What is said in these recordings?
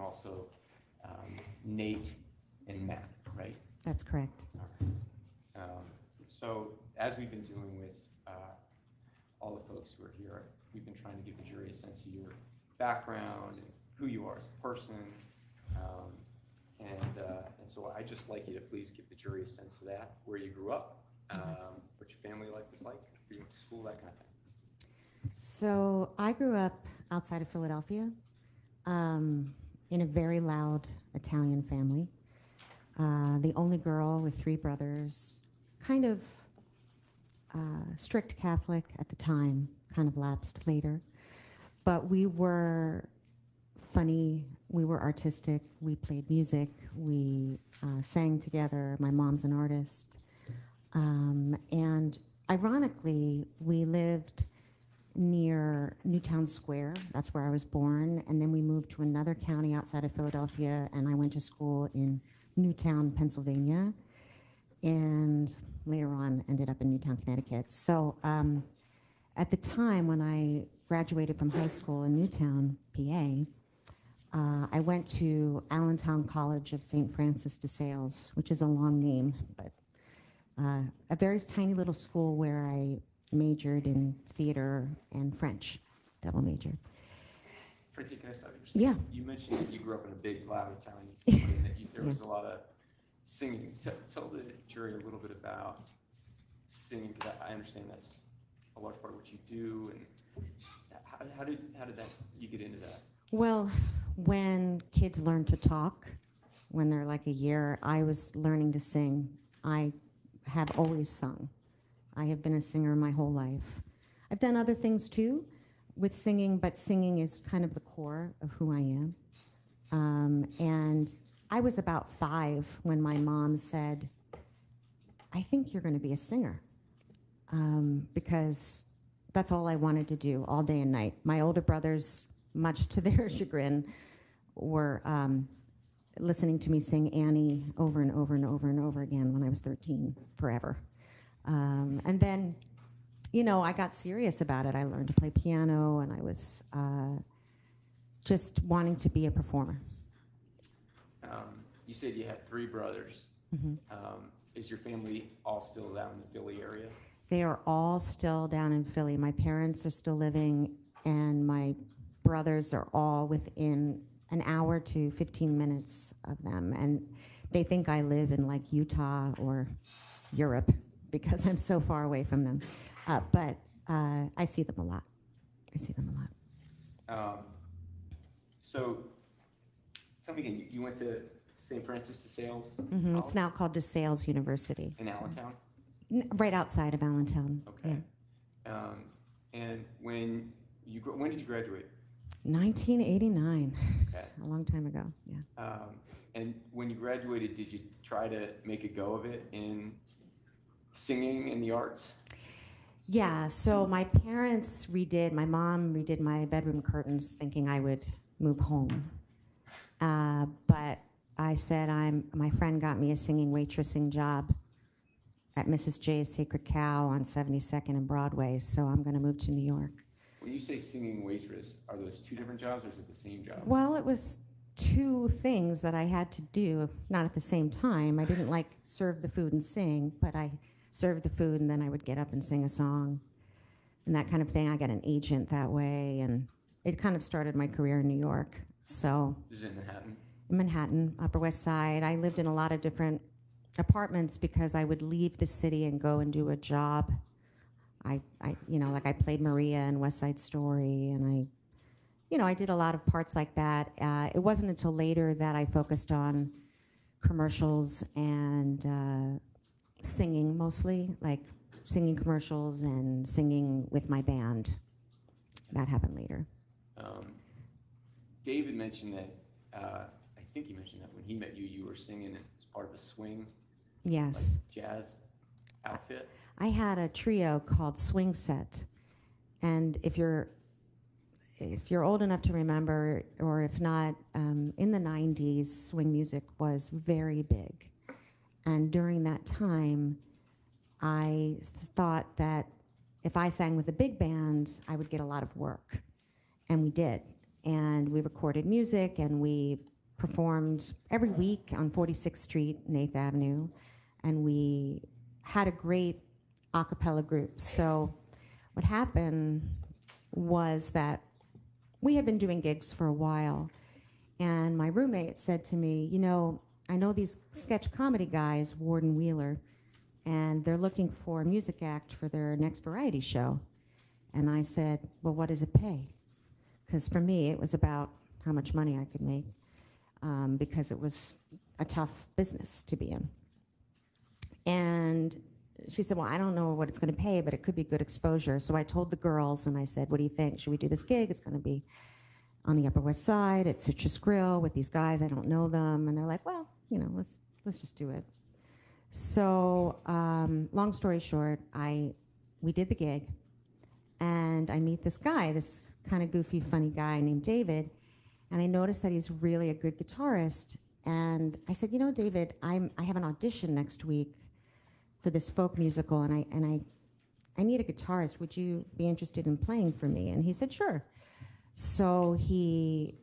also Nate and Matt, right? That's correct. All right. So as we've been doing with all the folks who are here, we've been trying to give the jury a sense of your background and who you are as a person. And so I'd just like you to please give the jury a sense of that, where you grew up, what your family life was like, where you went to school, that kind of thing. So I grew up outside of Philadelphia in a very loud Italian family. The only girl with 3 brothers, kind of strict Catholic at the time, kind of lapsed later. But we were funny, we were artistic, we played music, we sang together. My mom's an artist. And ironically, we lived near Newtown Square. That's where I was born. And then we moved to another county outside of Philadelphia, and I went to school in Newtown, Pennsylvania, and later on ended up in Newtown, Connecticut. So at the time when I graduated from high school in Newtown, PA, I went to Allentown College of St. Francis de Sales, which is a long name, but a very tiny little school where I majored in theater and French, double major. Francie, can I stop you? Yeah. You mentioned that you grew up in a big, loud Italian family and that there was a lot of singing. Tell the jury a little bit about singing, because I understand that's a large part of what you do. And how did that you get into that? Well, when kids learn to talk, when they're like a year, I was learning to sing. I have always sung. I have been a singer my whole life. I've done other things too with singing, but singing is kind of the core of who I am. And I was about 5 when my mom said, I think you're going to be a singer, because that's all I wanted to do all day and night. My older brothers, much to their chagrin, were listening to me sing Annie over and over and over and over again when I was 13, forever. And then, you know, I got serious about it. I learned to play piano, and I was just wanting to be a performer. You said you had 3 brothers. Mm-hmm. Is your family all still down in the Philly area? They are all still down in Philly. My parents are still living, and my brothers are all within an hour to 15 minutes of them. And they think I live in like Utah or Europe because I'm so far away from them. But I see them a lot. I see them a lot. So tell me again, you went to St. Francis de Sales? Mm-hmm. It's now called DeSales University. In Allentown? Right outside of Allentown. Okay. Yeah. And when did you graduate? 1989. Okay. A long time ago, yeah. And when you graduated, did you try to make a go of it in singing and the arts? Yeah, so my parents my mom redid my bedroom curtains thinking I would move home. But I said, my friend got me a singing waitressing job at Mrs. J's Sacred Cow on 72nd and Broadway, so I'm gonna move to New York. When you say singing waitress, are those 2 different jobs or is it the same job? Well, it was 2 things that I had to do, not at the same time. I didn't like serve the food and sing, but I served the food and then I would get up and sing a song and that kind of thing. I got an agent that way, and it kind of started my career in New York. So This is in Manhattan? Manhattan, Upper West Side. I lived in a lot of different apartments because I would leave the city and go and do a job. I I played Maria in West Side Story, and I did a lot of parts like that. It wasn't until later that I focused on commercials and singing mostly, like singing commercials and singing with my band. That happened later. David mentioned that, I think he mentioned that when he met you, you were singing as part of a swing, Yes. like jazz outfit. I had a trio called Swing Set, and if you're old enough to remember, or if not, in the 90s, swing music was very big. And during that time, I thought that if I sang with a big band, I would get a lot of work. And we did. And we recorded music, and we performed every week on 46th Street and 8th Avenue, and we had a great a cappella group. So what happened was that we had been doing gigs for a while, and my roommate said to me, you know, I know these sketch comedy guys, Ward and Wheeler, and they're looking for a music act for their next variety show. And I said, well, what does it pay? Because for me, it was about how much money I could make, because it was a tough business to be in. And she said, well, I don't know what it's going to pay, but it could be good exposure. So I told the girls, and I said, what do you think? Should we do this gig? It's going to be on the Upper West Side at Citrus Grill with these guys. I don't know them. And they're like, well, you know, let's just do it. So long story short, we did the gig, and I meet this guy, this kind of goofy, funny guy named David, and I noticed that he's really a good guitarist. And I said, you know, David, I have an audition next week for this folk musical, and I need a guitarist. Would you be interested in playing for me? And he said, sure. So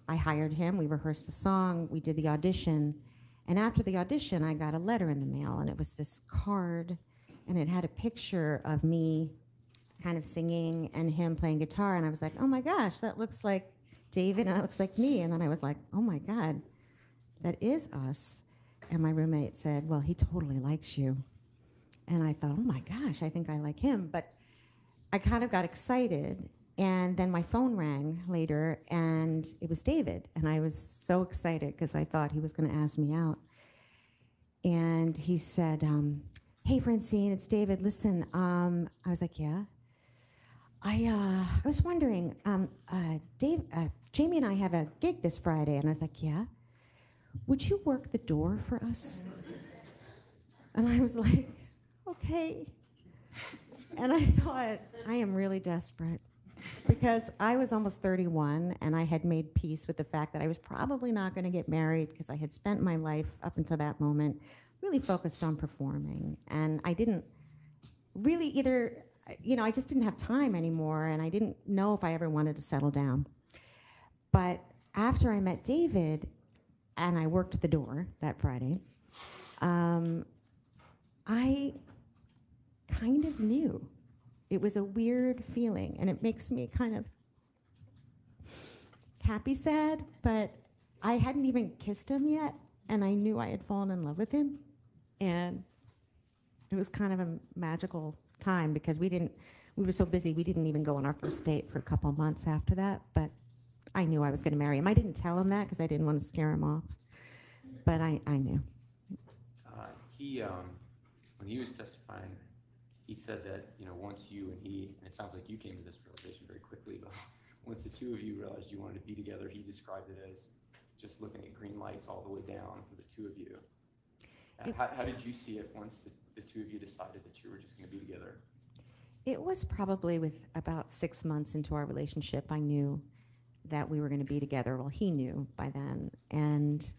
I hired him. We rehearsed the song. We did the audition. And after the audition, I got a letter in the mail, and it was this card, and it had a picture of me kind of singing and him playing guitar. And I was like, oh my gosh, that looks like David, and that looks like me. And then I was like, oh my God, that is us. And my roommate said, well, he totally likes you. And I thought, oh my gosh, I think I like him. But I kind of got excited. And then my phone rang later, and it was David. And I was so excited because I thought he was going to ask me out. And he said, hey, Francine, it's David. Listen, I was like, yeah. I was wondering, Jamie and I have a gig this Friday. And I was like, yeah. Would you work the door for us? And I was like, okay. And I thought, I am really desperate. Because I was almost 31, and I had made peace with the fact that I was probably not going to get married, because I had spent my life up until that moment really focused on performing. And I didn't really either, you know, I just didn't have time anymore, and I didn't know if I ever wanted to settle down. But after I met David, and I worked the door that Friday, I kind of knew. It was a weird feeling, and it makes me kind of happy, sad, but I hadn't even kissed him yet, and I knew I had fallen in love with him. And it was kind of a magical time, because we were so busy, we didn't even go on our first date for a couple of months after that, but I knew I was going to marry him. I didn't tell him that because I didn't want to scare him off, but I knew. When he was testifying, he said that, you know, once you and he, and it sounds like you came to this realization very quickly, but once the two of you realized you wanted to be together, he described it as just looking at green lights all the way down for the two of you. How did you see it once the two of you decided that you were just going to be together? It was probably with about 6 months into our relationship, I knew that we were going to be together. Well, he knew by then. And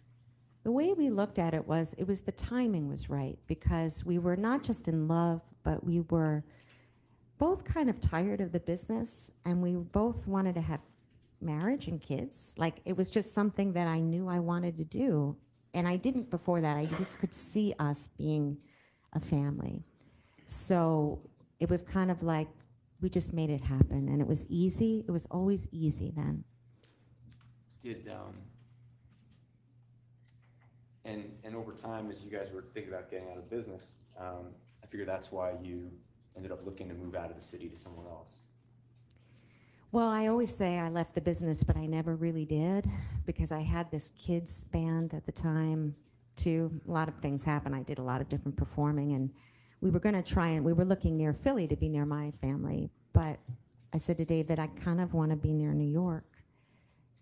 the way we looked at it was the timing was right, because we were not just in love, but we were both kind of tired of the business, and we both wanted to have marriage and kids. Like, it was just something that I knew I wanted to do. And I didn't before that. I just could see us being a family. So it was kind of like we just made it happen, and it was easy. It was always easy then. And over time, as you guys were thinking about getting out of business, I figure that's why you ended up looking to move out of the city to somewhere else. Well, I always say I left the business, but I never really did, because I had this kids band at the time, too. A lot of things happened. I did a lot of different performing, and we were going to try, and we were looking near Philly to be near my family. But I said to David, I kind of want to be near New York,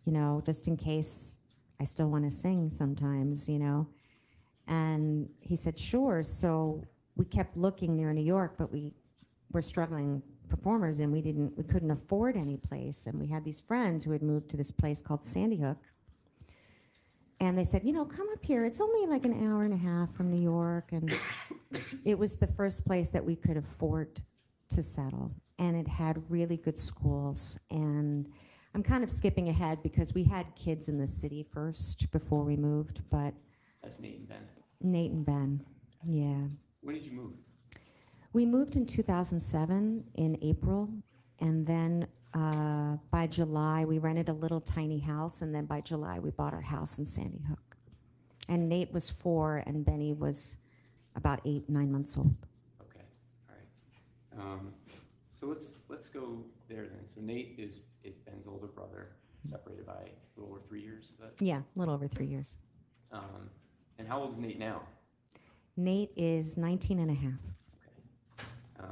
you know, just in case I still want to sing sometimes, you know. And he said, sure. So we kept looking near New York, but we were struggling performers, and we couldn't afford any place. And we had these friends who had moved to this place called Sandy Hook. And they said, you know, come up here. It's only like an hour and a half from New York. And it was the first place that we could afford to settle. And it had really good schools. And I'm kind of skipping ahead because we had kids in the city first before we moved, but That's Nate and Ben. Nate and Ben, yeah. When did you move? We moved in 2007 in April, and then by July we rented a little tiny house, and then by July we bought our house in Sandy Hook. And Nate was 4, and Benny was about 8, 9 months old. Okay, all right. So let's go there then. So Nate is Ben's older brother, separated by a little over 3 years. Is that? Yeah, a little over 3 years. And how old is Nate now? Nate is 19 and a half. Okay.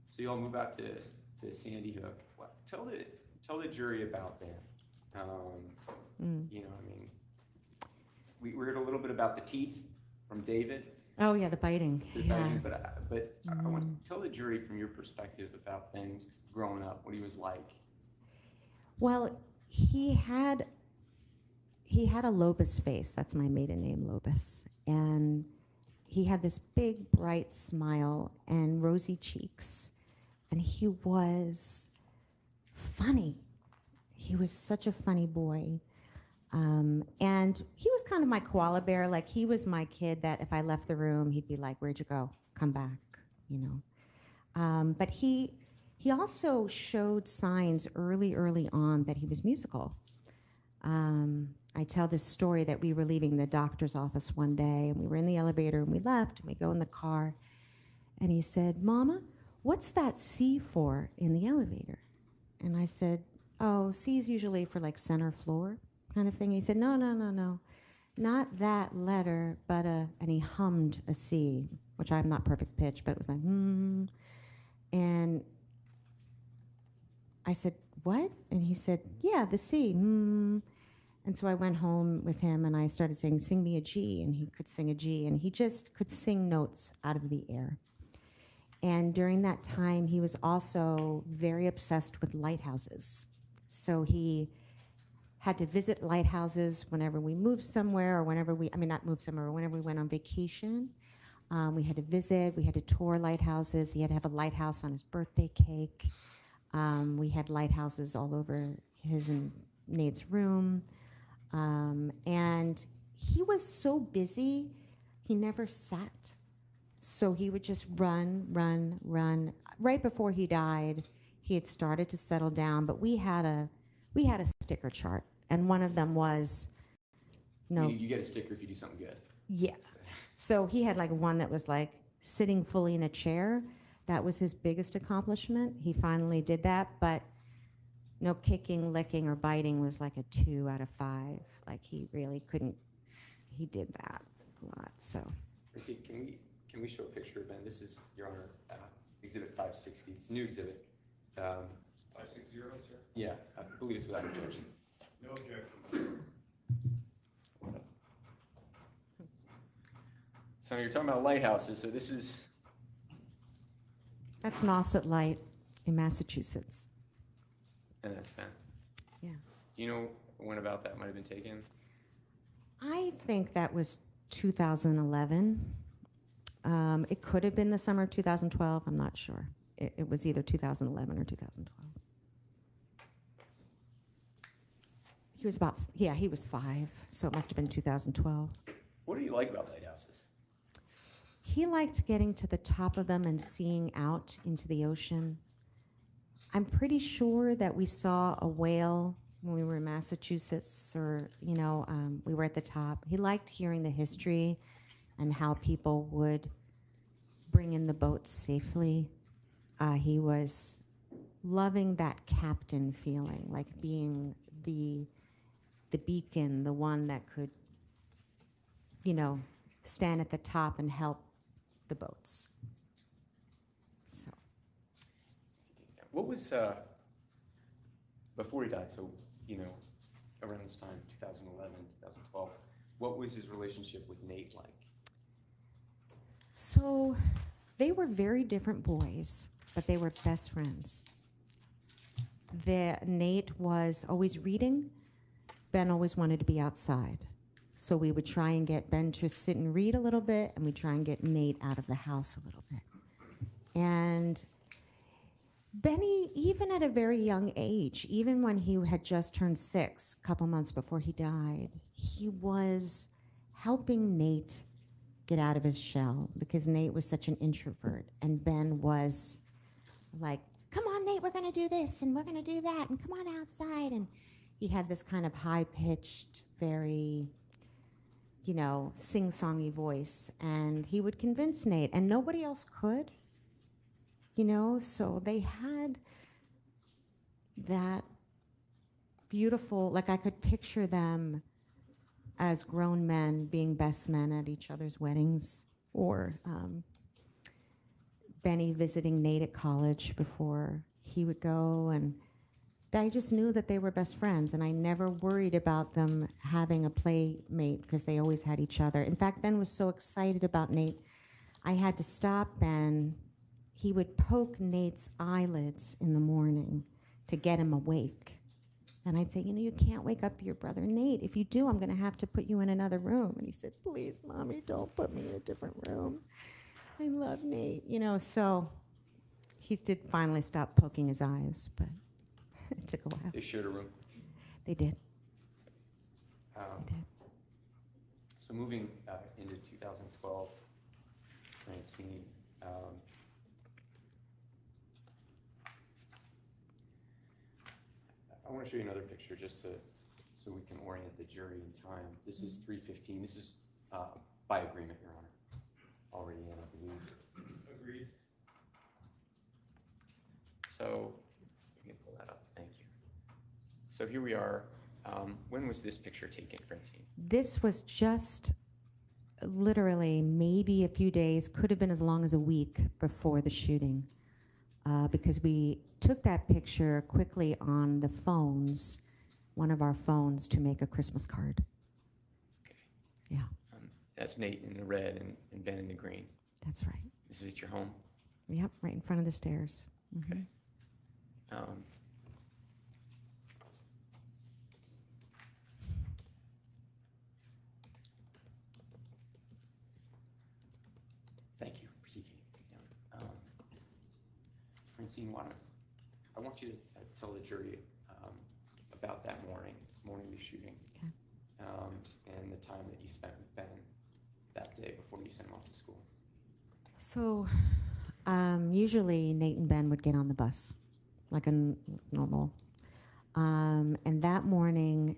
So you all move out to Sandy Hook. What, tell the jury about that. You know, I mean, we heard a little bit about the teeth from David. Oh yeah, the biting. Biting, but I want to tell the jury from your perspective about Ben growing up, what he was like. Well, he had a Lobus face. That's my maiden name, Lobus. And he had this big, bright smile and rosy cheeks. And he was funny. He was such a funny boy. And he was kind of my koala bear. Like, he was my kid that if I left the room, he'd be like, "Where'd you go? Come back," you know. But he also showed signs early on that he was musical. I tell this story that we were leaving the doctor's office one day, and we were in the elevator, and we left, and we go in the car, and he said, "Mama, what's that C for in the elevator?" And I said, "Oh, C is usually for like center floor kind of thing." He said, no, not that letter, but and he hummed a C, which I'm not perfect pitch, but it was like, And I said, "What?" And he said, "Yeah, the C, And so I went home with him, and I started saying, "Sing me a G," and he could sing a G, and he just could sing notes out of the air. And during that time, he was also very obsessed with lighthouses. So he had to visit lighthouses whenever we moved somewhere, or whenever whenever we went on vacation. We had to visit, we had to tour lighthouses. He had to have a lighthouse on his birthday cake. We had lighthouses all over his and Nate's room. And he was so busy, he never sat. So he would just run. Right before he died, he had started to settle down, but we had a sticker chart, and one of them was, no. You get a sticker if you do something good. Yeah. So he had like one that was like sitting fully in a chair. That was his biggest accomplishment. He finally did that, but no kicking, licking, or biting was like a 2 out of 5. Like, he really couldn't. He did that a lot. So. Richie, can we show a picture of Ben? This is, Your Honor, Exhibit 560. It's a new exhibit. 560, sir? Yeah, I believe it's without objection. No objection. So you're talking about lighthouses. So this is. That's Nauset Light in Massachusetts. And that's Ben. Yeah. Do you know when about that might have been taken? I think that was 2011. It could have been the summer of 2012. I'm not sure. It was either 2011 or 2012. He was 5, so it must have been 2012. What do you like about lighthouses? He liked getting to the top of them and seeing out into the ocean. I'm pretty sure that we saw a whale when we were in Massachusetts, or, we were at the top. He liked hearing the history and how people would bring in the boats safely. He was loving that captain feeling, like being the beacon, the one that could, stand at the top and help the boats. So. What was, before he died, so, around this time, 2011, 2012, what was his relationship with Nate like? So they were very different boys, but they were best friends. Nate was always reading. Ben always wanted to be outside. So we would try and get Ben to sit and read a little bit, and we'd try and get Nate out of the house a little bit. And Benny, even at a very young age, even when he had just turned 6, a couple months before he died, he was helping Nate get out of his shell because Nate was such an introvert. And Ben was like, come on, Nate, we're going to do this and we're going to do that and come on outside. And he had this kind of high-pitched, very, you know, sing-songy voice. And he would convince Nate, and nobody else could. You know, so they had that beautiful, like I could picture them as grown men being best men at each other's weddings, or Benny visiting Nate at college before he would go, and I just knew that they were best friends, and I never worried about them having a playmate because they always had each other. In fact, Ben was so excited about Nate, I had to stop Ben. He would poke Nate's eyelids in the morning to get him awake. And I'd say, you know, you can't wake up your brother Nate. If you do, I'm going to have to put you in another room. And he said, please, Mommy, don't put me in a different room. I love Nate. You know, so he did finally stop poking his eyes, but it took a while. They shared a room. They did. Um, They did. So moving into 2012, Francine, I want to show you another picture just so we can orient the jury in time. This is 3:15. This is by agreement, Your Honor. Already in, I believe. Agreed. So, you can pull that up. Thank you. So here we are. When was this picture taken, Francine? This was just literally maybe a few days, could have been as long as a week before the shooting, because we took that picture quickly on the phones, one of our phones, to make a Christmas card. Okay. Yeah, That's Nate in the red and Ben in the green. that's right. This is at your home? Yep, right in front of the stairs. Mhm. Okay. Thank you for seeking. Francine, I want you to tell the jury about that morning of the shooting, Okay. and the time that you spent with Ben that day before you sent him off to school. So usually Nate and Ben would get on the bus, like a normal. And that morning,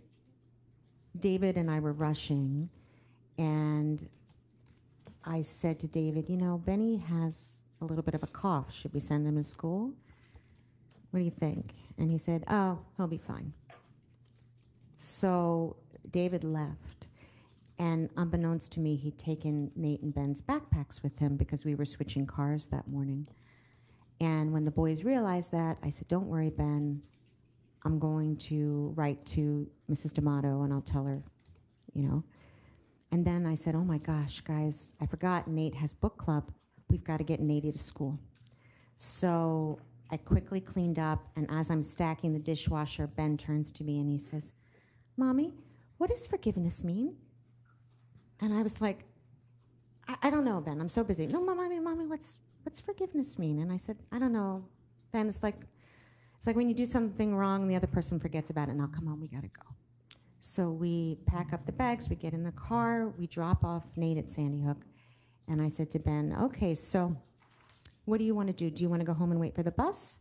David and I were rushing, and I said to David, you know, Benny has a little bit of a cough. Should we send him to school? What do you think? And he said, oh, he'll be fine. So David left. And unbeknownst to me, he'd taken Nate and Ben's backpacks with him because we were switching cars that morning. And when the boys realized that, I said, don't worry, Ben. I'm going to write to Mrs. D'Amato and I'll tell her, you know. And then I said, oh my gosh, guys, I forgot Nate has book club. We've got to get Nate to school. So I quickly cleaned up, and as I'm stacking the dishwasher, Ben turns to me and he says, Mommy, what does forgiveness mean? And I was like, I don't know, Ben, I'm so busy. No, Mommy, what's forgiveness mean? And I said, I don't know, Ben, it's like when you do something wrong and the other person forgets about it. Now, come on, we gotta go. So we pack up the bags, we get in the car, we drop off Nate at Sandy Hook. And I said to Ben, okay, so what do you want to do? Do you want to go home and wait for the bus?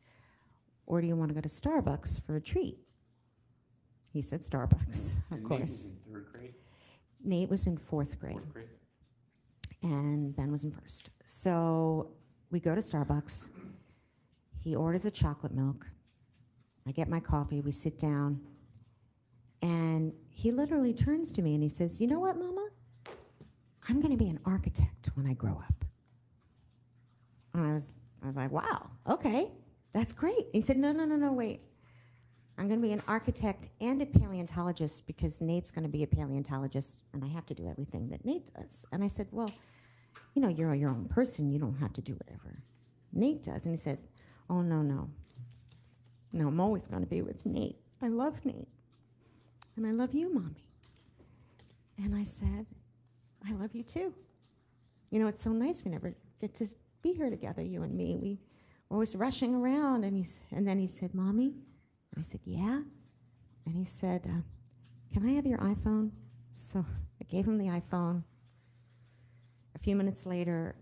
Or do you want to go to Starbucks for a treat? He said Starbucks, of And course. Nate was in 3rd grade? Nate was in 4th grade. 4th grade? And Ben was in 1st. So we go to Starbucks. He orders a chocolate milk. I get my coffee. We sit down. And he literally turns to me and he says, you know what, Mama? I'm going to be an architect when I grow up. And I was like, wow, okay, that's great. He said, no, wait. I'm going to be an architect and a paleontologist because Nate's going to be a paleontologist and I have to do everything that Nate does. And I said, well, you know, you're your own person. You don't have to do whatever Nate does. And he said, oh, no, I'm always going to be with Nate. I love Nate. And I love you, Mommy. And I said, I love you too. You know, it's so nice we never get to be here together, you and me. we're always rushing around. And then he said, Mommy? And I said, yeah. And he said, can I have your iPhone? So I gave him the iPhone. A few minutes later,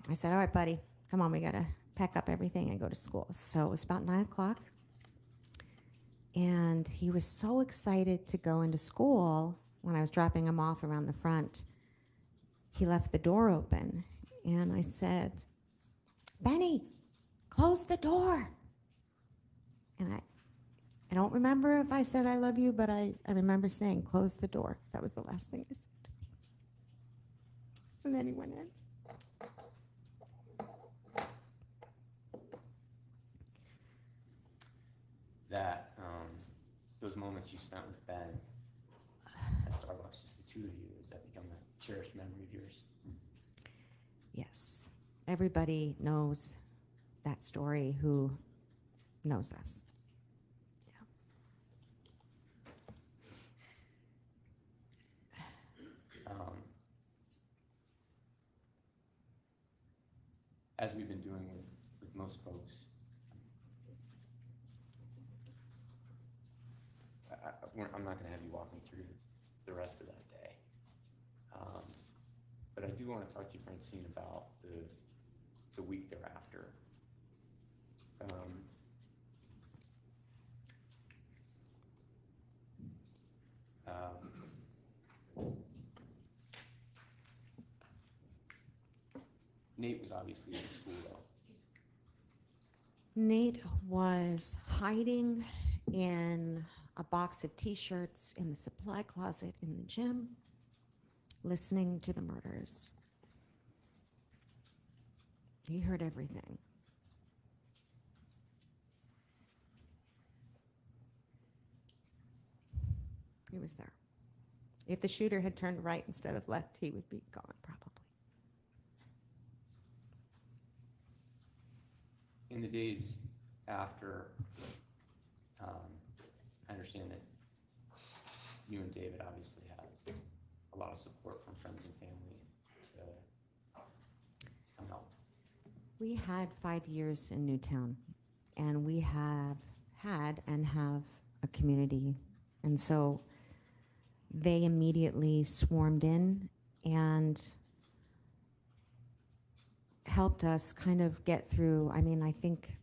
I said, all right, buddy, come on, we got to pack up everything and go to school. So it was about 9 o'clock. And he was so excited to go into school. When I was dropping him off around the front, he left the door open. And I said, Benny, close the door. And I don't remember if I said I love you, but I remember saying, close the door. That was the last thing I said. And then he went in. That, those moments you spent with Ben at Starbucks, just the two of you, has that become a cherished memory of yours? Yes. Everybody knows that story who knows us. As we've been doing with most folks, I'm not going to have you walk me through the rest of that day. But I do want to talk to you, Francine, about the week thereafter. Nate was obviously in school, though. Nate was hiding in a box of T-shirts in the supply closet in the gym, listening to the murders. He heard everything. He was there. If the shooter had turned right instead of left, he would be gone, probably. In the days after, I understand that you and David obviously had a lot of support from friends and family to come help. We had 5 years in Newtown, and we have had and have a community. And so they immediately swarmed in and helped us kind of get through. I mean, I think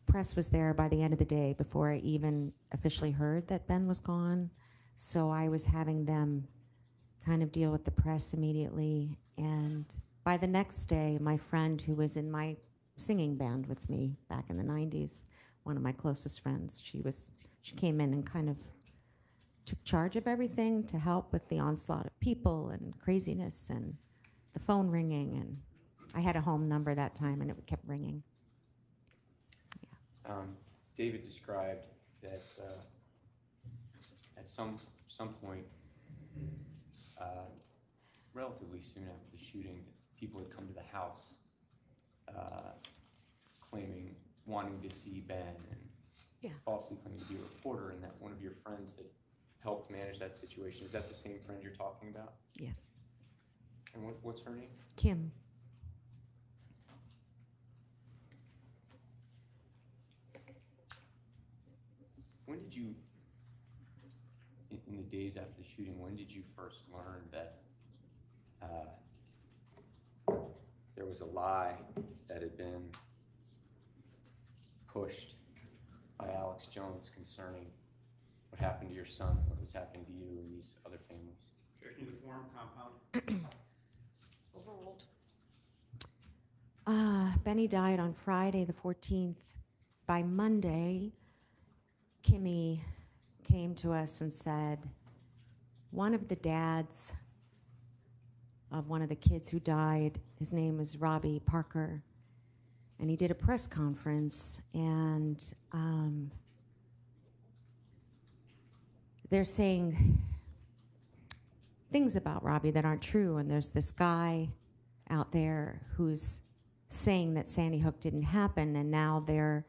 press was there by the end of the day before I even officially heard that Ben was gone. So I was having them kind of deal with the press immediately. And by the next day, my friend who was in my singing band with me back in the 90s, one of my closest friends, she came in and kind of took charge of everything to help with the onslaught of people and craziness and the phone ringing. And I had a home number that time, and it kept ringing. Yeah. David described that at some point, relatively soon after the shooting, people had come to the house wanting to see Ben and falsely claiming to be a reporter, and that one of your friends had helped manage that situation. Is that the same friend you're talking about? Yes. And what's her name? Kim. When did you, in the days after the shooting, when did you first learn that there was a lie that had been pushed by Alex Jones concerning what happened to your son, what was happening to you and these other families? Uniform compound. Overruled. Benny died on Friday the 14th. By Monday, Kimmy came to us and said, one of the dads of one of the kids who died, his name was Robbie Parker, and he did a press conference, and they're saying things about Robbie that aren't true, and there's this guy out there who's saying that Sandy Hook didn't happen, and now they're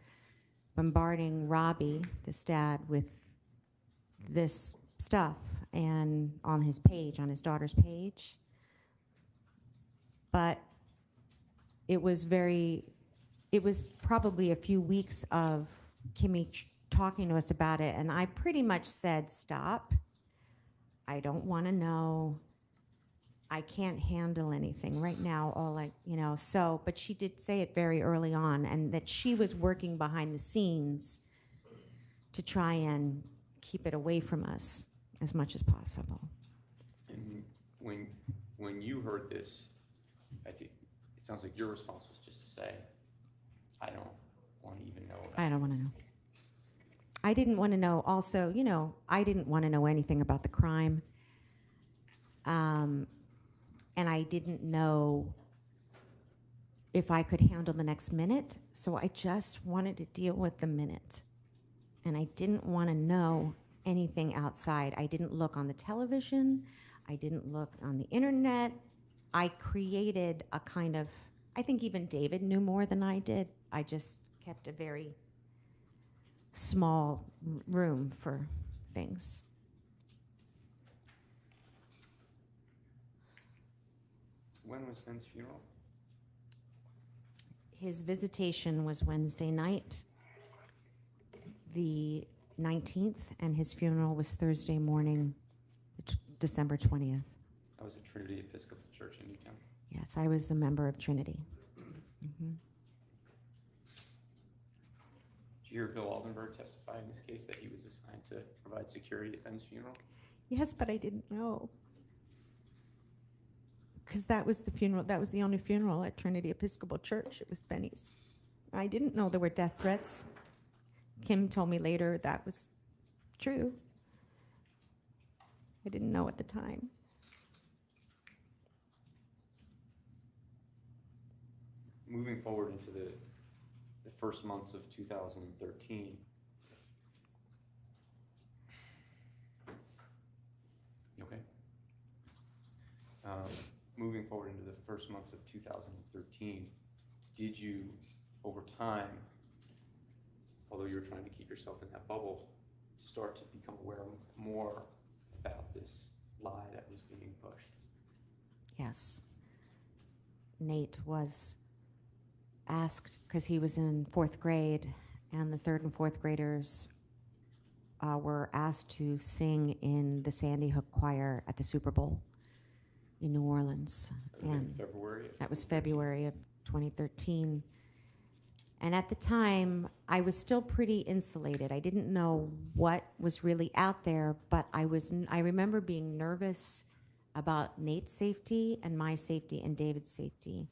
bombarding Robbie, this dad, with this stuff and on his page, on his daughter's page. But it was very it was probably a few weeks of Kimmy talking to us about it, and I pretty much said, stop. I don't want to know. I can't handle anything right now. But she did say it very early on, and that she was working behind the scenes to try and keep it away from us as much as possible. And when you heard this, it sounds like your response was just to say, I don't want to even know. I don't want to know. I didn't want to know. Also, I didn't want to know anything about the crime. And I didn't know if I could handle the next minute. So I just wanted to deal with the minute. And I didn't want to know anything outside. I didn't look on the television. I didn't look on the internet. I created a kind of, I think even David knew more than I did. I just kept a very small room for things. When was Ben's funeral? His visitation was Wednesday night, the 19th, and his funeral was Thursday morning, December 20th. I was at Trinity Episcopal Church in Newtown. Yes, I was a member of Trinity. Mm-hmm. Did you hear Bill Aldenberg testify in this case that he was assigned to provide security at Ben's funeral? Yes, but I didn't know. Because that was the funeral, that was the only funeral at Trinity Episcopal Church. It was Benny's. I didn't know there were death threats. Kim told me later that was true. I didn't know at the time. Moving forward into the first months of 2013, you okay? Moving forward into the first months of 2013, did you, over time, although you were trying to keep yourself in that bubble, start to become aware more about this lie that was being pushed? Yes. Nate was asked, because he was in 4th grade, and the 3rd and 4th graders were asked to sing in the Sandy Hook Choir at the Super Bowl in New Orleans. In February? That was February of 2013. And at the time, I was still pretty insulated. I didn't know what was really out there, but I remember being nervous about Nate's safety and my safety and David's safety.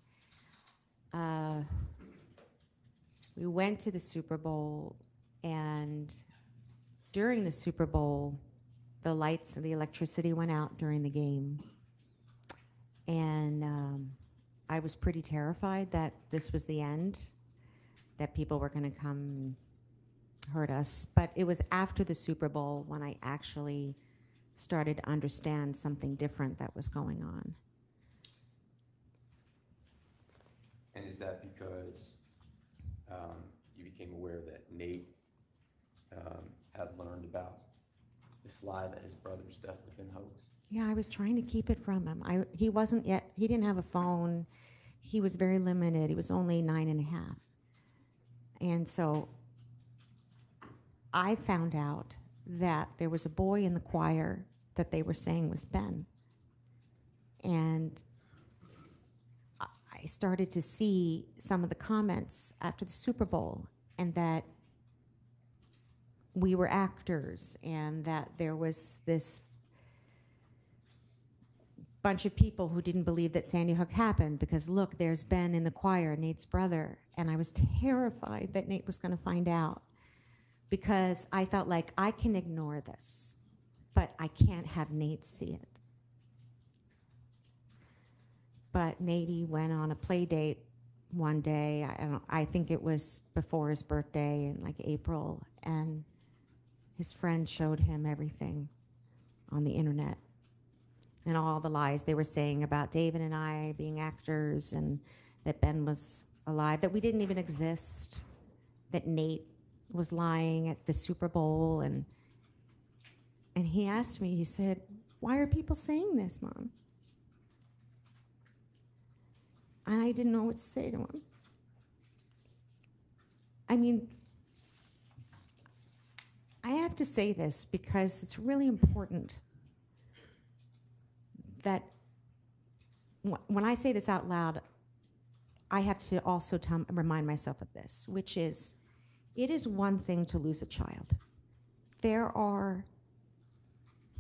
We went to the Super Bowl, and during the Super Bowl, the lights and the electricity went out during the game. And I was pretty terrified that this was the end, that people were going to come and hurt us. But it was after the Super Bowl when I actually started to understand something different that was going on. And is that because you became aware that Nate had learned about this lie that his brother's death had been hoax? Yeah, I was trying to keep it from him. He didn't have a phone. He was very limited. He was only 9.5. And so I found out that there was a boy in the choir that they were saying was Ben. And I started to see some of the comments after the Super Bowl, and that we were actors, and that there was this bunch of people who didn't believe that Sandy Hook happened because, look, there's Ben in the choir, Nate's brother. And I was terrified that Nate was going to find out, because I felt like I can ignore this, but I can't have Nate see it. But Nate went on a play date one day. I think it was before his birthday in like April, and his friend showed him everything on the internet and all the lies they were saying about David and I being actors, and that Ben was alive, that we didn't even exist, that Nate was lying at the Super Bowl. And he asked me, he said, "Why are people saying this, Mom?" And I didn't know what to say to him. I mean, I have to say this because it's really important that when I say this out loud, I have to also remind myself of this, which is, it is one thing to lose a child. There are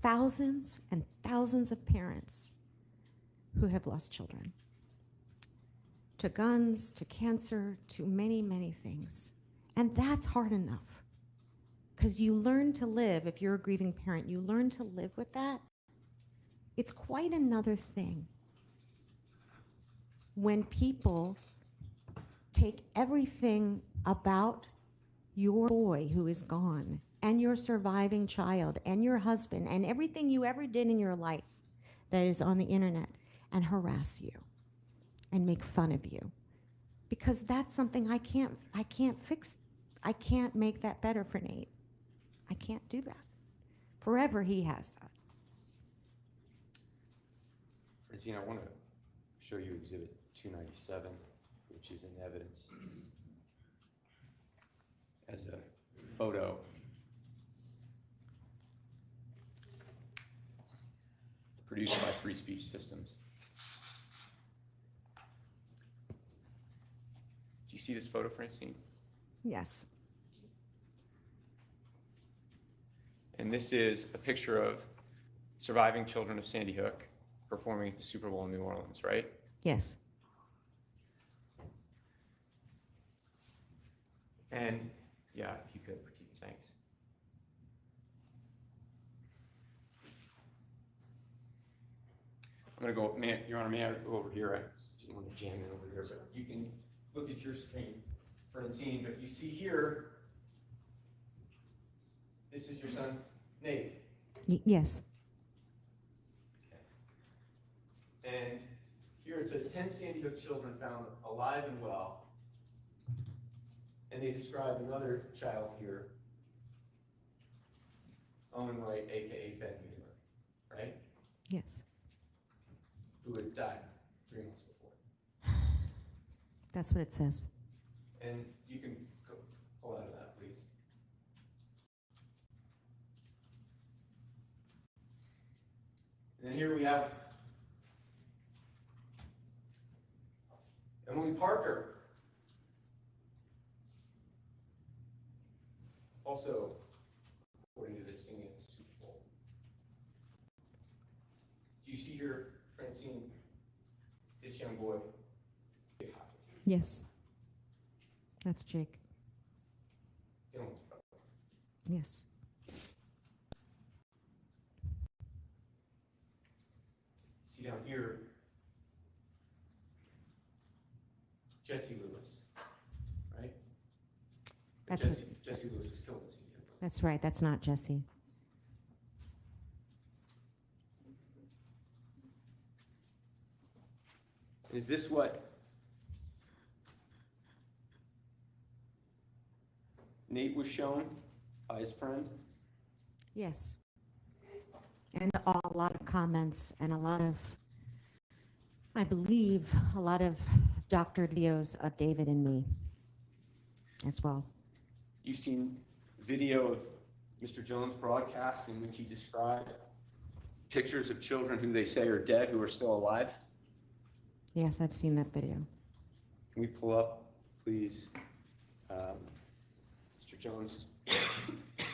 thousands and thousands of parents who have lost children to guns, to cancer, to many, many things. And that's hard enough. Because you learn to live, if you're a grieving parent, you learn to live with that. It's quite another thing when people take everything about your boy who is gone and your surviving child and your husband and everything you ever did in your life that is on the internet and harass you and make fun of you. Because that's something I can't fix. I can't make that better for Nate. I can't do that. Forever he has that. Francine, I want to show you Exhibit 297, which is in evidence as a photo. Produced by Free Speech Systems. Do you see this photo, Francine? Yes. And this is a picture of surviving children of Sandy Hook performing at the Super Bowl in New Orleans, right? Yes. And yeah, if you could, Pratik, thanks. I'm gonna go, Your Honor, may I go over here? I just want to jam in over here, but you can look at your screen, Francine, but you see here, this is your son, Nate. Yes. And here it says 10 Sandy Hook children found alive and well. And they describe another child here, Owen Wright, AKA Ben Mueller, right? Yes. Who had died 3 months before. That's what it says. And you can go pull out of that, please. And then here we have Emily Parker. Also, according to this singing at the Super Bowl. Do you see here, Francine, this young boy? Yes. That's Jake. Dylan's brother. Yes. See down here, Jesse Lewis, right? But That's Jesse Lewis was killed in Sandy Hook. That's right. That's not Jesse. Is this what Nate was shown by his friend? Yes. And a lot of comments and a lot of, I believe, a lot of doctored videos of David and me as well. You've seen video of Mr. Jones' broadcast in which he described pictures of children who they say are dead who are still alive? Yes, I've seen that video. Can we pull up, please, Mr. Jones'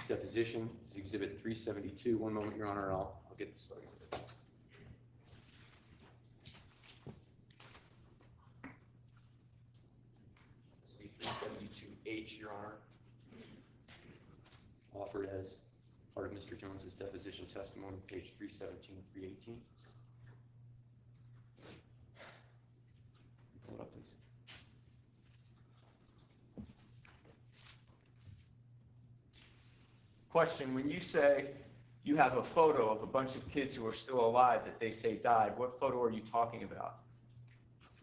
deposition? This is Exhibit 372. One moment, Your Honor, and I'll get this exhibit. This will be 372H, Your Honor. Offered as part of Mr. Jones's deposition testimony, page 317, 318. Pull it up, please. Question, when you say you have a photo of a bunch of kids who are still alive that they say died, what photo are you talking about?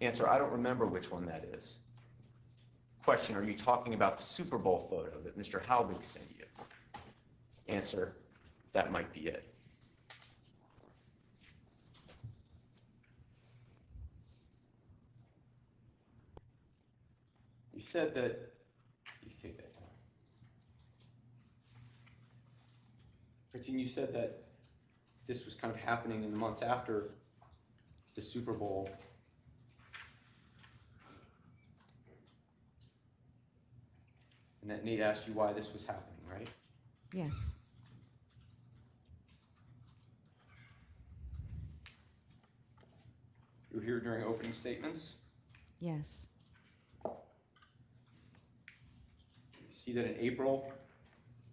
Answer, I don't remember which one that is. Question, are you talking about the Super Bowl photo that Mr. Halbig sent you? Answer, that might be it. You said that, you Christine, you said that this was kind of happening in the months after the Super Bowl. And that Nate asked you why this was happening, right? Yes. You were here during opening statements. Yes. You see that in April,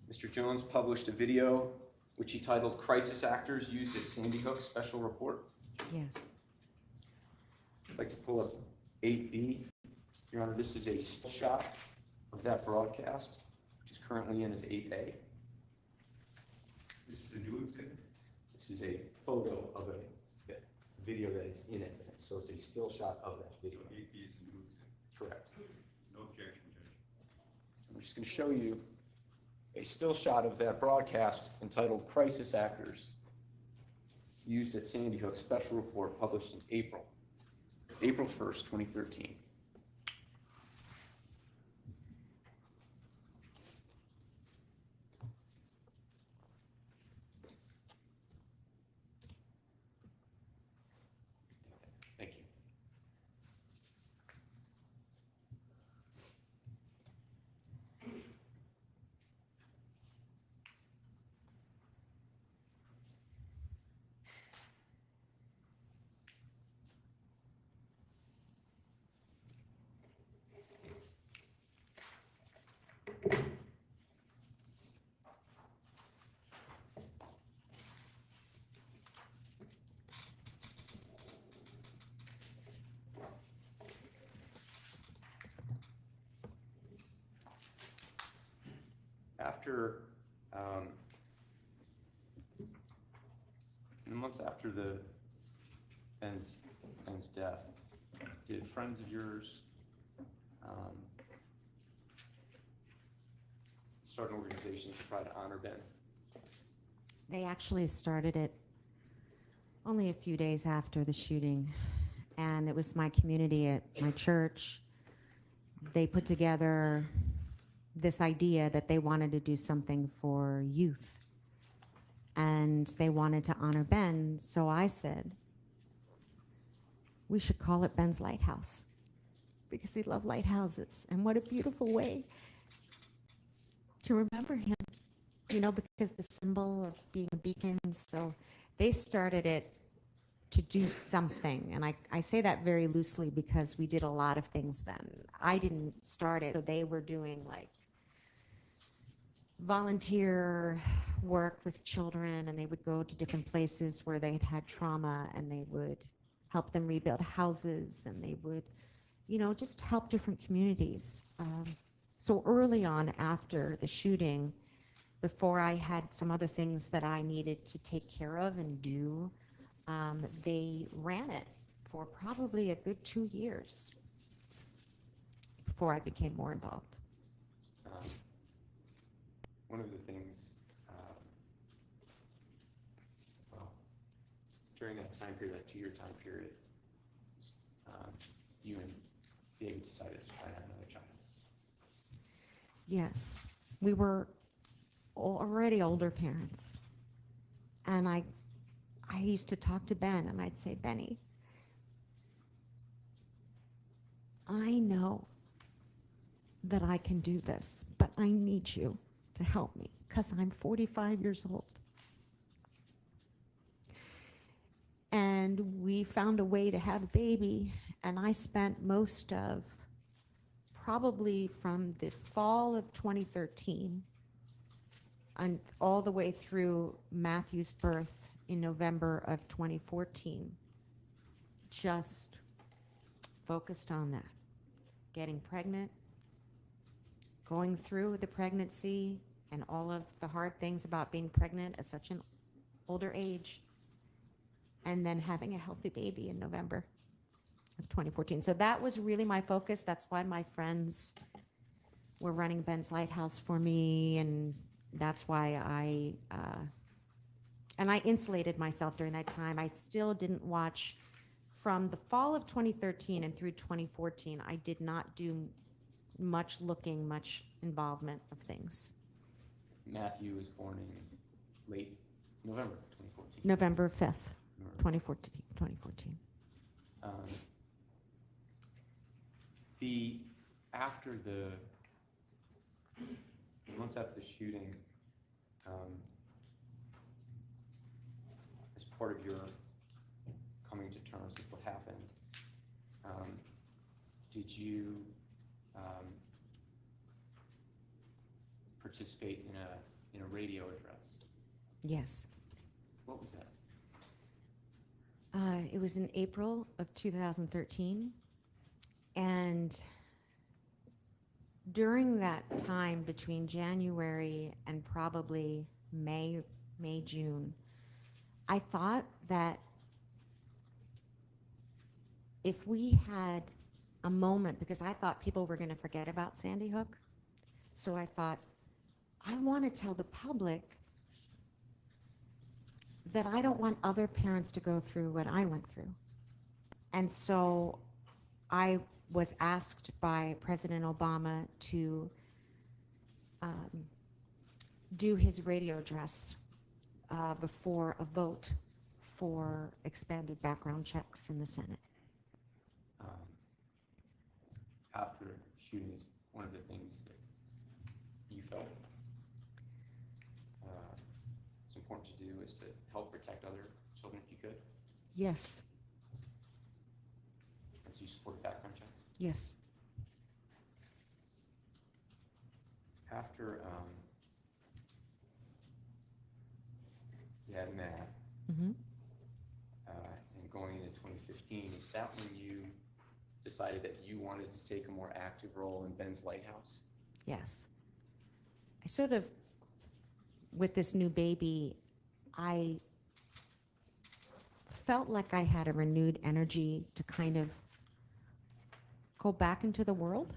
Mr. Jones published a video which he titled Crisis Actors Used at Sandy Hook Special Report. Yes. I'd like to pull up 8B. Your Honor, this is a still shot of that broadcast, which is currently in as 8A. This is a new exhibit? This is a photo of a video that is in it, so it's a still shot of that video. 8B is a new exhibit. Correct. No objection, Judge. I'm just going to show you a still shot of that broadcast entitled Crisis Actors Used at Sandy Hook Special Report, published in April 1st, 2013. Thank you. After, in the months after Ben's death, did friends of yours start an organization to try to honor Ben? They actually started it only a few days after the shooting, and it was my community at my church. They put together this idea that they wanted to do something for youth, and they wanted to honor Ben. So I said, we should call it Ben's Lighthouse, because he loved lighthouses, and what a beautiful way to remember him, you know, because the symbol of being a beacon. So they started it to do something, and I say that very loosely because we did a lot of things then. I didn't start it, so they were doing like volunteer work with children, and they would go to different places where they had had trauma, and they would help them rebuild houses, and they would, you know, just help different communities. So early on after the shooting, before I had some other things that I needed to take care of and do, they ran it for probably a good 2 years before I became more involved. One of the things, well, during that time period, that 2-year time period, you and David decided to try to have another child. Yes, we were already older parents, and I used to talk to Ben, and I'd say, Benny, I know that I can do this, but I need you to help me because I'm 45 years old. And we found a way to have a baby, and I spent most of, probably from the fall of 2013 and all the way through Matthew's birth in November of 2014, just focused on that. Getting pregnant, going through the pregnancy and all of the hard things about being pregnant at such an older age, and then having a healthy baby in November of 2014. So that was really my focus. That's why my friends were running Ben's Lighthouse for me, and that's why I insulated myself during that time. I still didn't watch. From the fall of 2013 and through 2014, I did not do much looking, much involvement of things. Matthew was born in late November 2014. November 5th, November. 2014. After the months after the shooting, as part of your coming to terms with what happened, did you participate in a radio address? Yes. What was that? It was in April of 2013, and during that time between January and probably May, June, I thought that if we had a moment, because I thought people were going to forget about Sandy Hook, so I thought, I want to tell the public that I don't want other parents to go through what I went through. And so I was asked by President Obama to do his radio address before a vote for expanded background checks in the Senate. After shooting is one of the things that you felt it's important to do is to help protect other children if you could. Yes, And so you supported background checks. yes. After you had Matt, Mm-hmm. and going into 2015, is that when you decided that you wanted to take a more active role in Ben's Lighthouse? Yes. I sort of, with this new baby, I felt like I had a renewed energy to kind of go back into the world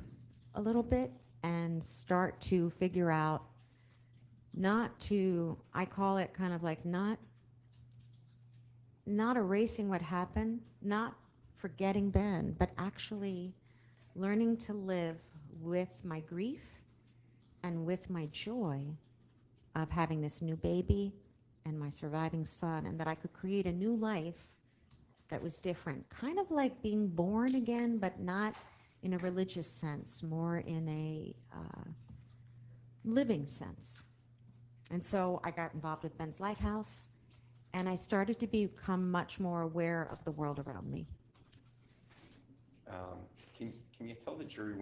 a little bit and start to figure out I call it kind of like not erasing what happened, not forgetting Ben, but actually learning to live with my grief and with my joy of having this new baby and my surviving son, and that I could create a new life that was different, kind of like being born again, but not in a religious sense, more in a living sense. And so I got involved with Ben's Lighthouse, and I started to become much more aware of the world around me. Can you tell the jury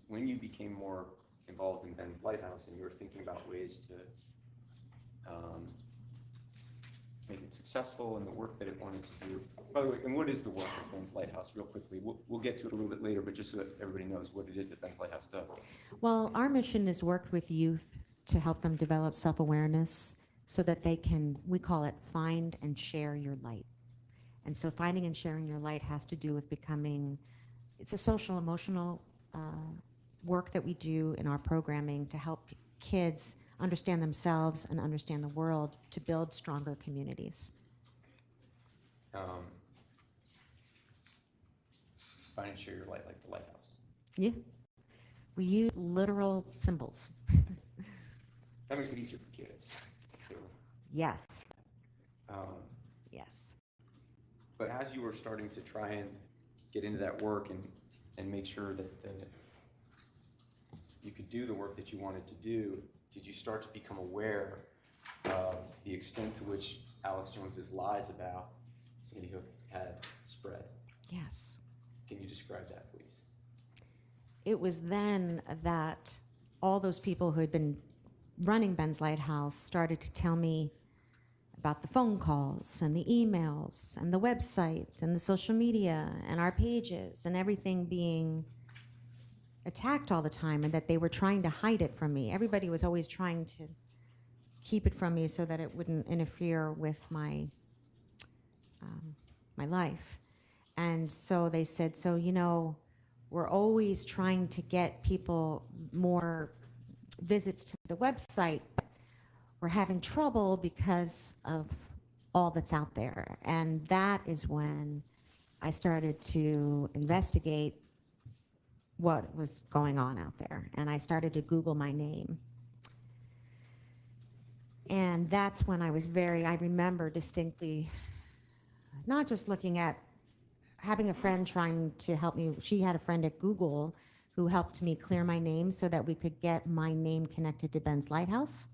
when you became more involved in Ben's Lighthouse and you were thinking about ways to make it successful in the work that it wanted to do? By the way, and what is the work of Ben's Lighthouse, real quickly? We'll get to it a little bit later, but just so that everybody knows what it is that Ben's Lighthouse does. Well, our mission is worked with youth to help them develop self-awareness so that they can, we call it find and share your light. And so finding and sharing your light has to do with becoming, it's a social emotional work that we do in our programming to help kids understand themselves and understand the world to build stronger communities. Find and share your light like the Lighthouse. Yeah. We use literal symbols. That makes it easier for kids. So, Yes. Yes. but as you were starting to try and get into that work and make sure that you could do the work that you wanted to do, did you start to become aware of the extent to which Alex Jones's lies about Sandy Hook had spread? Yes. Can you describe that, please? It was then that all those people who had been running Ben's Lighthouse started to tell me about the phone calls and the emails and the website and the social media and our pages and everything being attacked all the time, and that they were trying to hide it from me. Everybody was always trying to keep it from me so that it wouldn't interfere with my my life. And so they said, so, you know, we're always trying to get people more visits to the website, but we're having trouble because of all that's out there. And that is when I started to investigate what was going on out there. And I started to Google my name. And that's when I remember distinctly, not just looking at having a friend trying to help me. She had a friend at Google who helped me clear my name so that we could get my name connected to Ben's Lighthouse.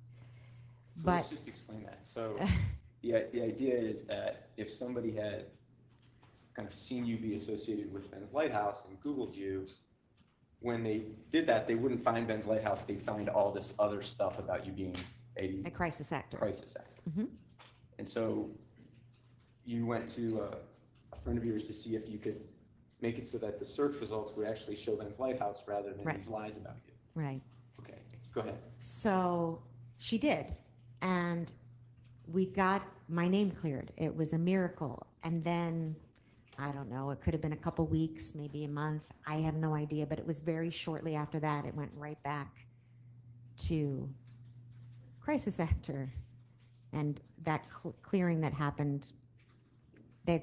So But let's just explain that. So the idea is that if somebody had kind of seen you be associated with Ben's Lighthouse and Googled you, when they did that, they wouldn't find Ben's Lighthouse. They'd find all this other stuff about you being a crisis actor. crisis actor. Mhm. And so you went to a friend of yours to see if you could make it so that the search results would actually show Ben's Lighthouse rather than Right. these lies about you. Right. Okay, go ahead. So she did. And we got my name cleared. It was a miracle. And then, I don't know, it could have been a couple weeks, maybe a month. I have no idea. But it was very shortly after that, it went right back to crisis actor. And that clearing that happened, they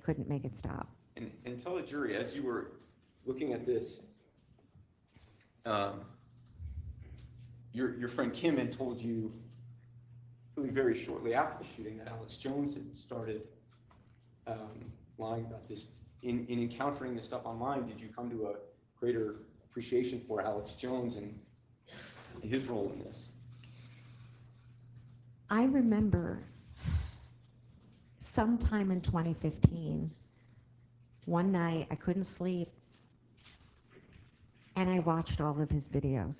couldn't make it stop. And tell the jury, as you were looking at this, your friend Kim had told you really very shortly after the shooting that Alex Jones had started lying about this. In encountering this stuff online, did you come to a greater appreciation for Alex Jones and his role in this? I remember sometime in 2015, one night I couldn't sleep, and I watched all of his videos.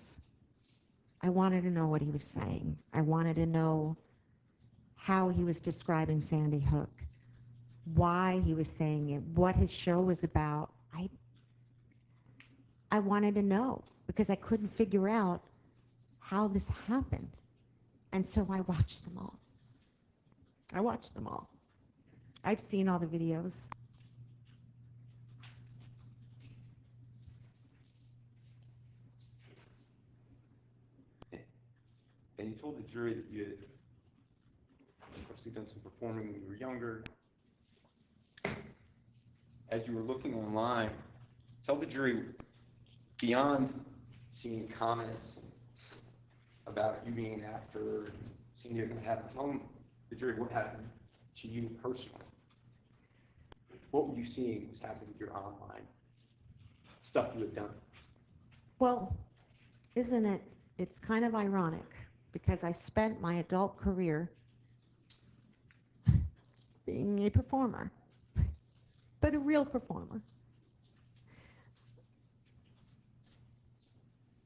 I wanted to know what he was saying. I wanted to know how he was describing Sandy Hook, why he was saying it, what his show was about. I wanted to know because I couldn't figure out how this happened. And so I watched them all. I watched them all. I've seen all the videos. And you told the jury that you had obviously done some performing when you were younger. As you were looking online, tell the jury, beyond seeing comments about you being an actor and seeing you're going to happen, tell them, the jury, what happened to you personally. What were you seeing was happening with your online stuff you had done? Well, isn't it? It's kind of ironic because I spent my adult career being a performer, but a real performer.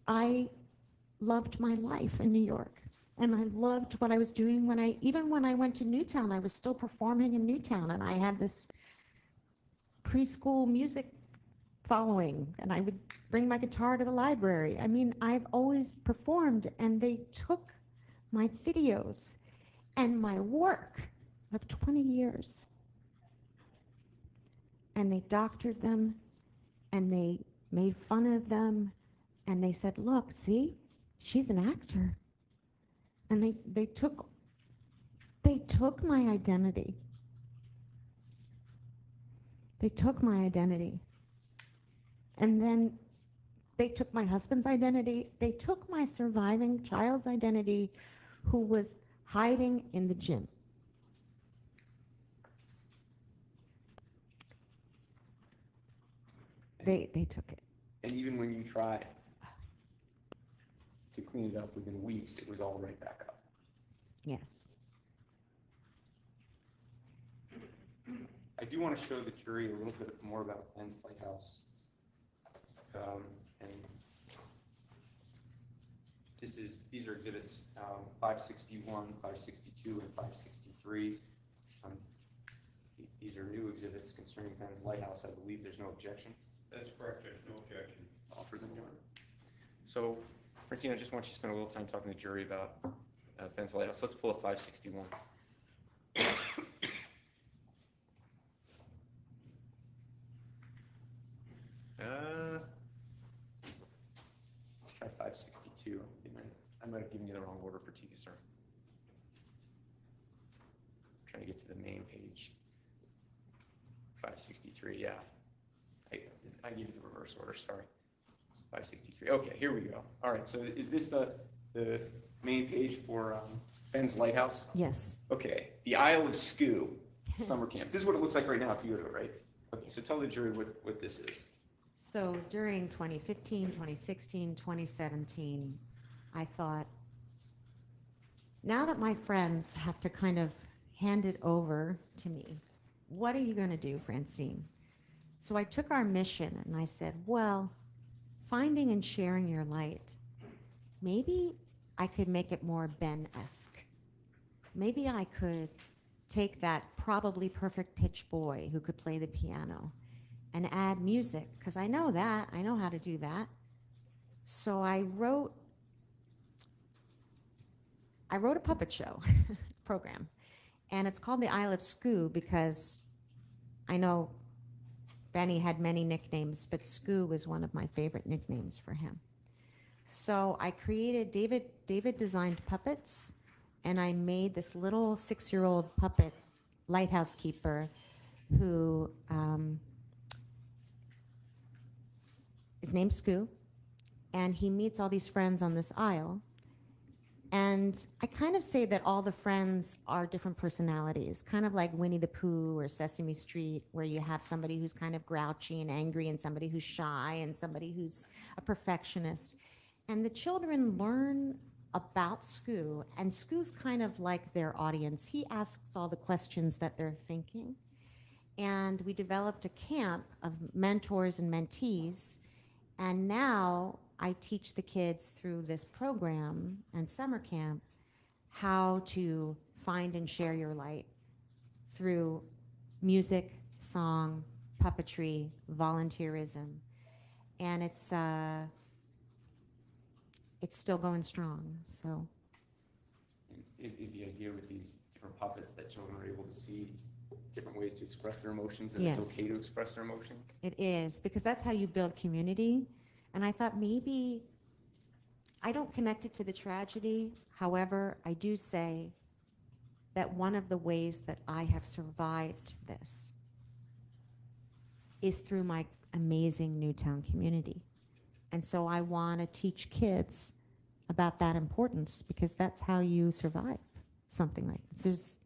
I loved my life in New York, and I loved what I was doing even when I went to Newtown, I was still performing in Newtown, and I had this preschool music following, and I would bring my guitar to the library. I mean, I've always performed, and they took my videos and my work of 20 years, and they doctored them, and they made fun of them, and they said, look, see, she's an actor. And they took my identity. They took my identity. And then they took my husband's identity. They took my surviving child's identity who was hiding in the gym. They took it. And even when you tried to clean it up within weeks, it was all right back up. Yes. I do want to show the jury a little bit more about Ben's Lighthouse. And these are exhibits 561, 562, and 563. These are new exhibits concerning Ben's Lighthouse. I believe there's no objection. That's correct, there's no objection. Offers them, Your Honor. So, Francine, I just want you to spend a little time talking to the jury about Ben's Lighthouse. Let's pull up 561. Try 562. I might have given you the wrong order for Tika, sir. I'm trying to get to the main page. 563, yeah. I gave you the reverse order, sorry. 563. Okay, here we go. All right, so is this the main page for Ben's Lighthouse? Yes. Okay, the Isle of Skoo summer camp. This is what it looks like right now if you go to it, right? Okay, so tell the jury what this is. So during 2015, 2016, 2017, I thought, now that my friends have to kind of hand it over to me, what are you going to do, Francine? So I took our mission and I said, well, finding and sharing your light, maybe I could make it more Ben-esque. Maybe I could take that probably perfect pitch boy who could play the piano and add music, because I know that, I know how to do that. So I wrote a puppet show program, and it's called the Isle of Skoo because I know Benny had many nicknames, but Skoo was one of my favorite nicknames for him. So I created, David designed puppets, and I made this little 6-year-old puppet lighthouse keeper who, his name's Skoo, and he meets all these friends on this isle. And I kind of say that all the friends are different personalities, kind of like Winnie the Pooh or Sesame Street, where you have somebody who's kind of grouchy and angry, and somebody who's shy, and somebody who's a perfectionist. And the children learn about Skoo, and Skoo's kind of like their audience. He asks all the questions that they're thinking. And we developed a camp of mentors and mentees, and now I teach the kids through this program and summer camp how to find and share your light through music, song, puppetry, volunteerism. And it's still going strong, so. Is the idea with these different puppets that children are able to see different ways to express their emotions, and Yes. it's okay to express their emotions? It is, because that's how you build community. And I thought maybe, I don't connect it to the tragedy. However, I do say that one of the ways that I have survived this is through my amazing Newtown community. And so I want to teach kids about that importance, because that's how you survive something like this.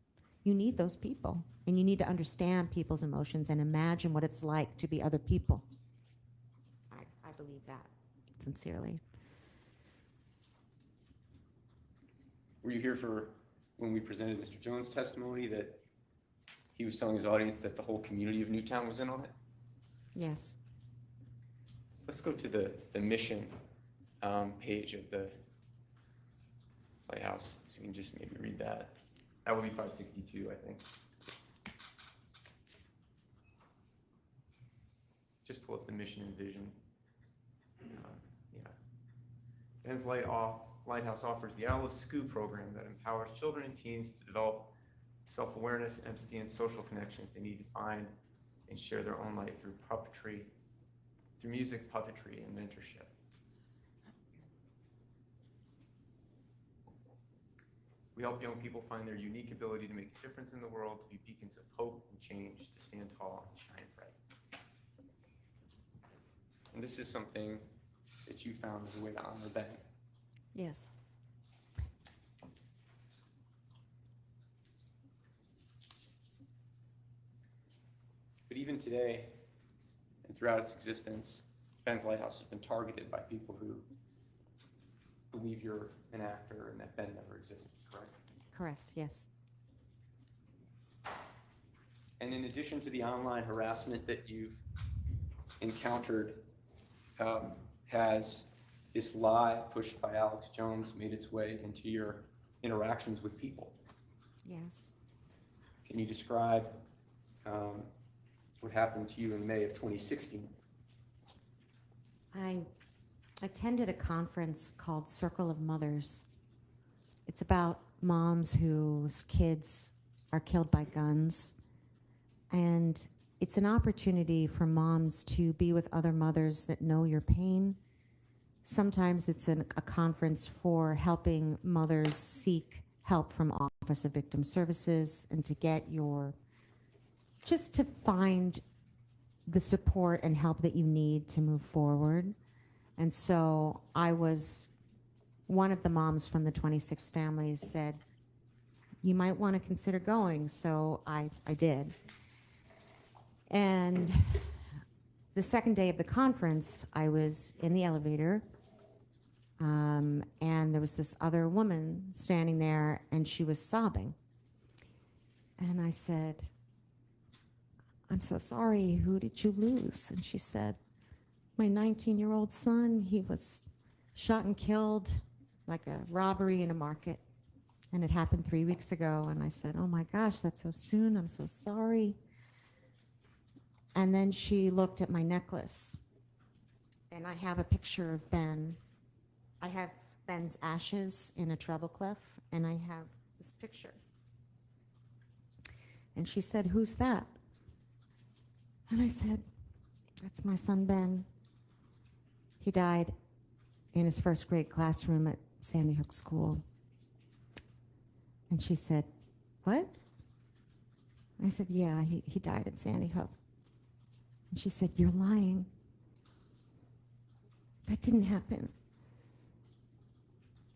You need those people, and you need to understand people's emotions and imagine what it's like to be other people. I believe that, sincerely. Were you here for when we presented Mr. Jones' testimony that he was telling his audience that the whole community of Newtown was in on it? Yes. Let's go to the mission page of the Lighthouse, so you can just maybe read that. That would be 562, I think. Just pull up the mission and vision. Yeah. Ben's Lighthouse offers the Isle of Skoo program that empowers children and teens to develop self-awareness, empathy, and social connections they need to find and share their own light through puppetry, through music, puppetry, and mentorship. We help young people find their unique ability to make a difference in the world, to be beacons of hope and change, to stand tall and shine bright. And this is something that you found as a way to honor Ben. Yes. But even today, and throughout its existence, Ben's Lighthouse has been targeted by people who believe you're an actor and that Ben never existed, correct? Correct, yes. And in addition to the online harassment that you've encountered, has this lie pushed by Alex Jones made its way into your interactions with people? Yes. Can you describe what happened to you in May of 2016? I attended a conference called Circle of Mothers. It's about moms whose kids are killed by guns. And it's an opportunity for moms to be with other mothers that know your pain. Sometimes it's a conference for helping mothers seek help from Office of Victim Services and to get just to find the support and help that you need to move forward. And so I was one of the moms from the 26 families said, you might want to consider going. So I did. And the second day of the conference, I was in the elevator, and there was this other woman standing there, and she was sobbing. And I said, I'm so sorry, who did you lose? And she said, my 19-year-old son, he was shot and killed like a robbery in a market. And it happened 3 weeks ago. And I said, oh my gosh, that's so soon, I'm so sorry. And then she looked at my necklace. And I have a picture of Ben. I have Ben's ashes in a treble clef, and I have this picture. And she said, who's that? And I said, that's my son, Ben. He died in his first grade classroom at Sandy Hook School. And she said, what? I said, yeah, he died at Sandy Hook. And she said, you're lying. That didn't happen.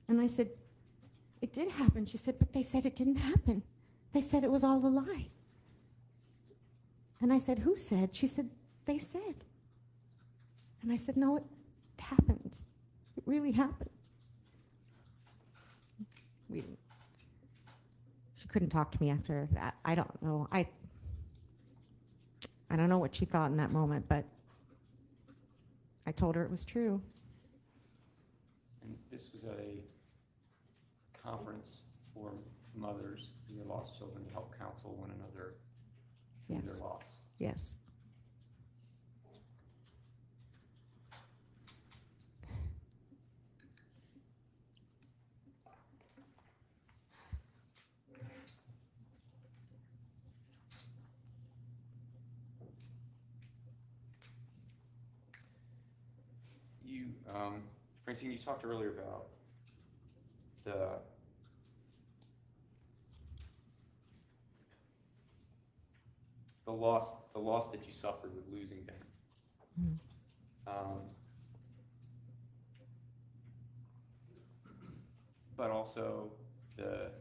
And I said, it did happen. She said, but they said it didn't happen. They said it was all a lie. And I said, who said? She said, they said. And I said, no, it happened. It really happened. She couldn't talk to me after that. I don't know. I don't know what she thought in that moment, but I told her it was true. And this was at a conference for mothers who had lost children to help counsel one another in Yes. their loss. Yes. You, Francine, you talked earlier about the loss that you suffered with losing Ben. Mm. But also the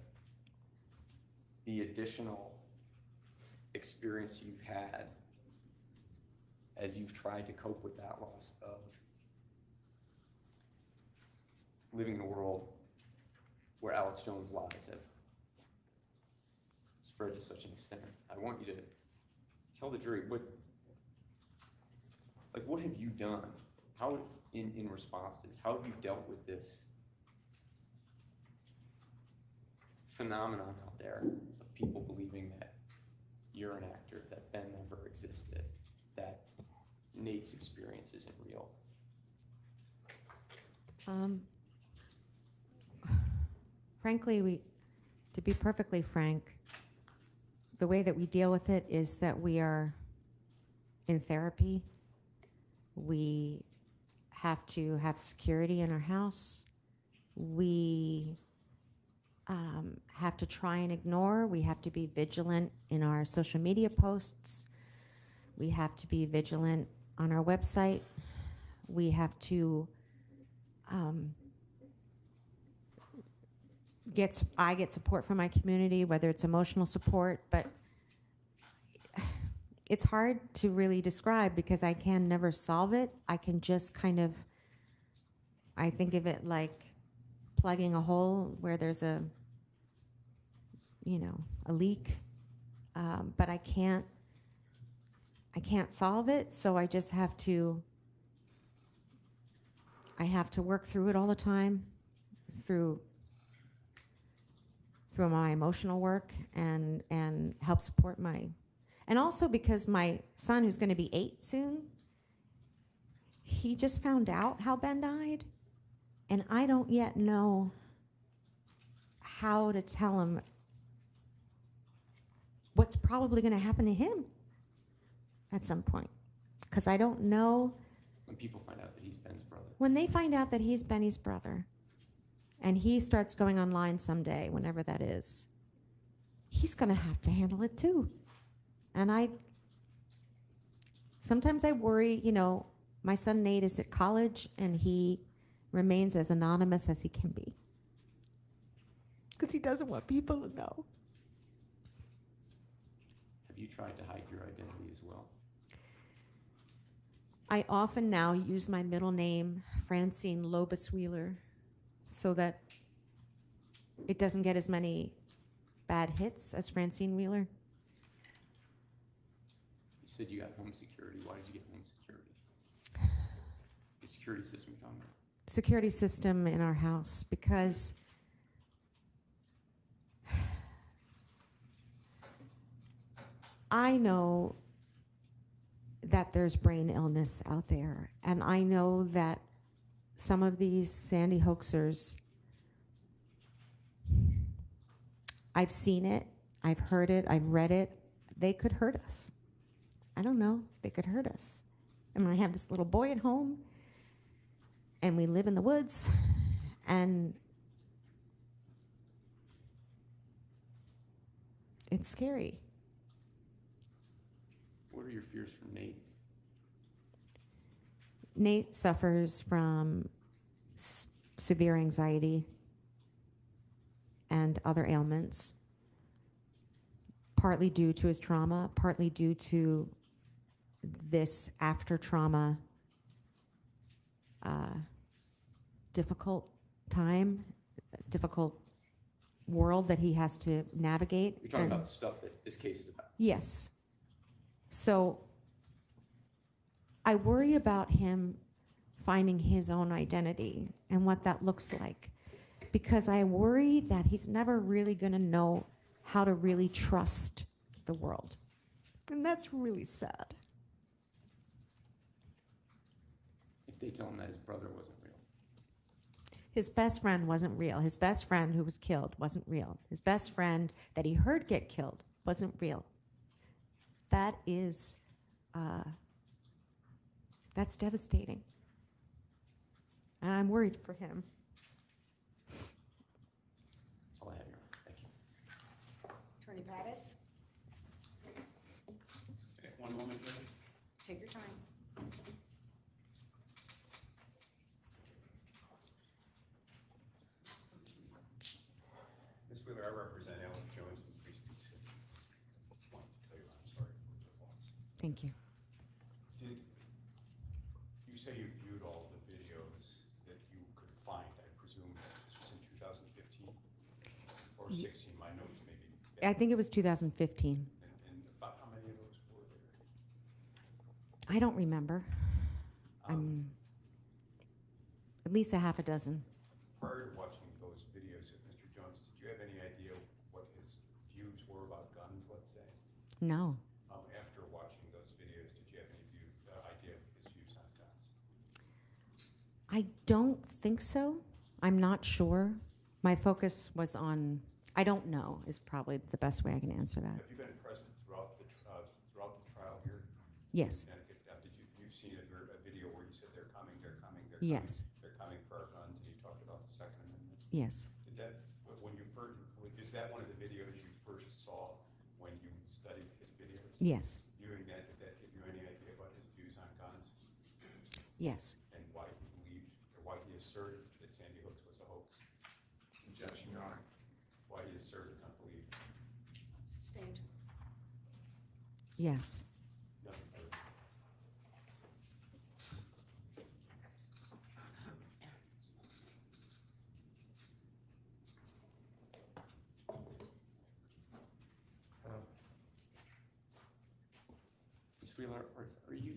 additional experience you've had as you've tried to cope with that loss of living in a world where Alex Jones' lies have spread to such an extent. I want you to tell the jury what have you done? How, in response to this, how have you dealt with this phenomenon out there of people believing that you're an actor, that Ben never existed, that Nate's experience isn't real? Frankly, to be perfectly frank, the way that we deal with it is that we are in therapy. We have to have security in our house. We have to try and ignore. We have to be vigilant in our social media posts. We have to be vigilant on our website. We have to I get support from my community, whether it's emotional support, but it's hard to really describe because I can never solve it. I can just I think of it like plugging a hole where there's a leak, but I can't solve it, so I just have to work through it all the time, through my emotional work and help support and also because my son, who's going to be 8 soon, he just found out how Ben died, and I don't yet know how to tell him what's probably going to happen to him at some point, because I don't know. When people find out that he's Ben's brother. When they find out that he's Benny's brother, and he starts going online someday, whenever that is, he's going to have to handle it too. And sometimes I worry, my son Nate is at college, and he remains as anonymous as he can be. Because he doesn't want people to know. Have you tried to hide your identity as well? I often now use my middle name, Francine Lobus Wheeler, so that it doesn't get as many bad hits as Francine Wheeler. You said you got home security. Why did you get home security? The security system you're talking about. Security system in our house, because I know that there's brain illness out there, and I know that some of these Sandy hoaxers, I've seen it, I've heard it, I've read it, they could hurt us. I don't know, they could hurt us. And I have this little boy at home, and we live in the woods, and it's scary. What are your fears from Nate? Nate suffers from severe anxiety and other ailments, partly due to his trauma, partly due to this after trauma difficult time, difficult world that he has to navigate. You're talking And- about the stuff that this case is about. Yes. So I worry about him finding his own identity and what that looks like, because I worry that he's never really going to know how to really trust the world. And that's really sad. If they tell him that his brother wasn't real. His best friend wasn't real. His best friend who was killed wasn't real. His best friend that he heard get killed wasn't real. That is, that's devastating. And I'm worried for him. That's all I have here. Thank you. Attorney Pattis, One moment, Judge. take your time. Ms. Wheeler, I represent Alex Jones, the police system. Wanted to tell you I'm sorry for your loss. Thank you. Did you say you viewed all the videos that you could find? I presume this was in 2015 or 16. My notes maybe. I think it was 2015. And about how many of those were there? I don't remember. At least a half a dozen. Prior to watching those videos of Mr. Jones, did you have any idea what his views were about guns, let's say? No. After watching those videos, did you have any idea of his views on guns? I don't think so. I'm not sure. My focus was on, I don't know, is probably the best way I can answer that. Have you been present throughout the trial here? Yes. In Connecticut? You've seen a video where you said they're coming, they're coming, they're Yes. coming, they're coming for our guns, and you talked about the Second Amendment. Yes. Did that, when you first, is that one of the videos you first saw when you studied his videos? Yes. Viewing that, did that give you any idea about his views on guns Yes. and why he believed, or why he asserted that Sandy Hook was a hoax? Objection, Your Honor. Why he asserted, not believed? Sustained. Yes. Nothing further. Ms. Wheeler, are you,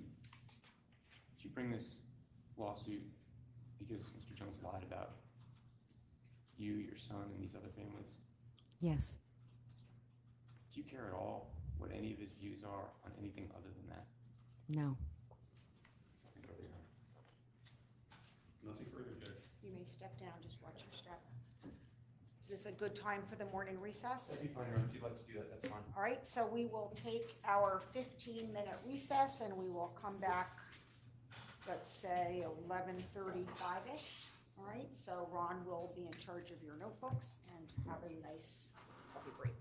did you bring this lawsuit because Mr. Jones lied about you, your son, and these other families? Yes. Do you care at all what any of his views are on anything other than that? No. Nothing further, Your Honor. Nothing further, Judge. You may step down, just watch your step. Is this a good time for the morning recess? That'd be fine, Your Honor. If you'd like to do that, that's fine. All right, so we will take our 15-minute recess and we will come back, let's say 11:35-ish. All right, so Ron will be in charge of your notebooks and have a nice coffee break.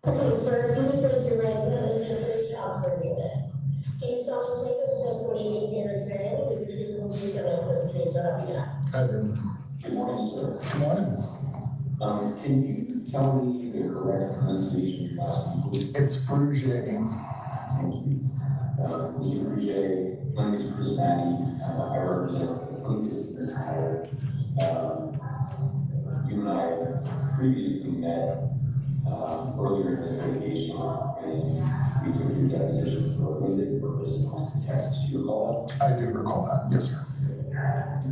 Okay, sir, can you state your name and the city's house where you live? Can you solemnly swear that the testimony you give here today will be the truth and the truth, please, so help you God? I do. Good morning, sir. Good morning. Can you tell me the correct pronunciation of your last name, please? It's Frugier. Thank you. Mr. Frugier, my name is Chris Maddie. I represent the plaintiffs in this matter. You and I previously met earlier in this litigation, and we took your deposition for a limited purpose in Austin, Texas. Do you recall that? I do recall that, yes, sir.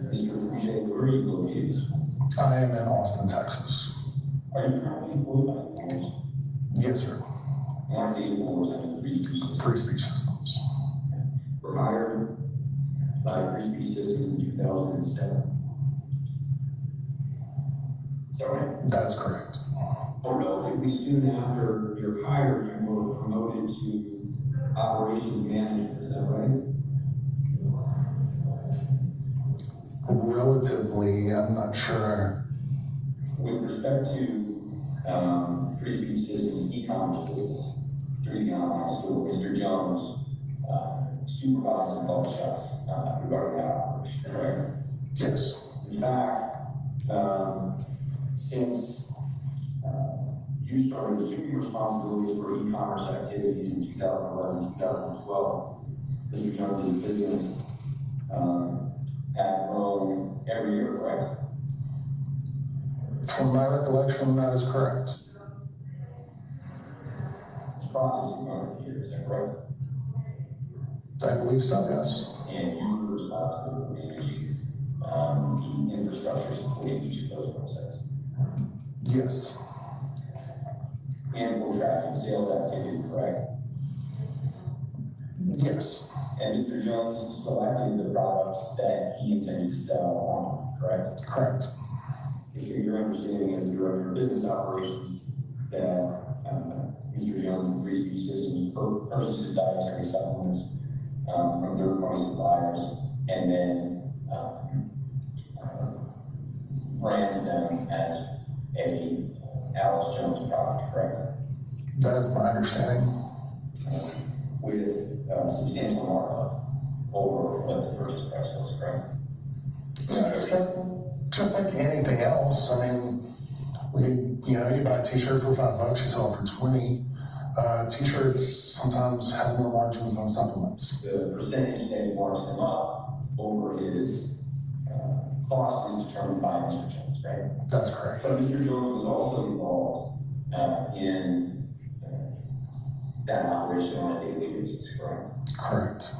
Mr. Frugier, where are you located this morning? I am in Austin, Texas. Are you currently employed by Infowars? Yes, sir. When I say Infowars, I mean Free Speech Systems. Free speech systems. Were hired by Free Speech Systems in 2007. Is that right? That is correct. But relatively soon after your hire, you were promoted to operations manager. Is that right? Relatively, I'm not sure. With respect to Free Speech Systems e-commerce business through the online store, Mr. Jones supervised and called shots regarding that operation, correct? Yes. In fact, since you started assuming responsibilities for e-commerce activities in 2011, 2012, Mr. Jones's business had grown every year, correct? From my recollection, that is correct. Its profits have grown every year, is that correct? I believe so, yes. And you were responsible for managing the infrastructure supporting each of those websites. Yes. And for tracking sales activity, correct? Yes. And Mr. Jones selected the products that he intended to sell online, correct? Correct. It's your understanding as the director of business operations that Mr. Jones and Free Speech Systems purchases dietary supplements from third-party suppliers and then brands them as a Alex Jones product, correct? That is my understanding. With substantial markup over what the purchase price was, correct? Yeah, just like anything else. I mean, you buy a t-shirt for $5, you sell it for 20. T-shirts sometimes have more margins than supplements. The percentage that he marks them up over his cost is determined by Mr. Jones, right? That's correct. But Mr. Jones was also involved in that operation on a daily basis, correct? Correct.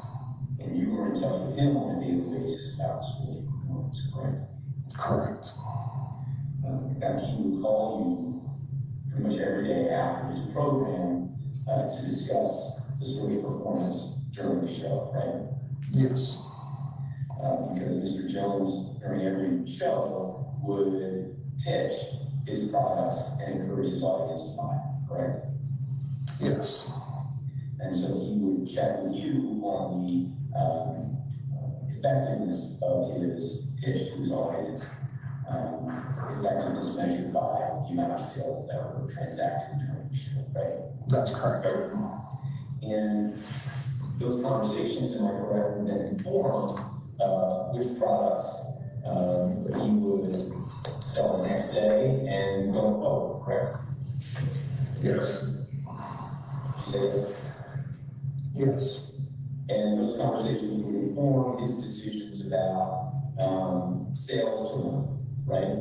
And you were in touch with him on a daily basis about the school's performance, correct? Correct. In fact, he would call you pretty much every day after his program to discuss the store's performance during the show, right? Yes. Because Mr. Jones, during every show, would pitch his products and encourage his audience to buy, correct? Yes. And so he would check with you on the effectiveness of his pitch to his audience, effectiveness measured by the amount of sales that were transacted during the show, right? That's correct. And those conversations, am I correct, would then inform which products he would sell the next day and going forward, correct? Yes. Did you say yes? Yes. And those conversations would inform his decisions about sales to him, right?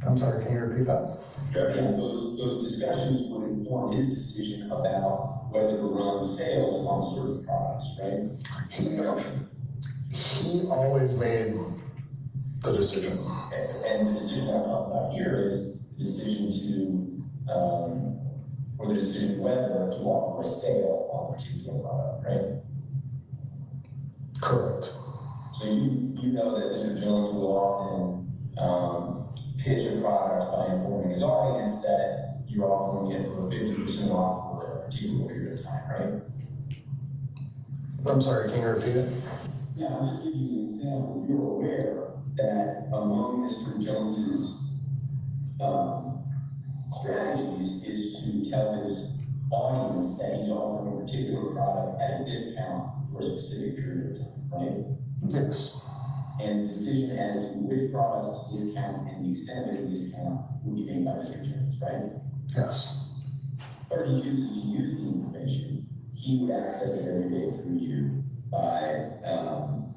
I'm sorry, can you repeat that? And those discussions would inform his decision about whether to run sales on certain products, right? He always made the decision. And the decision that I'm talking about here is the decision to, or the decision whether to offer a sale on a particular product, right? Correct. So you know that Mr. Jones will often pitch a product by informing his audience that you're offering it for 50% off for a particular period of time, right? I'm sorry, can you repeat it? Yeah, I'll just give you an example. You're aware that among Mr. Jones's strategies is to tell his audience that he's offering a particular product at a discount for a specific period of time, right? Yes. And the decision as to which products to discount and the extent of the discount would be made by Mr. Jones, right? Yes. Or if he chooses to use the information, he would access it every day through you by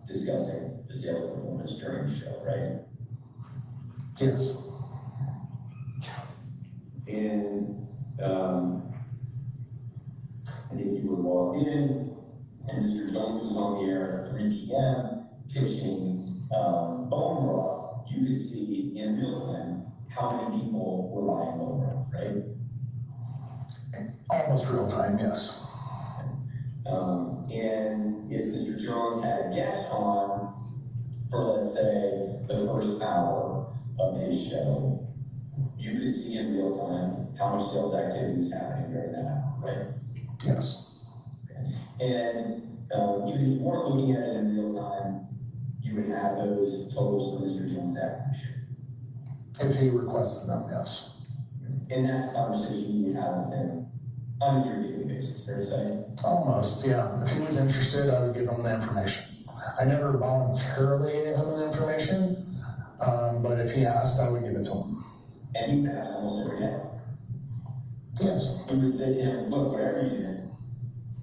discussing the sales performance during the show, right? Yes. And if you were logged in and Mr. Jones was on the air at 3 p.m. pitching bone broth, you could see in real time how many people were buying bone broth, right? Almost real time, yes. And if Mr. Jones had a guest on for, let's say, the first hour of his show, you could see in real time how much sales activity was happening during that hour, right? Yes. And even if you weren't looking at it in real time, you would have those totals for Mr. Jones after the show. If he requested them, yes. And that's a conversation you would have with him on a yearly basis, fair to say? Almost, yeah. If he was interested, I would give him the information. I never voluntarily gave him the information, but if he asked, I would give it to him. And he would ask almost every day. Yes. You would say to him, look, whatever you did,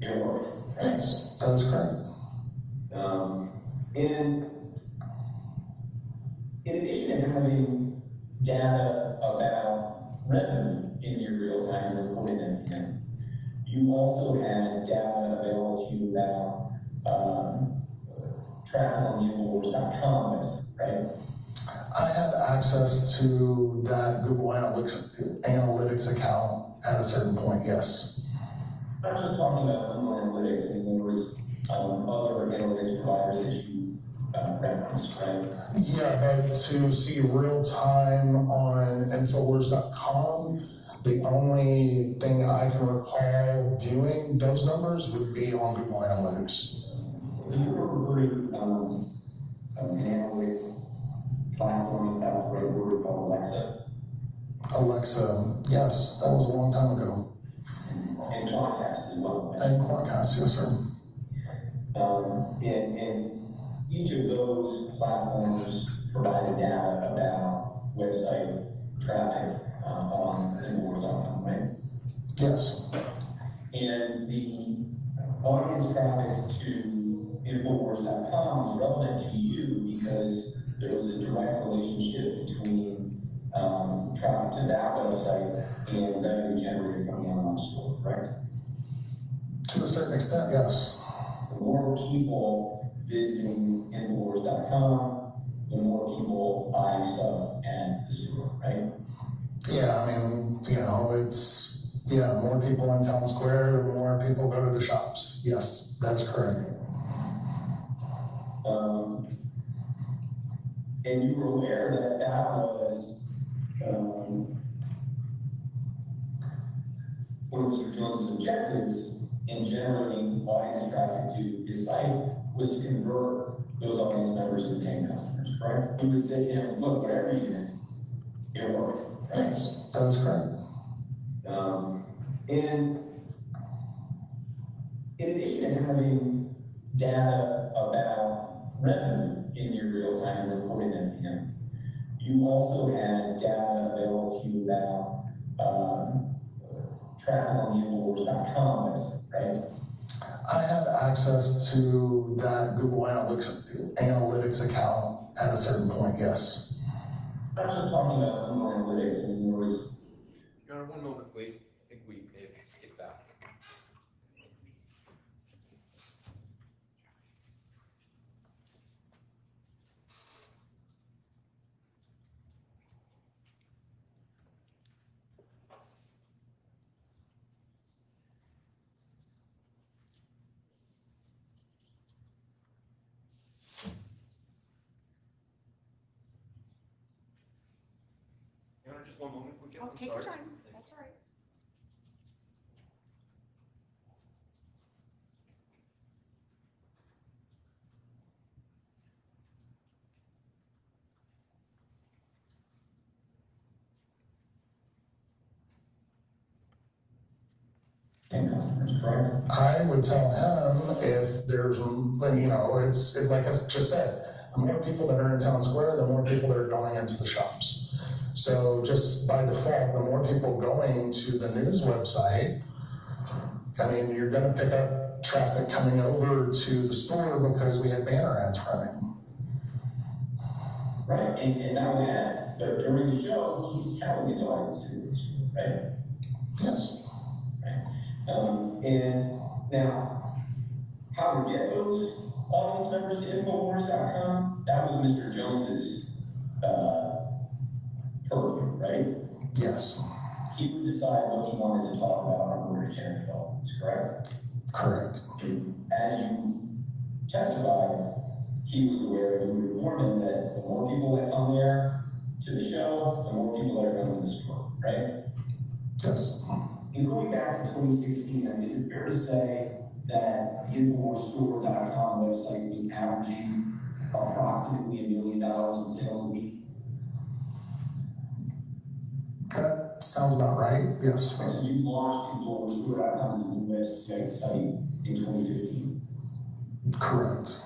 it worked, right? Yes, that is correct. And in addition to having data about revenue in your real time and reporting that to him, you also had data available to you about traffic on the Infowars.com website, right? I had access to that Google Analytics account at a certain point, yes. I'm not just talking about Google Analytics, and there was other analytics providers that you referenced, right? Yeah, but to see real time on Infowars.com, the only thing I can recall viewing those numbers would be on Google Analytics. Do you refer to an analytics platform, if that's the right word, called Alexa? Alexa, yes, that was a long time ago. And Quantcast as well, right? And Quantcast, yes, sir. And each of those platforms provided data about website traffic on Infowars.com, right? Yes. And the audience traffic to Infowars.com is relevant to you because there was a direct relationship between traffic to that website and revenue generated from the online store, correct? To a certain extent, yes. The more people visiting Infowars.com, the more people buying stuff at the store, right? Yeah, I mean, more people in town square, the more people go to the shops. Yes, that's correct. And you were aware that that was one of Mr. Jones's objectives in generating audience traffic to his site was to convert those audience members into paying customers, correct? You would say to him, look, whatever you did, it worked, right? Yes, that is correct. And in addition to having data about revenue in your real time and reporting that to him, you also had data available to you about traffic on the Infowars.com website, right? I had access to that Google Analytics account at a certain point, yes. I'm not just talking about Google Analytics, and there was. Your Honor, one moment, please. I think we may have skipped back. Your Honor, just one moment, if we can. Oh, I'm take your sorry. time, that's all right. and customers, correct? I would tell him if there's, like I just said, the more people that are in town square, the more people that are going into the shops. So just by default, the more people going to the news website, I mean, you're gonna pick up traffic coming over to the store because we had banner ads running. Right, and not only that, but during the show, he's telling his audience to do this, right? Yes. Right. And now, how to get those audience members to Infowars.com, that was Mr. Jones's purview, right? Yes. He would decide what he wanted to talk about on order to generate developments, correct? Correct. As you testified, he was aware, you would inform him that the more people that come there to the show, the more people that are going to the store, right? Yes. And going back to 2016, I mean, is it fair to say that the InfoWarsStore.com website was averaging approximately $1 million in sales a week? That sounds about right, yes. Right, so you launched InfoWarsStore.com as a new website in 2015. Correct.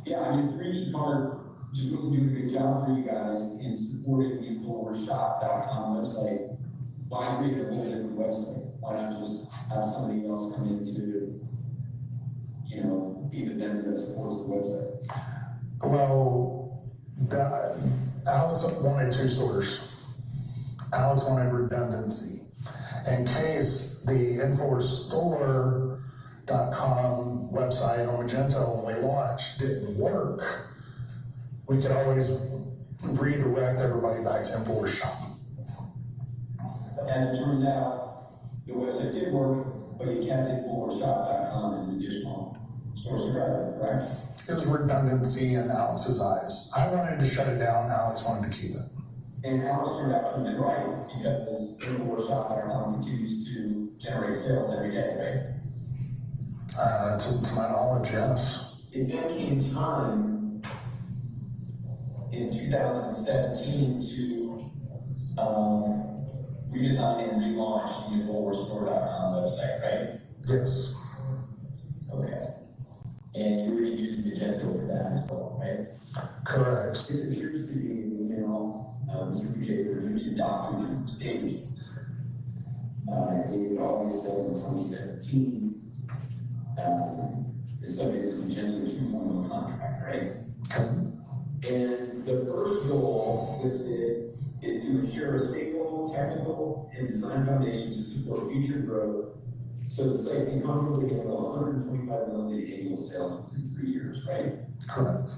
Yeah, I mean, 3D Card just wasn't doing a good job for you guys in supporting the InfoWarsShop.com website. Why create a whole different website? Why not just have somebody else come in to, be the vendor that supports the website? Well, Alex wanted 2 stores. Alex wanted redundancy. In case the InfoWarsStore.com website on Magento when we launched didn't work, we could always redirect everybody back to InfoWars Shop. But as it turns out, the website did work, but you kept InfoWarsShop.com as an additional source of revenue, correct? It was redundancy in Alex's eyes. I wanted to shut it down, Alex wanted to keep it. And Alex turned out to have been right, because InfoWarsShop.com continues to generate sales every day, right? To my knowledge, yes. It then came time in 2017 to redesign and relaunch the InfoWarsStore.com website, right? Yes. Okay. And you were using Magento for that as well, right? Correct. This appears to be an email Mr. Boucher reviewed to Dr. Jones, David Jones. David always said in 2017, the subject is Magento 2.0 contract, right? And the first goal listed is to ensure a stable, technical, and design foundation to support future growth, so the site can comfortably handle 125 million annual sales within 3 years, right? Correct.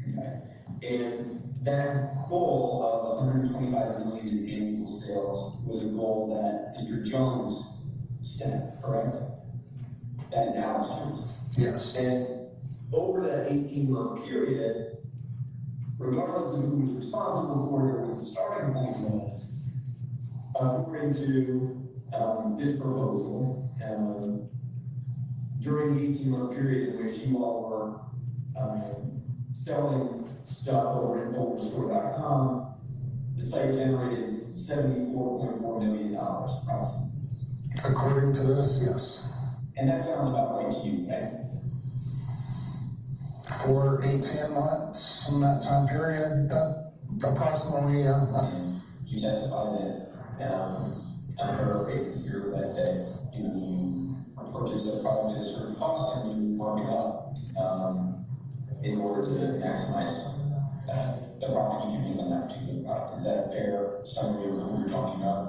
Okay. And that goal of 125 million in annual sales was a goal that Mr. Jones set, correct? That is Alex Jones. Yes. And over that 18-month period, regardless of who was responsible for it or what the starting point was, according to this proposal, during the 18-month period in which you all were selling stuff over at InfoWarsStore.com, the site generated $74.4 million approximately. According to this, yes. And that sounds about right to you, right? For 18 months in that time period, that approximately, And you testified that, I'm paraphrasing here, that you purchase a product at a certain cost and you mark it up in order to maximize the profit you can make on that particular product. Is that a fair summary of what we're talking about?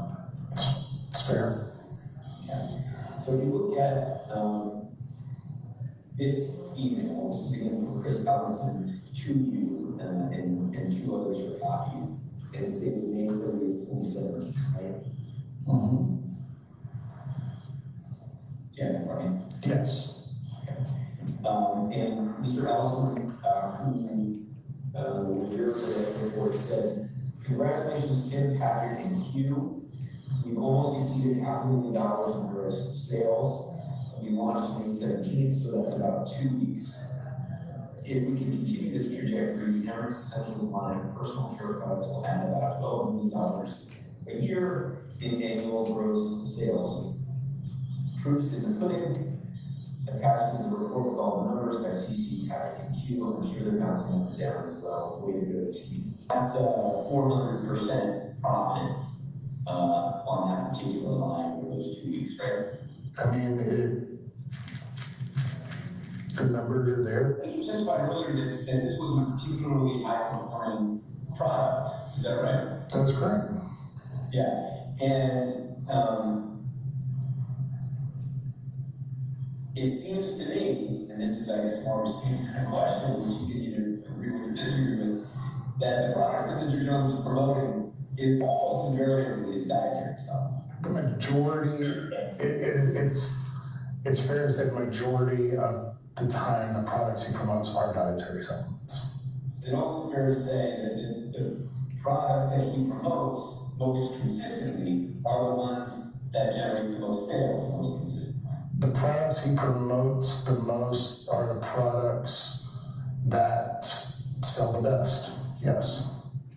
it's fair. Okay. So if you look at this email, this is again from Chris Allison to you and 2 others for copy. And it's dated May 30th, 2017, right? Mm-hmm. Do you have it in front of you? Yes. Okay. And Mr. Allison, who was here for the report, said, "Congratulations, Tim, Patrick, and Hugh. We've almost exceeded $500,000 in gross sales. We launched May 17th, so that's about 2 weeks. If we can continue this trajectory, Henrik's Essentials line of personal care products will add about $12 million a year in annual gross sales. Proofs in the pudding. Attached is the report with all the numbers by CC Patrick and Q. I'm sure they're bouncing up and down as well. Way to go, team. That's a 400% profit on that particular line for those 2 weeks, right? I mean, the numbers are there. I think you testified earlier that this wasn't a particularly high-performing product. Is that right? That's correct. Yeah, and it seems to me, and this is, I guess, more of a statement than a question, which you can either agree with or disagree with, that the products that Mr. Jones is promoting is almost invariably his dietary supplements. The majority, it's fair to say the majority of the time the products he promotes are dietary supplements. Is it also fair to say that the products that he promotes most consistently are the ones that generate the most sales most consistently? The products he promotes the most are the products that sell the best, yes.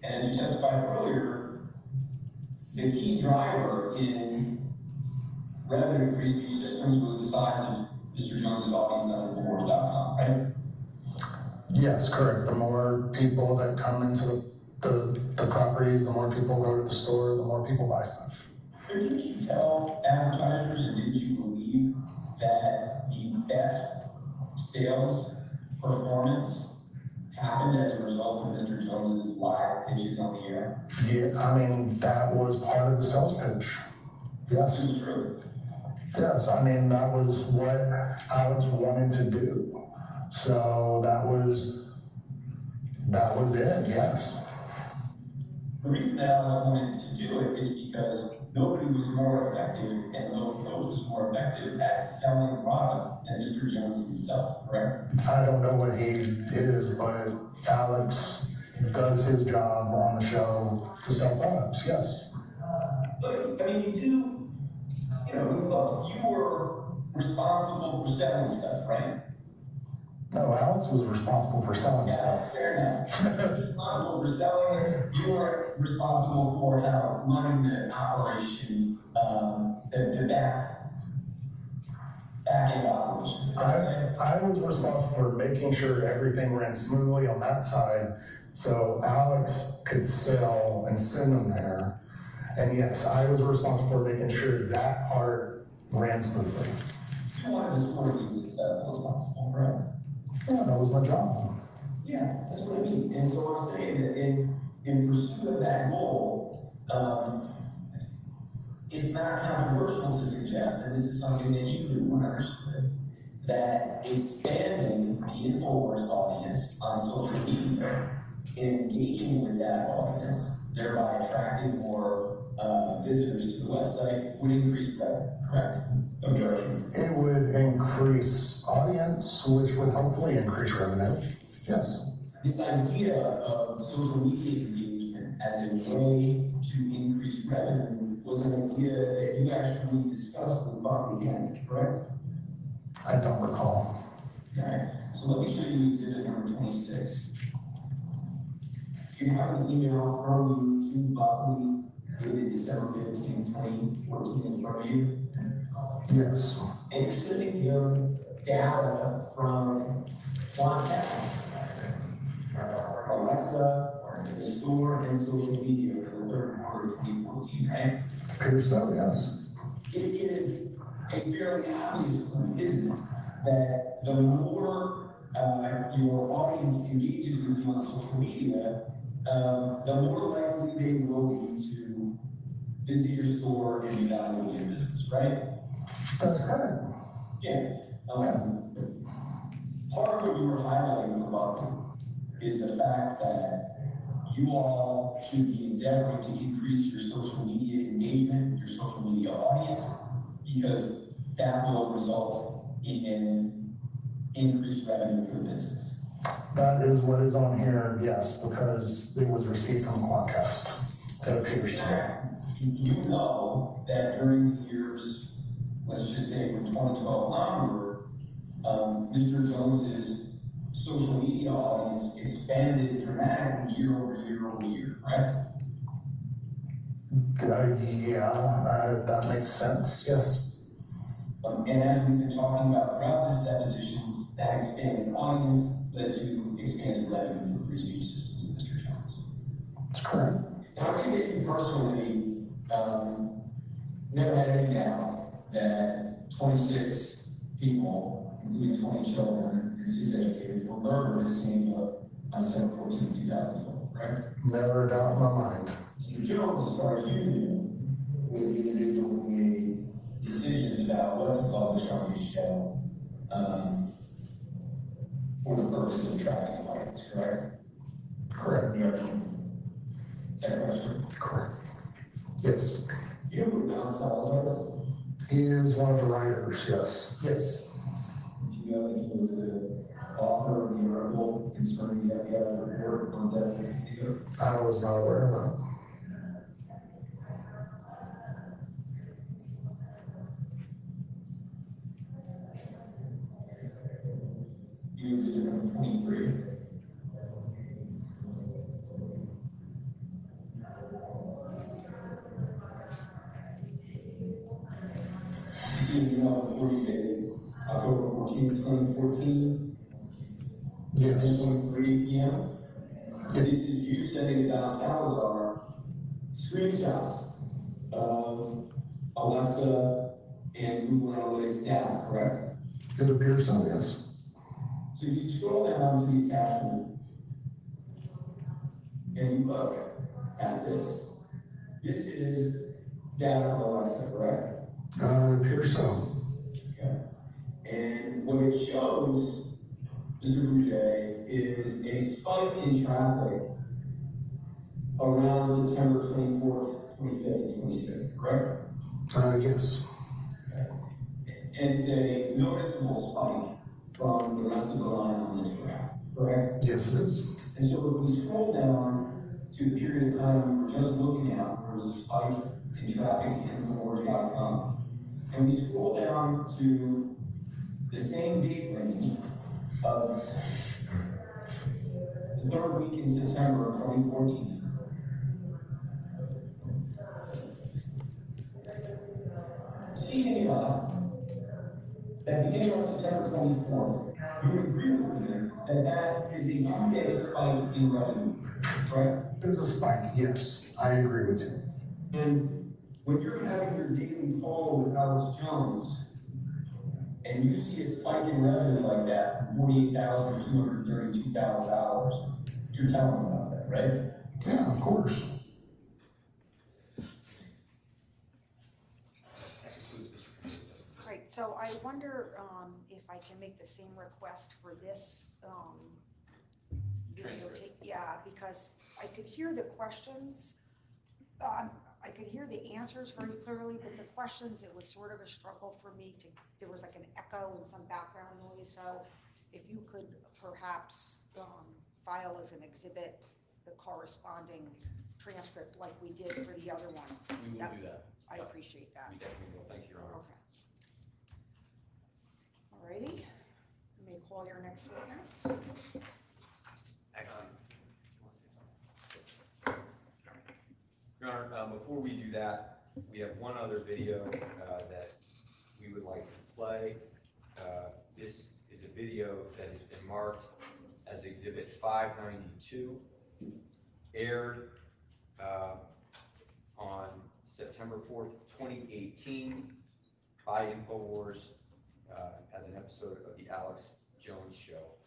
And as you testified earlier, the key driver in revenue free speech systems was the size of Mr. Jones's audience on Infowars.com, right? Yes, correct. The more people that come into the properties, the more people go to the store, the more people buy stuff. But didn't you tell advertisers and didn't you believe that the best sales performance happened as a result of Mr. Jones's live pitches on the air? Yeah, I mean, that was part of the sales pitch. Yes. This is true. Yes, I mean, that was what Alex wanted to do. So that was it, yes. The reason that Alex wanted to do it is because nobody was more effective and no approach was more effective at selling products than Mr. Jones himself, correct? I don't know what he is, but Alex does his job on the show to sell products, yes. But, I mean, look, you were responsible for selling stuff, right? No, Alex was responsible for selling Yeah, stuff. fair enough. He was responsible for selling it. You were responsible for kind of running the operation, the back end operation. I was responsible for making sure everything ran smoothly on that side, so Alex could sell and send them there. And yes, I was responsible for making sure that part ran smoothly. You wanted the store to be as successful as possible, correct? Yeah, that was my job. Yeah, that's what I mean. And so I'm saying that in pursuit of that goal, it's not controversial to suggest, and this is something that you knew and understood, that expanding the Infowars audience on social media, engaging with that audience, thereby attracting more visitors to the website, would increase revenue, correct? Objection. It would increase audience, which would hopefully increase revenue. Yes. This idea of social media engagement as a way to increase revenue was an idea that you actually discussed with Barden again, correct? I don't recall. Okay, so let me show you exhibit number 26. You have an email from you to Buckley dated December 15, 2014 in front of you. Yes. And you're sending him data from Quantcast, Alexa, the store, and social media for the third quarter of 2014, right? Appears so, yes. It is a fairly obvious point, isn't it? That the more your audience engages with you on social media, the more likely they will be to visit your store and evaluate your business, right? That's correct. Yeah. Part of what you were highlighting for Buckley is the fact that you all should be endeavoring to increase your social media engagement, your social media audience, because that will result in increased revenue for the business. That is what is on here, yes, because it was received from Quantcast. That appears to me. You know that during the years, let's just say from 2012 onward, Mr. Jones's social media audience expanded dramatically year over year over year, correct? Yeah, that makes sense, yes. And as we've been talking about throughout this deposition, that expanded audience led to expanded revenue for free speech systems in Mr. Jones. That's correct. Now, I think that you personally never had any doubt that 26 people, including 20 children and 6 educators, were murdered in San Diego on December 14, 2012, correct? Never a doubt in my mind. Mr. Jones, as far as you knew, was the individual who made decisions about what to publish on his show for the purpose of attracting an audience, correct? Correct. Is that correct? Correct. Yes. Do you know who Don Salazar was? He is one of the writers, yes. Yes. Do you know that he was the author of the article concerning the FBI's report on deaths in San Diego? I was not aware of that. You exhibit number 23. See the email before you dated October 14th, 2014. Yes. 10:23 p.m. And this is you sending Don Salazar screenshots of Alexa and Google Analytics data, correct? It appears so, yes. So you scroll down to the attachment and you look at this. This is data from Alexa, correct? It appears so. Okay. And what it shows, Mr. Boucher, is a spike in traffic around September 24th, 25th, and 26th, correct? Yes. Okay. And it's a noticeable spike from the rest of the line on this graph, correct? Yes, it is. And so if we scroll down to the period of time we were just looking at, there was a spike in traffic to Infowars.com. And we scroll down to the same date range of the third week in September of 2014. See anybody that beginning on September 24th, you would agree with me that that is a 2-day spike in revenue, correct? There's a spike, yes. I agree with you. And when you're having your daily call with Alex Jones, and you see a spike in revenue like that from $48,000 to $232,000, you're telling him about that, right? Yeah, of course. Right, so I wonder if I can make the same request for this Transcript. yeah, because I could hear the questions. I could hear the answers very clearly, but the questions, it was sort of a struggle for me to, there was like an echo and some background noise. So if you could perhaps file as an exhibit the corresponding transcript like we did for the other one. We will do that. I appreciate that. We definitely will. Thank you, Your Honor. Okay. Alrighty, you may call your next witness. Your Honor, before we do that, we have one other video that we would like to play. This is a video that has been marked as Exhibit 592, aired on September 4th, 2018 by Infowars as an episode of the Alex Jones Show.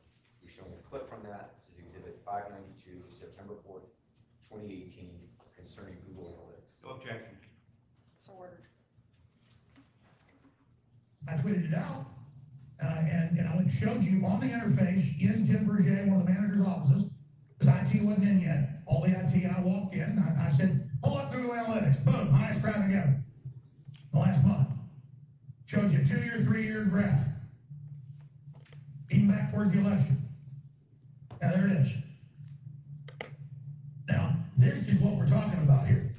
We're showing a clip from that. This is Exhibit 592, September 4th, 2018, concerning Google Analytics. No objection. So ordered. I tweeted it out, and I went and showed you on the interface in Tim Berger, one of the manager's offices, because IT wasn't in yet, all the IT, and I walked in, and I said, pull up Google Analytics, boom, highest traffic ever, the last month. Showed you a 2-year, 3-year graph, even back towards the election. Now there it is. Now, this is what we're talking about here.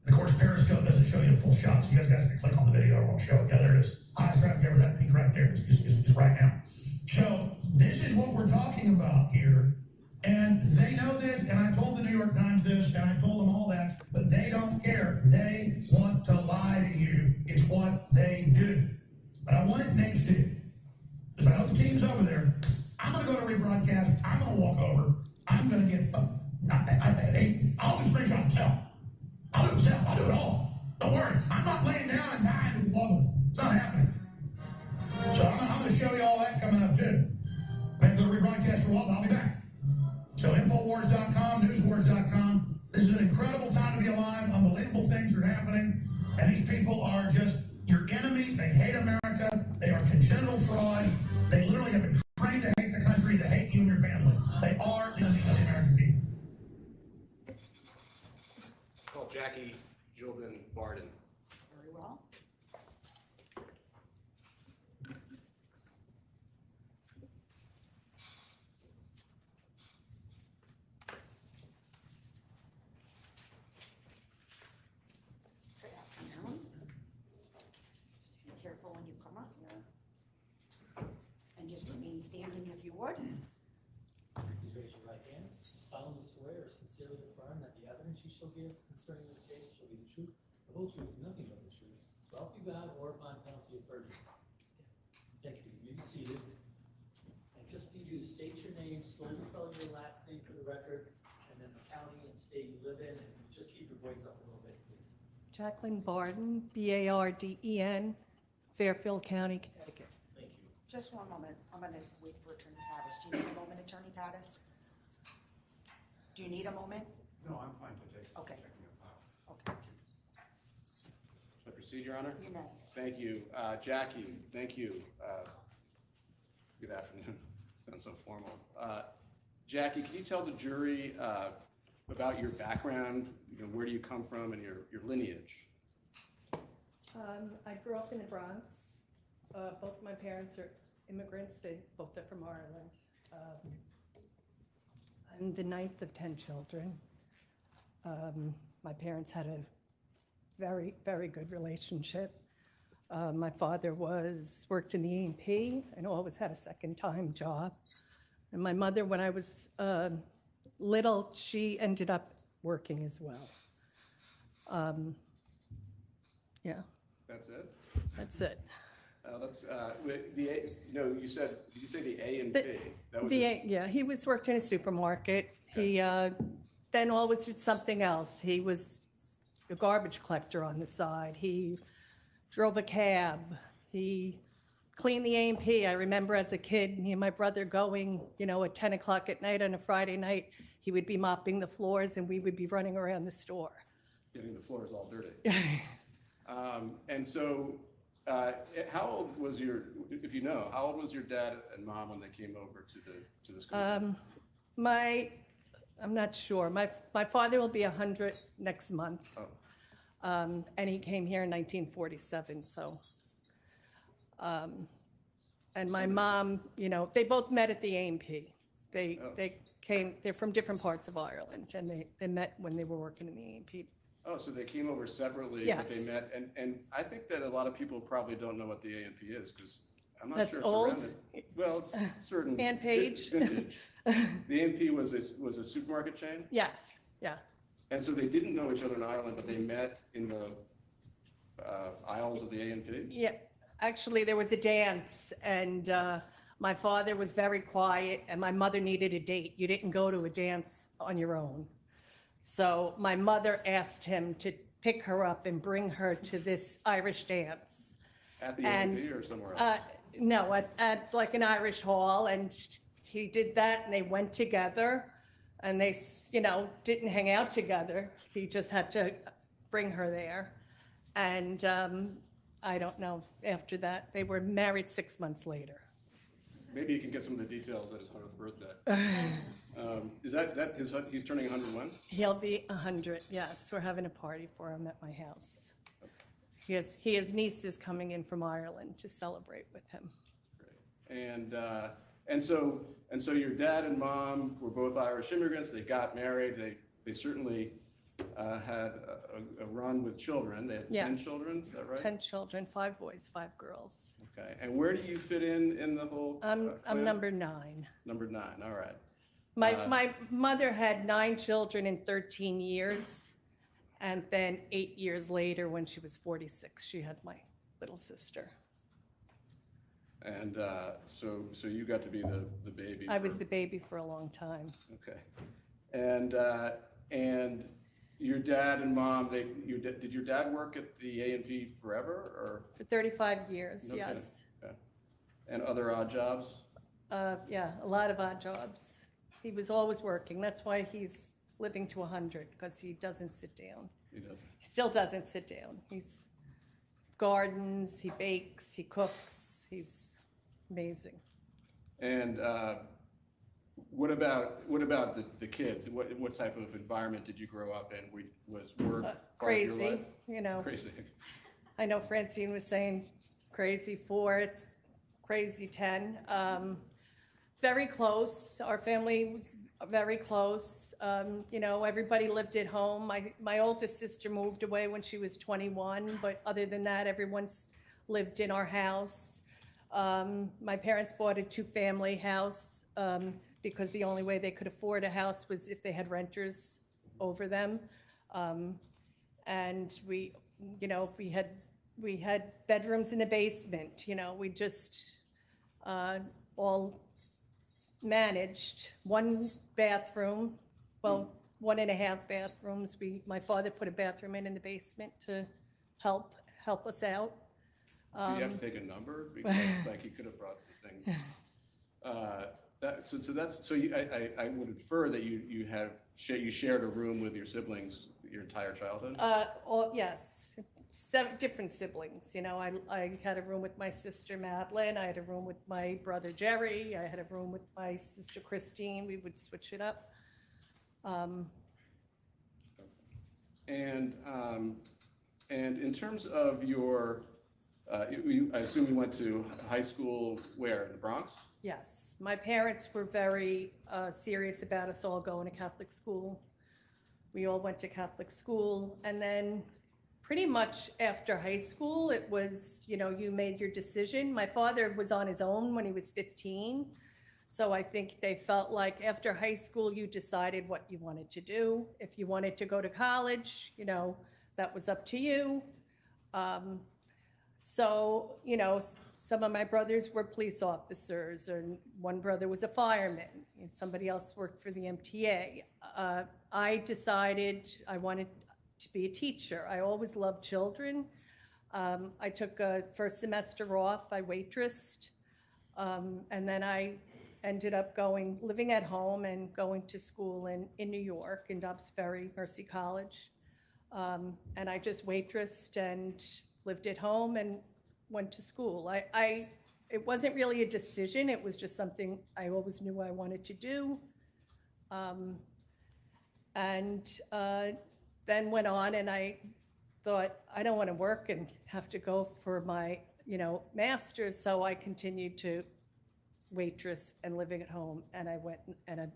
And of course, Periscope doesn't show you the full shot, so you guys have to click on the video, it won't show it. Yeah, there it is. Highest traffic ever, that peak right there is right now. So this is what we're talking about here. And they know this, and I told the New York Times this, and I told them all that, but they don't care. They want to lie to you. It's what they do. but I want it next to, because I know the team's over there. I'm gonna go to rebroadcast, I'm gonna walk over, I'm gonna get, I'll do screenshots myself. I'll do it myself, I'll do it all. Don't worry, I'm not laying down and dying to love it. It's not happening. So I'm gonna show you all that coming up too. Maybe go to rebroadcast for a while, but I'll be back. So Infowars.com, newswars.com. This is an incredible time to be alive. Unbelievable things are happening. And these people are just your enemy. They hate America. They are congenital fraud. They literally have been trained to hate the country, to hate you and your family. They are the enemy of the American people. Call Jackie Jilden Barden. Very well. Good afternoon. Be careful when you come up here. And just remain standing if you would. Please raise your right hand. Solemnly swear or sincerely affirm that the evidence you shall give concerning this case shall be the truth, the whole truth, and nothing but the truth. So help you God or upon penalty of perjury. Thank you. You may be seated. I just need you to state your name, slowly spell your last name for the record, and then the county and state you live in, and just keep your voice up a little bit, please. Jacqueline Barden, Barden, Fairfield County, Connecticut. Thank you. Just one moment. I'm gonna wait for Attorney Pattis. Do you need a moment, Attorney Pattis? Do you need a moment? No, I'm fine to take. Okay. Checking a file. Okay. Should I proceed, Your Honor? You may. Thank you. Jackie, thank you. Good afternoon. Sounds so formal. Jackie, can you tell the jury about your background? You know, where do you come from and your lineage? I grew up in the Bronx. Both my parents are immigrants. They both are from Ireland. I'm the ninth of 10 children. My parents had a very, very good relationship. My father worked in the E&P and always had a second-time job. And my mother, when I was little, she ended up working as well. Yeah, That's it? that's it. You said, did you say the A and The- P? That was Yeah, he worked in a supermarket. He then always did something else. He was a garbage collector on the side. He drove a cab. He cleaned the A&P. I remember as a kid, me and my brother going, at 10 o'clock at night on a Friday night, he would be mopping the floors and we would be running around the store. getting the floors all dirty. And so, how old was if you know, how old was your dad and mom when they came over to this country? I'm not sure. My father will be 100 next month. Oh. And he came here in 1947, so. And my mom, they both met at the A&P. They're from different parts of Ireland, and they met when they were working in the A&P. Oh, so they came over separately, but they Yes. met, and I think that a lot of people probably don't know what the A&P is, because I'm not That's sure it's old? around it. Well, it's certain. And page. Vintage. The A&P was a supermarket chain, Yes, yeah. and so they didn't know each other in Ireland, but they met in the aisles of the A&P? Yeah, actually, there was a dance, and my father was very quiet, and my mother needed a date. You didn't go to a dance on your own. So my mother asked him to pick her up and bring her to this Irish dance. At the And, A&P or somewhere else? No, at like an Irish hall, and he did that, and they went together, and they, didn't hang out together. He just had to bring her there. And I don't know, after that, they were married 6 months later. Maybe you can get some of the details at his 100th birthday. He's turning 100 when? He'll be 100, yes. We're having a party for him at my house. He has nieces coming in from Ireland to celebrate with him. Great. And so your dad and mom were both Irish immigrants. They got married. They certainly had a run with children. They had 10 Yes. children, is that right? 10 children, 5 boys, 5 girls. Okay. And where do you fit in the whole I'm clan? number 9. Number 9, all right. My mother had 9 children in 13 years, and then 8 years later, when she was 46, she had my little sister. And so you got to be the baby. I was for- the baby for a long time. Okay. And your dad and mom, did your dad work at the A&P forever, or? For 35 years, No kidding. yes. Okay. And other odd jobs? Yeah, a lot of odd jobs. He was always working. That's why he's living to 100, because he doesn't sit down. He doesn't. He still doesn't sit down. He's gardens, he bakes, he cooks. He's amazing. And what about the kids? What type of environment did you grow up in? Was work part of your life? Crazy, you know. Crazy. I know Francine was saying crazy 4, it's crazy 10. Very close. Our family was very close. You know, everybody lived at home. My oldest sister moved away when she was 21, but other than that, everyone's lived in our house. My parents bought a 2-family house because the only way they could afford a house was if they had renters over them. And we had bedrooms in the basement. You know, we just all managed 1 bathroom, well, 1.5 bathrooms. My father put a bathroom in the basement to help us out. Do you have to take a number? Because, like, you could have brought the thing. I would infer that you shared a room with your siblings your entire childhood? Yes, 7 different siblings. You know, I had a room with my sister Madeline. I had a room with my brother Jerry. I had a room with my sister Christine. We would switch it up. And in terms of your, I assume you went to high school where, in the Bronx? Yes, my parents were very serious about us all going to Catholic school. We all went to Catholic school, and then pretty much after high school, it was, you know, you made your decision. My father was on his own when he was 15, so I think they felt like after high school, you decided what you wanted to do. If you wanted to go to college, you know, that was up to you. So, you know, some of my brothers were police officers, and one brother was a fireman, and somebody else worked for the MTA. I decided I wanted to be a teacher. I always loved children. I took a first semester off, I waitressed, and then I ended up living at home and going to school in New York, in Dobbs Ferry, Mercy College. And I just waitressed and lived at home and went to school. It wasn't really a decision, it was just something I always knew I wanted to do. Then went on, and I thought, I don't want to work and have to go for my, you know, master's, so I continued to waitress and living at home, and I went and I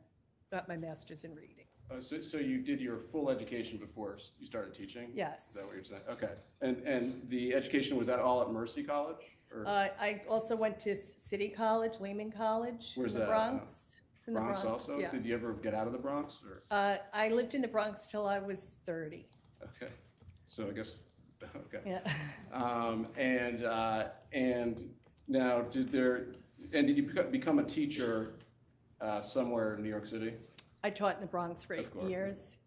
got my master's in reading. So you did your full education before you started teaching? Yes. Is that what you're saying? Okay. And the education, was that all at Mercy College? Or? I also went to City College, Lehman College. Where's in the that? Bronx. It's in the Bronx also? Yeah. Did you ever get out of the Bronx? Or? I lived in the Bronx till I was 30. Okay. So I guess, okay. Yeah. And now did you become a teacher somewhere in New York City? I taught in the Bronx for 8 years.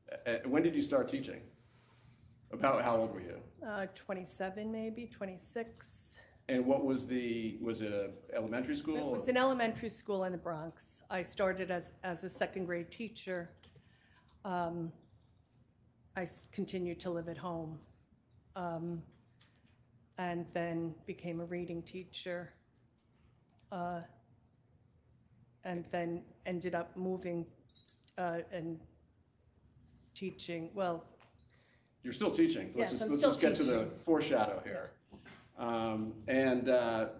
When did you start teaching? About how old were you? 27 maybe, 26. And what was it a elementary school? It was an elementary school in the Bronx. I started as a 2nd grade teacher. I continued to live at home, and then became a reading teacher, and then ended up moving and teaching. Well, you're still teaching. Yes, I'm let's still just get to the teaching. foreshadow here.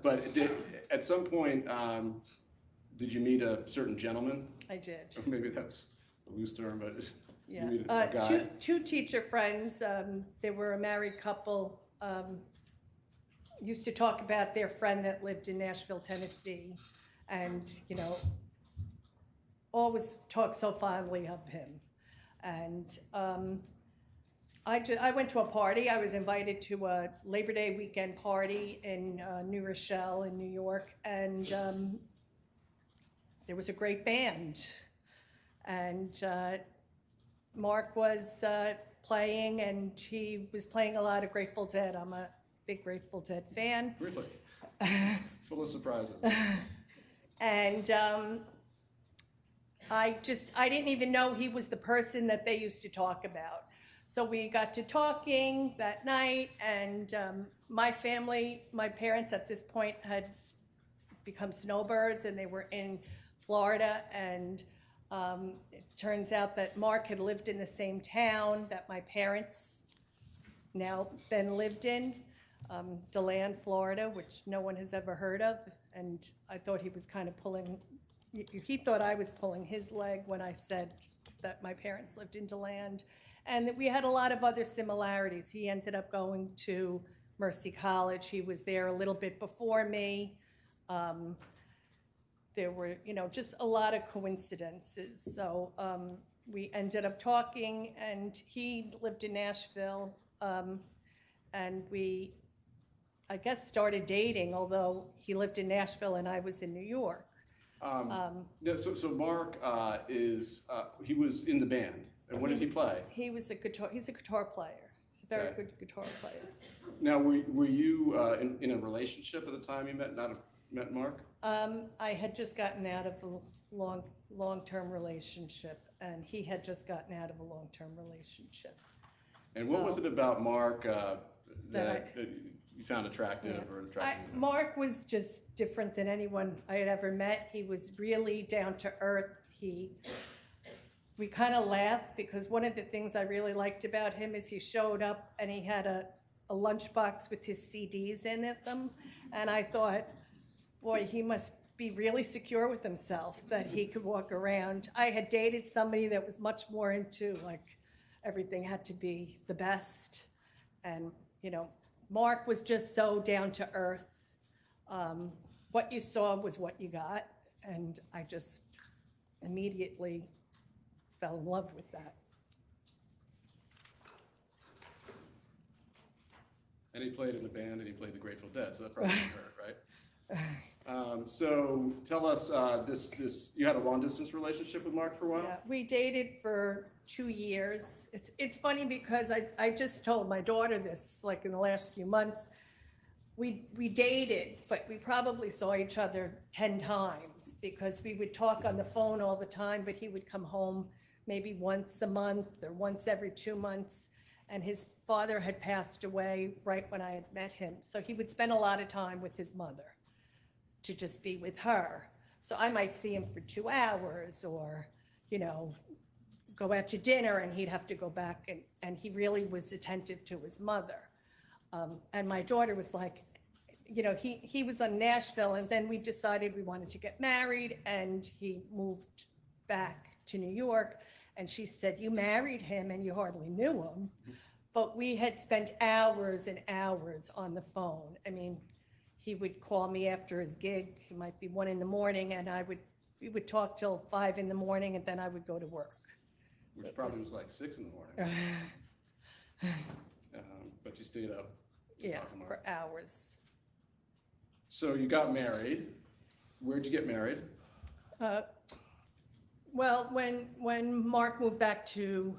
But at some point, did you meet a certain gentleman? I did. Maybe that's a loose term, but Yeah. you meet a guy. Two teacher friends. They were a married couple. Used to talk about their friend that lived in Nashville, Tennessee, and, you know, always talk so fondly of him. And I went to a party. I was invited to a Labor Day weekend party in New Rochelle in New York, and there was a great band. And Mark was playing, and he was playing a lot of Grateful Dead. I'm a big Grateful Dead fan. Really? Full of surprises. And I didn't even know he was the person that they used to talk about. So we got to talking that night, and my family, my parents at this point had become snowbirds, and they were in Florida, and it turns out that Mark had lived in the same town that my parents now then lived in, DeLand, Florida, which no one has ever heard of. And I thought he was kind of he thought I was pulling his leg when I said that my parents lived in DeLand, and that we had a lot of other similarities. He ended up going to Mercy College. He was there a little bit before me. There were, just a lot of coincidences. So we ended up talking, and he lived in Nashville, and we, I guess, started dating, although he lived in Nashville and I was in New York. No, so Mark he was in the band, and what did he play? He's a guitar player. He's a very good guitar player. Now, were you in a relationship at the time you met Mark? I had just gotten out of a long-term relationship, and he had just gotten out of a long-term relationship. And what was it about Mark that you found attractive or attractive? Mark was just different than anyone I had ever met. He was really down to earth. We kind of laughed because one of the things I really liked about him is he showed up and he had a lunchbox with his CDs in them, and I thought, boy, he must be really secure with himself that he could walk around. I had dated somebody that was much more into, everything had to be the best. And, Mark was just so down to earth. What you saw was what you got. And I just immediately fell in love with that. And he played in the band, and he played the Grateful Dead, so that probably hurt, right? So tell us, you had a long-distance relationship with Mark for a while? Yeah, we dated for 2 years. It's funny because I just told my daughter this, in the last few months. We dated, but we probably saw each other 10 times because we would talk on the phone all the time, but he would come home maybe once a month or once every 2 months. And his father had passed away right when I had met him. So he would spend a lot of time with his mother to just be with her. So I might see him for 2 hours or, go out to dinner, and he'd have to go back, and he really was attentive to his mother. And my daughter was like, he was in Nashville, and then we decided we wanted to get married, and he moved back to New York, and she said, you married him and you hardly knew him. But we had spent hours and hours on the phone. I mean, he would call me after his gig. It might be 1 in the morning, and we would talk till 5 in the morning, and then I would go to work. Which probably was like 6 in the morning. But you stayed up to talk to Mark. For hours. So you got married. Where'd you get married? Well, when Mark moved back to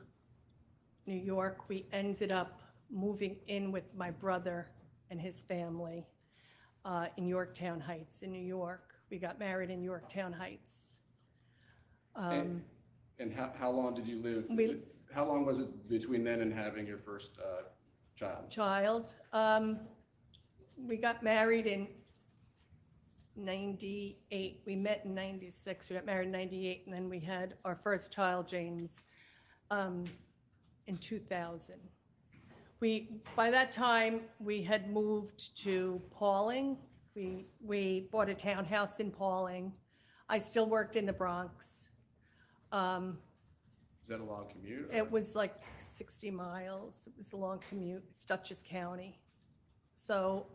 New York, we ended up moving in with my brother and his family in Yorktown Heights in New York. We got married in Yorktown Heights. And how long did you live? How long was it between then and having your first child? We got married in 98. We met in 96. We got married in 98, and then we had our first child, James, in 2000. By that time, we had moved to Pauling. We bought a townhouse in Pauling. I still worked in the Bronx. Is that a long commute? It was like 60 miles. It was a long commute. It's Dutchess County. So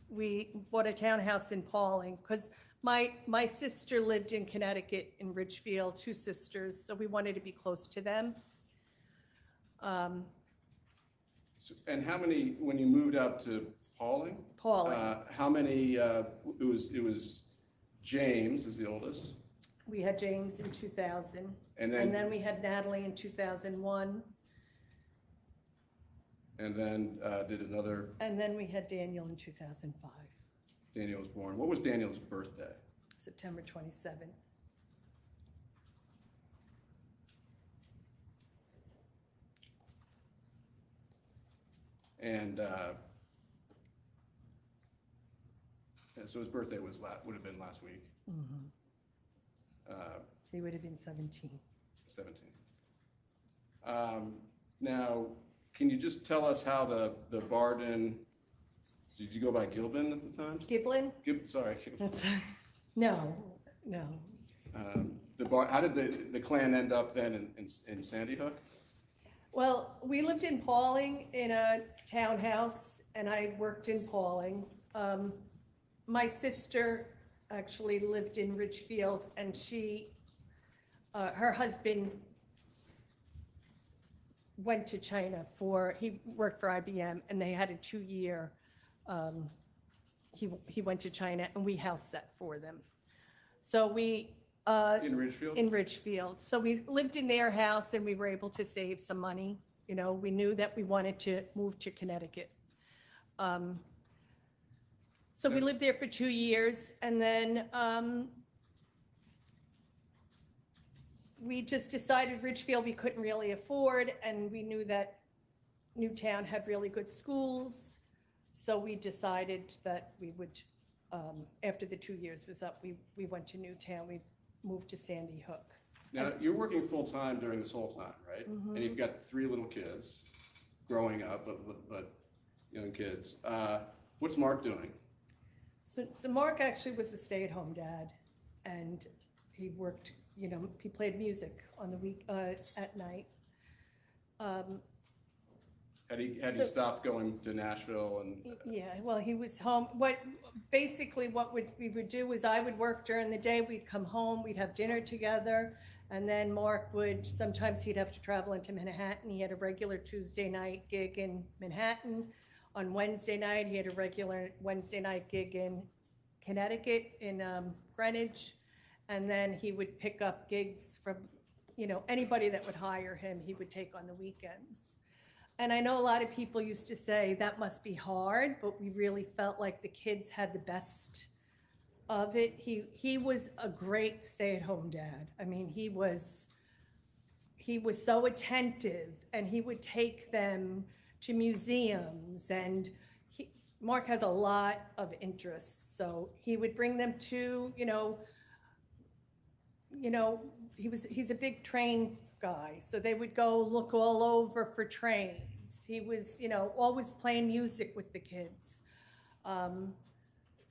we bought a townhouse in Pauling because my sister lived in Connecticut in Ridgefield, 2 sisters, so we wanted to be close to them. And how many, when you moved out to Pauling? Pauling. How many, it was James is the oldest, We had James in 2000, and and then, then we had Natalie in 2001, did another, and then we had Daniel in 2005, Daniel was born. What was Daniel's birthday? September 27th. And so his birthday was would have been last week, He would have been 17. 17. Now, can you just tell us how the Barden, did you go by Gilbin at the time? Giblin? Sorry. That's, no. How did the clan end up then in Sandy Hook? Well, we lived in Pauling in a townhouse, and I worked in Pauling. My sister actually lived in Ridgefield, and her husband went to China he worked for IBM, and they had a 2-year, he went to China, and we house sat for them. So we, In Ridgefield? in Ridgefield. So we lived in their house, and we were able to save some money. You know, we knew that we wanted to move to Connecticut. So we lived there for 2 years, and then we just decided Ridgefield we couldn't really afford, and we knew that Newtown had really good schools. So we decided that we would, after the 2 years was up, we went to Newtown. We moved to Sandy Hook. Now, you're working full-time during this whole time, right? And you've got 3 little kids growing up, but young kids. What's Mark doing? So Mark actually was a stay-at-home dad, and he worked, you know, he played music on the at night. Had he So- stopped going to Nashville and? Yeah, well, he was home. What we would do is I would work during the day, we'd come home, we'd have dinner together, and then Mark sometimes he'd have to travel into Manhattan. He had a regular Tuesday night gig in Manhattan. On Wednesday night, he had a regular Wednesday night gig in Connecticut, in Greenwich. And then he would pick up gigs from, you know, anybody that would hire him, he would take on the weekends. And I know a lot of people used to say that must be hard, but we really felt like the kids had the best of it. He was a great stay-at-home dad. I mean, he was so attentive, and he would take them to museums, and Mark has a lot of interests, so he would bring them to, he's a big train guy, so they would go look all over for trains. He was, always playing music with the kids.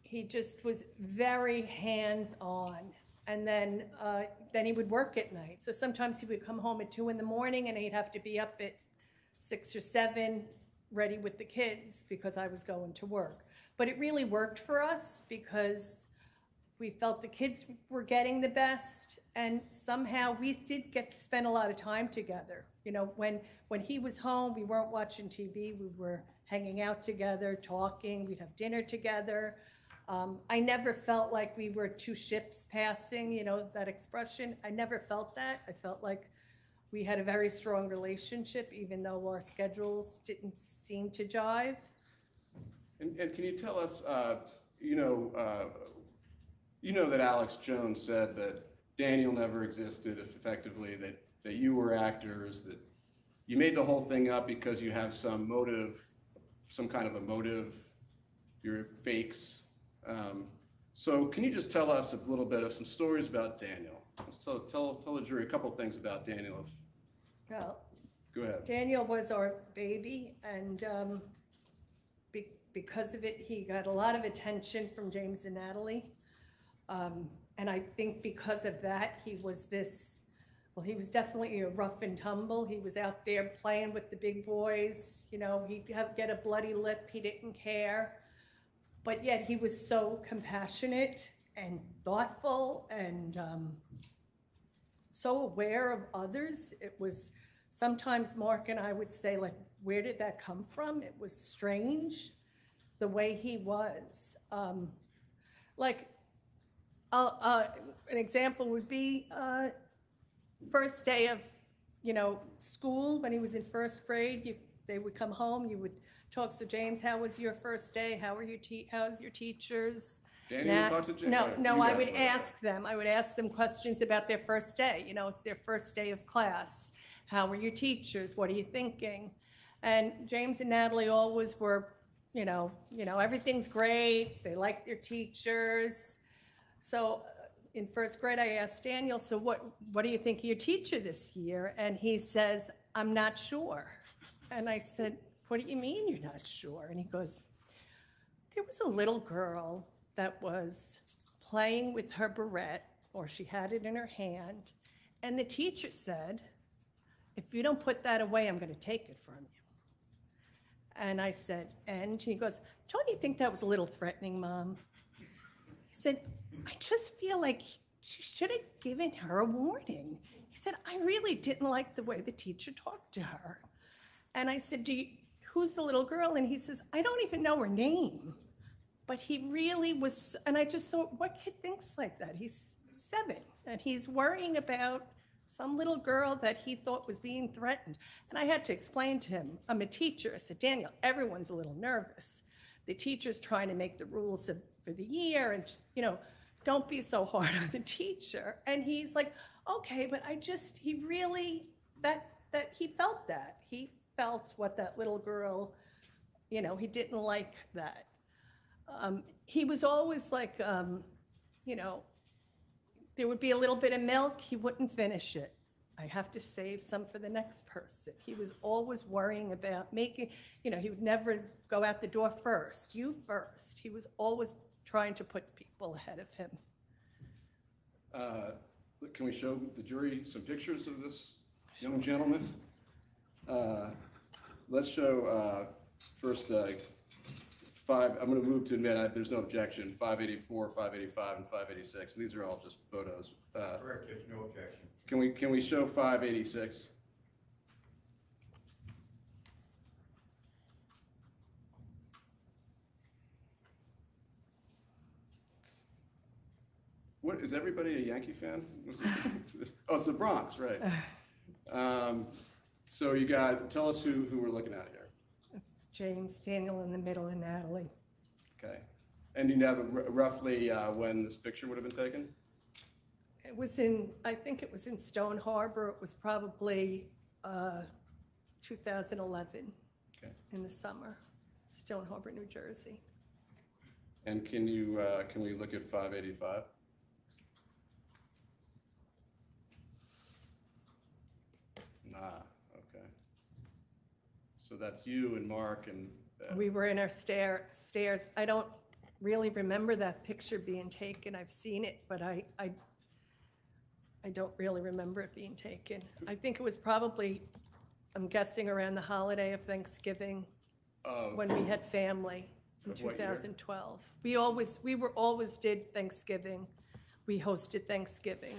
He just was very hands-on, and then he would work at night. So sometimes he would come home at 2 a.m, and he'd have to be up at 6 or 7, ready with the kids, because I was going to work. But it really worked for us because we felt the kids were getting the best, and somehow we did get to spend a lot of time together. When he was home, we weren't watching TV, we were hanging out together, talking, we'd have dinner together. I never felt like we were 2 ships passing, that expression. I never felt that. I felt like we had a very strong relationship, even though our schedules didn't seem to jive. And can you tell us, that Alex Jones said that Daniel never existed, effectively, that you were actors, that you made the whole thing up because you have some kind of a motive, you're fakes. So can you just tell us a little bit of some stories about Daniel? Let's tell the jury a couple things about Daniel. Well, Go ahead. Daniel was our baby, and because of it, he got a lot of attention from James and Natalie. And I think because of that, he was definitely a rough and tumble. He was out there playing with the big boys. He'd get a bloody lip. He didn't care. But yet he was so compassionate and thoughtful and so aware of others. It was sometimes Mark and I would say, like, where did that come from? It was strange, the way he was. Like, an example would be first day of, school, when he was in first grade, they would come home, you would talk to James, how was your first day? How's your teachers? Danny, you talk to James? No, I would ask them. I would ask them questions about their first day. It's their first day of class. How were your teachers? What are you thinking? And James and Natalie always were, everything's great. They like their teachers. So in first grade, I asked Daniel, so what do you think of your teacher this year? And he says, I'm not sure. And I said, what do you mean you're not sure? And he goes, there was a little girl that was playing with her barrette, or she had it in her hand, and the teacher said, if you don't put that away, I'm going to take it from you. And I said, and he goes, don't you think that was a little threatening, Mom? He said, I just feel like she should have given her a warning. He said, I really didn't like the way the teacher talked to her. And I said, who's the little girl? And he says, I don't even know her name. But he really was, and I just thought, what kid thinks like that? He's 7, and he's worrying about some little girl that he thought was being threatened. And I had to explain to him, I'm a teacher. I said, Daniel, everyone's a little nervous. The teacher's trying to make the rules for the year, and, don't be so hard on the teacher. And he's like, okay, but he really, he felt that. He felt what that little girl, he didn't like that. He was always like, there would be a little bit of milk, he wouldn't finish it. I have to save some for the next person. He was always worrying about making, he would never go out the door first, you first. He was always trying to put people ahead of him. Can we show the jury some pictures of this young gentleman? Let's show first I'm going to move to admit there's no objection, 584, 585, and 586. These are all just photos. Correct, there's no objection. Can we show 586? What, is everybody a Yankee fan? Oh, it's the Bronx, right. So tell us who we're looking at here. It's James, Daniel in the middle, and Natalie. Okay. And do you have roughly when this picture would have been taken? I think it was in Stone Harbor. It was probably 2011. Okay. In the summer, Stone Harbor, New Jersey. And can we look at 585? Okay. So that's you and Mark and... We were in our stairs. I don't really remember that picture being taken. I've seen it, but I don't really remember it being taken. I think it was probably, I'm guessing, around the holiday of Thanksgiving, when we had family in Of what year? 2012. We always did Thanksgiving. We hosted Thanksgiving.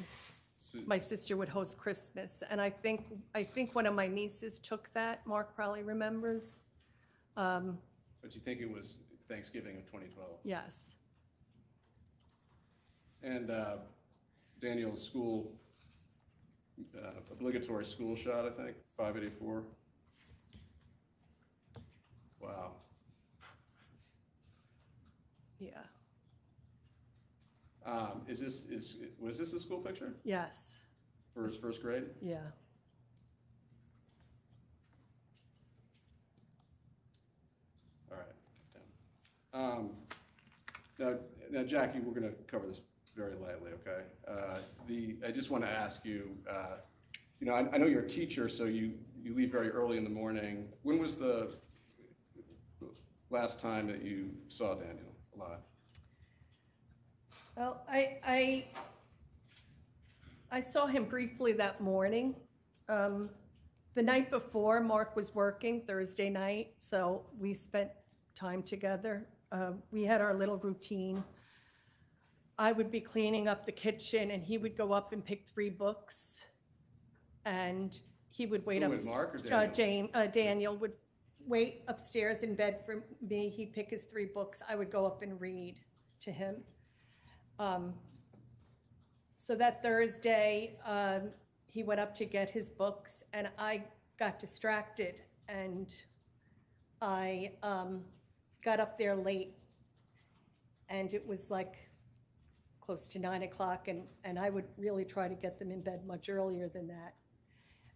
So, My sister would host Christmas, and I think one of my nieces took that. Mark probably remembers. but you think it was Thanksgiving of 2012? Yes. And Daniel's school, obligatory school shot, I think, 584. Wow. Yeah. Was this a school picture Yes. for his first grade? Yeah. All right. Now, Jackie, we're going to cover this very lightly, okay? I just want to ask you, I know you're a teacher, so you leave very early in the morning. When was the last time that you saw Daniel alive? Well, I saw him briefly that morning. The night before, Mark was working Thursday night, so we spent time together. We had our little routine. I would be cleaning up the kitchen, and he would go up and pick 3 books, and he would wait Who up. would, Mark or Daniel? Daniel would wait upstairs in bed for me. He'd pick his 3 books. I would go up and read to him. So that Thursday, he went up to get his books, and I got distracted, and I got up there late, and it was like close to 9 o'clock, and I would really try to get them in bed much earlier than that.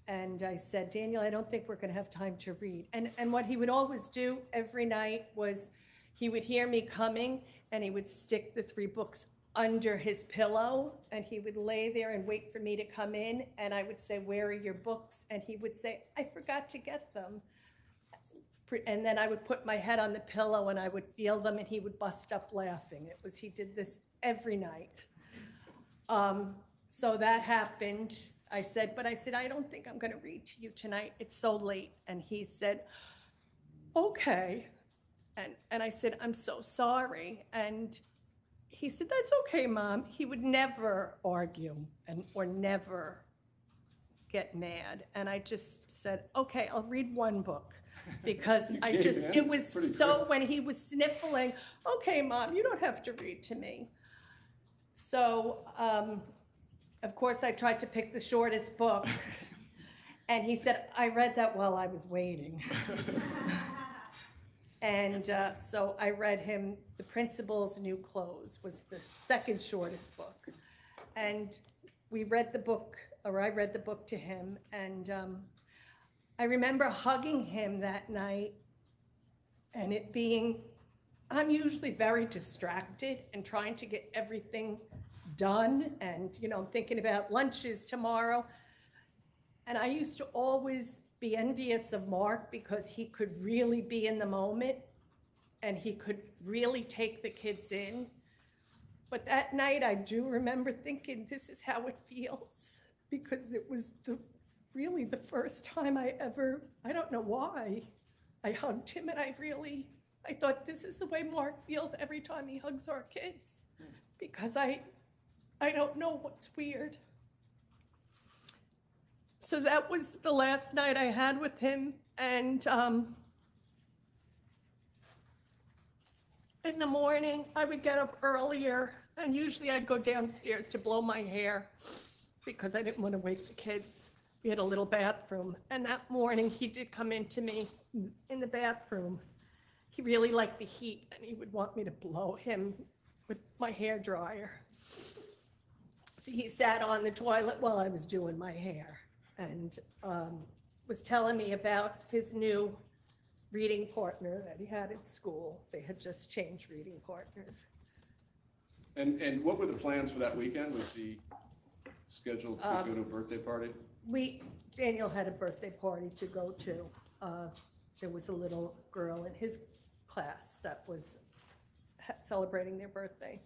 And I said, Daniel, I don't think we're going to have time to read. And what he would always do every night was he would hear me coming, and he would stick the 3 books under his pillow, and he would lay there and wait for me to come in, and I would say, where are your books? And he would say, I forgot to get them. And then I would put my head on the pillow, and I would feel them, and he would bust up laughing. He did this every night. So that happened. I said, I don't think I'm going to read to you tonight. It's so late. And he said, okay. And I said, I'm so sorry. And he said, that's okay, Mom. He would never argue or never get mad. And I just said, okay, I'll read 1 book. Because it was so, when he was sniffling, okay, Mom, you don't have to read to me. So, of course, I tried to pick the shortest book. And he said, I read that while I was waiting. And so I read him The Principal's New Clothes was the 2nd shortest book. And we read the book, or I read the book to him, and I remember hugging him that night, and it being, I'm usually very distracted and trying to get everything done, and I'm thinking about lunches tomorrow. And I used to always be envious of Mark because he could really be in the moment and he could really take the kids in. But that night I do remember thinking, this is how it feels, because it was really the first time I don't know why, I hugged him, and I thought, this is the way Mark feels every time he hugs our kids, because I don't know what's weird. So that was the last night I had with him, and in the morning I would get up earlier, and usually I'd go downstairs to blow my hair because I didn't want to wake the kids. We had a little bathroom, and that morning he did come into me in the bathroom. He really liked the heat, and he would want me to blow him with my hair dryer. So he sat on the toilet while I was doing my hair, and was telling me about his new reading partner that he had at school. They had just changed reading partners. And what were the plans for that weekend? Was he scheduled to go to a birthday party? Daniel had a birthday party to go to. There was a little girl in his class that was celebrating their birthday.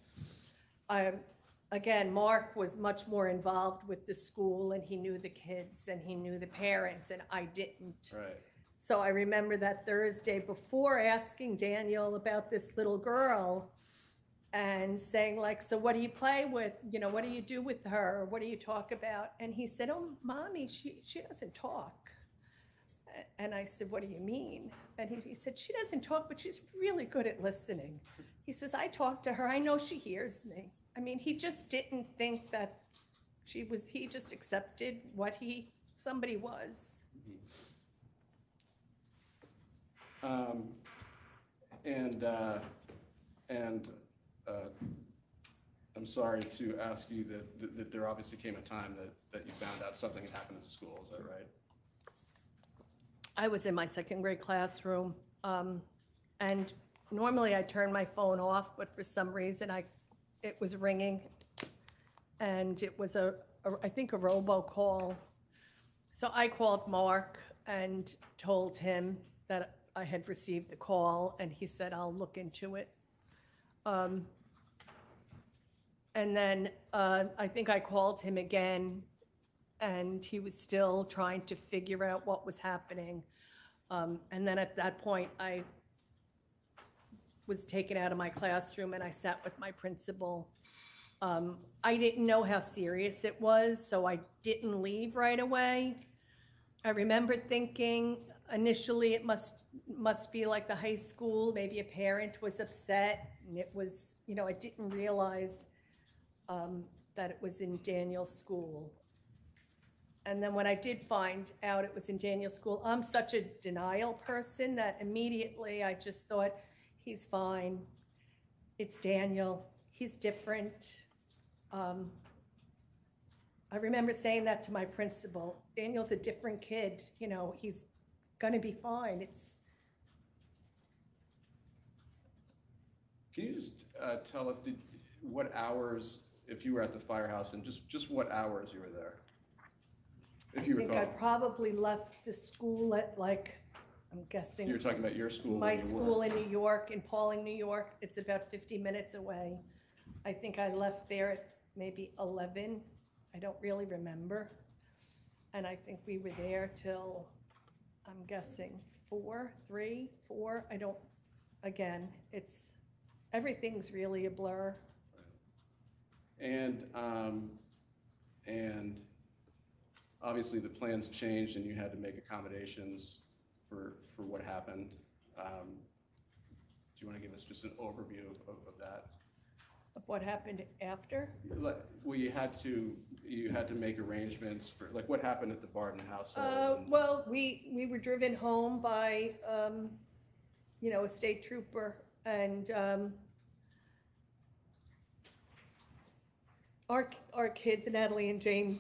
Again, Mark was much more involved with the school, and he knew the kids and he knew the parents, and I didn't. Right. So I remember that Thursday before asking Daniel about this little girl and saying, like, so what do you play with? What do you do with her? What do you talk about? And he said, oh, Mommy, she doesn't talk. And I said, what do you mean? And he said, she doesn't talk, but she's really good at listening. He says, I talk to her. I know she hears me. I mean, he just didn't think that he just accepted what somebody was. I'm sorry to ask you that there obviously came a time that you found out something had happened at the school, is that right? I was in my 2nd grade classroom, and normally I turn my phone off, but for some reason it was ringing, and it was I think a robocall. So I called Mark and told him that I had received the call, and he said, I'll look into it. And then I think I called him again, and he was still trying to figure out what was happening. And then at that point, I was taken out of my classroom, and I sat with my principal. I didn't know how serious it was, so I didn't leave right away. I remember thinking, initially it must be like the high school, maybe a parent was upset, and it was, I didn't realize that it was in Daniel's school. And then when I did find out it was in Daniel's school, I'm such a denial person that immediately I just thought, he's fine. It's Daniel. He's different. I remember saying that to my principal. Daniel's a different kid. He's going to be fine. Can you just tell us what hours, if you were at the firehouse, and just what hours you were there? If you I think recall. I probably left the school at I'm guessing. You're talking about your school. My where you school were. in New York, in Pauling, New York. It's about 50 minutes away. I think I left there at maybe 11. I don't really remember. And I think we were there till, I'm guessing, 4, 3, 4. Everything's really a blur. And obviously the plans changed and you had to make accommodations for what happened. Do you want to give us just an overview of that? Of what happened after? Well, you had to make arrangements for, what happened at the Barden household? Well, we were driven home by, a state trooper, and our kids, Natalie and James,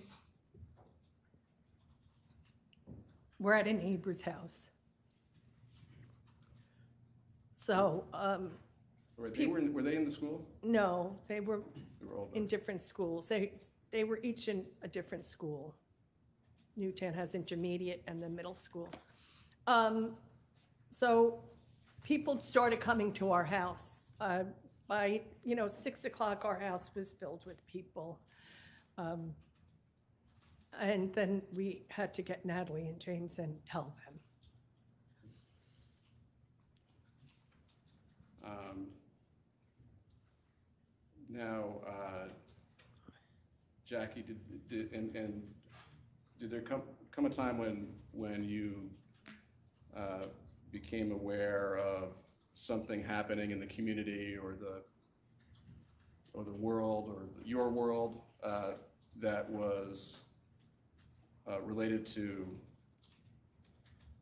were at a neighbor's house. So, Were they in the school? no, they were They were older. in different schools. They were each in a different school. Newtown has intermediate and then middle school. So people started coming to our house. By 6 o'clock, our house was filled with people. And then we had to get Natalie and James and tell them. Now, Jackie, did there come a time when you became aware of something happening in the community or the world or your world that was related to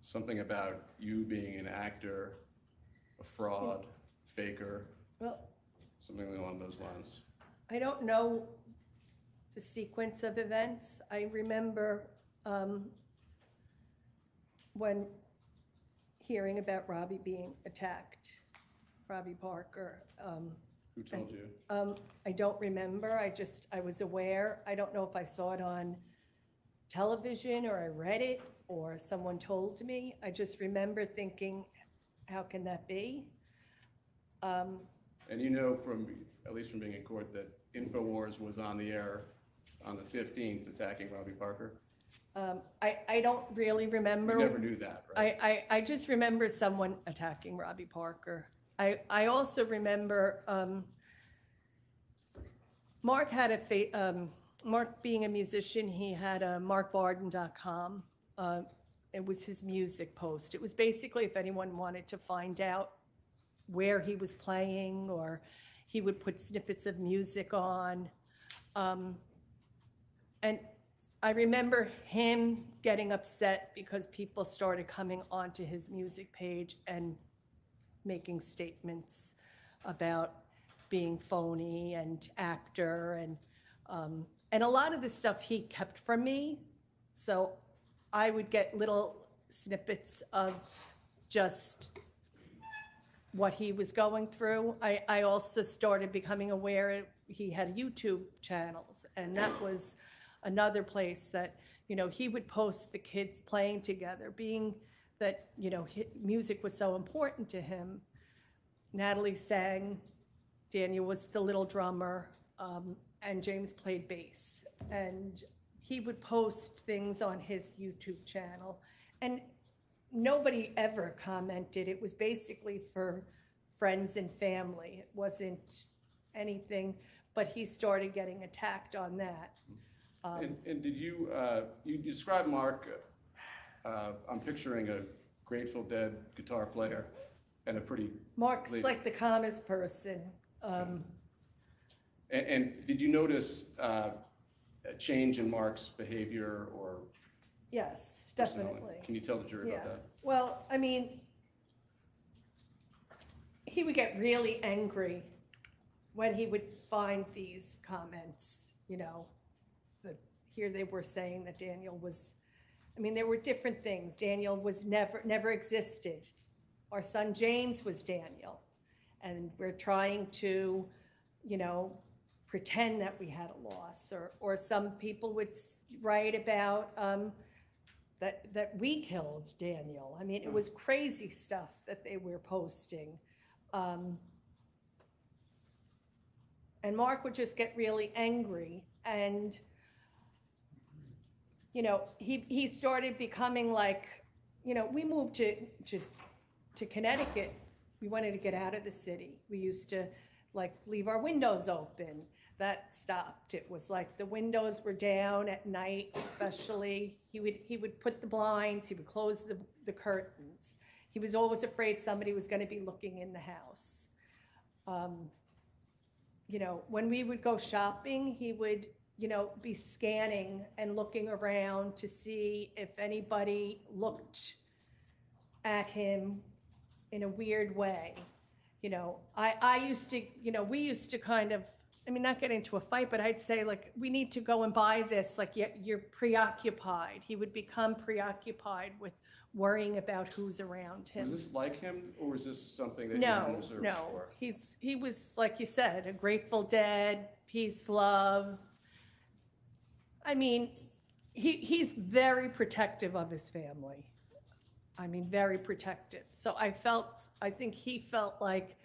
something about you being an actor, a fraud, faker, Well, something along those lines? I don't know the sequence of events. I remember when hearing about Robbie being attacked, Robbie Parker. Who told you? I don't remember. I was aware. I don't know if I saw it on television or I read it or someone told me. I just remember thinking, how can that be? And at least from being in court, that Infowars was on the air on the 15th attacking Robbie Parker? I don't really remember. You never knew that, right? I just remember someone attacking Robbie Parker. I also remember Mark had Mark being a musician, he had a markbarden.com. It was his music post. It was basically if anyone wanted to find out where he was playing, or he would put snippets of music on. And I remember him getting upset because people started coming onto his music page and making statements about being phony and actor, and a lot of the stuff he kept from me. So I would get little snippets of just what he was going through. I also started becoming aware he had YouTube channels, and that was another place that, he would post the kids playing together, being that, music was so important to him. Natalie sang, Daniel was the little drummer, and James played bass. And he would post things on his YouTube channel, and nobody ever commented. It was basically for friends and family. It wasn't anything, but he started getting attacked on that. And did you describe Mark, I'm picturing Grateful Dead guitar player and a pretty Mark's lady. like the calmest person. And did you notice a change in Mark's behavior or Yes, personality? definitely. Can you tell the jury Yeah. about that? Well, I mean, he would get really angry when he would find these comments, you know, that here they were saying that Daniel was, I mean, there were different things. Daniel was never existed. Our son James was Daniel. And we're trying to, you know, pretend that we had a loss. Or some people would write about that we killed Daniel. I mean, it was crazy stuff that they were posting. And Mark would just get really angry. And, you know, he started becoming like, you know, we moved to Connecticut. We wanted to get out of the city. We used to like leave our windows open. That stopped. It was like the windows were down at night, especially. He would put the blinds, he would close the curtains. He was always afraid somebody was going to be looking in the house. You know, when we would go shopping, he would, you know, be scanning and looking around to see if anybody looked at him in a weird way. You know, I used to, you know, we used to kind of, I mean, not get into a fight, but I'd say, like, we need to go and buy this. Like, you're preoccupied. He would become preoccupied with worrying about who's around him. Was this like him, or was this something that you hadn't observed No. before? He was, like you said, a Grateful Dead, peace, love. I mean, he's very protective of his family. I mean, very protective. So I think he felt like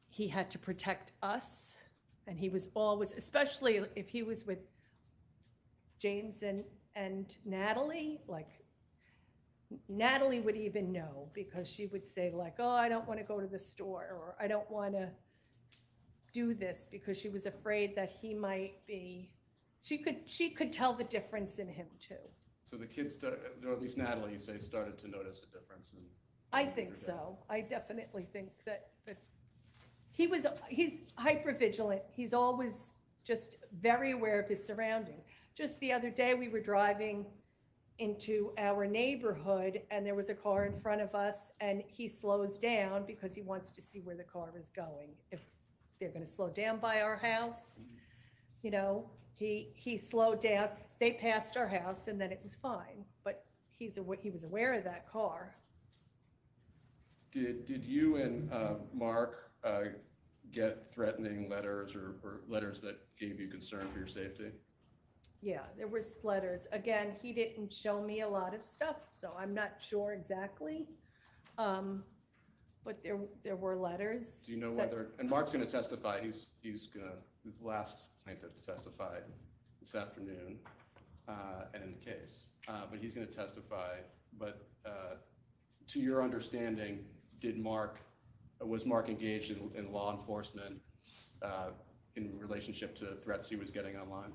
he had to protect us. And he was always, especially if he was with James and Natalie, like Natalie would even know, because she would say like, oh, I don't want to go to the store, or I don't want to do this, because she was afraid that he might be, she could tell the difference in him too. So the kids, or at least Natalie, you say, started to notice a difference in. I think so. I definitely think that he's hypervigilant. He's always just very aware of his surroundings. Just the other day, we were driving into our neighborhood and there was a car in front of us, and he slows down because he wants to see where the car is going. If they're going to slow down by our house, you know, he slowed down. They passed our house and then it was fine, but he was aware of that car. Did you and Mark get threatening letters or letters that gave you concern for your safety? Yeah, there was letters. Again, he didn't show me a lot of stuff, so I'm not sure exactly. But there were letters. Do you know whether, and Mark's going to testify, he's the last plaintiff to testify this afternoon and in the case, but he's going to testify. But to your understanding, was Mark engaged in law enforcement in relationship to threats he was getting online?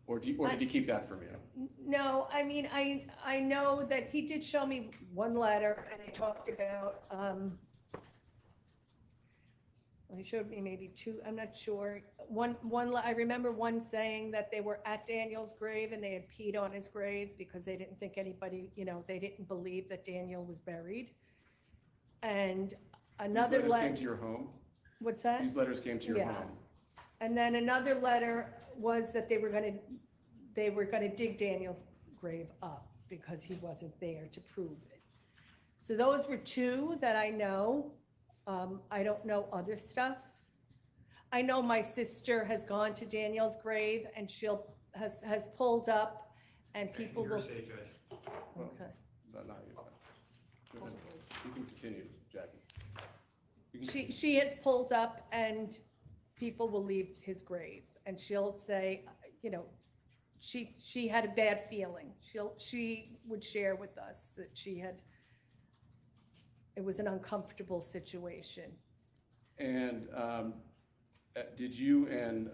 Or did he keep that from you? No, I mean, I know that he did show me one letter, and he talked about, well, he showed me maybe two, I'm not sure. I remember one saying that they were at Daniel's grave and they had peed on his grave because they didn't think anybody, you know, they didn't believe that Daniel was buried. And another These letters letter. came to your home? What's that? These letters came to your Yeah. home? And then another letter was that they were gonna dig Daniel's grave up because he wasn't there to prove it. So those were two that I know. I don't know other stuff. I know my sister has gone to Daniel's grave and has pulled up, and people will. Hearsay, Judge. Okay. Not you. Go ahead. You can continue, Jackie. She has pulled up, and people will leave his grave, and she'll say, you know, she had a bad feeling. She would share with us that it was an uncomfortable situation. And did you and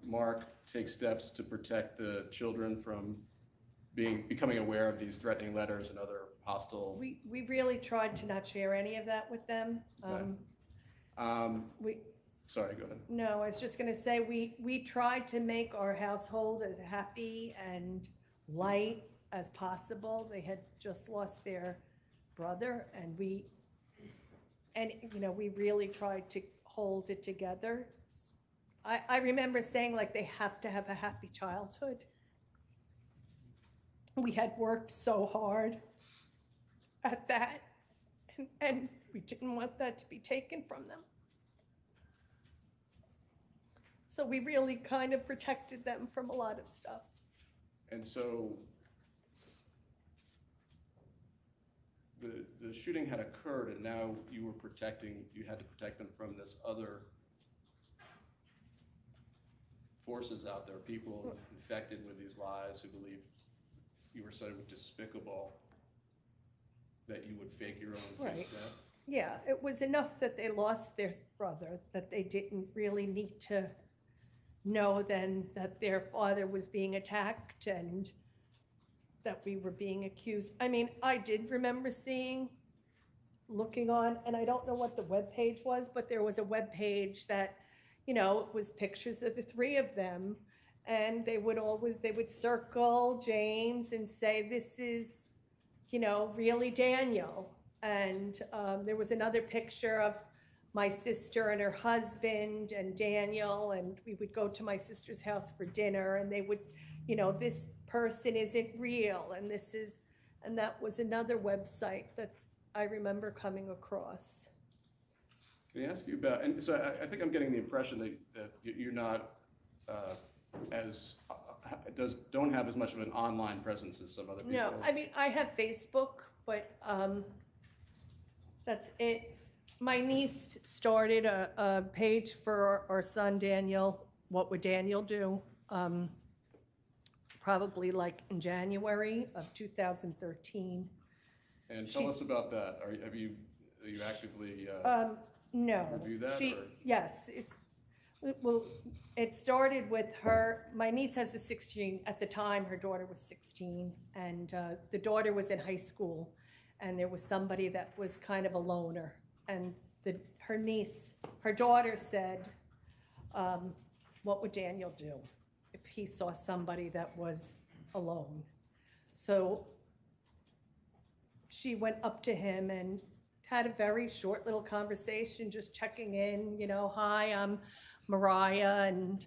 Mark take steps to protect the children from becoming aware of these threatening letters and other hostile. We really tried to not share any of that with them. We, Sorry, go ahead. no, I was just gonna say, we tried to make our household as happy and light as possible. They had just lost their brother, and we really tried to hold it together. I remember saying, like, they have to have a happy childhood. We had worked so hard at that, and we didn't want that to be taken from them. So we really kind of protected them from a lot of stuff. And so the shooting had occurred, and now you had to protect them from this other forces out there, people infected with these lies who believe you were so despicable that you would fake your own kid's death. Yeah, it was enough that they lost their brother, that they didn't really need to know then that their father was being attacked and that we were being accused. I mean, I did remember looking on, and I don't know what the webpage was, but there was a webpage that, it was pictures of the three of them, and they would circle James and say, this is, really Daniel. And there was another picture of my sister and her husband and Daniel, and we would go to my sister's house for dinner, and they would, this person isn't real, and that was another website that I remember coming across. Can I ask you about, and so I think I'm getting the impression that you're not don't have as much of an online presence as some other people. No, I mean, I have Facebook, but that's it. My niece started a page for our son Daniel. What would Daniel do? Probably like in January of 2013. And tell us about that. Are you actively No. review that? Yes, it started with her. My niece has a 16. At the time, her daughter was 16, and the daughter was in high school, and there was somebody that was kind of a loner, and her daughter said, what would Daniel do if he saw somebody that was alone? So she went up to him and had a very short little conversation, just checking in, hi, I'm Mariah, and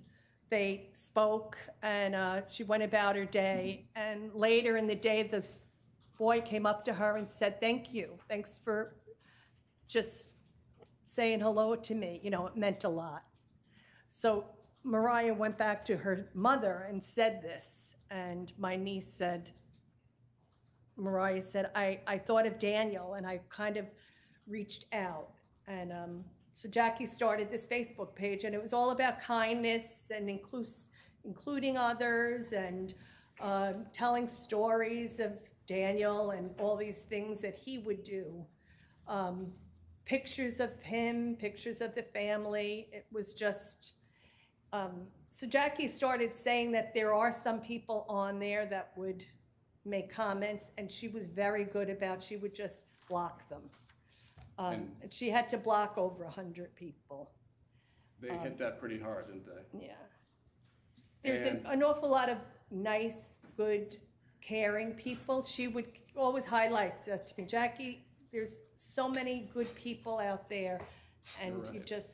they spoke, and she went about her day. And later in the day, this boy came up to her and said, thanks for just saying hello to me, it meant a lot. So Mariah went back to her mother and said this, and my niece said, Mariah said, I thought of Daniel, and I kind of reached out. And so Jackie started this Facebook page, and it was all about kindness and including others, and telling stories of Daniel and all these things that he would do. Pictures of him, pictures of the family. It was just, so Jackie started saying that there are some people on there that would make comments, and she was very good about, she would just block them. And she had to block over 100 people. They hit that pretty hard, didn't they? Yeah. There's an awful lot of nice, good, caring people. She would always highlight that to me, Jackie, there's so many good people out there, and You're right.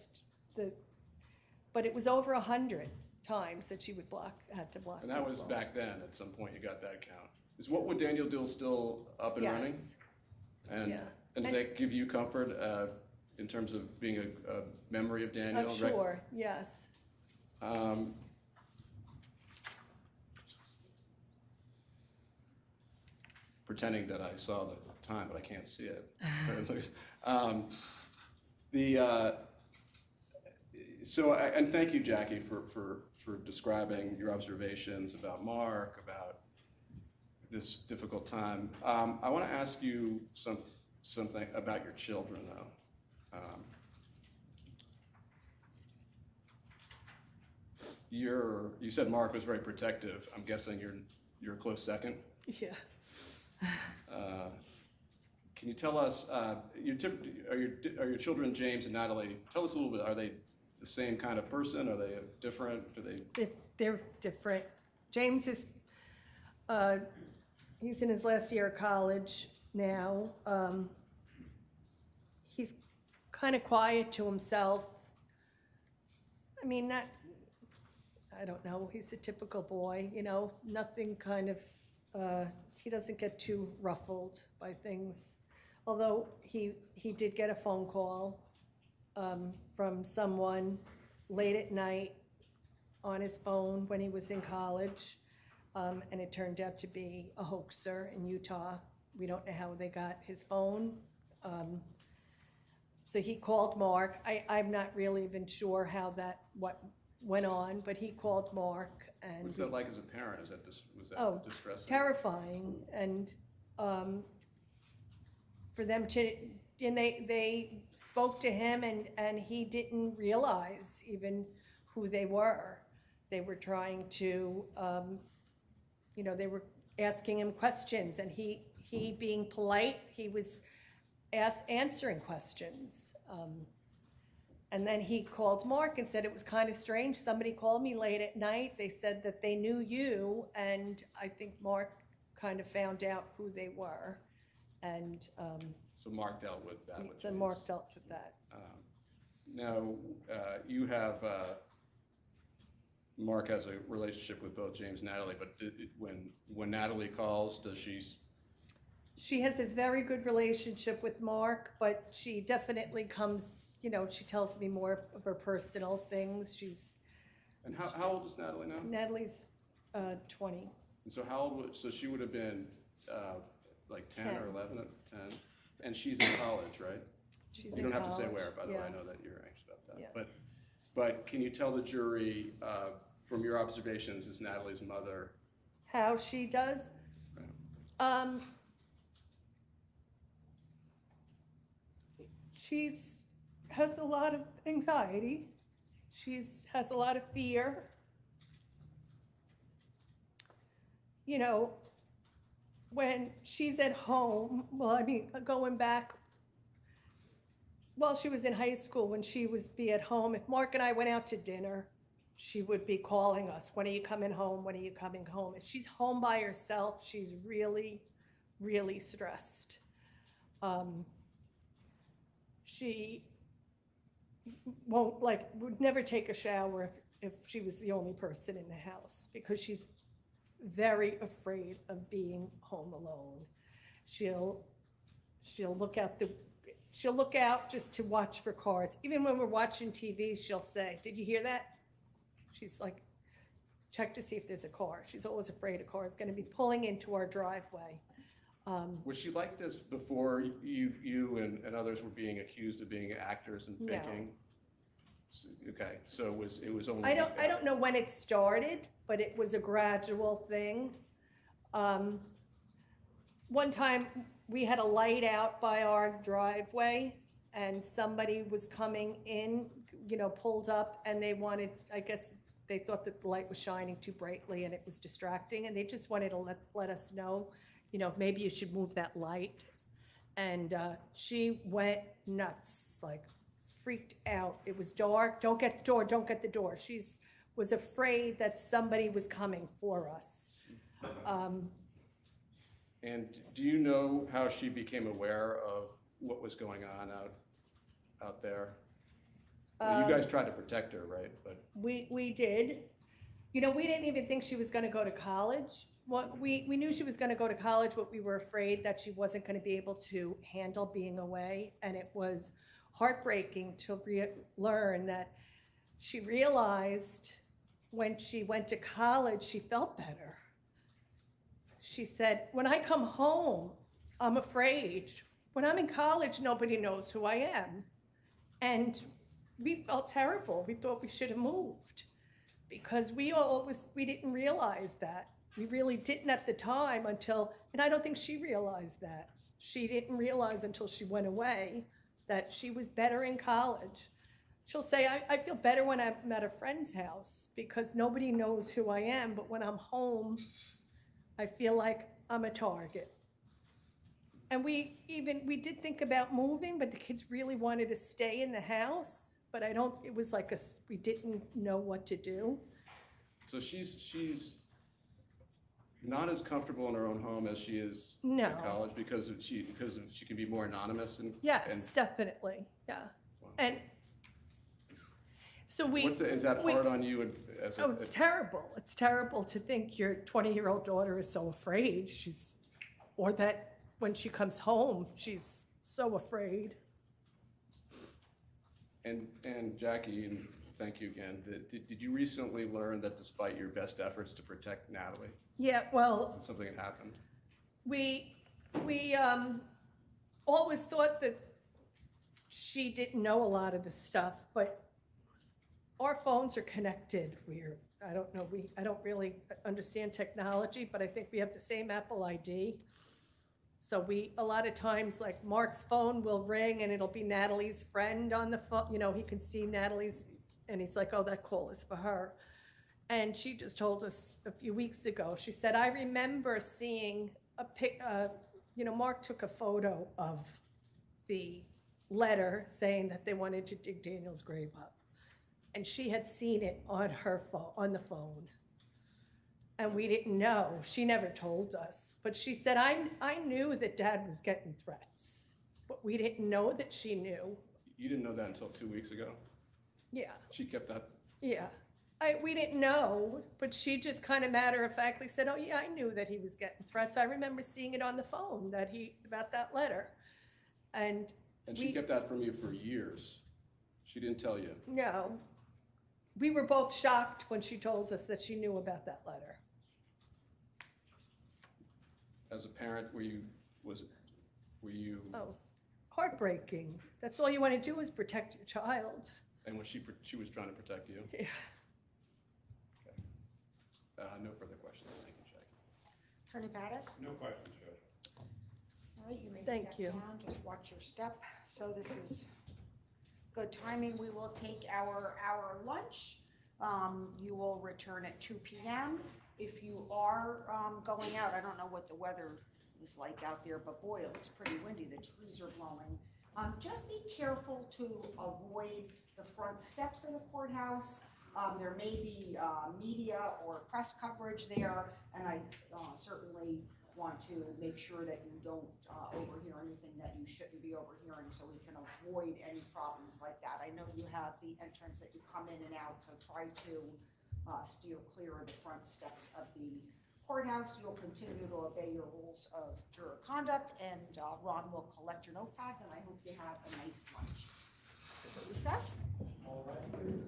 But it was over 100 times that she would had to block. And that was people. back then, at some point you got that count. Is What Would Daniel Do still up and running? Yes. And, Yeah. and does that give you comfort in terms of being a memory of Daniel? Sure, yes. Pretending that I saw the time, but I can't see it. And thank you, Jackie, for describing your observations about Mark, about this difficult time. I want to ask you something about your children, though. You said Mark was very protective. I'm guessing you're a close second. Yeah. Can you tell us, are your children, James and Natalie, tell us a little bit, are they the same kind of person? Are they different? Do they? They're different. James is, he's in his last year of college now. He's kind of quiet to himself. I mean, I don't know, he's a typical boy, you know, nothing kind of, he doesn't get too ruffled by things. Although he did get a phone call from someone late at night on his phone when he was in college, and it turned out to be a hoaxer in Utah. We don't know how they got his phone. So he called Mark. I'm not really even sure how what went on, but he called Mark and. What's that like as a parent? Was that distressing? Terrifying, and for them to, and they spoke to him, and he didn't realize even who they were. They were trying to, they were asking him questions, and he being polite, he was answering questions. And then he called Mark and said, it was kind of strange. Somebody called me late at night. They said that they knew you, and I think Mark kind of found out who they were. And so Mark dealt with that. So Mark dealt with that. Now, you have, Mark has a relationship with both James and Natalie, but when Natalie calls, does she? She has a very good relationship with Mark, but she definitely comes, she tells me more of her personal things. And how old is Natalie now? Natalie's 20. And so how old, so she would have been like 10 or 11 at 10? And she's in college, right? She's You don't in have to say college, where, by the way, yeah. I know that you're anxious about that. Yeah. But can you tell the jury, from your observations as Natalie's mother? How she does? Right. She's has a lot of anxiety. Has a lot of fear. When she's at home, going back, while she was in high school, when she would be at home, if Mark and I went out to dinner, she would be calling us, when are you coming home? When are you coming home? If she's home by herself, she's really, really stressed. She would never take a shower if she was the only person in the house, because she's very afraid of being home alone. She'll look out just to watch for cars. Even when we're watching TV, she'll say, "Did you hear that?" She's like, check to see if there's a car. She's always afraid a car is going to be pulling into our driveway. Was she like this before you and others were being accused of being actors and No. faking? Okay, so it was only. I don't know when it started, but it was a gradual thing. One time we had a light out by our driveway, and somebody was coming in, pulled up, and I guess they thought that the light was shining too brightly and it was distracting, and they just wanted to let us know, maybe you should move that light. And she went nuts, like freaked out. It was dark. Don't get the door. She was afraid that somebody was coming for us. And do you know how she became aware of what was going on out there? You guys tried to protect her, right? But we did. We didn't even think she was going to go to college. We knew she was going to go to college, but we were afraid that she wasn't going to be able to handle being away. And it was heartbreaking to learn that she realized when she went to college, she felt better. She said, when I come home, I'm afraid. When I'm in college, nobody knows who I am. And we felt terrible. We thought we should have moved, because we didn't realize that. We really didn't at the time and I don't think she realized that. She didn't realize until she went away that she was better in college. She'll say, I feel better when I'm at a friend's house because nobody knows who I am, but when I'm home, I feel like I'm a target. And we did think about moving, but the kids really wanted to stay in the house, but it was like we didn't know what to do. So she's not as comfortable in her own home as she is No. at college because she can be more anonymous and. Yes, definitely, yeah. And so Is that hard on you as a? Oh, it's terrible. It's terrible to think your 20-year-old daughter is so afraid. Or that when she comes home, she's so afraid. And Jackie, and thank you again, did you recently learn that despite your best efforts to protect Natalie, Yeah, well, something had happened? we always thought that she didn't know a lot of the stuff, but our phones are connected. I don't really understand technology, but I think we have the same Apple ID. So a lot of times, like Mark's phone will ring and it'll be Natalie's friend on the phone. He can see Natalie's, and he's like, oh, that call is for her. And she just told us a few weeks ago, she said, I remember seeing Mark took a photo of the letter saying that they wanted to dig Daniel's grave up. And she had seen it on her phone, on the phone. And we didn't know. She never told us. But she said, I knew that Dad was getting threats, but we didn't know that she knew. You didn't know that until 2 weeks ago? Yeah. She kept that? Yeah. We didn't know, but she just kind of matter-of-factly said, oh, yeah, I knew that he was getting threats. I remember seeing it on the phone about that letter. And she kept that from you for years? She didn't tell you? No. We were both shocked when she told us that she knew about that letter. As a parent, were you? Oh, heartbreaking. That's all you want to do is protect your child. And she was trying to protect you? Yeah. Okay. No further questions. Thank you, Jackie. Attorney Pattis? No questions, Judge. All right, you may Thank step you. down, just watch your step. So this is good timing. We will take our lunch. You will return at 2 p.m. If you are going out, I don't know what the weather is like out there, but boy, it looks pretty windy. The trees are blowing. Just be careful to avoid the front steps of the courthouse. There may be media or press coverage there, and I certainly want to make sure that you don't overhear anything that you shouldn't be overhearing, so we can avoid any problems like that. I know you have the entrance that you come in and out, so try to steer clear of the front steps of the courthouse. You'll continue to obey your rules of juror conduct, and Ron will collect your notepads, and I hope you have a nice lunch. Recess? All right.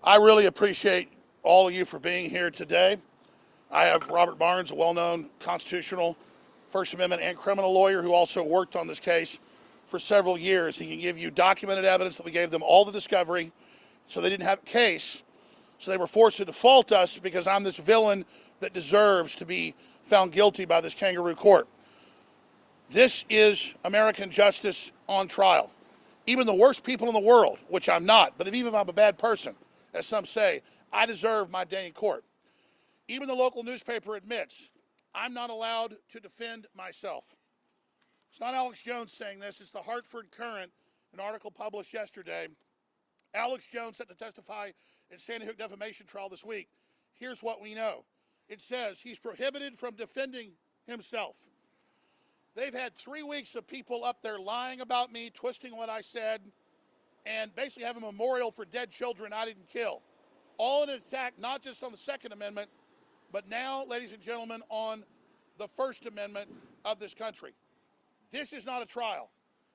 I really appreciate all of you for being here today. I have Robert Barnes, a well-known constitutional, First Amendment, and criminal lawyer who also worked on this case for several years. He can give you documented evidence that we gave them all the discovery, so they didn't have a case. So they were forced to default us because I'm this villain that deserves to be found guilty by this kangaroo court. This is American justice on trial. Even the worst people in the world, which I'm not, but even if I'm a bad person, as some say, I deserve my day in court. Even the local newspaper admits I'm not allowed to defend myself. It's not Alex Jones saying this, it's the Hartford Courant, an article published yesterday. Alex Jones set to testify in Sandy Hook defamation trial this week. Here's what we know. It says he's prohibited from defending himself. They've had 3 weeks of people up there lying about me, twisting what I said, and basically have a memorial for dead children I didn't kill. All in an attack not just on the Second Amendment, but now, ladies and gentlemen, on the First Amendment of this country. This is not a trial.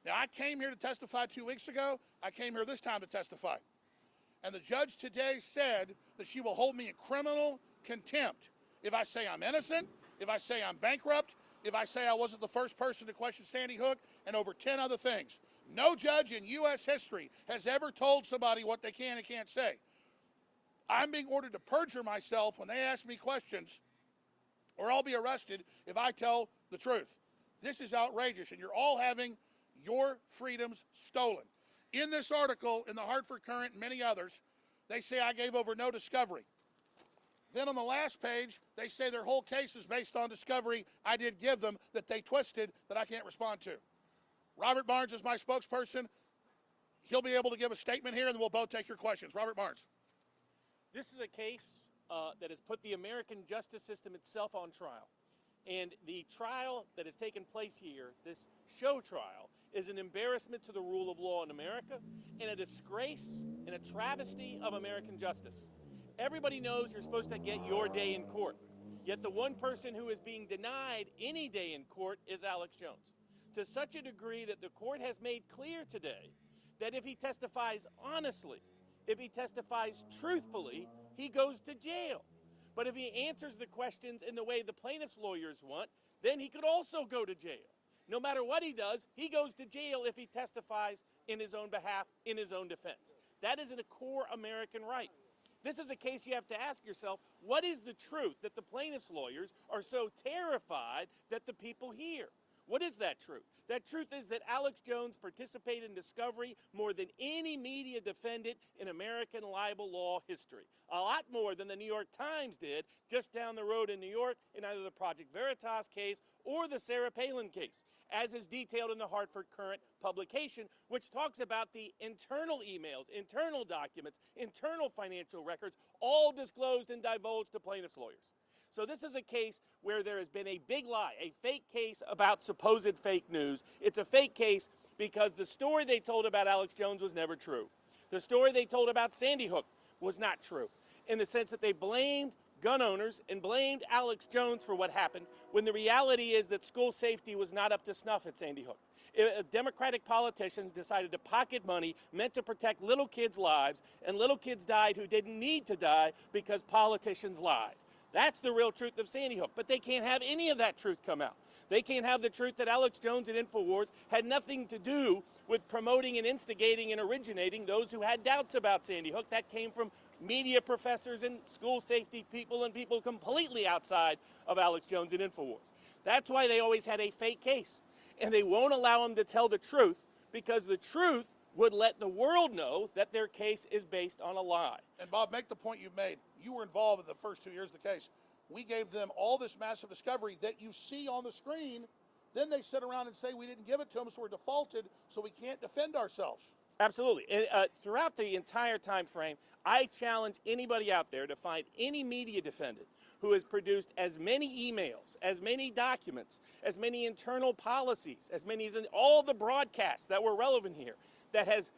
Now, I came here to testify 2 weeks ago. I came here this time to testify. And the judge today said that she will hold me in criminal contempt if I say I'm innocent, if I say I'm bankrupt, if I say I wasn't the first person to question Sandy Hook, and over 10 other things. No judge in U.S. history has ever told somebody what they can and can't say. I'm being ordered to perjure myself when they ask me questions, or I'll be arrested if I tell the truth. This is outrageous, and you're all having your freedoms stolen. In this article, in the Hartford Courant and many others, they say I gave over no discovery. Then on the last page, they say their whole case is based on discovery I did give them that they twisted that I can't respond to. Robert Barnes is my spokesperson. He'll be able to give a statement here, and then we'll both take your questions. Robert Barnes. This is a case that has put the American justice system itself on trial. And the trial that has taken place here, this show trial, is an embarrassment to the rule of law in America and a disgrace and a travesty of American justice. Everybody knows you're supposed to get your day in court. Yet the one person who is being denied any day in court is Alex Jones. To such a degree that the court has made clear today that if he testifies honestly, if he testifies truthfully, he goes to jail. But if he answers the questions in the way the plaintiff's lawyers want, then he could also go to jail. No matter what he does, he goes to jail if he testifies in his own behalf, in his own defense. That is a core American right. This is a case you have to ask yourself, what is the truth that the plaintiff's lawyers are so terrified that the people hear? What is that truth? That truth is that Alex Jones participated in discovery more than any media defendant in American libel law history. A lot more than the New York Times did just down the road in New York in either the Project Veritas case or the Sarah Palin case, as is detailed in the Hartford Courant publication, which talks about the internal emails, internal documents, internal financial records, all disclosed and divulged to plaintiff's lawyers. So this is a case where there has been a big lie, a fake case about supposed fake news. It's a fake case because the story they told about Alex Jones was never true. The story they told about Sandy Hook was not true, in the sense that they blamed gun owners and blamed Alex Jones for what happened, when the reality is that school safety was not up to snuff at Sandy Hook. Democratic politicians decided to pocket money meant to protect little kids' lives, and little kids died who didn't need to die because politicians lied. That's the real truth of Sandy Hook, but they can't have any of that truth come out. They can't have the truth that Alex Jones and Infowars had nothing to do with promoting and instigating and originating those who had doubts about Sandy Hook. That came from media professors and school safety people and people completely outside of Alex Jones and Infowars. That's why they always had a fake case. And they won't allow them to tell the truth, because the truth would let the world know that their case is based on a lie. And Bob, make the point you've made. You were involved in the first 2 years of the case. We gave them all this massive discovery that you see on the screen. Then they sit around and say we didn't give it to them, so we're defaulted, so we can't defend ourselves. Absolutely. And throughout the entire time frame, I challenge anybody out there to find any media defendant who has produced as many emails, as many documents, as many internal policies, as many as in all the broadcasts that were relevant here, that has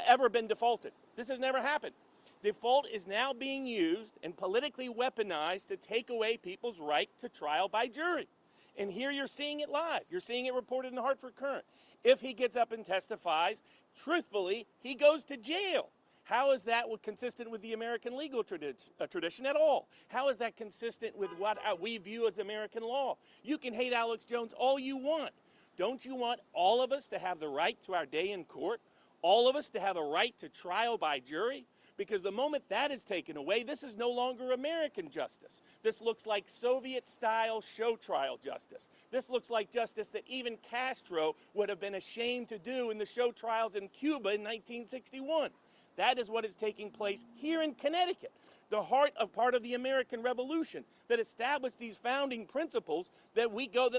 ever been defaulted. This has never happened. Default is now being used and politically weaponized to take away people's right to trial by jury. And here you're seeing it live. You're seeing it reported in the Hartford Courant. If he gets up and testifies, truthfully, he goes to jail. How is that consistent with the American legal tradition at all? How is that consistent with what we view as American law? You can hate Alex Jones all you want. Don't you want all of us to have the right to our day in court? All of us to have a right to trial by jury? Because the moment that is taken away, this is no longer American justice. This looks like Soviet-style show trial justice. This looks like justice that even Castro would have been ashamed to do in the show trials in Cuba in 1961. That is what is taking place here in Connecticut, the heart of part of the American Revolution that established these founding principles that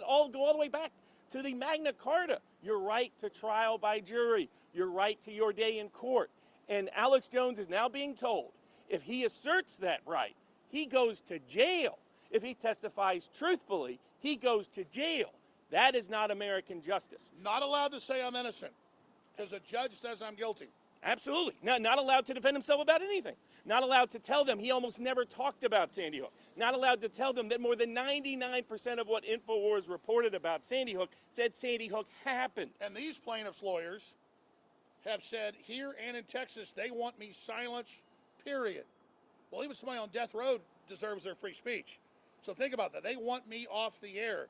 all go all the way back to the Magna Carta. Your right to trial by jury, your right to your day in court. And Alex Jones is now being told, if he asserts that right, he goes to jail. If he testifies truthfully, he goes to jail. That is not American justice. Not allowed to say I'm innocent because a judge says I'm guilty. Absolutely. Not allowed to defend himself about anything. Not allowed to tell them he almost never talked about Sandy Hook. Not allowed to tell them that more than 99% of what Infowars reported about Sandy Hook said Sandy Hook happened. And these plaintiffs' lawyers have said here and in Texas they want me silenced, period. Well, even somebody on death row deserves their free speech. So think about that. They want me off the air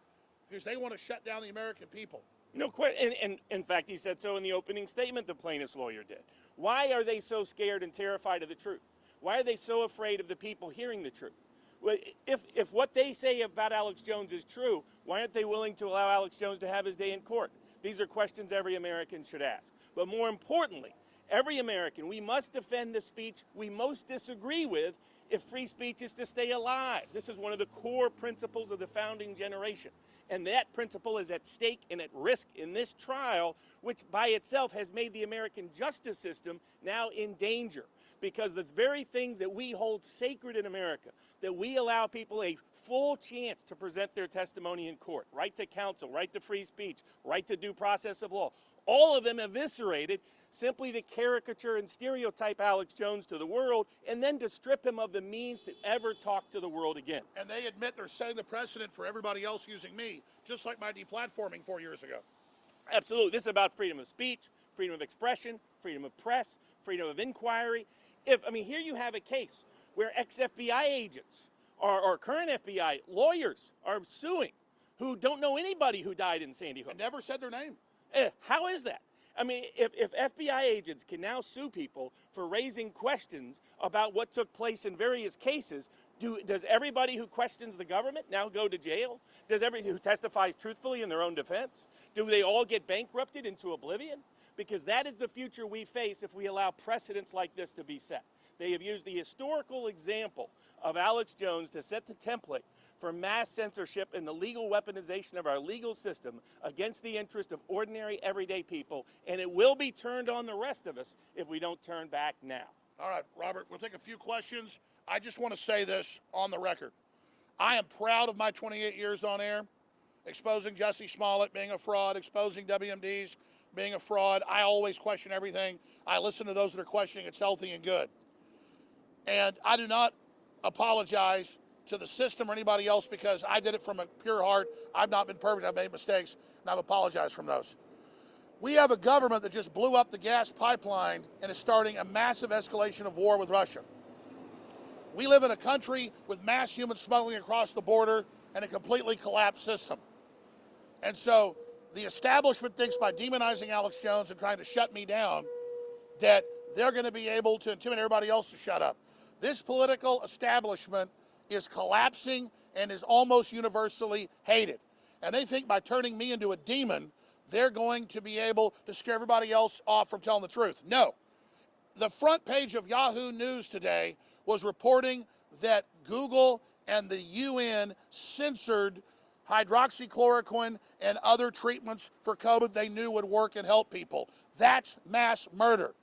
because they want to shut down the American people. No question. And in fact, he said so in the opening statement, the plaintiff's lawyer did. Why are they so scared and terrified of the truth? Why are they so afraid of the people hearing the truth? Well, if what they say about Alex Jones is true, why aren't they willing to allow Alex Jones to have his day in court? These are questions every American should ask. But more importantly, every American, we must defend the speech we most disagree with if free speech is to stay alive. This is one of the core principles of the founding generation. And that principle is at stake and at risk in this trial, which by itself has made the American justice system now in danger. Because the very things that we hold sacred in America, that we allow people a full chance to present their testimony in court, right to counsel, right to free speech, right to due process of law, all of them eviscerated simply to caricature and stereotype Alex Jones to the world and then to strip him of the means to ever talk to the world again. And they admit they're setting the precedent for everybody else using me, just like my deplatforming 4 years ago. Absolutely. This is about freedom of speech, freedom of expression, freedom of press, freedom of inquiry. Here you have a case where ex-FBI agents or current FBI lawyers are suing who don't know anybody who died in Sandy Hook. And never said their name. How is that? If FBI agents can now sue people for raising questions about what took place in various cases, does everybody who questions the government now go to jail? Does everybody who testifies truthfully in their own defense? Do they all get bankrupted into oblivion? Because that is the future we face if we allow precedents like this to be set. They have used the historical example of Alex Jones to set the template for mass censorship and the legal weaponization of our legal system against the interest of ordinary, everyday people, and it will be turned on the rest of us if we don't turn back now. All right, Robert, we'll take a few questions. I just want to say this on the record. I am proud of my 28 years on air, exposing Jesse Smollett being a fraud, exposing WMDs being a fraud. I always question everything. I listen to those that are questioning. It's healthy and good. And I do not apologize to the system or anybody else because I did it from a pure heart. I've not been perfect. I've made mistakes, and I've apologized from those. We have a government that just blew up the gas pipeline and is starting a massive escalation of war with Russia. We live in a country with mass human smuggling across the border and a completely collapsed system. And so the establishment thinks by demonizing Alex Jones and trying to shut me down that they're going to be able to intimidate everybody else to shut up. This political establishment is collapsing and is almost universally hated. And they think by turning me into a demon, they're going to be able to scare everybody else off from telling the truth. No. The front page of Yahoo News today was reporting that Google and the UN censored hydroxychloroquine and other treatments for COVID they knew would work and help people. That's mass murder.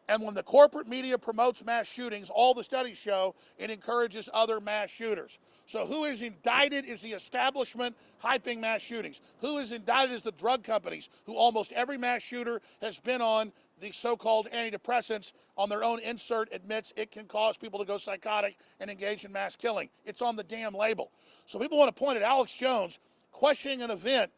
And when the corporate media promotes mass shootings, all the studies show it encourages other mass shooters. So who is indicted is the establishment hyping mass shootings. Who is indicted is the drug companies, who almost every mass shooter has been on the so-called antidepressants. On their own insert admits it can cause people to go psychotic and engage in mass killing. It's on the damn label. So people want to point at Alex Jones questioning an event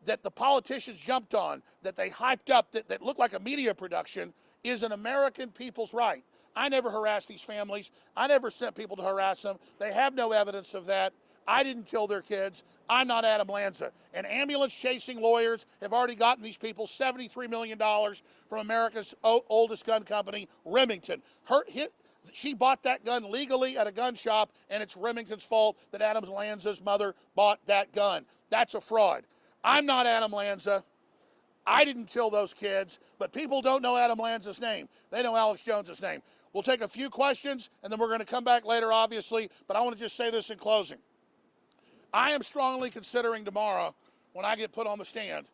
that the politicians jumped on, that they hyped up, that looked like a media production, is an American people's right. I never harassed these families. I never sent people to harass them. They have no evidence of that. I didn't kill their kids. I'm not Adam Lanza. And ambulance chasing lawyers have already gotten these people $73 million from America's oldest gun company, Remington. She bought that gun legally at a gun shop, and it's Remington's fault that Adam Lanza's mother bought that gun. That's a fraud. I'm not Adam Lanza. I didn't kill those kids, but people don't know Adam Lanza's name. They know Alex Jones's name. We'll take a few questions, and then we're going to come back later, obviously, but I want to just say this in closing. I am strongly considering tomorrow, when I get put on the stand,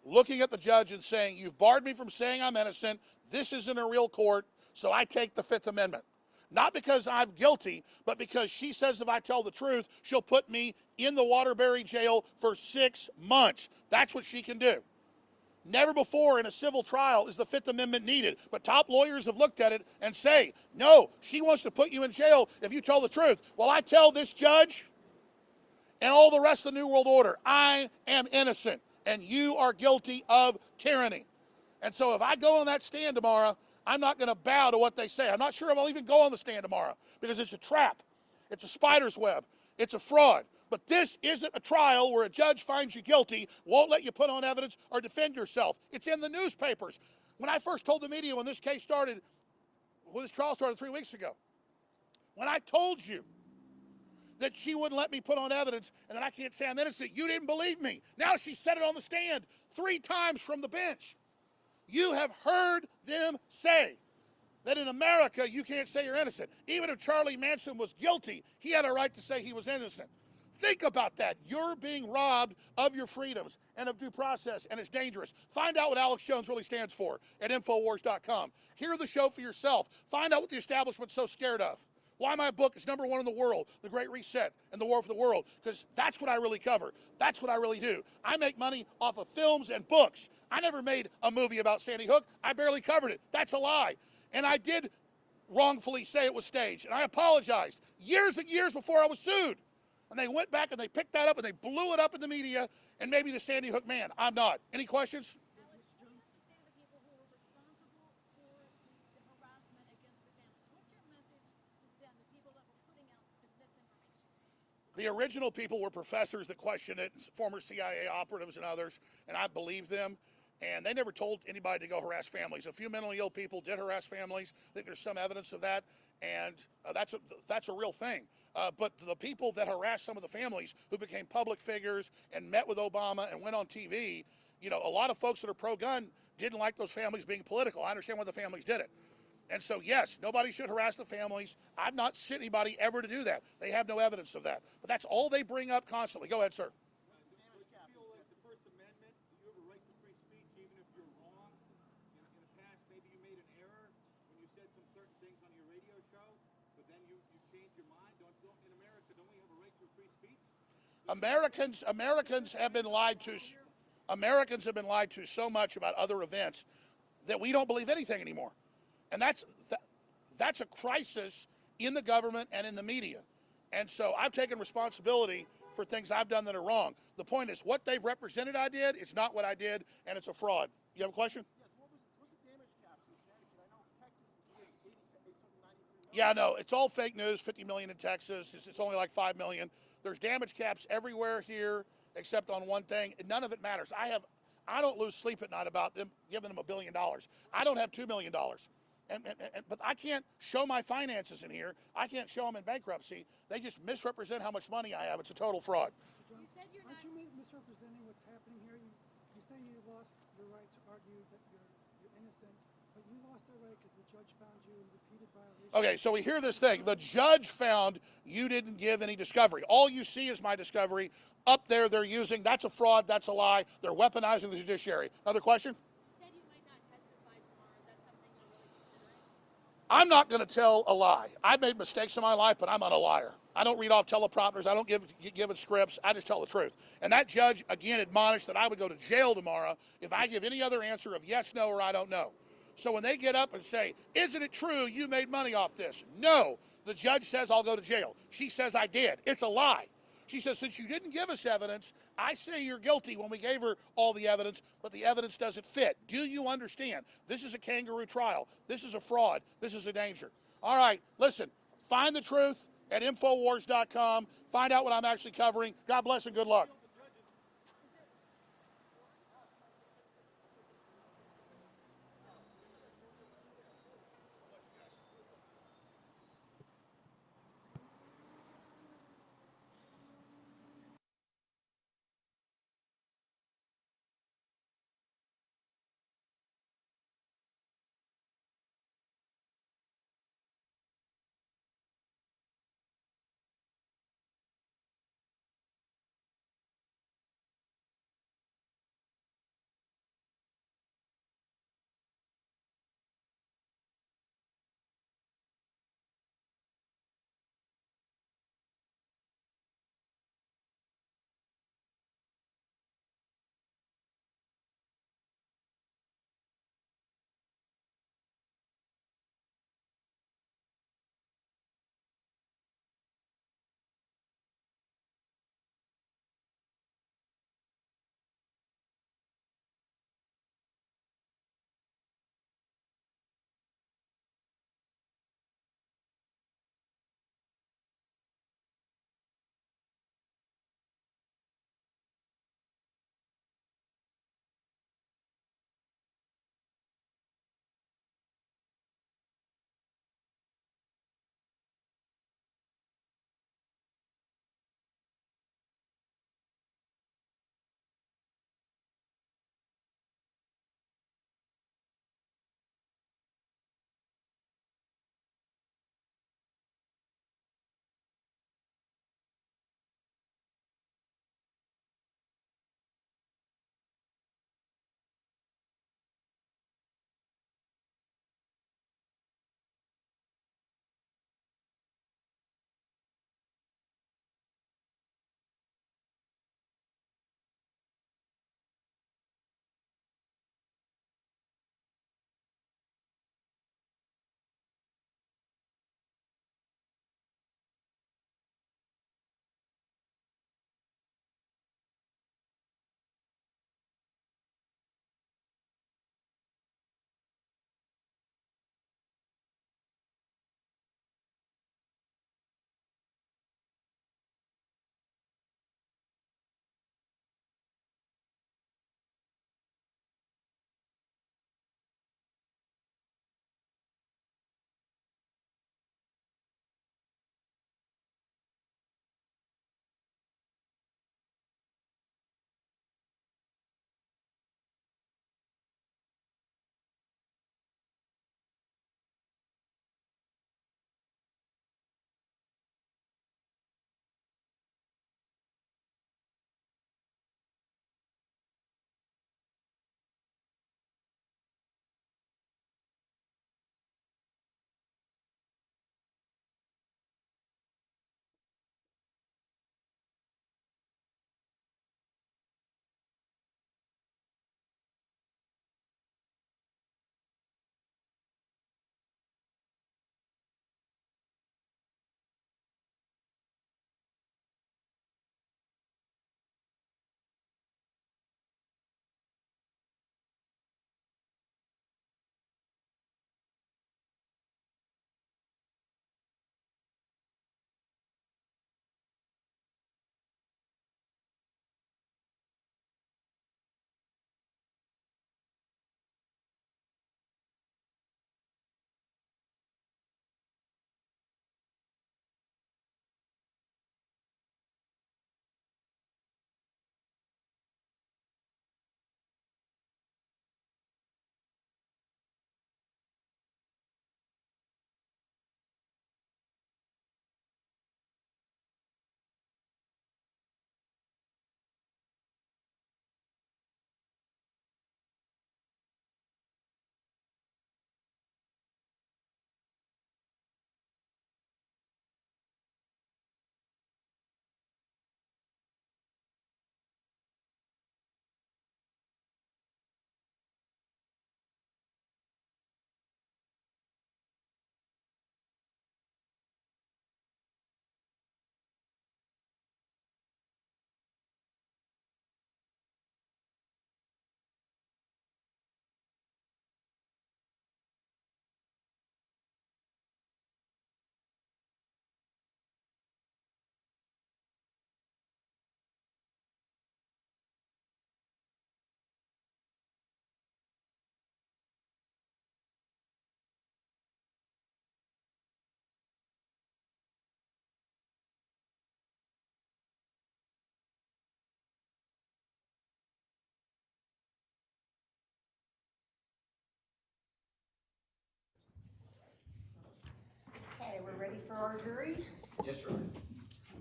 looking at the judge and saying, you've barred me from saying I'm innocent, this isn't a real court, so I take the Fifth Amendment. Not because I'm guilty, but because she says if I tell the truth, she'll put me in the Waterbury jail for 6 months. That's what she can do. Never before in a civil trial is the Fifth Amendment needed, but top lawyers have looked at it and say, no, she wants to put you in jail if you tell the truth. Well, I tell this judge and all the rest of the New World Order, I am innocent, and you are guilty of tyranny. And so if I go on that stand tomorrow, I'm not going to bow to what they say. I'm not sure if I'll even go on the stand tomorrow because it's a trap. It's a spider's web. It's a fraud. But this isn't a trial where a judge finds you guilty, won't let you put on evidence or defend yourself. It's in the newspapers. When I first told the media when this case started, when this trial started 3 weeks ago, when I told you that she wouldn't let me put on evidence and that I can't say I'm innocent, you didn't believe me. Now she said it on the stand 3 times from the bench. You have heard them say that in America you can't say you're innocent. Even if Charlie Manson was guilty, he had a right to say he was innocent. Think about that. You're being robbed of your freedoms and of due process, and it's dangerous. Find out what Alex Jones really stands for at Infowars.com. Hear the show for yourself. Find out what the establishment's so scared of. Why my book is #1 in the world, The Great Reset and the War for the World, because that's what I really cover. That's what I really do. I make money off of films and books. I never made a movie about Sandy Hook. I barely covered it. That's a lie. And I did wrongfully say it was staged, and I apologized years and years before I was sued. And they went back and they picked that up and they blew it up in the media and made me the Sandy Hook man. I'm not. Any questions? The original people were professors that questioned it, former CIA operatives and others, and I believed them. And they never told anybody to go harass families. A few mentally ill people did harass families. I think there's some evidence of that, and that's a real thing. But the people that harassed some of the families who became public figures and met with Obama and went on TV, you know, a lot of folks that are pro-gun didn't like those families being political. I understand why the families did it. And so, yes, nobody should harass the families. I've not sent anybody ever to do that. They have no evidence of that. But that's all they bring up constantly. Go ahead, sir. Americans have been lied to. Americans have been lied to so much about other events that we don't believe anything anymore. And that's a crisis in the government and in the media. And so I've taken responsibility for things I've done that are wrong. The point is, what they've represented I did, it's not what I did, and it's a fraud. You have a question? Yes, what's the damage cap in Connecticut? I know Texas was 93 million. Yeah, no, it's all fake news, 50 million in Texas. It's only like 5 million. There's damage caps everywhere here except on one thing. None of it matters. I don't lose sleep at night about them giving them $1 billion. I don't have $2 million. But I can't show my finances in here. I can't show them in bankruptcy. They just misrepresent how much money I have. It's a total fraud. You said you're not... Aren't you misrepresenting what's happening here? You say you lost the right to argue that you're innocent, but you lost that right because the judge found you in repeated violations. Okay, so we hear this thing. The judge found you didn't give any discovery. All you see is my discovery. Up there they're using, that's a fraud, that's a lie. They're weaponizing the judiciary. Another question? You said you might not testify tomorrow. Is that something you're really considering? I'm not going to tell a lie. I've made mistakes in my life, but I'm not a liar. I don't read off teleprompters. I don't give scripts. I just tell the truth. And that judge, again, admonished that I would go to jail tomorrow if I give any other answer of yes, no, or I don't know. So when they get up and say, isn't it true you made money off this? No. The judge says I'll go to jail. She says I did. It's a lie. She says, since you didn't give us evidence, I say you're guilty when we gave her all the evidence, but the evidence doesn't fit. Do you understand? This is a kangaroo trial. This is a fraud. This is a danger. All right, listen, find the truth at Infowars.com. Find out what I'm actually covering. God bless and good luck. for our jury? Yes, Your Honor.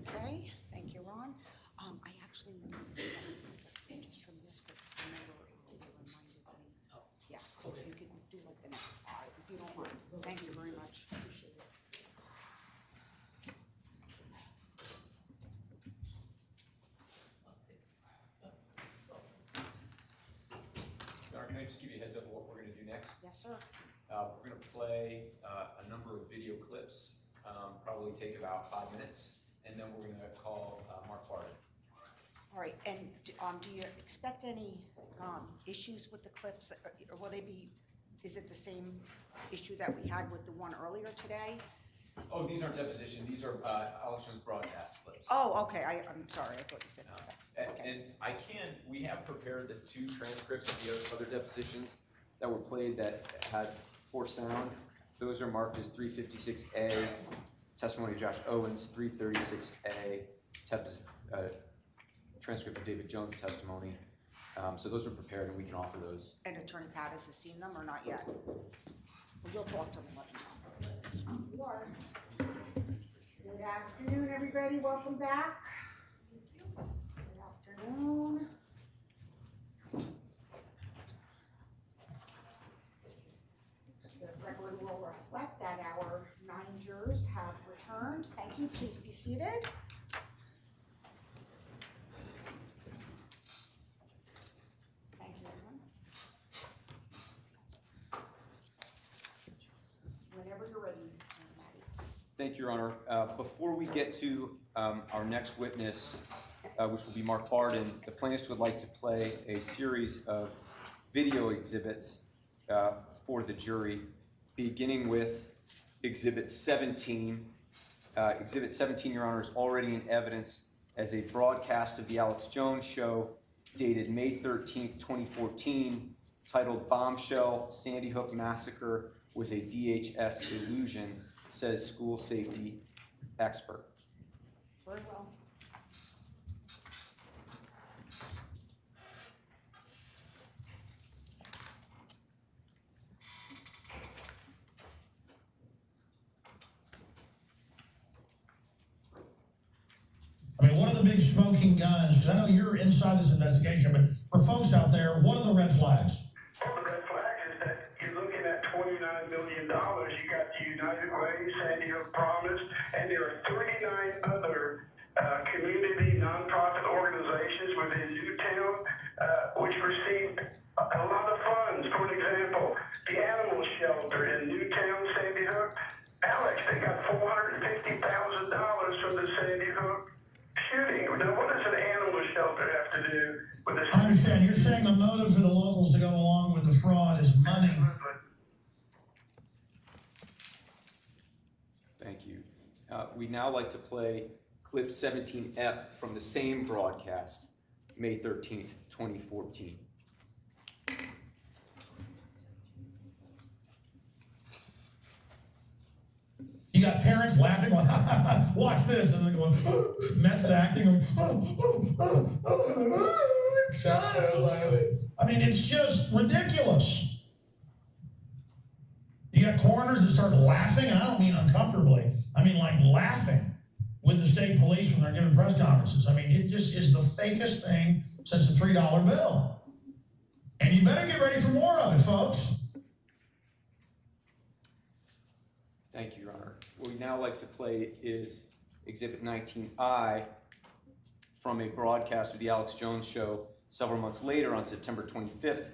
Okay, thank you, Ron. I actually remember just from this, because I remember you reminded me. Yeah, so if you could do like the next 5, if you don't mind. Thank you very much. Appreciate it. Your Honor, can I just give you a heads up of what we're going to do next? Yes, sir. We're going to play a number of video clips, probably take about 5 minutes, and then we're going to call Mark Barden. All right, and do you expect any issues with the clips, or will they be, is it the same issue that we had with the one earlier today? Oh, these aren't deposition, these are Alex Jones broadcast clips. Oh, okay, I'm sorry, I thought you said that. And we have prepared the 2 transcripts of the other depositions that were played that had 4 sound. Those are marked as 356A, testimony of Josh Owens, 336A, transcript of David Jones' testimony. So those are prepared and we can offer those. And Attorney Pat has seen them or not yet? Well, you'll talk to them, let me know. You are. Good afternoon, everybody, welcome back. Good afternoon. The record will reflect that our 9 jurors have returned. Thank you, please be seated. Thank you, everyone. Whenever you're ready, Maddie. Thank you, Your Honor. Before we get to our next witness, which will be Mark Barden, the plaintiffs would like to play a series of video exhibits for the jury, beginning with Exhibit 17. Exhibit 17, Your Honor, is already in evidence as a broadcast of the Alex Jones Show dated May 13th, 2014, titled Bombshell, Sandy Hook Massacre was a DHS illusion, says school safety expert. Very well. I mean, what are the big smoking guns? Because I know you're inside this investigation, but for folks out there, what are the red flags? Well, the red flag is that you're looking at $29 million. You got the United Way, Sandy Hook Promise, and there are 39 other community nonprofit organizations within Newtown which received a lot of funds. For example, the animal shelter in Newtown, Sandy Hook. Alex, they got $450,000 from the Sandy Hook shooting. Now, what does an animal shelter have to do with this? I understand. You're saying the motive for the locals to go along with the fraud is money. Thank you. We'd now like to play clip 17F from the same broadcast, May 13th, 2014. You got parents laughing, going, watch this, and then going, method acting, I mean, it's just ridiculous. You got coroners that start laughing, and I don't mean uncomfortably, I mean like laughing with the state police when they're giving press conferences. I mean, it just is the fakest thing since the $3 bill. And you better get ready for more of it, folks. Thank you, Your Honor. What we'd now like to play is Exhibit 19I from a broadcast of the Alex Jones Show several months later on September 25th,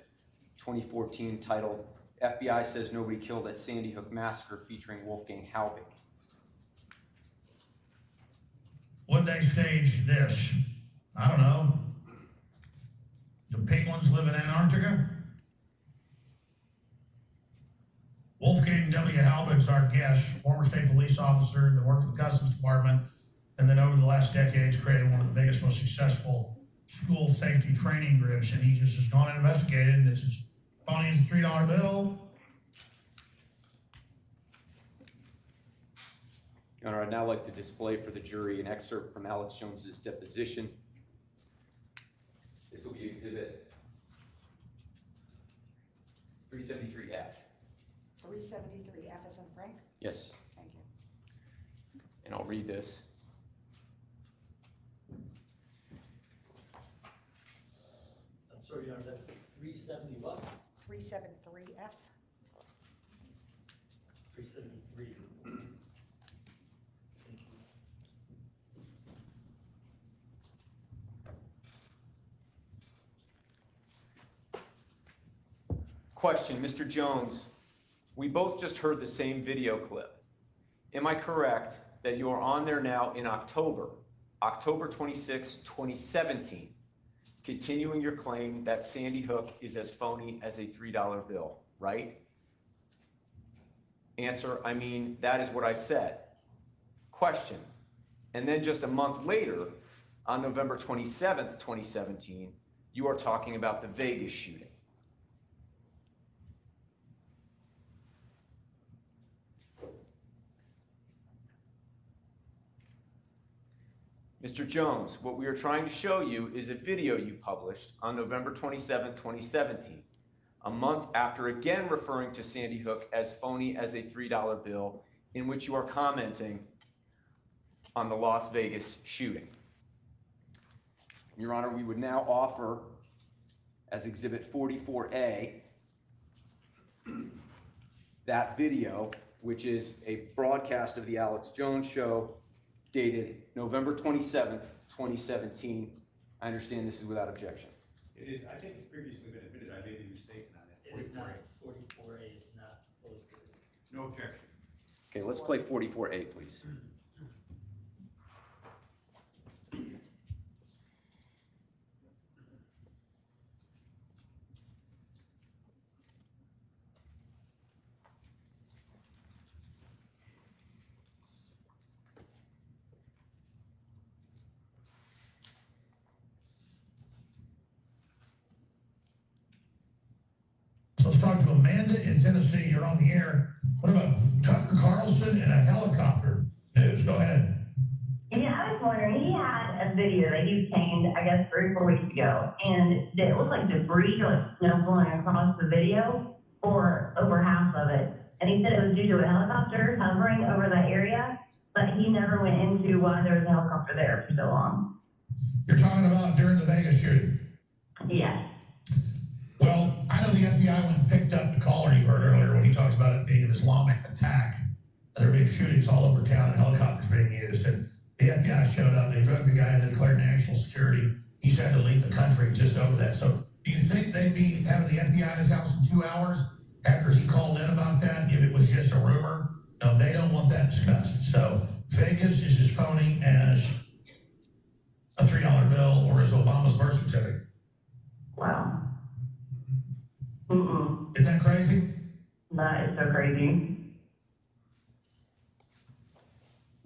2014, titled FBI Says Nobody Killed at Sandy Hook Massacre, featuring Wolfgang Halbig. Would they stage this? I don't know. Do penguins live in Antarctica? Wolfgang W. Halbig's our guest, former state police officer that worked for the Customs Department, and then over the last decades created one of the biggest, most successful school safety training groups, and he just has gone and investigated, and it's as phony as a $3 bill. Your Honor, I'd now like to display for the jury an excerpt from Alex Jones's deposition. This will be Exhibit 373F. 373, F as in Frank? Yes. Thank you. and I'll read this. I'm sorry, Your Honor, that was 370 what? 373F. 373. Thank you. Question, Mr. Jones, we both just heard the same video clip. Am I correct that you are on there now in October 26, 2017, continuing your claim that Sandy Hook is as phony as a $3 bill, right? Answer, I mean, that is what I said. Question, and then just a month later, on November 27th, 2017, you are talking about the Vegas shooting. Mr. Jones, what we are trying to show you is a video you published on November 27, 2017, a month after again referring to Sandy Hook as phony as a $3 bill, in which you are commenting on the Las Vegas shooting. Your Honor, we would now offer as Exhibit 44A that video, which is a broadcast of the Alex Jones Show, dated November 27th, 2017. I understand this is without objection. It is, I think it's previously been admitted, I made a mistake on it. It is not, 44A is not fully clear. No objection. Okay, let's play 44A, please. So let's talk to Amanda in Tennessee. You're on the air. What about Tucker Carlson and a helicopter news? Go ahead. Yeah, I was wondering, he had a video that he obtained, I guess, 3 or 4 weeks ago, and it looked like debris, like snow blowing across the video, or over half of it. And he said it was due to a helicopter hovering over that area, but he never went into why there was a helicopter there for so long. You're talking about during the Vegas shooting. Yes. Well, I know the FBI went and picked up the caller you heard earlier when he talks about it being an Islamic attack. There are big shootings all over town and helicopters being used. And the FBI showed up, they drugged the guy and they declared national security. He's had to leave the country just over that. So do you think they'd be having the FBI in his house in 2 hours after he called in about that if it was just a rumor? No, they don't want that discussed. So Vegas is as phony as a $3 bill or as Obama's birth certificate. Wow. Mm-mm. Isn't that crazy? That is so crazy.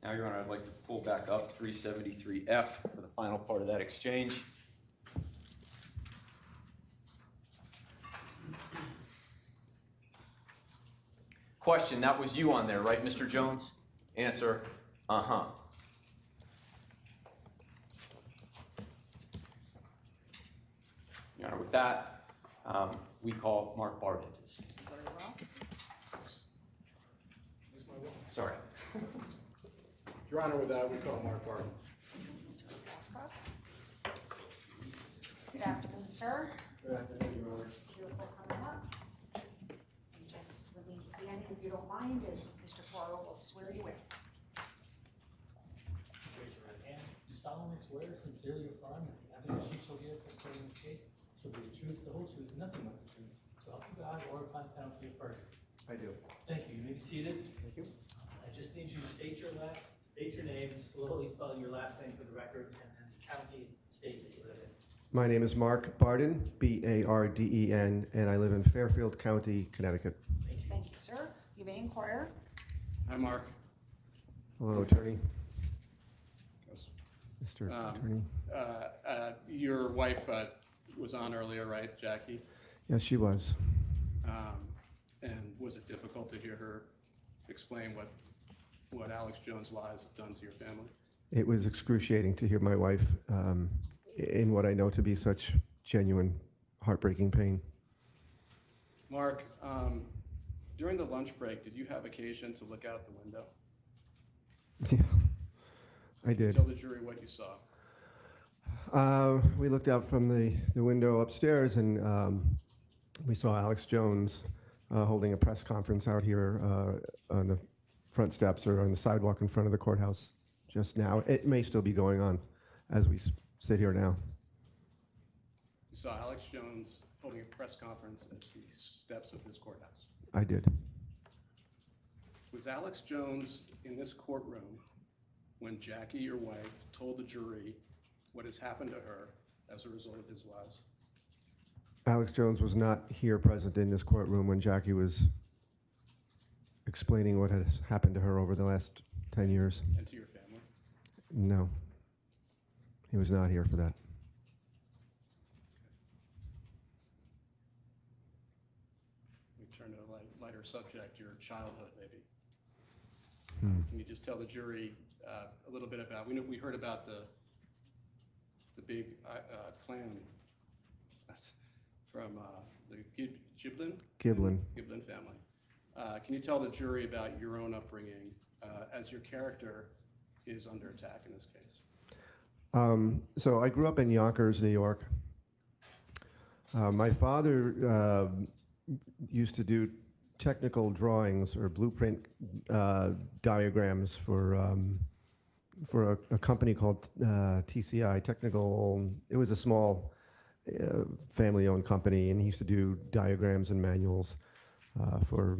Now, Your Honor, I'd like to pull back up 373F for the final part of that exchange. Question, that was you on there, right, Mr. Jones? Answer, uh-huh. Your Honor, with that, we call Mark Barden to stand. Very well. Sorry. Your Honor, with that, we call Mark Barden. Good afternoon, sir. Good afternoon, Your Honor. Beautiful coming up. And just remain standing if you don't mind, and Mr. Farrell will swear you in. Raise your right hand. Do solemnly swear or sincerely affirm that the evidence you shall give concerning this case shall be the truth, the whole truth, and nothing but the truth, so help you God or upon penalty of perjury? I do. Thank you. You may be seated. Thank you. I just need you to state your name, slowly spell your last name for the record, and then the county, state that you live in. My name is Mark Barden, B-A-R-D-E-N, and I live in Fairfield County, Connecticut. Thank you, sir. You may inquire. Hi, Mark. Hello, Attorney. Mr. Attorney. Your wife was on earlier, right, Jackie? Yes, she was. And was it difficult to hear her explain what Alex Jones' lies have done to your family? It was excruciating to hear my wife in what I know to be such genuine, heartbreaking pain. Mark, during the lunch break, did you have occasion to look out the window? Yeah. I did. Tell the jury what you saw. We looked out from the window upstairs, and we saw Alex Jones holding a press conference out here on the front steps or on the sidewalk in front of the courthouse just now. It may still be going on as we sit here now. You saw Alex Jones holding a press conference at the steps of this courthouse. I did. Was Alex Jones in this courtroom when Jackie, your wife, told the jury what has happened to her as a result of his lies? Alex Jones was not here present in this courtroom when Jackie was explaining what has happened to her over the last 10 years. And to your family? No. He was not here for that. We turn to a lighter subject, your childhood, maybe. Can you just tell the jury a little bit about, we heard about the big clan from the Giblin family. Can you tell the jury about your own upbringing as your character is under attack in this case? So I grew up in Yonkers, New York. My father used to do technical drawings or blueprint diagrams for a company called TCI, Technical. It was a small family-owned company, and he used to do diagrams and manuals for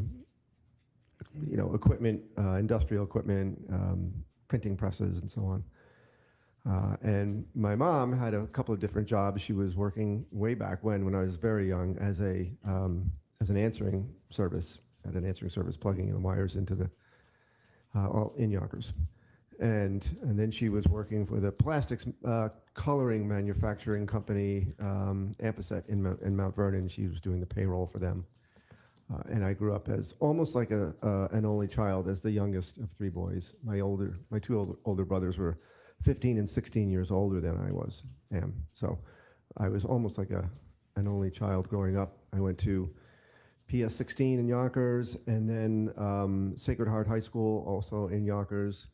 equipment, industrial equipment, printing presses, and so on. And my mom had a couple of different jobs. She was working way back when I was very young, as an answering service, at an answering service, plugging in wires into the in Yonkers. And then she was working for the plastics coloring manufacturing company, Ampeset in Mount Vernon. She was doing the payroll for them. And I grew up as almost like an only child, as the youngest of three boys. My two older brothers were 15 and 16 years older than I am. So I was almost like an only child growing up. I went to PS 16 in Yonkers, and then Sacred Heart High School, also in Yonkers.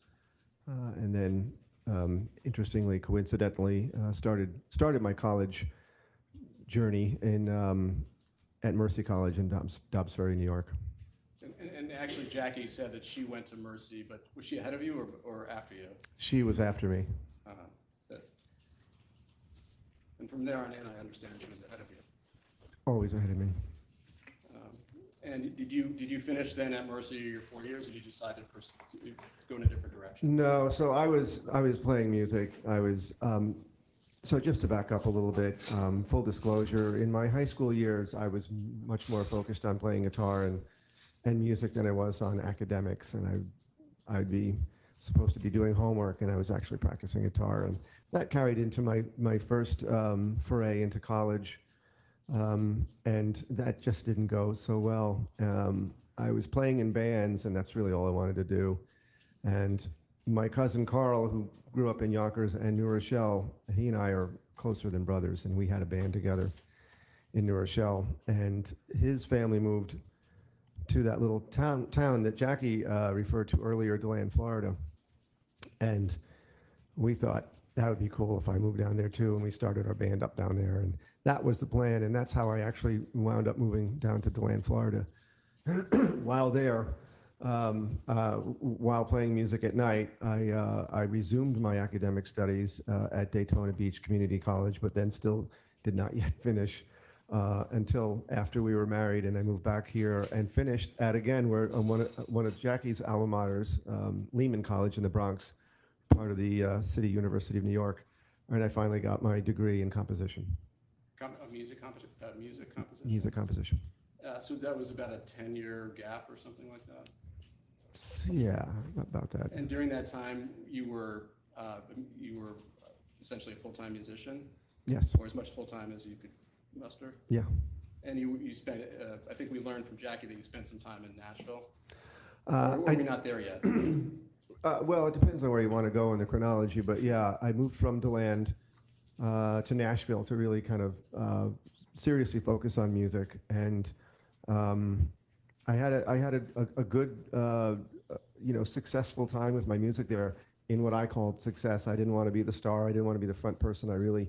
And then, interestingly, coincidentally, started my college journey at Mercy College in Dobbs Ferry, New York. And actually, Jackie said that she went to Mercy, but was she ahead of you or after you? She was after me. And from there on in, I understand she was ahead of you. Always ahead of me. And did you finish then at Mercy your 4 years, or did you decide to go in a different direction? No, so I was playing music. So just to back up a little bit, full disclosure, in my high school years, I was much more focused on playing guitar and music than I was on academics, and I'd be supposed to be doing homework, and I was actually practicing guitar, and that carried into my first foray into college. And that just didn't go so well. I was playing in bands, and that's really all I wanted to do. And my cousin Carl, who grew up in Yonkers and New Rochelle, he and I are closer than brothers, and we had a band together in New Rochelle. And his family moved to that little town that Jackie referred to earlier, DeLand, Florida. And we thought that would be cool if I moved down there too, and we started our band up down there. And that was the plan, and that's how I actually wound up moving down to DeLand, Florida. While there, while playing music at night, I resumed my academic studies at Daytona Beach Community College, but then still did not yet finish until after we were married, and I moved back here and finished at, again, one of Jackie's alma maters, Lehman College in the Bronx, part of the City University of New York, and I finally got my degree in composition. Music composition? Music composition. So that was about a 10-year gap or something like that? Yeah, about that. And during that time, you were essentially a full-time musician? Yes. Or as much full-time as you could muster? Yeah. And you spent, I think we learned from Jackie that you spent some time in Nashville? Or are we not there yet? Well, it depends on where you want to go in the chronology, but yeah, I moved from DeLand to Nashville to really kind of seriously focus on music, and I had a good successful time with my music there in what I called success. I didn't want to be the star. I didn't want to be the front person. I really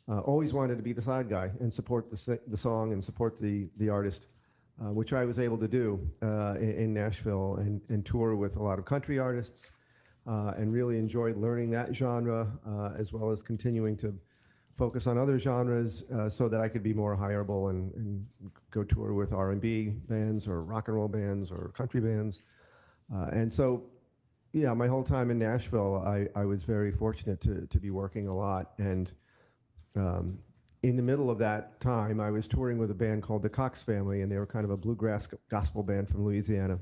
always wanted to be the side guy and support the song and support the artist, which I was able to do in Nashville and tour with a lot of country artists, and really enjoyed learning that genre, as well as continuing to focus on other genres so that I could be more hireable and go tour with R&B bands or rock and roll bands or country bands. And so, yeah, my whole time in Nashville, I was very fortunate to be working a lot. And in the middle of that time, I was touring with a band called the Cox Family, and they were kind of a bluegrass gospel band from Louisiana.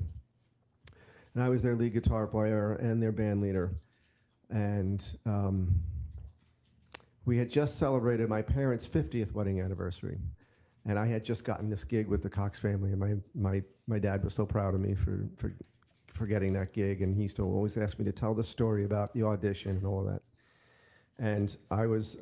And I was their lead guitar player and their band leader. And we had just celebrated my parents' 50th wedding anniversary. And I had just gotten this gig with the Cox Family, and my dad was so proud of me for getting that gig, and he used to always ask me to tell the story about the audition and all of that. And I was,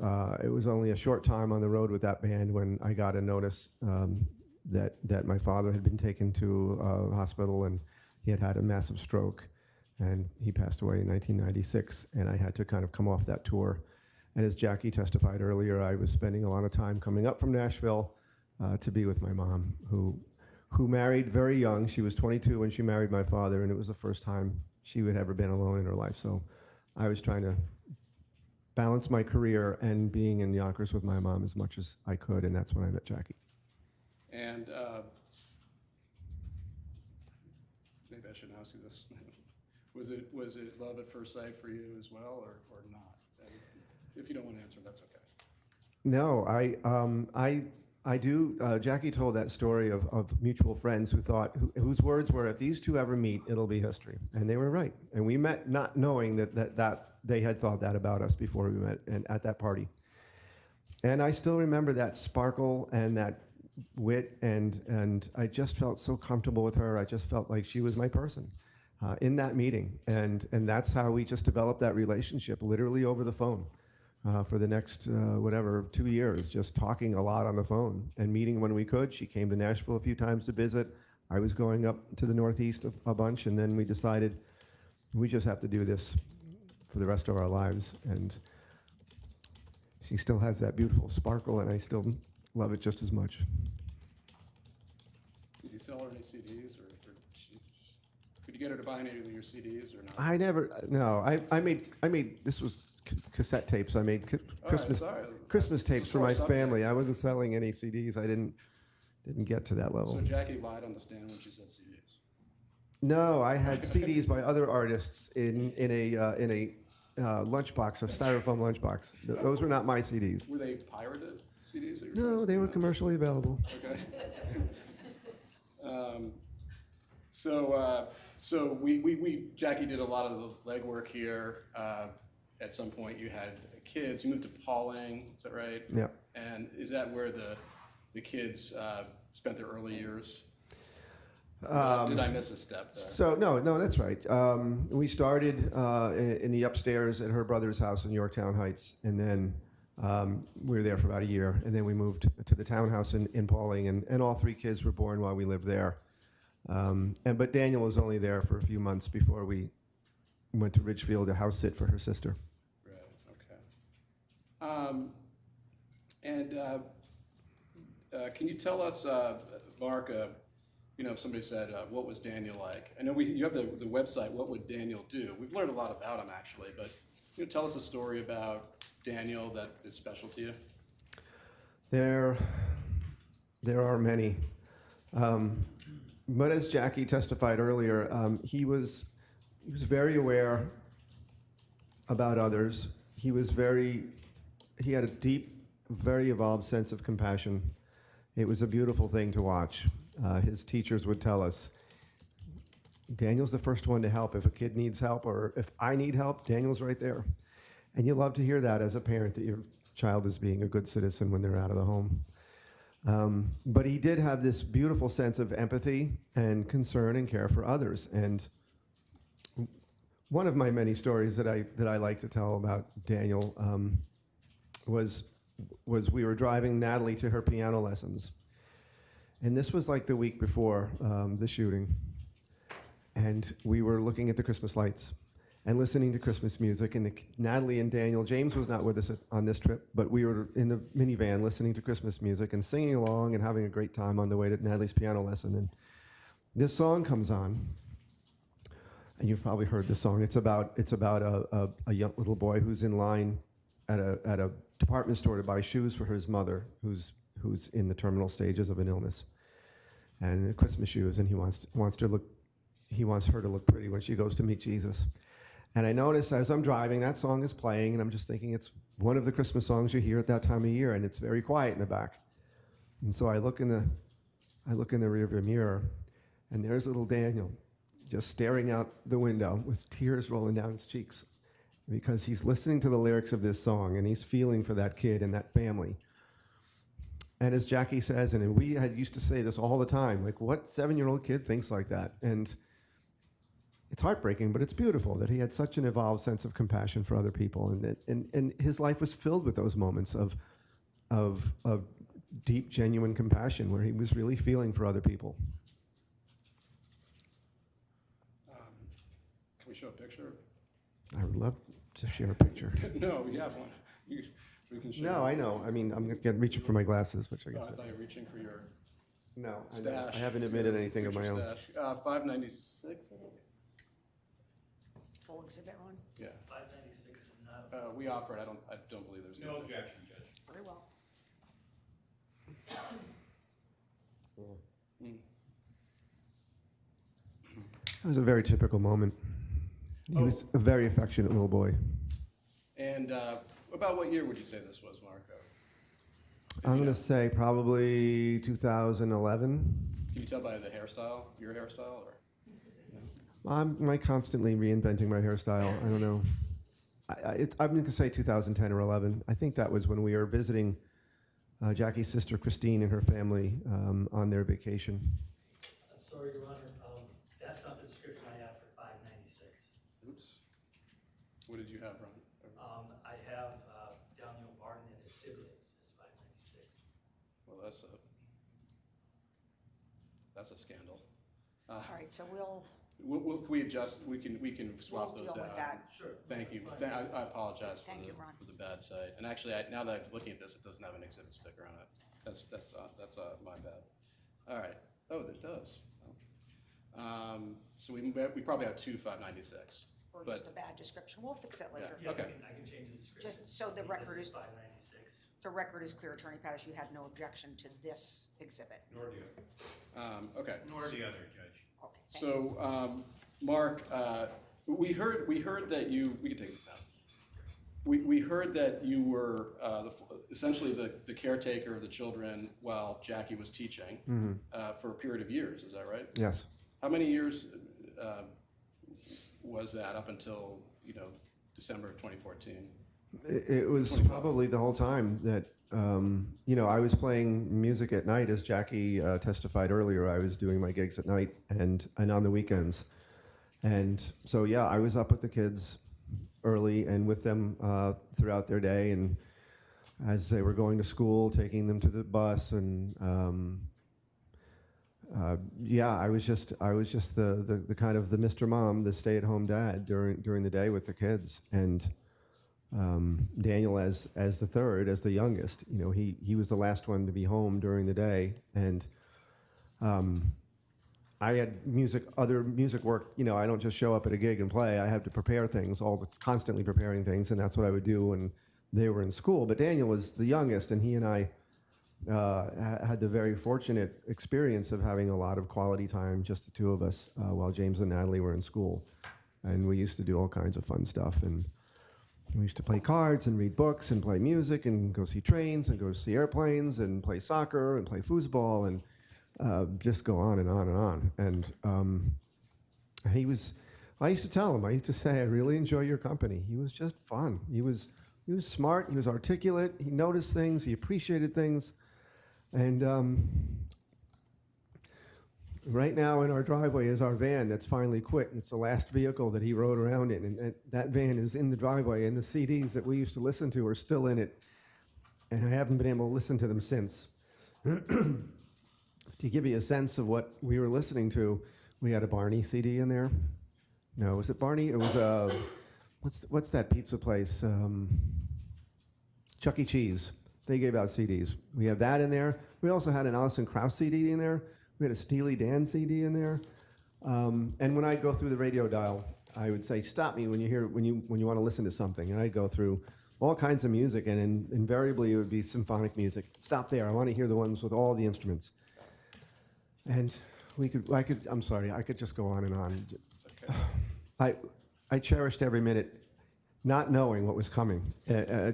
it was only a short time on the road with that band when I got a notice that my father had been taken to a hospital, and he had a massive stroke, and he passed away in 1996, and I had to kind of come off that tour. And as Jackie testified earlier, I was spending a lot of time coming up from Nashville to be with my mom, who married very young. She was 22 when she married my father, and it was the first time she had ever been alone in her life. So I was trying to balance my career and being in Yonkers with my mom as much as I could, and that's when I met Jackie. And maybe I shouldn't ask you this. was it love at first sight for you as well, or not? And if you don't want to answer, that's okay. No, I do. Jackie told that story of mutual friends whose words were, if these two ever meet, it'll be history. And they were right. And we met not knowing that they had thought that about us before we met and at that party. And I still remember that sparkle and that wit, and I just felt so comfortable with her. I just felt like she was my person in that meeting. And that's how we just developed that relationship, literally over the phone. For the next, 2 years, just talking a lot on the phone and meeting when we could. She came to Nashville a few times to visit. I was going up to the Northeast a bunch, and then we decided we just have to do this for the rest of our lives. And she still has that beautiful sparkle, and I still love it just as much. Did you sell her any CDs, or could you get her to buy any of your CDs, or not? I never, no, I made, this was cassette tapes. I made Christmas tapes for my family. I wasn't selling any CDs. I didn't get to that level. So Jackie lied on the stand when she said CDs. No, I had CDs by other artists in a lunchbox, a styrofoam lunchbox. Those were not my CDs. Were they pirated CDs? No, they were commercially available. Okay. So Jackie did a lot of the legwork here. At some point you had kids. You moved to Pauling, is that right? Yeah. And is that where the kids spent their early years? Did I miss a step there? So no, that's right. We started in the upstairs at her brother's house in Yorktown Heights, and then we were there for about a year, and then we moved to the townhouse in Pauling, and all three kids were born while we lived there. But Daniel was only there for a few months before we went to Ridgefield to house sit for her sister. Can you tell us, Mark, if somebody said, what was Daniel like? I know you have the website, What Would Daniel Do? We've learned a lot about him, actually, but tell us a story about Daniel that is special to you. There are many. But as Jackie testified earlier, he was very aware about others. He had a deep, very evolved sense of compassion. It was a beautiful thing to watch. His teachers would tell us, Daniel's the first one to help. If a kid needs help, or if I need help, Daniel's right there. And you love to hear that as a parent, that your child is being a good citizen when they're out of the home. But he did have this beautiful sense of empathy and concern and care for others. And one of my many stories that I like to tell about Daniel was we were driving Natalie to her piano lessons. And this was like the week before the shooting. And we were looking at the Christmas lights. and listening to Christmas music. And Natalie and Daniel, James was not with us on this trip, but we were in the minivan listening to Christmas music and singing along and having a great time on the way to Natalie's piano lesson. And this song comes on, and you've probably heard this song. It's about a young little boy who's in line at a department store to buy shoes for his mother, who's in the terminal stages of an illness, and Christmas shoes, and he wants her to look pretty when she goes to meet Jesus. And I notice as I'm driving, that song is playing, and I'm just thinking it's one of the Christmas songs you hear at that time of year, and it's very quiet in the back. And so I look in the rearview mirror, and there's little Daniel just staring out the window with tears rolling down his cheeks, because he's listening to the lyrics of this song and he's feeling for that kid and that family. And as Jackie says, and we used to say this all the time, like, what 7-year-old kid thinks like that? And it's heartbreaking, but it's beautiful that he had such an evolved sense of compassion for other people, and his life was filled with those moments of deep, genuine compassion where he was really feeling for other people. Can we show a picture? I would love to share a picture. No, we have one. We can show. No, I know. I mean, I'm reaching for my glasses, which I guess. Oh, I thought you were reaching for your No, stash. I haven't admitted anything of my own. Stash. 596. Full exhibit on? Yeah. 596 is not. We offer it. I don't believe there's No objection, Judge. Very well. It was a very typical moment. He was a very affectionate little boy. And about what year would you say this was, Marco? I'm going to say probably 2011. Can you tell by the hairstyle, your hairstyle, or? I'm constantly reinventing my hairstyle. I don't know. I'm going to say 2010 or 11. I think that was when we were visiting Jackie's sister Christine and her family on their vacation. I'm sorry, Your Honor, that's not the description I have for 596. Oops. What did you have, Ron? I have Daniel Barden and his siblings as 596. Well, that's a scandal. All right, so we'll Can we adjust? We can swap We'll those deal out. with that. Sure. Thank you. I apologize Thank you, Ron. for the bad side. And actually, now that I'm looking at this, it doesn't have an exhibit sticker on it. That's my bad. All right. Oh, it does. Oh. So we probably have two 596. or But- just a bad description. We'll fix it later. Yeah, Okay. I can change the description. Just so the record is, 596. the record is clear, Attorney Pattis, you had no objection to this exhibit. Nor do you. Okay. Nor the other, Judge. Okay, thank you. So, Mark, we heard that you, we can take this down. We heard that you were essentially the caretaker of the children while Jackie was teaching for a period of years, is that right? Yes. How many years was that up until, December of 2014? It was 25. probably the whole time that, I was playing music at night, as Jackie testified earlier. I was doing my gigs at night and on the weekends. And so, yeah, I was up with the kids early and with them throughout their day, and as they were going to school, taking them to the bus, and I was just the kind of the Mr. Mom, the stay-at-home dad during the day with the kids. And Daniel as the third, as the youngest, he was the last one to be home during the day, and I had other music work. I don't just show up at a gig and play. I had to prepare things, constantly preparing things, and that's what I would do when they were in school. But Daniel was the youngest, and he and I had the very fortunate experience of having a lot of quality time, just the two of us, while James and Natalie were in school. And we used to do all kinds of fun stuff. And we used to play cards and read books and play music and go see trains and go see airplanes and play soccer and play foosball and just go on and on and on. And I used to tell him, I used to say, I really enjoy your company. He was just fun. He was smart, he was articulate, he noticed things, he appreciated things. And right now in our driveway is our van that's finally quit. And it's the last vehicle that he rode around in. And that van is in the driveway, and the CDs that we used to listen to are still in it. And I haven't been able to listen to them since. To give you a sense of what we were listening to, we had a Barney CD in there. No, was it Barney? It was, what's that pizza place? Chuck E. Cheese. They gave out CDs. We have that in there. We also had an Alison Krauss CD in there. We had a Steely Dan CD in there. And when I go through the radio dial, I would say, stop me when you want to listen to something. And I'd go through all kinds of music, and invariably it would be symphonic music. Stop there. I want to hear the ones with all the instruments. And I'm sorry, I could just go on and on. It's okay. I cherished every minute, not knowing what was coming.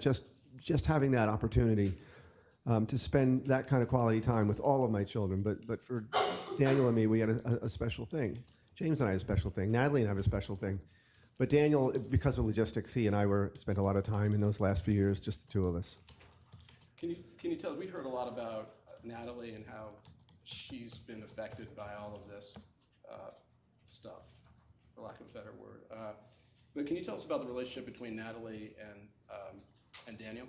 Just having that opportunity to spend that kind of quality time with all of my children. But for Daniel and me, we had a special thing. James and I had a special thing. Natalie and I have a special thing. But Daniel, because of logistics, he and I spent a lot of time in those last few years, just the two of us. Can you tell, we heard a lot about Natalie and how she's been affected by all of this stuff, for lack of a better word. But can you tell us about the relationship between Natalie and Daniel?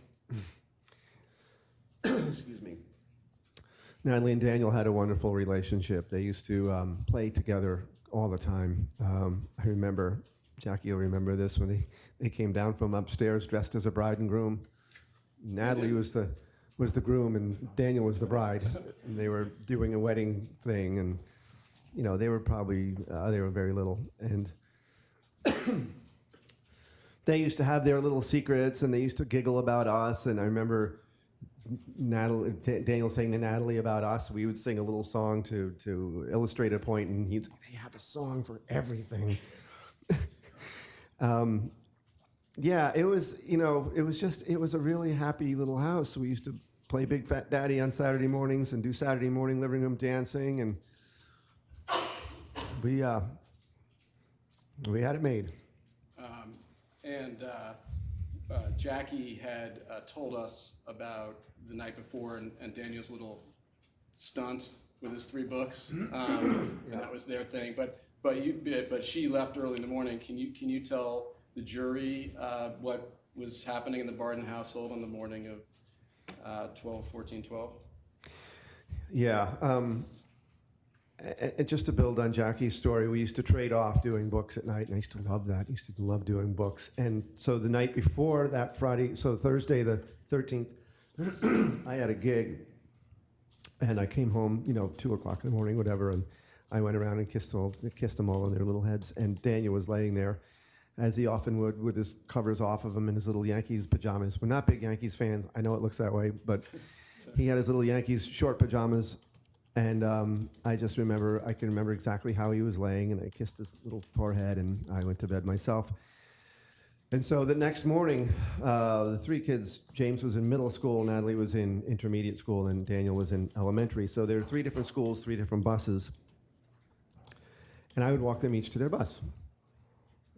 Excuse me. Natalie and Daniel had a wonderful relationship. They used to play together all the time. I remember, Jackie will remember this, when they came down from upstairs dressed as a bride and groom. Natalie was the groom and Daniel was the bride. And they were doing a wedding thing, and they were probably they were very little, and they used to have their little secrets, and they used to giggle about us. And I remember Daniel saying to Natalie about us, we would sing a little song to illustrate a point, and he'd say, they have a song for everything. Yeah, it was a really happy little house. We used to play Big Fat Daddy on Saturday mornings and do Saturday morning living room dancing, and we had it made. Jackie had told us about the night before and Daniel's little stunt with his 3 books, and that was their thing. But she left early in the morning. Can you tell the jury what was happening in the Barden household on the morning of 12/14/12? Yeah. And just to build on Jackie's story, we used to trade off doing books at night, and I used to love that. I used to love doing books. And so the night before that Friday, so Thursday the 13th, I had a gig, and I came home, 2 o'clock in the morning, whatever, and I went around and kissed them all on their little heads, and Daniel was laying there, as he often would, with his covers off of him in his little Yankees pajamas. We're not big Yankees fans. I know it looks that way, but he had his little Yankees short pajamas. And I can remember exactly how he was laying, and I kissed his little forehead, and I went to bed myself. And so the next morning, the 3 kids, James was in middle school, Natalie was in intermediate school, and Daniel was in elementary. So there were 3 different schools, 3 different buses. And I would walk them each to their bus.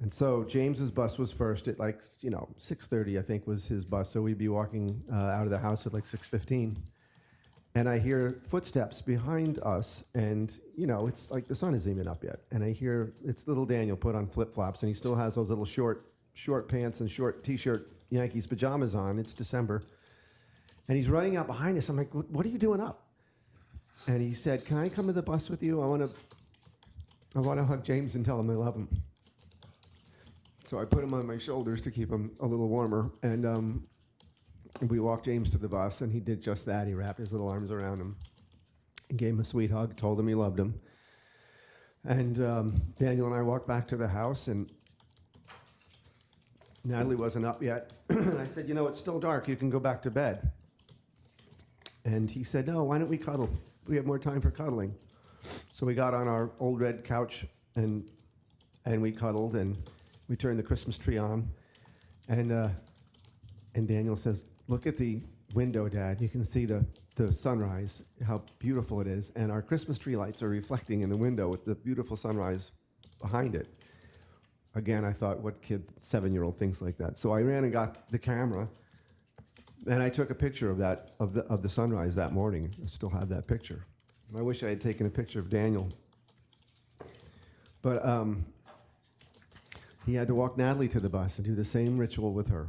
And so James's bus was first at 6:30, I think was his bus. So we'd be walking out of the house at 6:15. And I hear footsteps behind us, and it's like the sun isn't even up yet. And I hear it's little Daniel put on flip-flops, and he still has those little short pants and short T-shirt Yankees pajamas on. It's December. And he's running out behind us. I'm like, what are you doing up? And he said, can I come to the bus with you? I want to hug James and tell him I love him. So I put him on my shoulders to keep him a little warmer. And we walked James to the bus, and he did just that. He wrapped his little arms around him and gave him a sweet hug, told him he loved him. And Daniel and I walked back to the house, and Natalie wasn't up yet. And I said, it's still dark. You can go back to bed. And he said, no, why don't we cuddle? We have more time for cuddling. So we got on our old red couch, and we cuddled, and we turned the Christmas tree on. And Daniel says, look at the window, Dad. You can see the sunrise, how beautiful it is. And our Christmas tree lights are reflecting in the window with the beautiful sunrise behind it. Again, I thought, what kid, 7-year-old, thinks like that? So I ran and got the camera, and I took a picture of the sunrise that morning. I still have that picture. I wish I had taken a picture of Daniel. But he had to walk Natalie to the bus and do the same ritual with her.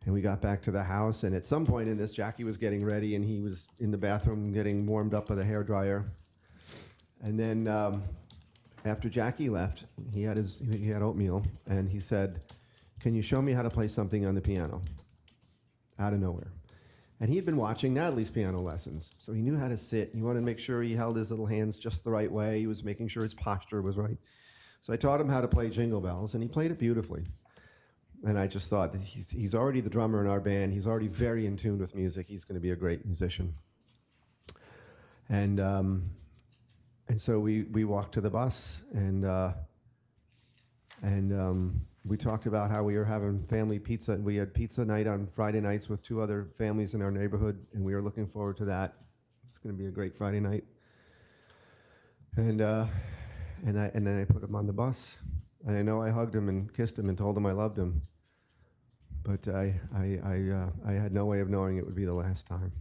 And we got back to the house, and at some point in this, Jackie was getting ready, and he was in the bathroom getting warmed up with a hairdryer. And then after Jackie left, he had oatmeal, and he said, "Can you show me how to play something on the piano?" Out of nowhere. And he had been watching Natalie's piano lessons, so he knew how to sit. He wanted to make sure he held his little hands just the right way. He was making sure his posture was right. So I taught him how to play Jingle Bells, and he played it beautifully. And I just thought that he's already the drummer in our band. He's already very in tune with music. He's going to be a great musician. And so we walked to the bus, and we talked about how we were having family pizza. And we had pizza night on Friday nights with 2 other families in our neighborhood, and we were looking forward to that. It's going to be a great Friday night. And then I put him on the bus, and I know I hugged him and kissed him and told him I loved him. But I had no way of knowing it would be the last time.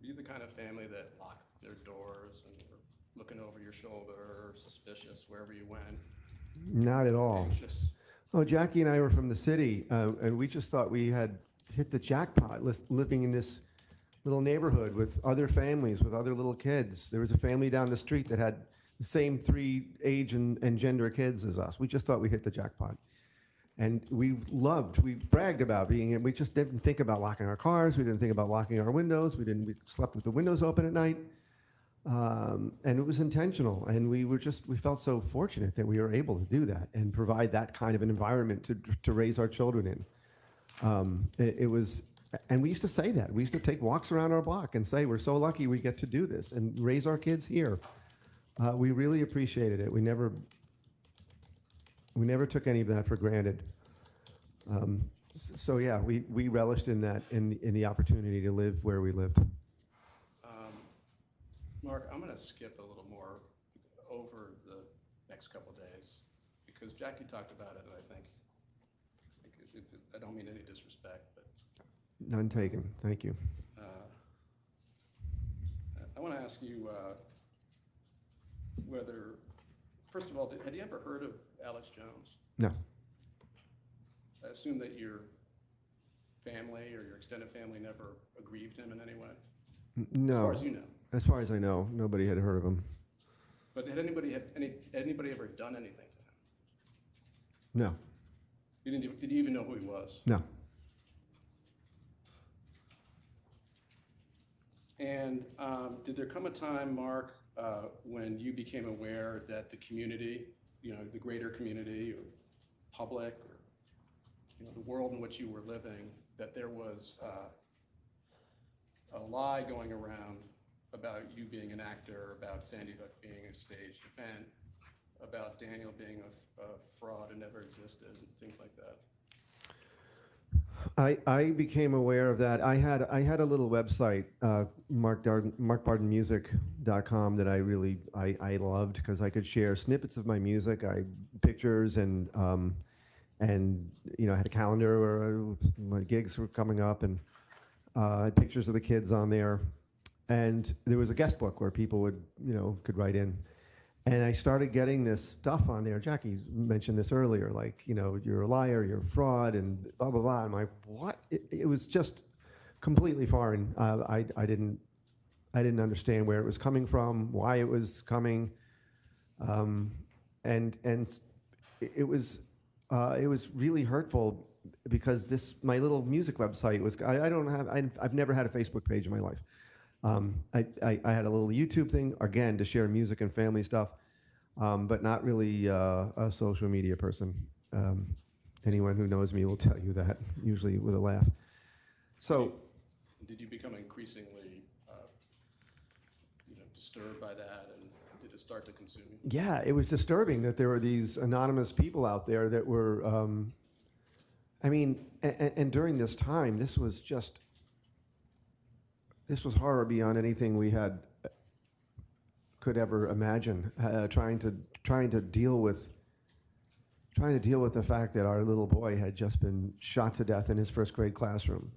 Were you the kind of family that locked their doors and were looking over your shoulder or suspicious wherever you went? Not at all. Anxious? Oh, Jackie and I were from the city, and we just thought we had hit the jackpot living in this little neighborhood with other families, with other little kids. There was a family down the street that had the same 3 age and gender kids as us. We just thought we hit the jackpot. And we bragged about being, we just didn't think about locking our cars. We didn't think about locking our windows. We slept with the windows open at night. And it was intentional. And we felt so fortunate that we were able to do that and provide that kind of an environment to raise our children in. It was, and we used to say that. We used to take walks around our block and say, we're so lucky we get to do this and raise our kids here. We really appreciated it. We never took any of that for granted. So yeah, we relished in that, in the opportunity to live where we lived. Mark, I'm going to skip a little more over the next couple days because Jackie talked about it, and I think, I don't mean any disrespect, but None taken. Thank you. I want to ask you whether, first of all, had you ever heard of Alex Jones? No. I assume that your family or your extended family never aggrieved him in any way? No. As far as you know. As far as I know, nobody had heard of him. But had anybody ever done anything to him? No. Did you even know who he was? No. And did there come a time, Mark, when you became aware that the community, the greater community or public, or the world in which you were living, that there was a lie going around about you being an actor, about Sandy Hook being a staged event, about Daniel being a fraud and never existed, and things like that? I became aware of that. I had a little website, markbardenmusic.com, that I loved because I could share snippets of my music, pictures, and I had a calendar where my gigs were coming up, and I had pictures of the kids on there, and there was a guest book where people would could write in. And I started getting this stuff on there. Jackie mentioned this earlier, like, you're a liar, you're a fraud, and blah, blah, blah. I'm like, what? It was just completely foreign. I didn't understand where it was coming from, why it was coming. And it was really hurtful because my little music website was, I've never had a Facebook page in my life. I had a little YouTube thing, again, to share music and family stuff, but not really a social media person. Anyone who knows me will tell you that, usually with a laugh. So, did you become increasingly disturbed by that, and did it start to consume you? Yeah, it was disturbing that there were these anonymous people out there that were, and during this time, this was horror beyond anything we could ever imagine. Trying to deal with the fact that our little boy had just been shot to death in his first grade classroom,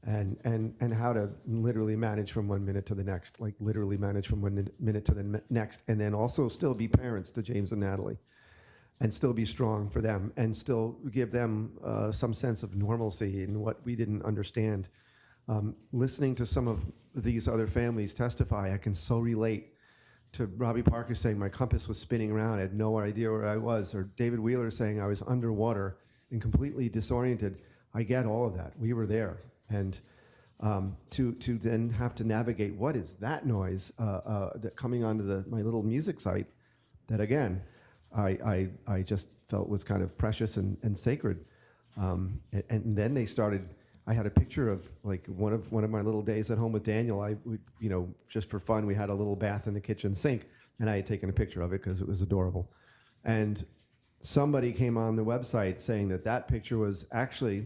and how to literally manage from one minute to the next, like literally manage from one minute to the next, and then also still be parents to James and Natalie. and still be strong for them and still give them some sense of normalcy in what we didn't understand. Listening to some of these other families testify, I can so relate to Robbie Parker saying my compass was spinning around, I had no idea where I was, or David Wheeler saying I was underwater and completely disoriented. I get all of that. We were there. And to then have to navigate what is that noise that coming onto my little music site that, again, I just felt was kind of precious and sacred. And then they started, I had a picture of like one of my little days at home with Daniel. Just for fun, we had a little bath in the kitchen sink, and I had taken a picture of it because it was adorable. And somebody came on the website saying that picture was actually,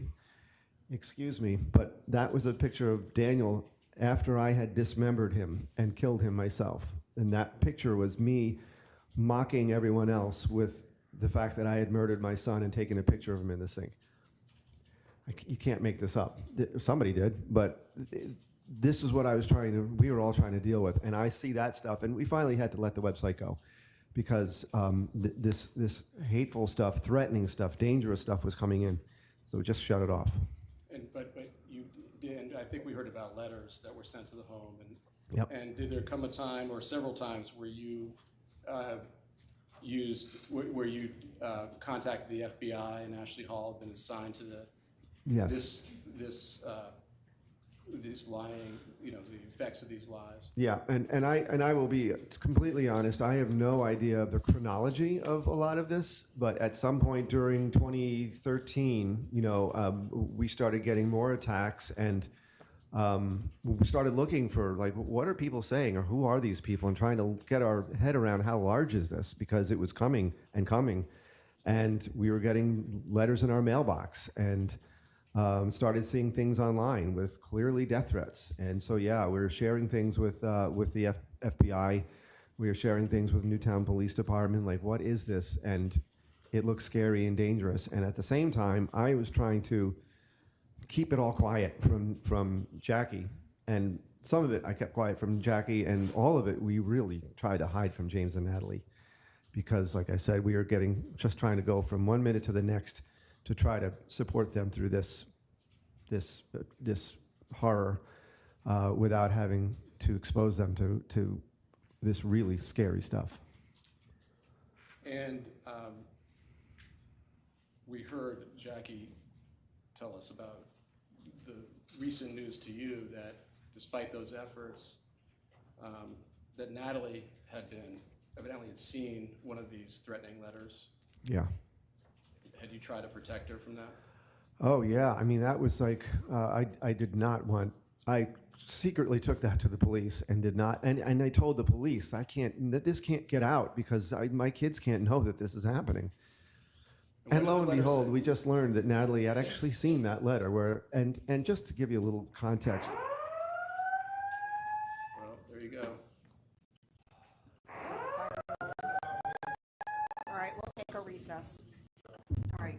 excuse me, but that was a picture of Daniel after I had dismembered him and killed him myself. And that picture was me mocking everyone else with the fact that I had murdered my son and taken a picture of him in the sink. You can't make this up. Somebody did, but this is what we were all trying to deal with. And I see that stuff, and we finally had to let the website go because this hateful stuff, threatening stuff, dangerous stuff was coming in. So we just shut it off. But you did, I think we heard about letters that were sent to the home. Yep. And did there come a time or several times where you contacted the FBI and Ashley Hall had been assigned to Yes. these lying, the effects of these lies? Yeah, and I will be completely honest. I have no idea of the chronology of a lot of this, but at some point during 2013, we started getting more attacks, and we started looking for like, what are people saying, or who are these people, and trying to get our head around how large is this, because it was coming and coming, and we were getting letters in our mailbox, and started seeing things online with clearly death threats. And so, yeah, we were sharing things with the FBI. We were sharing things with Newtown Police Department, like, what is this? And it looks scary and dangerous. And at the same time, I was trying to keep it all quiet from Jackie. And some of it I kept quiet from Jackie, and all of it we really tried to hide from James and Natalie. Because, like I said, we were just trying to go from one minute to the next to try to support them through this horror without having to expose them to this really scary stuff. And we heard Jackie tell us about the recent news to you that despite those efforts, that Natalie had evidently seen one of these threatening letters. Yeah. Had you tried to protect her from that? Oh, yeah. I mean, that was like, I did not want, I secretly took that to the police and did not, and I told the police, that this can't get out because my kids can't know that this is happening. And lo and behold, we just learned that Natalie had actually seen that letter and just to give you a little context. Well, there you go. All right, we'll take a recess. All right.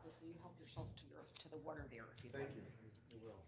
this, so you help yourself to the water there if you'd like. Thank you. I will.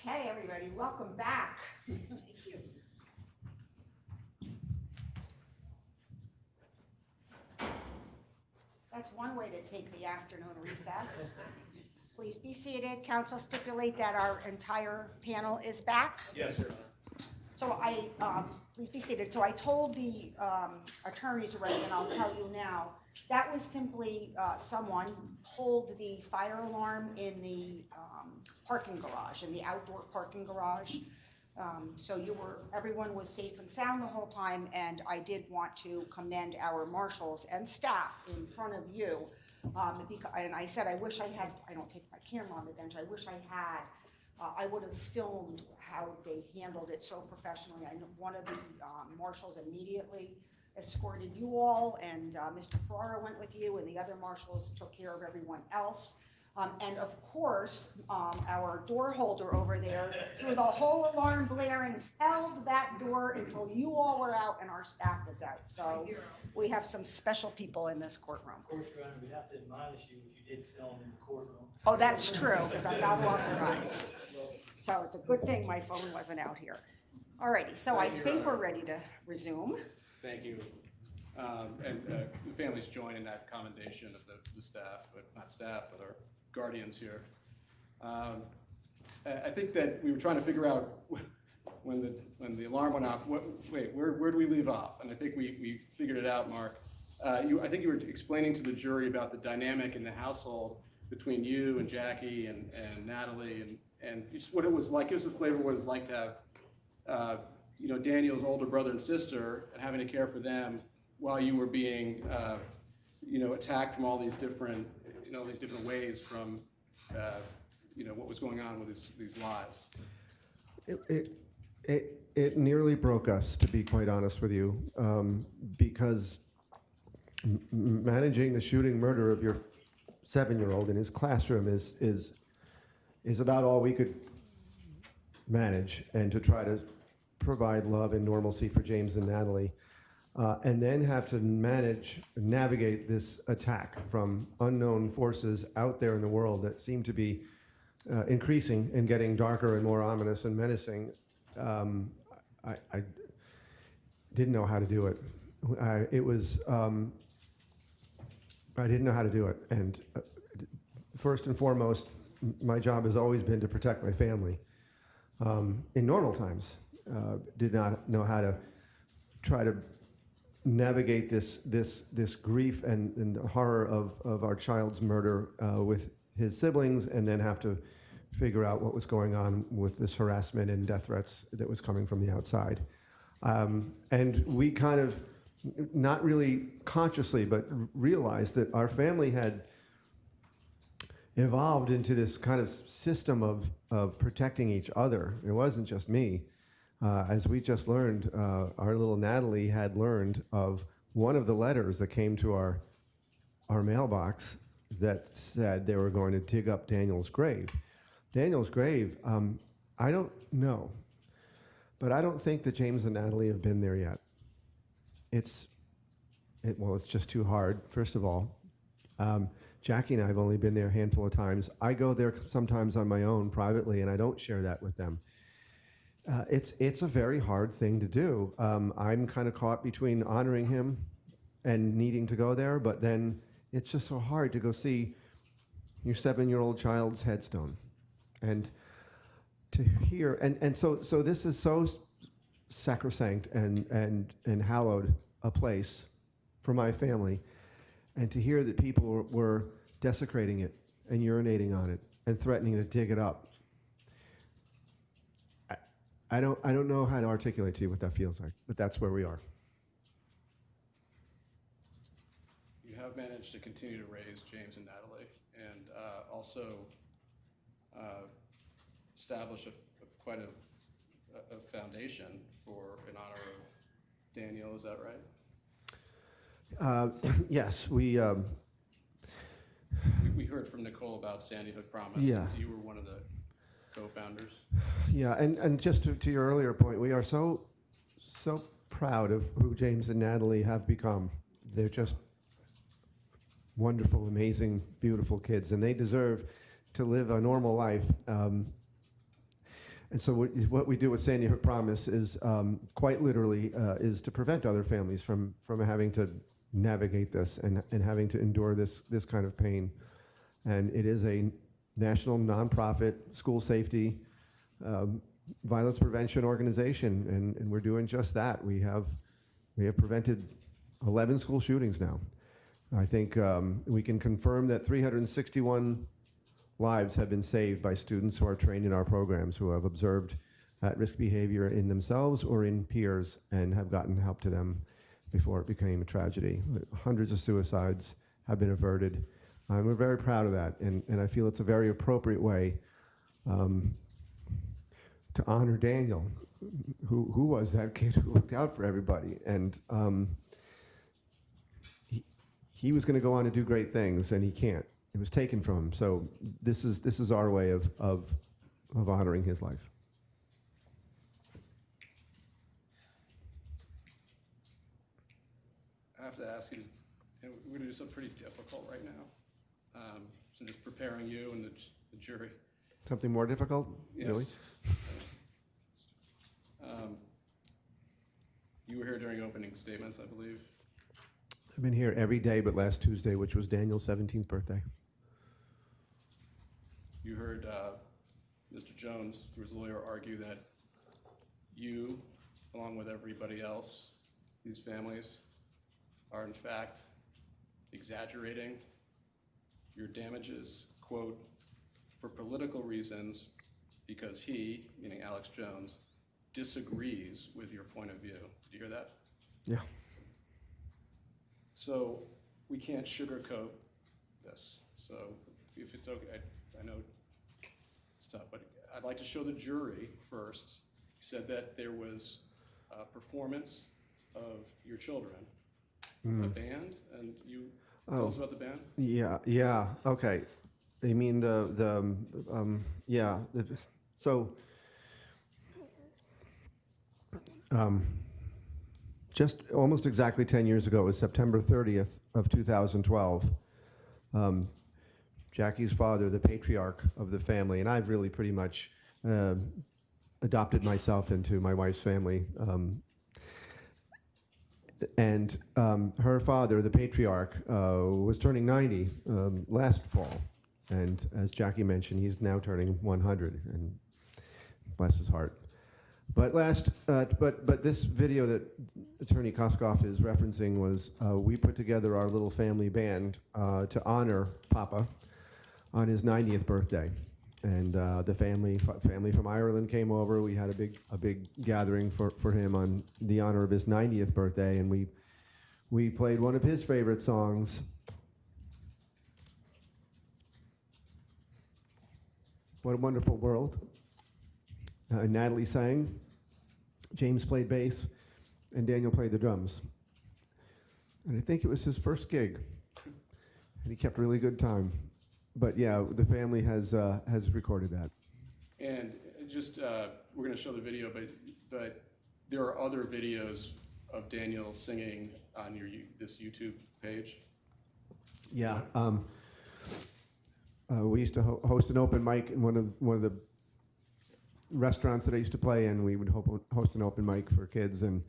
Okay, everybody, welcome back. Thank you. That's one way to take the afternoon recess. Please be seated. Council stipulate that our entire panel is back. Yes, sir. So please be seated. So I told the attorneys already, and I'll tell you now, that was simply someone pulled the fire alarm in the parking garage, in the outdoor parking garage. So everyone was safe and sound the whole time, and I did want to commend our marshals and staff in front of you. And I said, I wish I had, I don't take my camera on the bench, I wish I had, I would have filmed how they handled it so professionally. I know one of the marshals immediately escorted you all, and Mr. Ferrara went with you, and the other marshals took care of everyone else. And of course, our door holder over there, through the whole alarm blaring, held that door until you all were out and our staff was out. So we have some special people in this courtroom. Of course, Your Honor, we have to admonish you if you did film in the courtroom. Oh, that's true, because I'm not authorized. So it's a good thing my phone wasn't out here. All righty, so I think we're ready to resume. Thank you. And the families join in that commendation of the staff, but not staff, but our guardians here. I think that we were trying to figure out when the alarm went off, where do we leave off? And I think we figured it out, Mark. I think you were explaining to the jury about the dynamic in the household between you and Jackie and Natalie, and just what it was like. Give us a flavor of what it was like to have Daniel's older brother and sister and having to care for them while you were being attacked from all these different ways from what was going on with these lies. It nearly broke us, to be quite honest with you, because managing the shooting murder of your 7-year-old in his classroom is about all we could manage, and to try to provide love and normalcy for James and Natalie. And then have to navigate this attack from unknown forces out there in the world that seem to be increasing and getting darker and more ominous and menacing. I didn't know how to do it. I didn't know how to do it. And first and foremost, my job has always been to protect my family. In normal times, did not know how to try to navigate this grief and the horror of our child's murder with his siblings, and then have to figure out what was going on with this harassment and death threats that was coming from the outside. And we kind of, not really consciously, but realized that our family had evolved into this kind of system of protecting each other. It wasn't just me. As we just learned, our little Natalie had learned of one of the letters that came to our mailbox that said they were going to dig up Daniel's grave. Daniel's grave, I don't know, but I don't think that James and Natalie have been there yet. It's just too hard, first of all. Jackie and I have only been there a handful of times. I go there sometimes on my own privately, and I don't share that with them. It's a very hard thing to do. I'm kind of caught between honoring him and needing to go there, but then it's just so hard to go see your 7-year-old child's headstone. And to hear, and so this is so sacrosanct and hallowed a place for my family, and to hear that people were desecrating it and urinating on it and threatening to dig it up. I don't know how to articulate to you what that feels like, but that's where we are. You have managed to continue to raise James and Natalie, and also establish quite a foundation in honor of Daniel. Is that right? Yes, We heard from Nicole about Sandy Hook Promise. Yeah. You were one of the co-founders. Yeah, and just to your earlier point, we are so proud of who James and Natalie have become. They're just wonderful, amazing, beautiful kids, and they deserve to live a normal life. And so what we do with Sandy Hook Promise is quite literally is to prevent other families from having to navigate this and having to endure this kind of pain. And it is a national nonprofit school safety violence prevention organization, and we're doing just that. We have prevented 11 school shootings now. I think we can confirm that 361 lives have been saved by students who are trained in our programs, who have observed at-risk behavior in themselves or in peers and have gotten help to them before it became a tragedy. Hundreds of suicides have been averted. We're very proud of that, and I feel it's a very appropriate way to honor Daniel, who was that kid who looked out for everybody. And he was going to go on to do great things, and he can't. It was taken from him. So this is our way of honoring his life. I have to ask you, and we're going to do something pretty difficult right now. So just preparing you and the jury. Something more difficult? Yes. Really? You were here during opening statements, I believe. I've been here every day but last Tuesday, which was Daniel's 17th birthday. You heard Mr. Jones, through his lawyer, argue that you, along with everybody else, these families, are in fact exaggerating your damages, quote, for political reasons because he, meaning Alex Jones, disagrees with your point of view. Did you hear that? Yeah. So we can't sugarcoat this. So if it's okay, I know it's tough, but I'd like to show the jury first. You said that there was a performance of your children, a band, and you tell us about the band? Yeah, okay. You mean just almost exactly 10 years ago, it was September 30th of 2012. Jackie's father, the patriarch of the family, and I've really pretty much adopted myself into my wife's family. And her father, the patriarch, was turning 90 last fall. And as Jackie mentioned, he's now turning 100, and bless his heart. But but this video that Attorney Koskoff is referencing was, we put together our little family band to honor Papa on his 90th birthday. And the family from Ireland came over. We had a big gathering for him on the honor of his 90th birthday, and we played one of his favorite songs. What a Wonderful World. Natalie sang, James played bass, and Daniel played the drums. And I think it was his first gig, and he kept really good time. But yeah, the family has recorded that. And just, we're going to show the video, but there are other videos of Daniel singing on this YouTube page. Yeah, we used to host an open mic in one of the restaurants that I used to play in. We would host an open mic for kids, and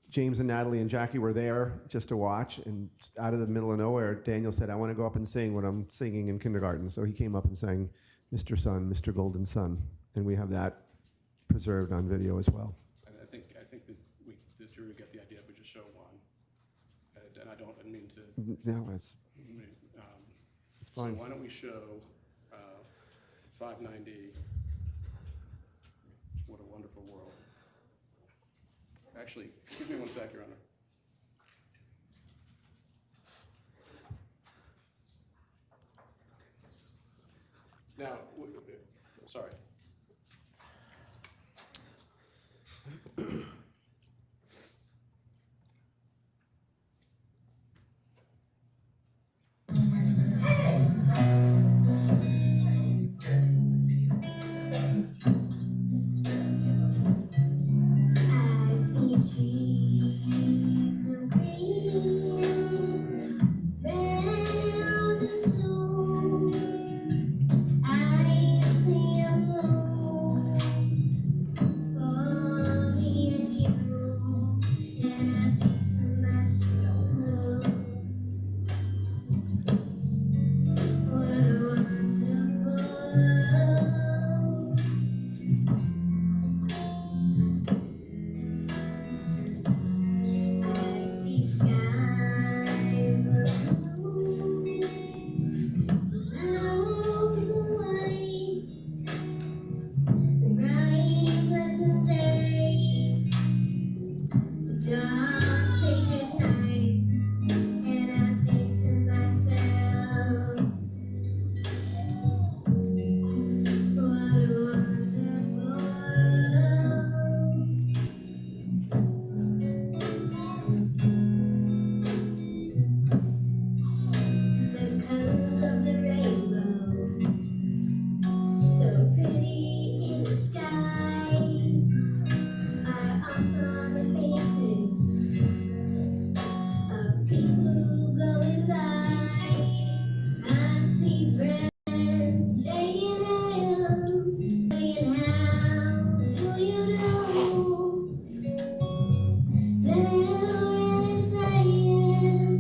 James and Natalie and Jackie were there just to watch, and out of the middle of nowhere, Daniel said, "I want to go up and sing what I'm singing in kindergarten." So he came up and sang Mr. Sun, Mr. Golden Sun, and we have that preserved on video as well. I think that the jury get the idea if we just show one. And I didn't mean to. No, So fine. why don't we show 590, What a Wonderful World. Actually, excuse me one sec, Your Honor. Now, sorry. I see trees of green, red roses too. I see a bloom for me and you, and I think to myself, what a wonderful world. I see skies of blue, clouds of white, the bright pleasant day, the dark sacred nights, and I think to myself, what a wonderful world. The colors of the rainbow, so pretty in the sky, are also on the faces of people going by. I see friends shaking hands, saying, how do you do? They're really saying,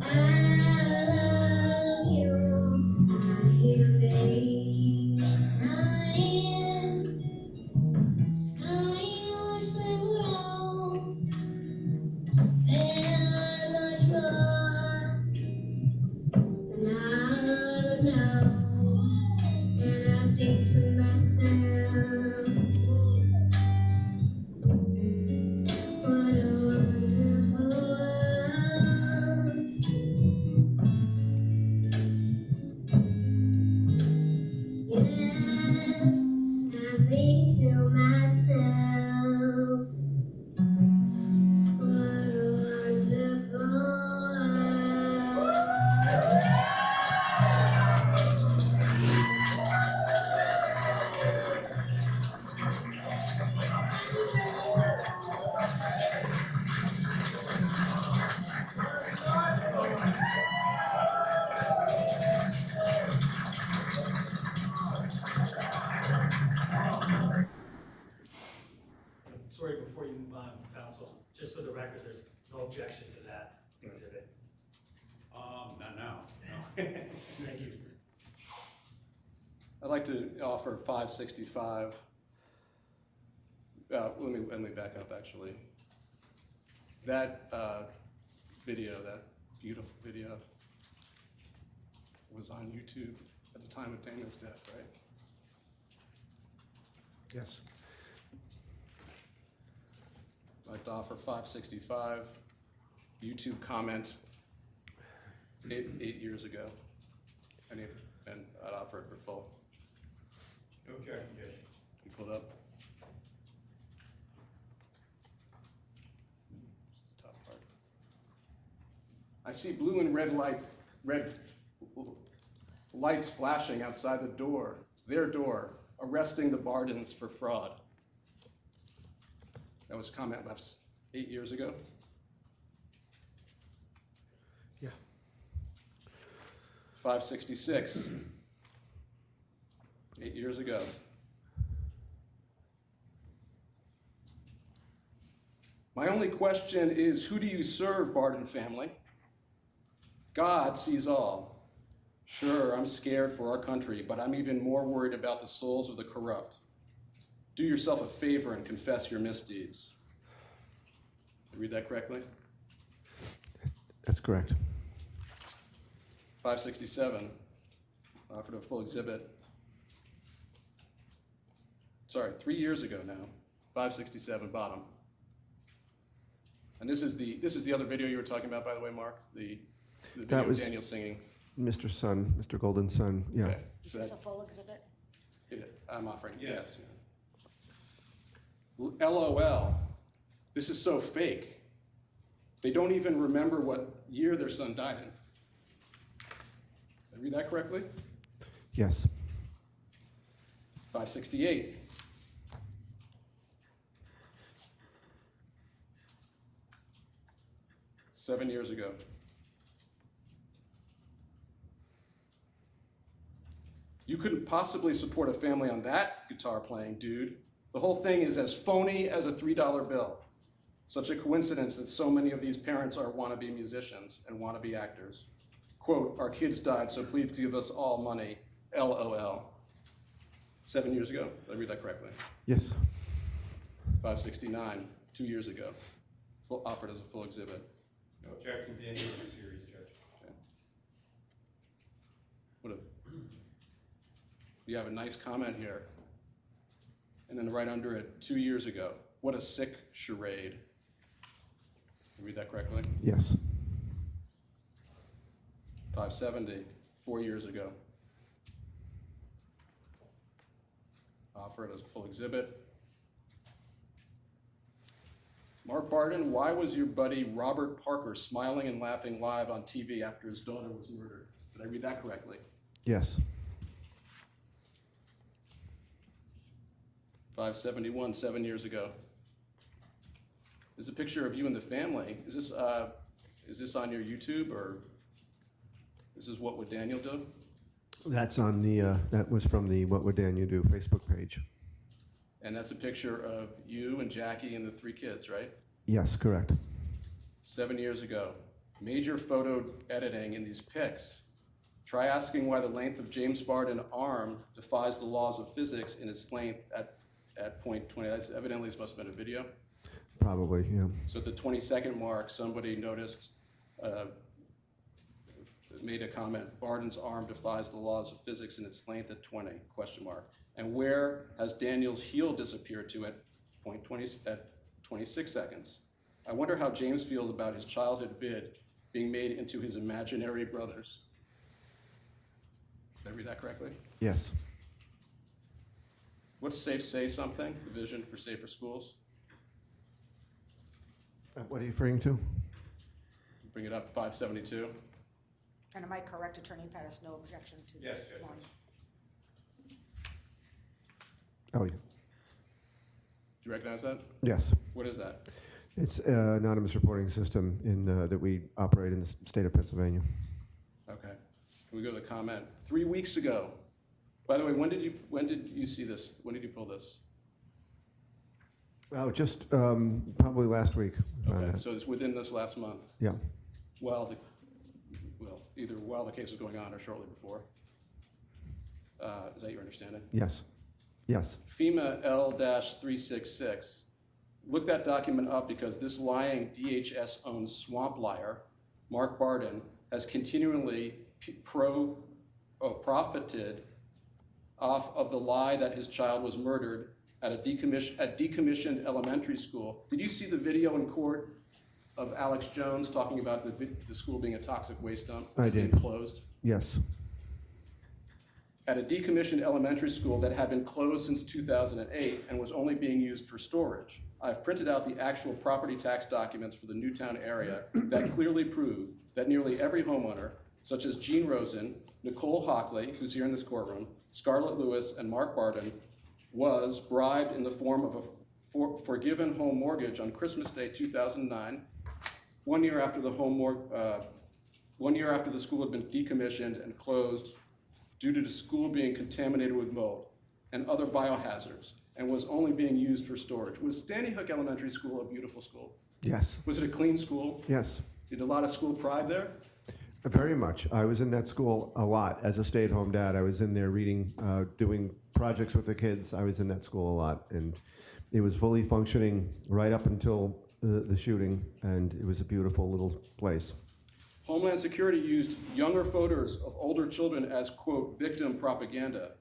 I love you. I hear babies crying. I watch them grow. They're much more than I'll ever know. And I think to myself, what a wonderful world. Yes, I think to myself, what a wonderful world. Sorry, before you move on, counsel, just for the record, there's no objection to that exhibit. Not now. Thank you. I'd like to offer 565. Let me back up, actually. That video, that beautiful video, was on YouTube at the time of Dana's death, right? Yes. I'd like to offer 565. YouTube comment 8 years ago. And I'd offer it for full. No objection, Judge. You pull it up. Just the top part. I see blue and red lights flashing outside the door, their door, arresting the Bardens for fraud. That was a comment left 8 years ago. Yeah. 566. 8 years ago. My only question is, who do you serve, Barden family? God sees all. Sure, I'm scared for our country, but I'm even more worried about the souls of the corrupt. Do yourself a favor and confess your misdeeds. Did I read that correctly? That's correct. 567, offered a full exhibit. Sorry, 3 years ago now, 567 bottom. And this is the other video you were talking about, by the way, Mark? The video That of was Daniel singing. Mr. Sun, Mr. Golden's son, yeah. Okay. Is this a full exhibit? I'm offering, yes. LOL, this is so fake. They don't even remember what year their son died in. Did I read that correctly? Yes. 568. Seven years ago. You couldn't possibly support a family on that guitar playing, dude. The whole thing is as phony as a $3 bill. Such a coincidence that so many of these parents are wannabe musicians and wannabe actors. Quote, our kids died, so please give us all money, LOL. 7 years ago, did I read that correctly? Yes. 569, 2 years ago, offered as a full exhibit. No objection to any of the series, Judge. Okay. You have a nice comment here. And then right under it, 2 years ago, what a sick charade. Did I read that correctly? Yes. 570, 4 years ago. Offered as a full exhibit. Mark Barden, why was your buddy Robert Parker smiling and laughing live on TV after his daughter was murdered? Did I read that correctly? Yes. 571, 7 years ago. There's a picture of you and the family. Is this on your YouTube, or this is What Would Daniel Do? That's on the, that was from the What Would Daniel Do Facebook page. And that's a picture of you and Jackie and the 3 kids, right? Yes, correct. 7 years ago. Major photo editing in these pics. Try asking why the length of James Barden arm defies the laws of physics in its length at point 20. That's evidently, this must have been a video. Probably, yeah. So at the 22nd mark, somebody noticed, made a comment, Barden's arm defies the laws of physics in its length at 20, question mark. And where has Daniel's heel disappeared to at point 20, at 26 seconds? I wonder how James feels about his childhood vid being made into his imaginary brothers. Did I read that correctly? Yes. What's Safe Say Something, the vision for safer schools? What are you referring to? Bring it up, 572. And am I correct, Attorney Pettis, no objection to Yes, this Judge. one? Oh, yeah. Do you recognize that? Yes. What is that? It's an anonymous reporting system in, that we operate in the state of Pennsylvania. Okay. Can we go to the comment? 3 weeks ago. By the way, when did you see this? When did you pull this? Oh, just probably last week. we found Okay, that. so it's within this last month. Yeah. Either while the case was going on or shortly before. Is that your understanding? Yes. Yes. FEMA L-366. Look that document up because this lying DHS-owned swamp liar, Mark Barden, has continually profited off of the lie that his child was murdered at decommissioned elementary school. Did you see the video in court of Alex Jones talking about the school being a toxic waste dump? I did. Being closed? Yes. At a decommissioned elementary school that had been closed since 2008 and was only being used for storage. I've printed out the actual property tax documents for the Newtown area that clearly prove that nearly every homeowner, such as Gene Rosen, Nicole Hockley, who's here in this courtroom, Scarlett Lewis, and Mark Barden, was bribed in the form of a forgiven home mortgage on Christmas Day 2009, 1 year after the 1 year after the school had been decommissioned and closed due to the school being contaminated with mold and other biohazards, and was only being used for storage. Was Standing Hook Elementary School a beautiful school? Yes. Was it a clean school? Yes. Did a lot of school pride there? Very much. I was in that school a lot as a stay-at-home dad. I was in there reading, doing projects with the kids. I was in that school a lot, and it was fully functioning right up until the shooting, and it was a beautiful little place. Homeland Security used younger photos of older children as, quote, victim propaganda.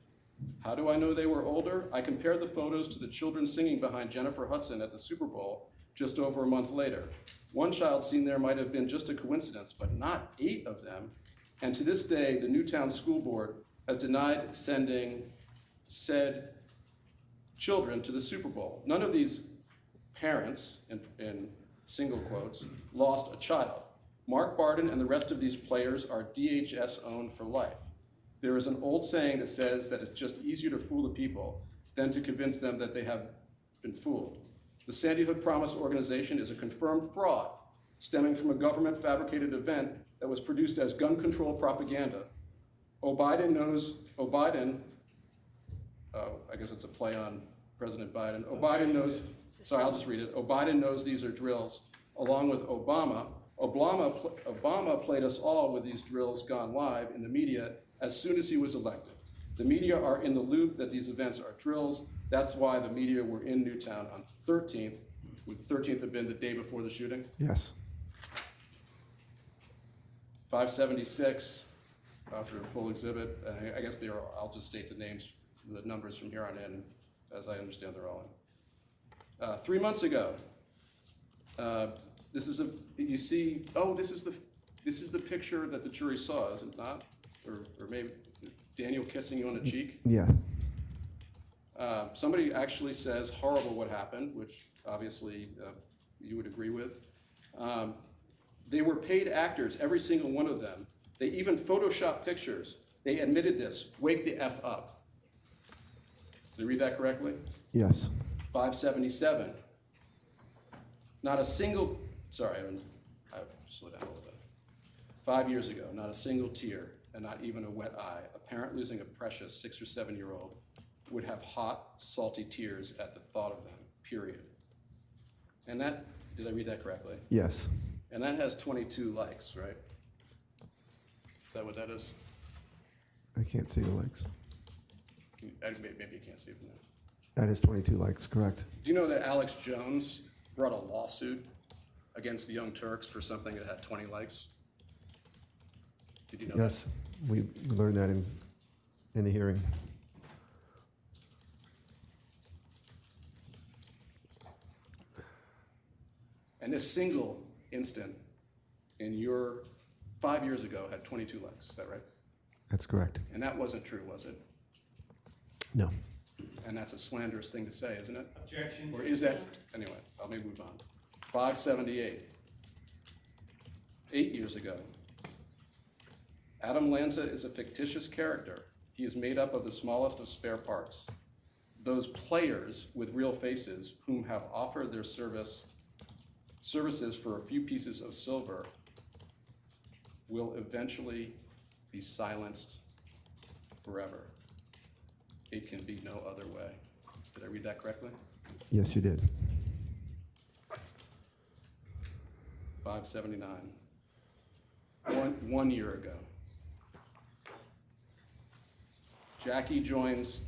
How do I know they were older? I compared the photos to the children singing behind Jennifer Hudson at the Super Bowl just over a month later. One child seen there might have been just a coincidence, but not 8 of them. And to this day, the Newtown School Board has denied sending said children to the Super Bowl. None of these parents, in single quotes, lost a child. Mark Barden and the rest of these players are DHS owned for life. There is an old saying that says that it's just easier to fool the people than to convince them that they have been fooled. The Sandy Hook Promise organization is a confirmed fraud stemming from a government fabricated event that was produced as gun control propaganda. Biden, I guess it's a play on President Biden. Biden knows, sorry, I'll just read it. Biden knows these are drills, along with Obama. Obama played us all with these drills gone live in the media as soon as he was elected. The media are in the loop that these events are drills. That's why the media were in Newtown on 13th. Would 13th have been the day before the shooting? Yes. 576, after a full exhibit, and I guess I'll just state the names, the numbers from here on in, as I understand they're all in. 3 months ago, this is the picture that the jury saw, is it not? Or maybe Daniel kissing you on the cheek? Yeah. Somebody actually says horrible what happened, which obviously you would agree with. They were paid actors, every single one of them. They even photoshopped pictures. They admitted this. Wake the F up. Did I read that correctly? Yes. 577. Not a single, sorry, I slow down a little bit. 5 years ago, not a single tear and not even a wet eye. A parent losing a precious 6 or 7-year-old would have hot, salty tears at the thought of them, period. And that, did I read that correctly? Yes. And that has 22 likes, right? Is that what that is? I can't see the likes. Maybe you can't see it from there. That is 22 likes, correct. Do you know that Alex Jones brought a lawsuit against the Young Turks for something that had 20 likes? Did you know Yes, we learned that in the hearing. And this single instant in your 5 years ago had 22 likes, is that right? That's correct. And that wasn't true, was it? No. And that's a slanderous thing to say, isn't it? Objection. Or is that, anyway, let me move on. 578, 8 years ago. Adam Lanza is a fictitious character. He is made up of the smallest of spare parts. Those players with real faces whom have offered their services for a few pieces of silver will eventually be silenced forever. It can be no other way. Did I read that correctly? Yes, you did. 579. One year ago. Jackie joins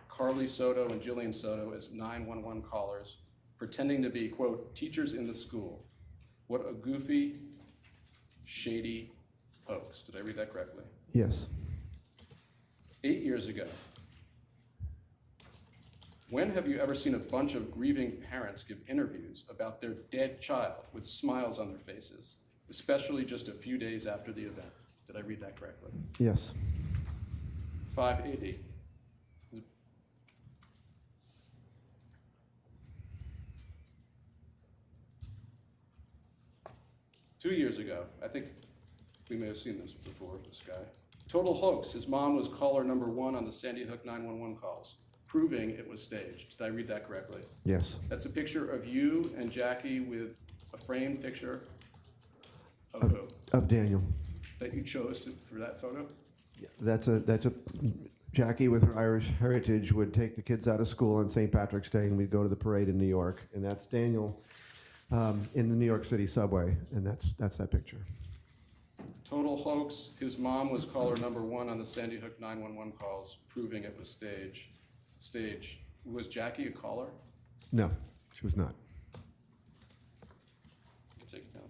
Carly Soto and Jillian Soto as 911 callers, pretending to be, quote, teachers in the school. What a goofy, shady hoax. Did I read that correctly? Yes. 8 years ago. When have you ever seen a bunch of grieving parents give interviews about their dead child with smiles on their faces, especially just a few days after the event? Did I read that correctly? Yes. 580. Two years ago, I think we may have seen this before, this guy. Total hoax. His mom was caller number 1 on the Sandy Hook 911 calls, proving it was staged. Did I read that correctly? Yes. That's a picture of you and Jackie with a framed picture of who? Of Daniel. That you chose for that photo? That's a Jackie with her Irish heritage would take the kids out of school on St. Patrick's Day and we'd go to the parade in New York. And that's Daniel in the New York City subway. And that's that picture. Total hoax. His mom was caller number 1 on the Sandy Hook 911 calls, proving it was staged. Was Jackie a caller? No, she was not. You can take it down.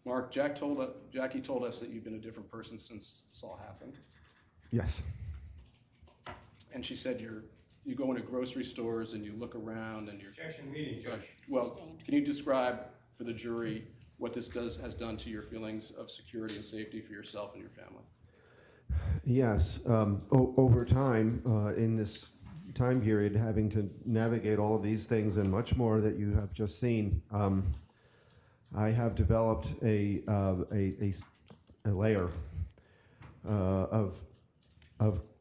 Mark, Jackie told us that you've been a different person since this all happened. Yes. And she said you go into grocery stores and you look around and you're... Objection leading, Judge. Well, Sustained. can you describe for the jury what this has done to your feelings of security and safety for yourself and your family? Yes. Over time, in this time period, having to navigate all of these things and much more that you have just seen, I have developed a layer of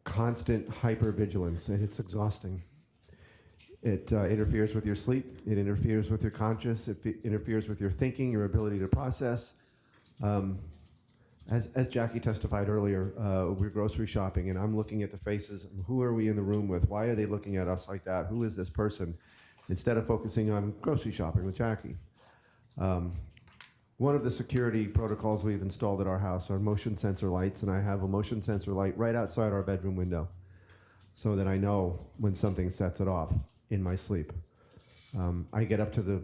constant hypervigilance, and it's exhausting. It interferes with your sleep. It interferes with your conscious. It interferes with your thinking, your ability to process. As Jackie testified earlier, we're grocery shopping, and I'm looking at the faces. Who are we in the room with? Why are they looking at us like that? Who is this person? Instead of focusing on grocery shopping with Jackie. One of the security protocols we've installed at our house are motion sensor lights, and I have a motion sensor light right outside our bedroom window so that I know when something sets it off in my sleep. I get up in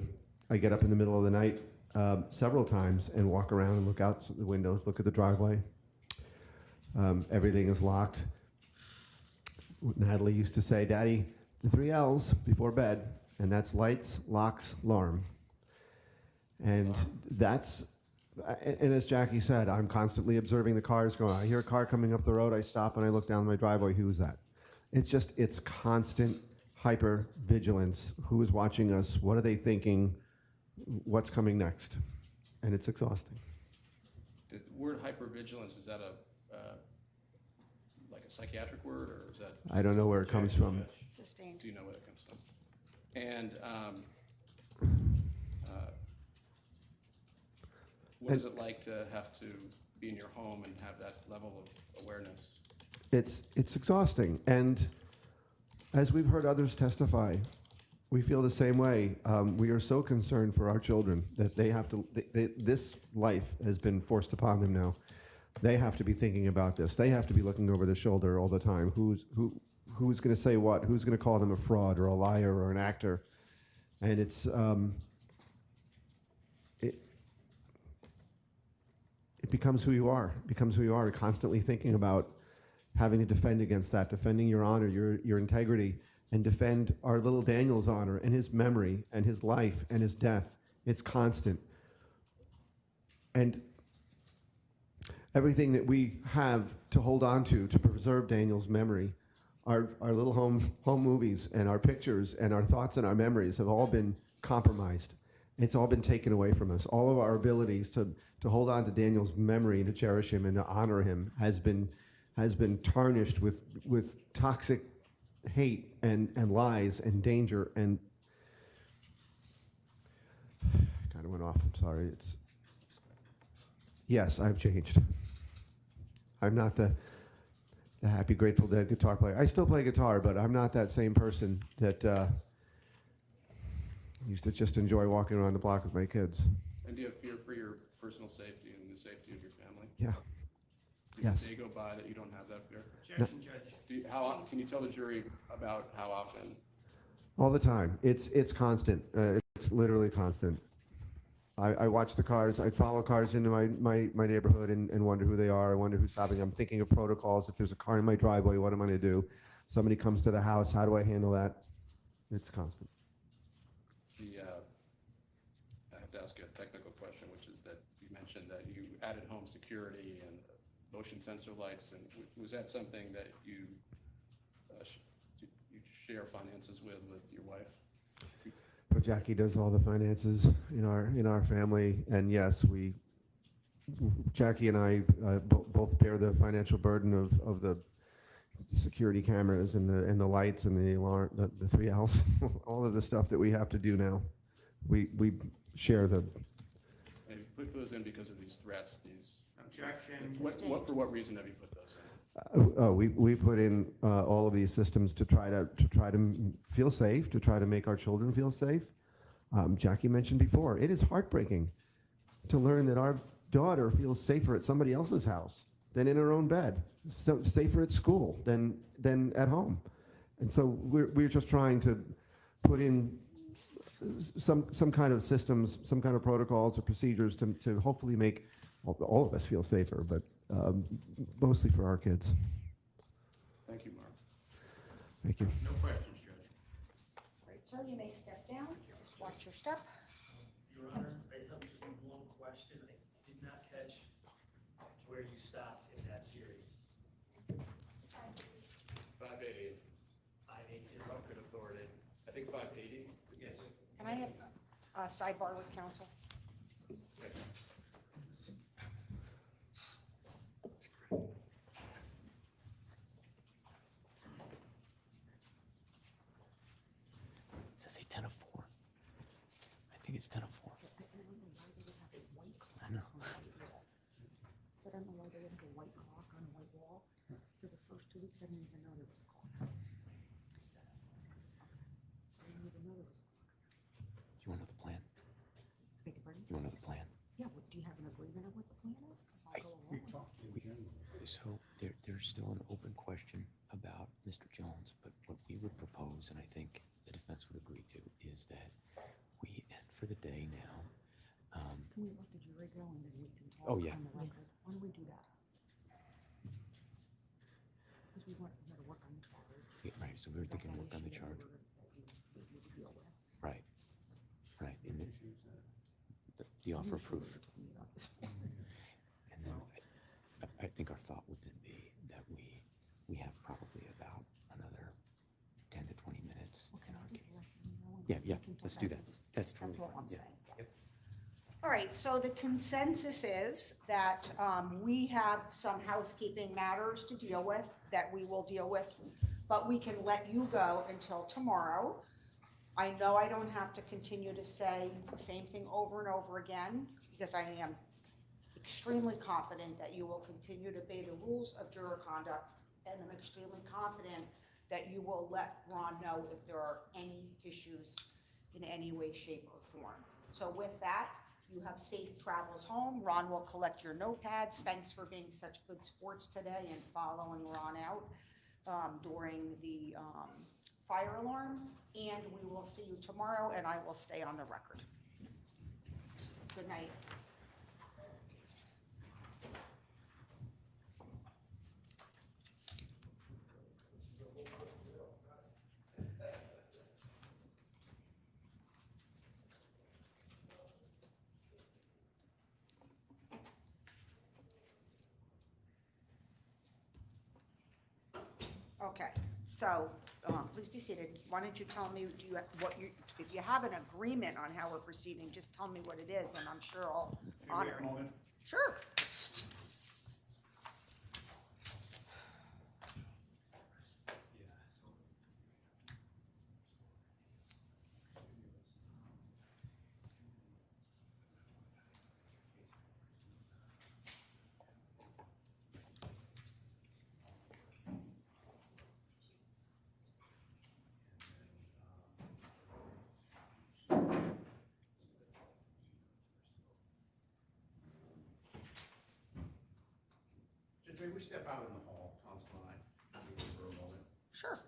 the middle of the night several times and walk around and look out the windows, look at the driveway. Everything is locked. Natalie used to say, "Daddy, the 3 L's before bed," and that's lights, locks, alarm. And and as Jackie said, I'm constantly observing the cars going. I hear a car coming up the road, I stop and I look down my driveway, who is that? It's constant hyper vigilance. Who is watching us? What are they thinking? What's coming next? And it's exhausting. The word hypervigilance, is that like a psychiatric word, or is that? I don't know where it comes from. Sustained. Do you know where it comes from? And what is it like to have to be in your home and have that level of awareness? It's exhausting. And as we've heard others testify, we feel the same way. We are so concerned for our children that they have to, this life has been forced upon them now. They have to be thinking about this. They have to be looking over their shoulder all the time. Who's going to say what? Who's going to call them a fraud or a liar or an actor? And it becomes who you are. It becomes who you are. Constantly thinking about having to defend against that, defending your honor, your integrity, and defend our little Daniel's honor and his memory and his life and his death. It's constant. And everything that we have to hold on to preserve Daniel's memory, our little home movies and our pictures and our thoughts and our memories have all been compromised. It's all been taken away from us. All of our abilities to hold on to Daniel's memory and to cherish him and to honor him has been tarnished with toxic hate and lies and danger and kind of went off. I'm sorry. Yes, I've changed. I'm not the happy Grateful Dead guitar player. I still play guitar, but I'm not that same person that used to just enjoy walking around the block with my kids. And do you have fear for your personal safety and the safety of your family? Yeah. Do Yes. a day go by that you don't have that fear? Objection, Judge. Can you tell the jury about how often? All the time. It's constant. It's literally constant. I watch the cars. I follow cars into my neighborhood and wonder who they are. I wonder who's stopping. I'm thinking of protocols. If there's a car in my driveway, what am I going to do? Somebody comes to the house. How do I handle that? It's constant. I have to ask you a technical question, which is that you mentioned that you added home security and motion sensor lights, and was that something that you share finances with your wife? But Jackie does all the finances in our family, and yes, Jackie and I both bear the financial burden of the security cameras and the lights and the alarm, the 3 L's, all of the stuff that we have to do now. We share the. And you put those in because of these threats. Objection. For what reason have you put those in? We put in all of these systems to try to feel safe, to try to make our children feel safe. Jackie mentioned before, it is heartbreaking to learn that our daughter feels safer at somebody else's house than in her own bed, so safer at school than at home. And so we're just trying to put in some kind of systems, some kind of protocols or procedures to hopefully make all of us feel safer, but mostly for our kids. Thank you, Mark. Thank you. No questions, Judge. Right, sir, you may step down. Just watch your step. Your Honor, I have just one question. I did not catch where you stopped in that series. 580. 580. Good authority. I think 580. Yes. Can I have a sidebar with counsel? Okay. Does it say 10 of 4? I think it's 10 of 4. I know. So I don't know why they have a white clock on a white wall. For the first 2 weeks, I didn't even know there was a clock. I didn't even know there was a clock. Do you want to know the plan? Beg your pardon? You want to know the plan? Yeah, well, do you have an agreement on what the plan is? 'Cause I'll go along with it. So there's still an open question about Mr. Jones, but what we would propose, and I think the defense would agree to, is that we end for the day now. Can we let the jury go and then we can talk Oh, yeah. on the record? Why don't we do that? Because we got to work on the charge. Yeah, right, so we were thinking work on the charge. That you need to deal with. Right, right, and the offer of proof. And then I think our thought would then be that we have probably about another 10 to 20 minutes in our case. Yeah, let's do that. That's totally That's what fine. I'm Yeah. saying. All right, so the consensus is that we have some housekeeping matters to deal with that we will deal with, but we can let you go until tomorrow. I know I don't have to continue to say the same thing over and over again, because I am extremely confident that you will continue to obey the rules of juror conduct, and I'm extremely confident that you will let Ron know if there are any issues in any way, shape, or form. So with that, you have safe travels home. Ron will collect your notepads. Thanks for being such good sports today and following Ron out during the fire alarm. And we will see you tomorrow, and I will stay on the record. Good night. Okay, so please be seated. Why don't you tell me, if you have an agreement on how we're proceeding, just tell me what it is, and I'm sure I'll honor it. Wait a moment. Sure. Judge, may we step out in the hall, counsel and I, for a moment? Sure.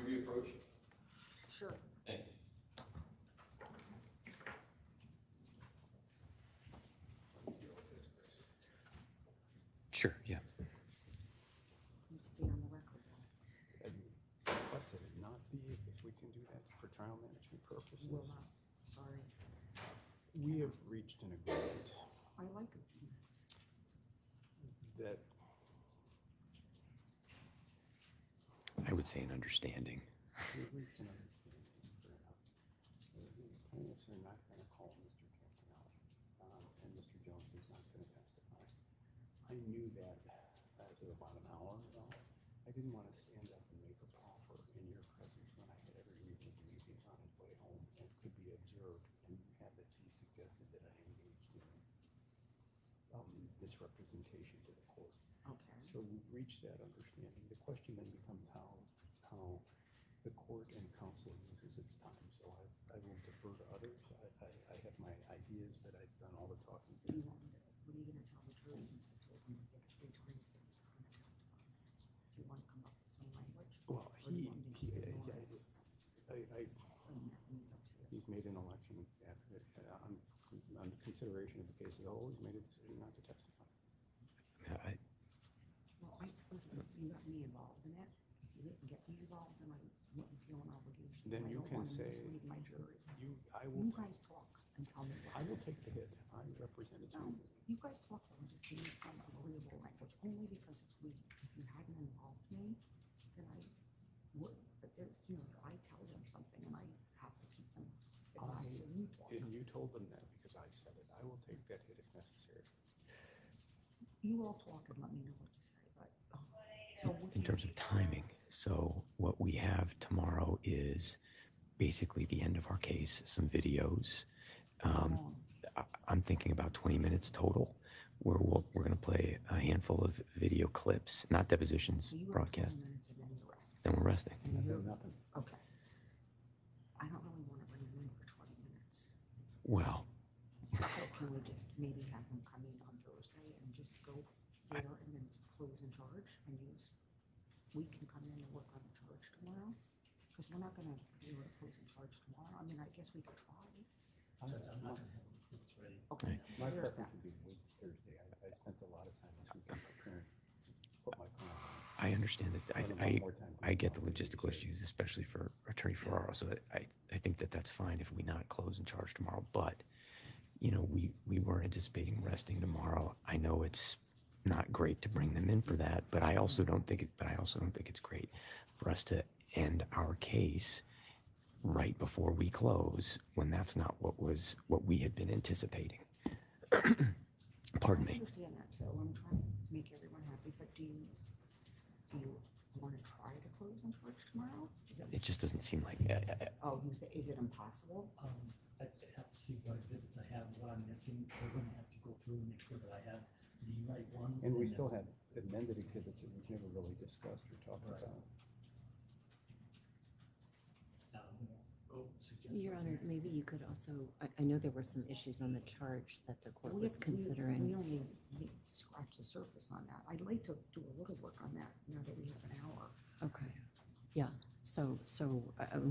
we reapproach? Sure. Thank you. Sure, yeah. Needs to be on the record. Requested it not be, if we can do that for trial management purposes. Will not, sorry. We have reached an agreement I like agreements. that I would say an understanding. we've reached an understanding, fair enough. The plaintiffs are not going to call Mr. Campanella, and Mr. Jones is not going to testify. I knew that about an hour ago. I didn't want to stand up and make a proffer in your presence when I had every reason to believe he was on his way home and could be observed and have it be suggested that I engaged in misrepresentation to the court. Okay. So we've reached that understanding. The question then becomes how the court and counsel uses its time. So I will defer to others. I have my ideas, but I've done all the talking. What are you going to tell the jury since I told him that 3 times that he was going to testify? Do you want to come up with some language? Well, Or do you want me to just ignore it? He's made an election on consideration of the case as a whole. He's made a decision not to testify. Well, listen, you got me involved in it. If you didn't get me involved, then I wouldn't feel an obligation. Then I you don't can wanna say mislead my jury. you guys talk and tell me what. I will take the hit. I represented No, you. you guys talk and just give me some agreeable language, only because if you hadn't involved me, then I would, but there, I tell them something and I have to keep them advised, so you talk. And you told them that because I said it. I will take that hit if necessary. You all talk and let me know what to say, but, so what In do terms of timing, so what we have tomorrow is basically the end of our case, some videos. I'm thinking about 20 minutes total, where we're going to play a handful of video clips, not depositions, So you have 20 broadcast. minutes and then you're resting. Then we're resting. And you're, Nothing. okay. I don't really want to bring them in for 20 minutes. Well, So can we just maybe have them come in on Thursday and just go there and then close and charge and we can come in and work on the charge tomorrow? Because we're not gonna be able to close and charge tomorrow. I mean, I guess we could try. Judge, I'm not gonna have the exhibits ready. Okay, My there's preference that. would be late Thursday. I spent a lot of time this weekend preparing, put my plan on. I understand that. I want more time to I get the logistical issues, especially for Attorney Ferraro. So I think that that's fine if we not close and charge tomorrow. But we were anticipating resting tomorrow. I know it's not great to bring them in for that, but I also don't think it's great for us to end our case right before we close when that's not what we had been anticipating. Pardon I me. understand that too. I'm trying to make everyone happy, but do you want to try to close and charge tomorrow? It just doesn't seem like. Oh, is it impossible? I have to see what exhibits I have, what I'm missing. We're gonna have to go through and make sure that I have the right ones. And we still have amended exhibits that we've never really discussed or talked Right. about. Your Honor, maybe you could also, I know there were some issues on the charge that the court was We considering. only scratched the surface on that. I'd like to do a little work on that now that we have an hour. Okay, yeah, so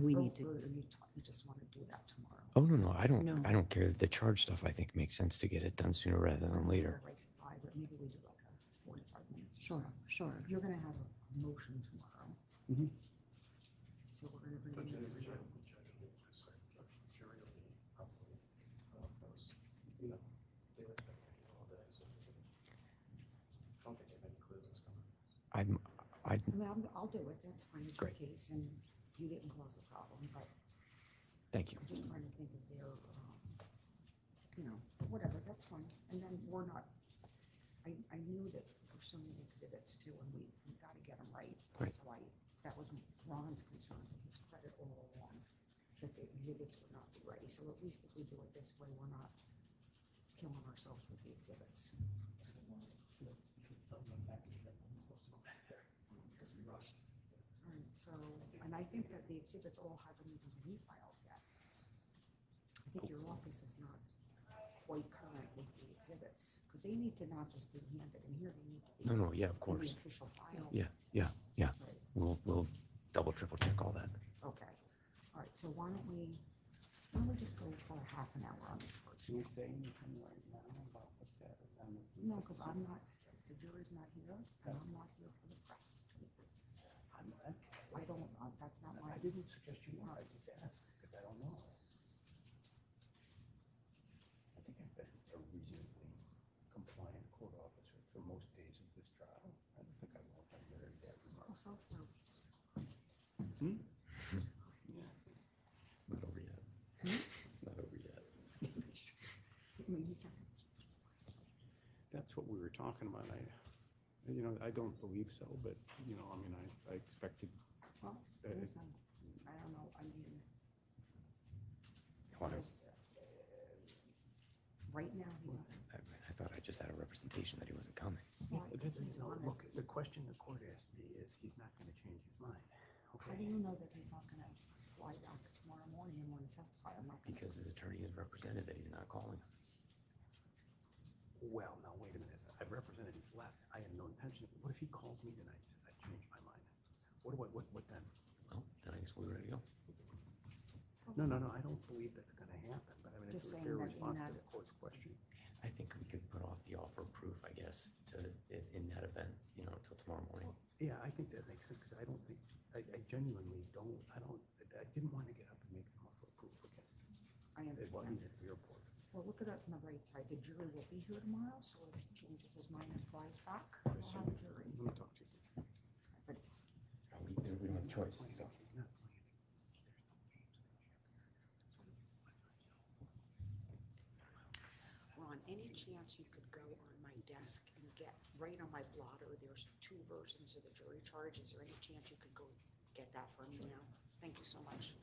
we need to, Or you just want to do that tomorrow? Oh no, I don't. No. I don't care. The charge stuff I think makes sense to get it done sooner rather than later. Right to 5, but maybe we do like a 45 minutes or sure, so. sure. You're gonna have a motion tomorrow. Mhm. So we're gonna bring in. I I'll do it, that's fine, it's your Great. case, and you didn't cause the problem, but Thank you. I'm just trying to think of their, whatever, that's fine. And then we're not, I knew that there's so many exhibits too, and we gotta get them right. Right. So that was Ron's concern, to his credit all along, that the exhibits would not be ready. So at least if we do it this way, we're not killing ourselves with the exhibits. Because something went back and wasn't supposed to go back there because we rushed. All right, so, and I think that the exhibits all haven't even been refiled yet. I think your office is not quite current with the exhibits, because they need to not just be handed in here, they need to be. No, yeah, of in course. the official file. Yeah. Right. We'll double, triple check all that. Okay. All right, so why don't we just go for half an hour on this first? Can you say anything right now about what's happening? No, because I'm not, the jury's not here, and I'm not here for the press. I don't, that's not my. I didn't suggest you are, I just asked, because I don't know. I think I've been a reasonably compliant court officer for most days of this trial. I don't think I will if I married that remark. Also, for Hmm? Yeah. It's not over yet. It's not over yet. That's what we were talking about. I don't believe so, but, I mean, I expected. Well, listen, I don't know, I mean, right now, he's not. I thought I just had a representation that he wasn't coming. Look, the question the court asked me is, he's not gonna change his mind. How do you know that he's not gonna fly back tomorrow morning and want to testify? I'm not gonna. Because his attorney has represented that he's not calling him. Well, now, wait a minute. I've represented he's left. I have no intention. What if he calls me tonight and says, I've changed my mind? What then? Well, then I guess we're ready to go. No, I don't believe that's gonna happen, but I mean, it's Just a saying fair that in response to that- the court's question. I think we could put off the offer of proof, I guess, in that event, until tomorrow morning. Yeah, I think that makes sense, because I don't think, I genuinely don't, I didn't want to get up and make an offer of proof against him. I It wasn't understand. at the airport. Well, look at it on the right side. The jury will be here tomorrow, so if he changes his mind and flies back, we'll So, have a jury. let me talk to you. But We don't have a choice, so. He's not planning. Ron, any chance you could go on my desk and get, right on my blotter, there's 2 versions of the jury charge. Is there any chance you could go get that for me now? Thank you so much.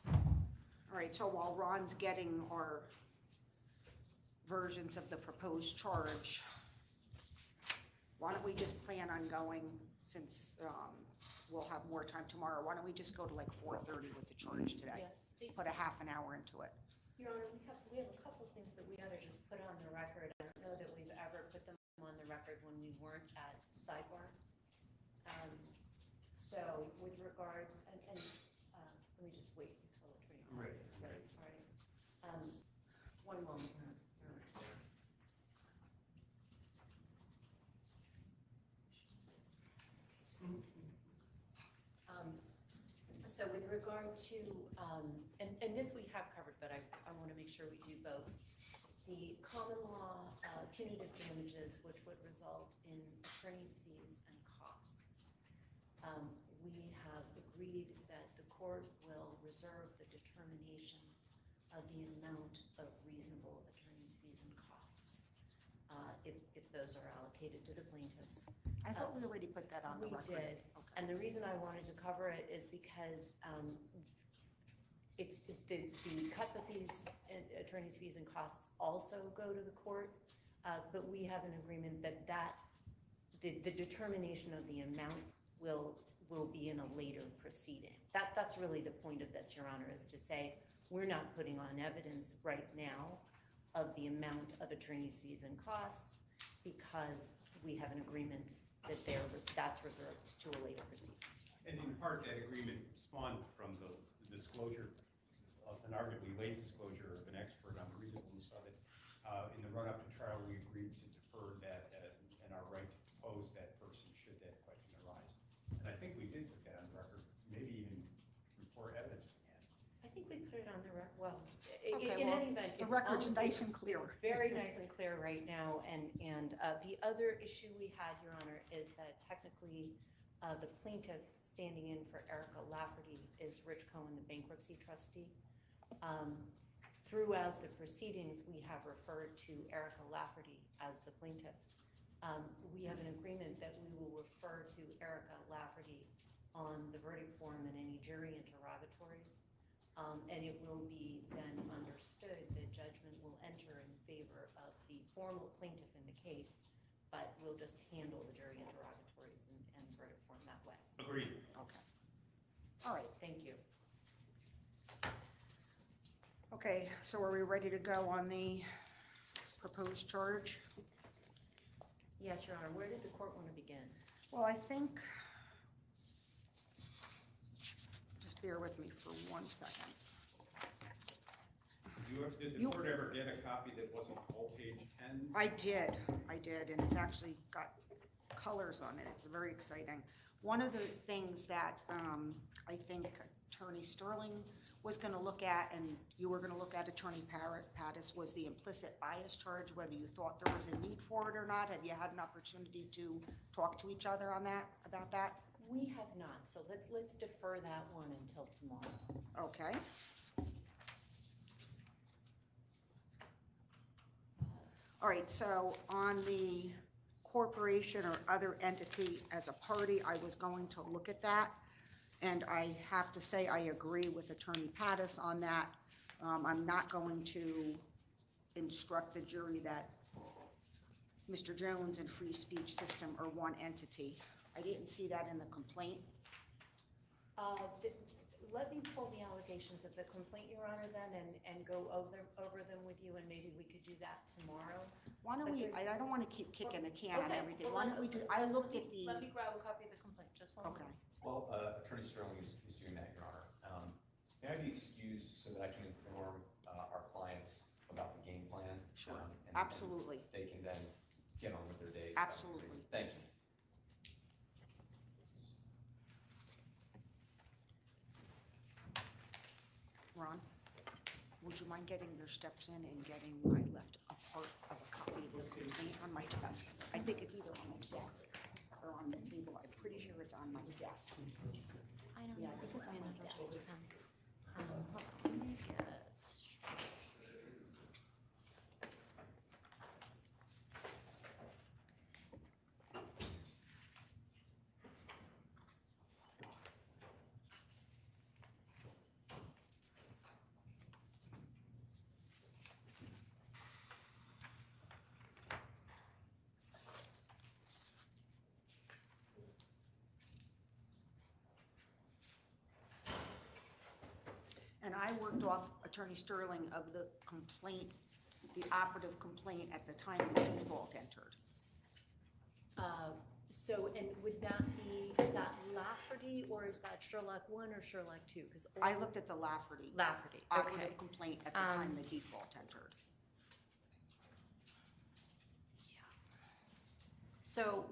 All right, so while Ron's getting our versions of the proposed charge, why don't we just plan on going, since we'll have more time tomorrow, why don't we just go to like 4:30 with the charge today? Yes. Put a half an hour into it. Your Honor, we have a couple of things that we ought to just put on the record. I don't know that we've ever put them on the record when we weren't at sidebar. So with regard, and let me just wait until Attorney Holmes is ready. All right. One moment. Your Honor. So with regard to, and this we have covered, but I want to make sure we do both. The common law punitive damages, which would result in attorney's fees and costs. We have agreed that the court will reserve the determination of the amount of reasonable attorney's fees and costs if those are allocated to the plaintiffs. I thought we already put that on the record. We did, and the reason I wanted to cover it is because it's the cut the fees, attorney's fees and costs also go to the court, but we have an agreement that the determination of the amount will be in a later proceeding. That's really the point of this, Your Honor, is to say we're not putting on evidence right now of the amount of attorney's fees and costs because we have an agreement that that's reserved to a later proceeding. And in part, that agreement spawned from the disclosure, an arguably late disclosure of an expert on the reasonableness of it. In the run-up to trial, we agreed to defer that and our right to depose that person should that question arise. And I think we did put that on the record, maybe even before evidence began. I think we put it on the record, well, Okay, in well, any event. the it's record's on- nice and clear. It's very nice and clear right now, and the other issue we had, Your Honor, is that technically the plaintiff standing in for Erica Lafferty is Rich Cohen, the bankruptcy trustee. Throughout the proceedings, we have referred to Erica Lafferty as the plaintiff. We have an agreement that we will refer to Erica Lafferty on the verdict form and any jury interrogatories. And it will be then understood that judgment will enter in favor of the formal plaintiff in the case, but we'll just handle the jury interrogatories and verdict form that way. Agreed. Okay. All right. Thank you. Okay, so are we ready to go on the proposed charge? Yes, Your Honor. Where did the court want to begin? Well, I think, just bear with me for 1 second. Did the court ever get a copy that wasn't all page 10? I did, and it's actually got colors on it. It's very exciting. One of the things that I think Attorney Sterling was going to look at, and you were going to look at, Attorney Pattis, was the implicit bias charge, whether you thought there was a need for it or not. Have you had an opportunity to talk to each other on that, about that? We have not, so let's defer that one until tomorrow. Okay. All right, so on the corporation or other entity as a party, I was going to look at that. And I have to say, I agree with Attorney Pattis on that. I'm not going to instruct the jury that Mr. Jones and Free Speech System are one entity. I didn't see that in the complaint. Let me pull the allegations of the complaint, Your Honor, then, and go over them with you, and maybe we could do that tomorrow. Why don't we, I don't want to keep kicking the can on Okay, everything. well, Why don't we do, I looked at the. Let me grab a copy of the complaint, just one Okay. moment. Well, Attorney Sterling is doing that, Your Honor. May I be excused so that I can inform our clients about the game plan? Sure, and absolutely. They can then get on with their days. Absolutely. Thank you. Ron, would you mind getting your steps in and getting, I left a part of a copy of the complaint on my desk. I think it's either on my desk or on the table. I'm pretty sure it's on my desk. I don't know, I think it's on my desk. Hold on, let me get it. And I worked off Attorney Sterling of the complaint, the operative complaint at the time the default entered. So, and would that be, is that Lafferty or is that Sherlock 1 or Sherlock 2? Because I looked at the Lafferty. Lafferty, okay. Operative complaint at the time the default entered. So,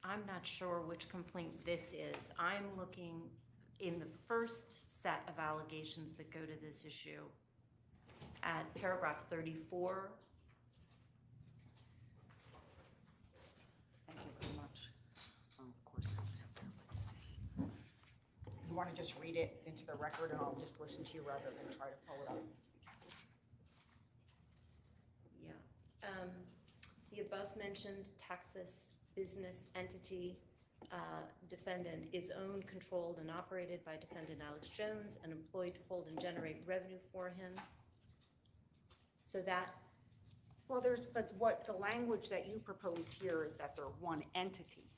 I'm not sure which complaint this is. I'm looking in the first set of allegations that go to this issue at paragraph 34. Thank you very much. Oh, of course, I have there. Let's see. You want to just read it into the record and I'll just listen to you rather than try to pull it up? Yeah. The above mentioned Texas business entity defendant is owned, controlled, and operated by defendant Alex Jones and employed to hold and generate revenue for him. So that. Well, but what the language that you proposed here is that they're one entity.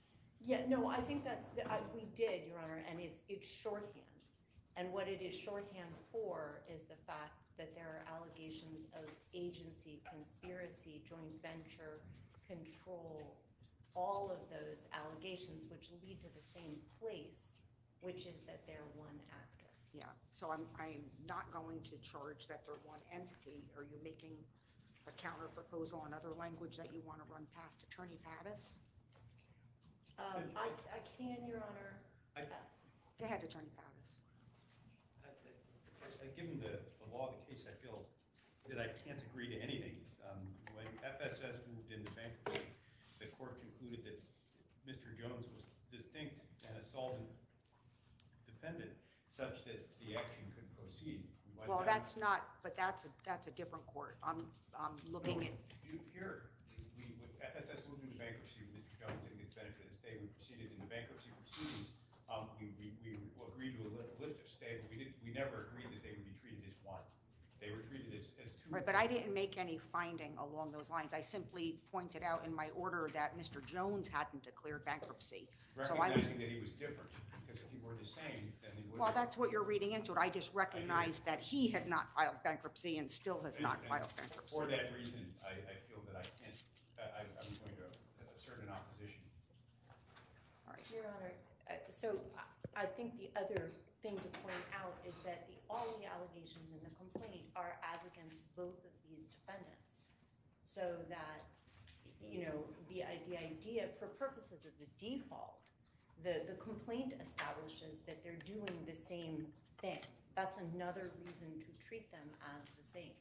Yeah, no, I think that's, we did, Your Honor, and it's shorthand. And what it is shorthand for is the fact that there are allegations of agency, conspiracy, joint venture, control, all of those allegations which lead to the same place, which is that they're one actor. Yeah, so I'm not going to charge that they're one entity. Are you making a counter proposal on other language that you want to run past Attorney Pattis? I can, Your Honor. Go ahead, Attorney Pattis. Given the law of the case, I feel that I can't agree to anything. When FSS moved into bankruptcy, the court concluded that Mr. Jones was distinct and a solvent defendant such that the action could proceed. Well, that's not, but that's a different court. I'm looking at. Here, when FSS moved into bankruptcy, Mr. Jones didn't get the benefit of the stay. We proceeded into bankruptcy proceedings. We agreed to a lift of stay, but we never agreed that they would be treated as one. They were treated as two. Right, but I didn't make any finding along those lines. I simply pointed out in my order that Mr. Jones hadn't declared bankruptcy. Recognizing that he was different, because if he were the same, then he would. Well, that's what you're reading into it. I just recognized that he had not filed bankruptcy and still has not filed bankruptcy. For that reason, I feel that I can't, I'm going to Your Honor, so I think the other thing to point out is that all the allegations in the complaint are as against both of these defendants. So that, you know, the idea, for purposes of the default, the complaint establishes that they're doing the same thing. That's another reason to treat them as the same.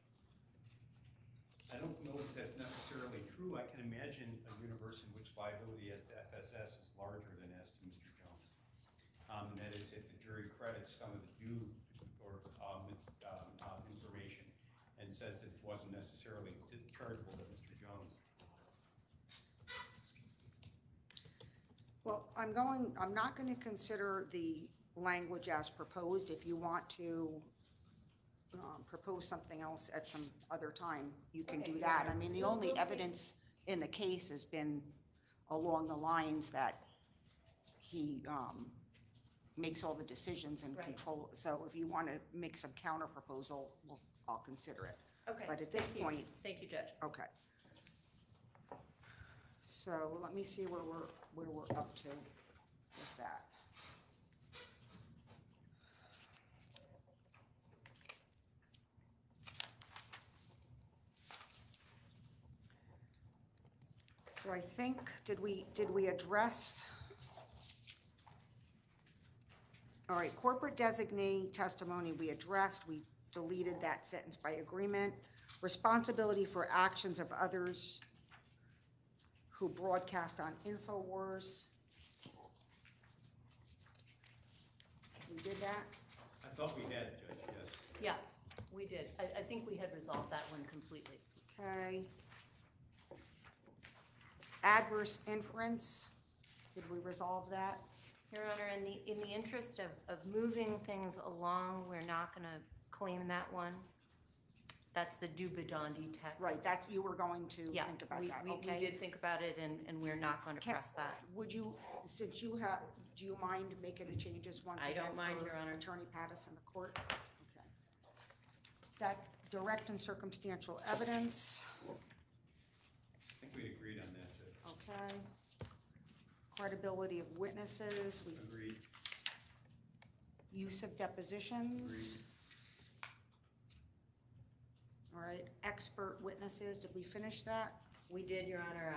I don't know if that's necessarily true. I can imagine a universe in which liability as to FSS is larger than as to Mr. Jones. And that is if the jury credits some of the due or information and says that it wasn't necessarily chargeable to Mr. Jones. Well, I'm not going to consider the language as proposed. If you want to propose something else at some other time, you can do that. I mean, the only evidence in the case has been along the lines that he makes all the decisions and control. So if you want to make some counter proposal, I'll consider it. Okay. But at this point. Thank you, Judge. Okay. So let me see where we're up to with that. So I think, did we address? All right, corporate designee testimony we addressed. We deleted that sentence by agreement. Responsibility for actions of others who broadcast on Infowars. We did that? I thought we had, Judge, yes. Yeah, we did. I think we had resolved that one completely. Okay. Adverse inference, did we resolve that? Your Honor, in the interest of moving things along, we're not going to claim that one. That's the Dubadandi text. Right, you were going to think about that, okay? We did think about it, and we're not going to press that. Would you, since you have, do you mind making the changes once again? I don't mind, Your Honor. Attorney Pattis in the court? Okay. That direct and circumstantial evidence. I think we agreed on that, Judge. Okay. Credibility of witnesses. We Agreed. Use of depositions. Agreed. All right, expert witnesses, did we finish that? We did, Your Honor.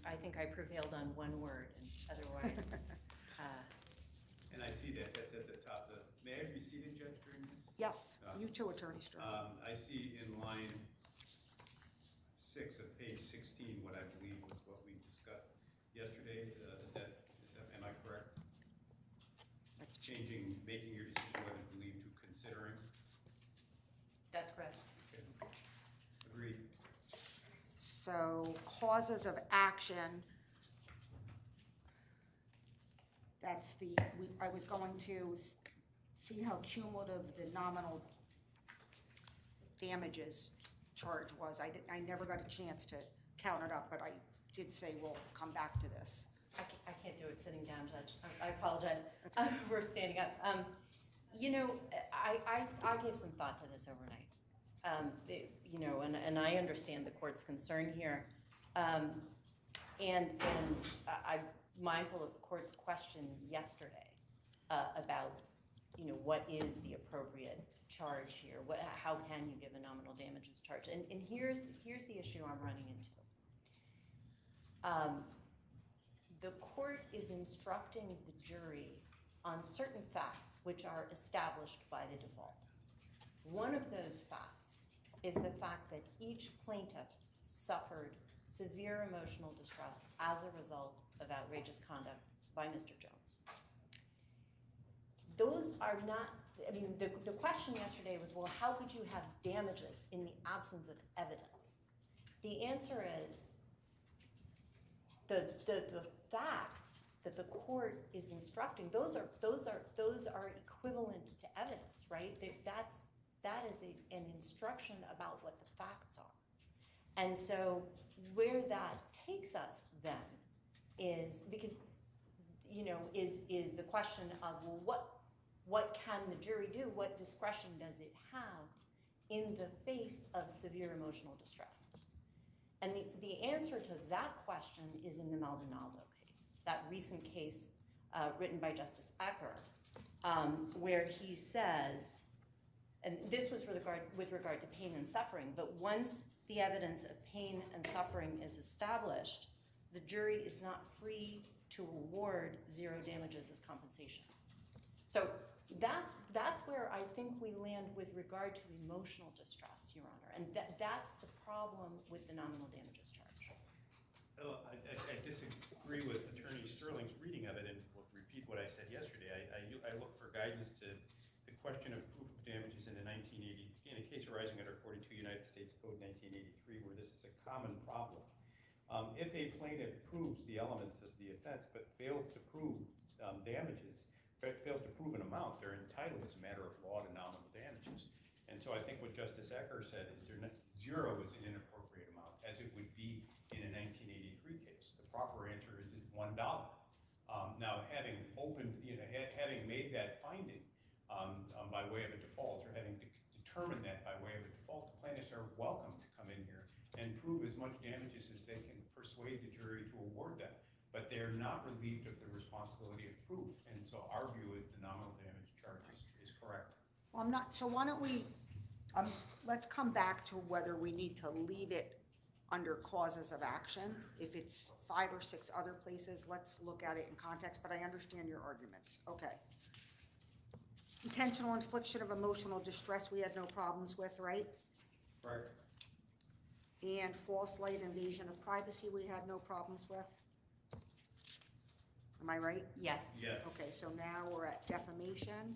I think I prevailed on one word, and otherwise. And I see that, that's at the top. May I be seated, Judge, during this? Yes, you too, Attorney Strzok. I see in line 6 of page 16 what I believe was what we discussed yesterday. Am I correct? That's changing, making your decision whether to believe to considering. That's correct. Okay. Agreed. So causes of action. That's I was going to see how cumulative the nominal damages charge was. I never got a chance to count it up, but I did say we'll come back to this. I can't do it sitting down, Judge. I apologize for standing up. You know, I gave some thought to this overnight. You know, and I understand the court's concern here. And I'm mindful of the court's question yesterday about, you know, what is the appropriate charge here? How can you give a nominal damages charge? And here's the issue I'm running into. The court is instructing the jury on certain facts which are established by the default. One of those facts is the fact that each plaintiff suffered severe emotional distress as a result of outrageous conduct by Mr. Jones. Those are not, I mean, the question yesterday was, well, how could you have damages in the absence of evidence? The answer is the facts that the court is instructing, those are equivalent to evidence, right? That is an instruction about what the facts are. And so where that takes us then is, because, you know, is the question of, well, what can the jury do? What discretion does it have in the face of severe emotional distress? And the answer to that question is in the Maldonado case, that recent case written by Justice Ecker, where he says, and this was with regard to pain and suffering, but once the evidence of pain and suffering is established, the jury is not free to award zero damages as compensation. So that's where I think we land with regard to emotional distress, Your Honor, and that's the problem with the nominal damages charge. Oh, I disagree with Attorney Sterling's reading of it, and will repeat what I said yesterday. I look for guidance to the question of proof of damages in in a case arising under 42 United States Code 1983, where this is a common problem. If a plaintiff proves the elements of the offense but fails to prove damages, fails to prove an amount, they're entitled as a matter of law to nominal damages. And so I think what Justice Ecker said is zero is an inappropriate amount, as it would be in a 1983 case. The proper answer is $1. Now, having having made that finding by way of a default, or having determined that by way of a default, the plaintiffs are welcome to come in here and prove as much damages as they can persuade the jury to award them. But they're not relieved of the responsibility of proof. And so our view is the nominal damage charge is correct. Well, I'm not, so why don't we, let's come back to whether we need to leave it under causes of action. If it's 5 or 6 other places, let's look at it in context, but I understand your arguments. Okay. Intentional infliction of emotional distress, we had no problems with, right? Right. And false light invasion of privacy, we had no problems with. Am I right? Yes. Yes. Okay, so now we're at defamation.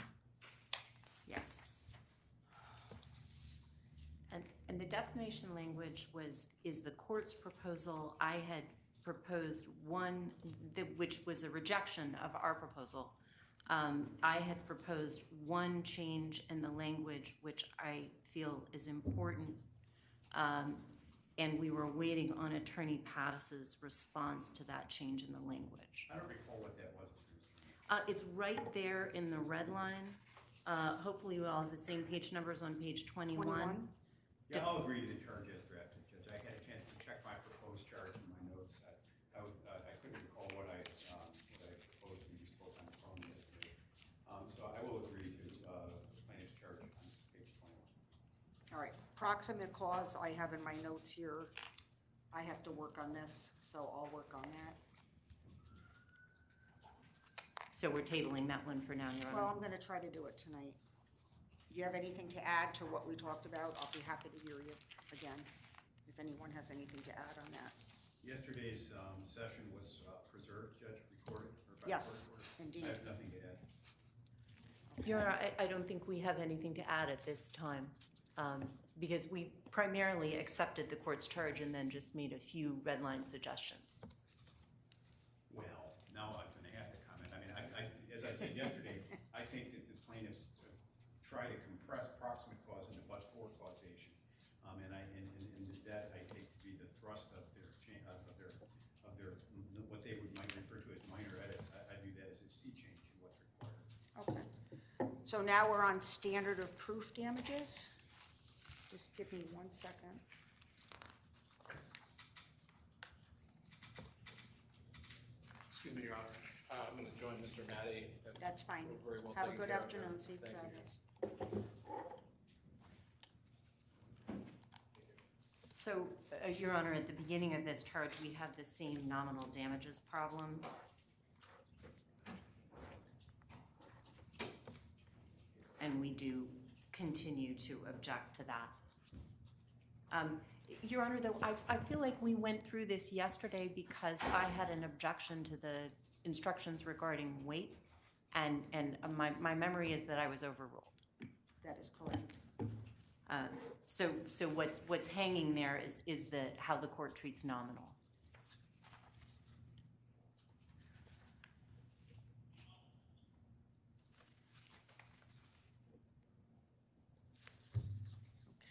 Yes. And the defamation language is the court's proposal. I had proposed one, which was a rejection of our proposal. I had proposed one change in the language, which I feel is important. And we were waiting on Attorney Pattis's response to that change in the language. I don't recall what that was. It's right there in the red line. Hopefully we all have the same page numbers on page 21. Yeah, I'll agree to the charge as drafted, Judge. I had a chance to check my proposed charge in my notes. I couldn't recall what I proposed when we spoke on the phone yesterday. So I will agree to plaintiff's charge on page 21. All right, proximate cause, I have in my notes here. I have to work on this, so I'll work on that. So we're tabling that one for now, Your Honor. Well, I'm gonna try to do it tonight. Do you have anything to add to what we talked about? I'll be happy to hear you again, if anyone has anything to add on that. Yesterday's session was preserved, Judge, recorded? Yes, indeed. I have nothing to add. Your Honor, I don't think we have anything to add at this time, because we primarily accepted the court's charge and then just made a few red line suggestions. Well, now I'm going to have to comment. I mean, as I said yesterday, I think that the plaintiffs try to compress proximate cause into but-for causation, and that I take to be the thrust of their what they might refer to as minor edits. I view that as a sea change in what's required. Okay. So now we're on standard of proof damages. Just give me 1 second. Excuse me, Your Honor. I'm going to join Mr. Matty. That's fine. Very well Have a taken good care of afternoon. there. Safe Thank you. travels. So, Your Honor, at the beginning of this charge, we have the same nominal damages problem. And we do continue to object to that. Your Honor, though, I feel like we went through this yesterday because I had an objection to the instructions regarding weight, and my memory is that I was overruled. That is correct. So what's hanging there is how the court treats nominal.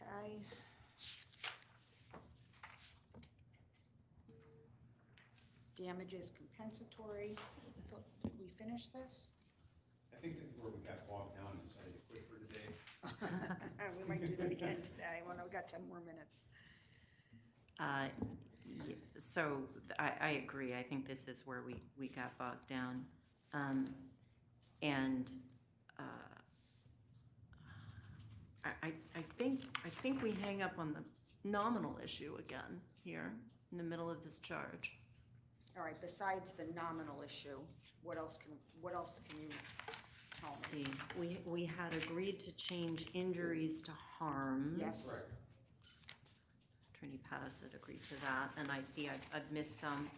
Okay. Damages compensatory. Did we finish this? I think this is where we got bogged down and decided to quit for today. We might do that again today. Well, no, we got 10 more minutes. So I agree. I think this is where we got bogged down. And I think we hang up on the nominal issue again here in the middle of this charge. All right, besides the nominal issue, what else can you tell Let's me? see, we had agreed to change injuries to harms. Yes. Right. Attorney Pattis had agreed to that, and I see I've missed some.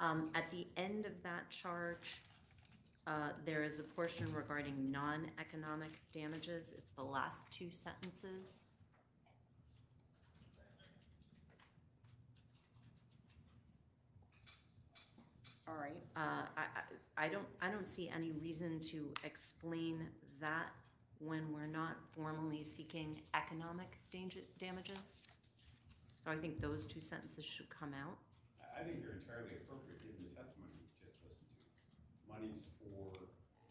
At the end of that charge, there is a portion regarding non-economic damages. It's the last two sentences. All right. I don't see any reason to explain that when we're not formally seeking economic damages. So I think those two sentences should come out. I think they're entirely appropriate given the testimony we just listened to. Monies for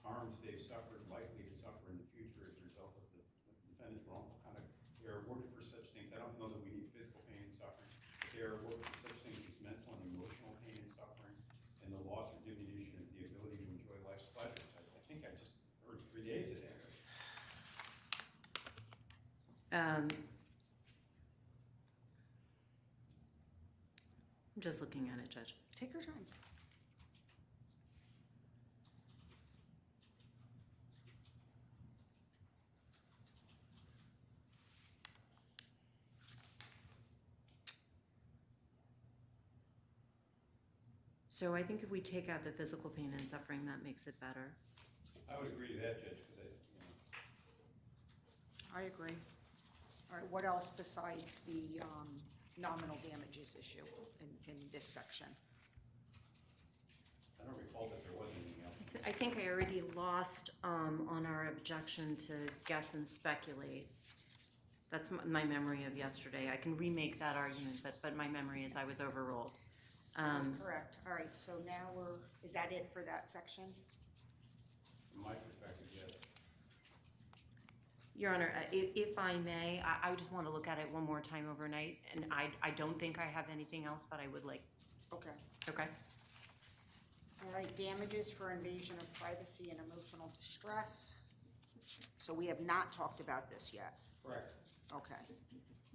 harms they've suffered, likely to suffer in the future as a result of the defendant's wrongful conduct. They are awarded for such things. I don't know that we need physical pain and suffering, but they are awarded for such things as mental and emotional pain and suffering, and the loss or diminution of the ability to enjoy life's pleasures. I think I just heard 3 days of that. I'm just looking at it, Judge. Take your time. So I think if we take out the physical pain and suffering, that makes it better. I would agree to that, Judge, because I agree. All right, what else besides the nominal damages issue in this section? I don't recall that there was anything else. I think I already lost on our objection to guess and speculate. That's my memory of yesterday. I can remake that argument, but my memory is I was overruled. That's correct. All right, so now is that it for that section? From my perspective, yes. Your Honor, if I may, I just want to look at it one more time overnight, and I don't think I have anything else, but I would like. Okay. Okay. All right, damages for invasion of privacy and emotional distress. So we have not talked about this yet. Correct. Okay.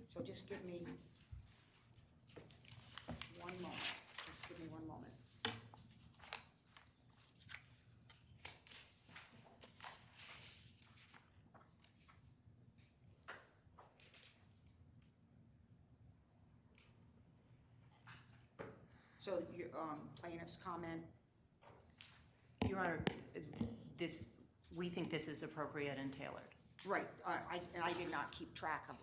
So just give me one moment. Just give me one moment. So your plaintiff's comment. Your Honor, we think this is appropriate and tailored. Right, I did not keep track of,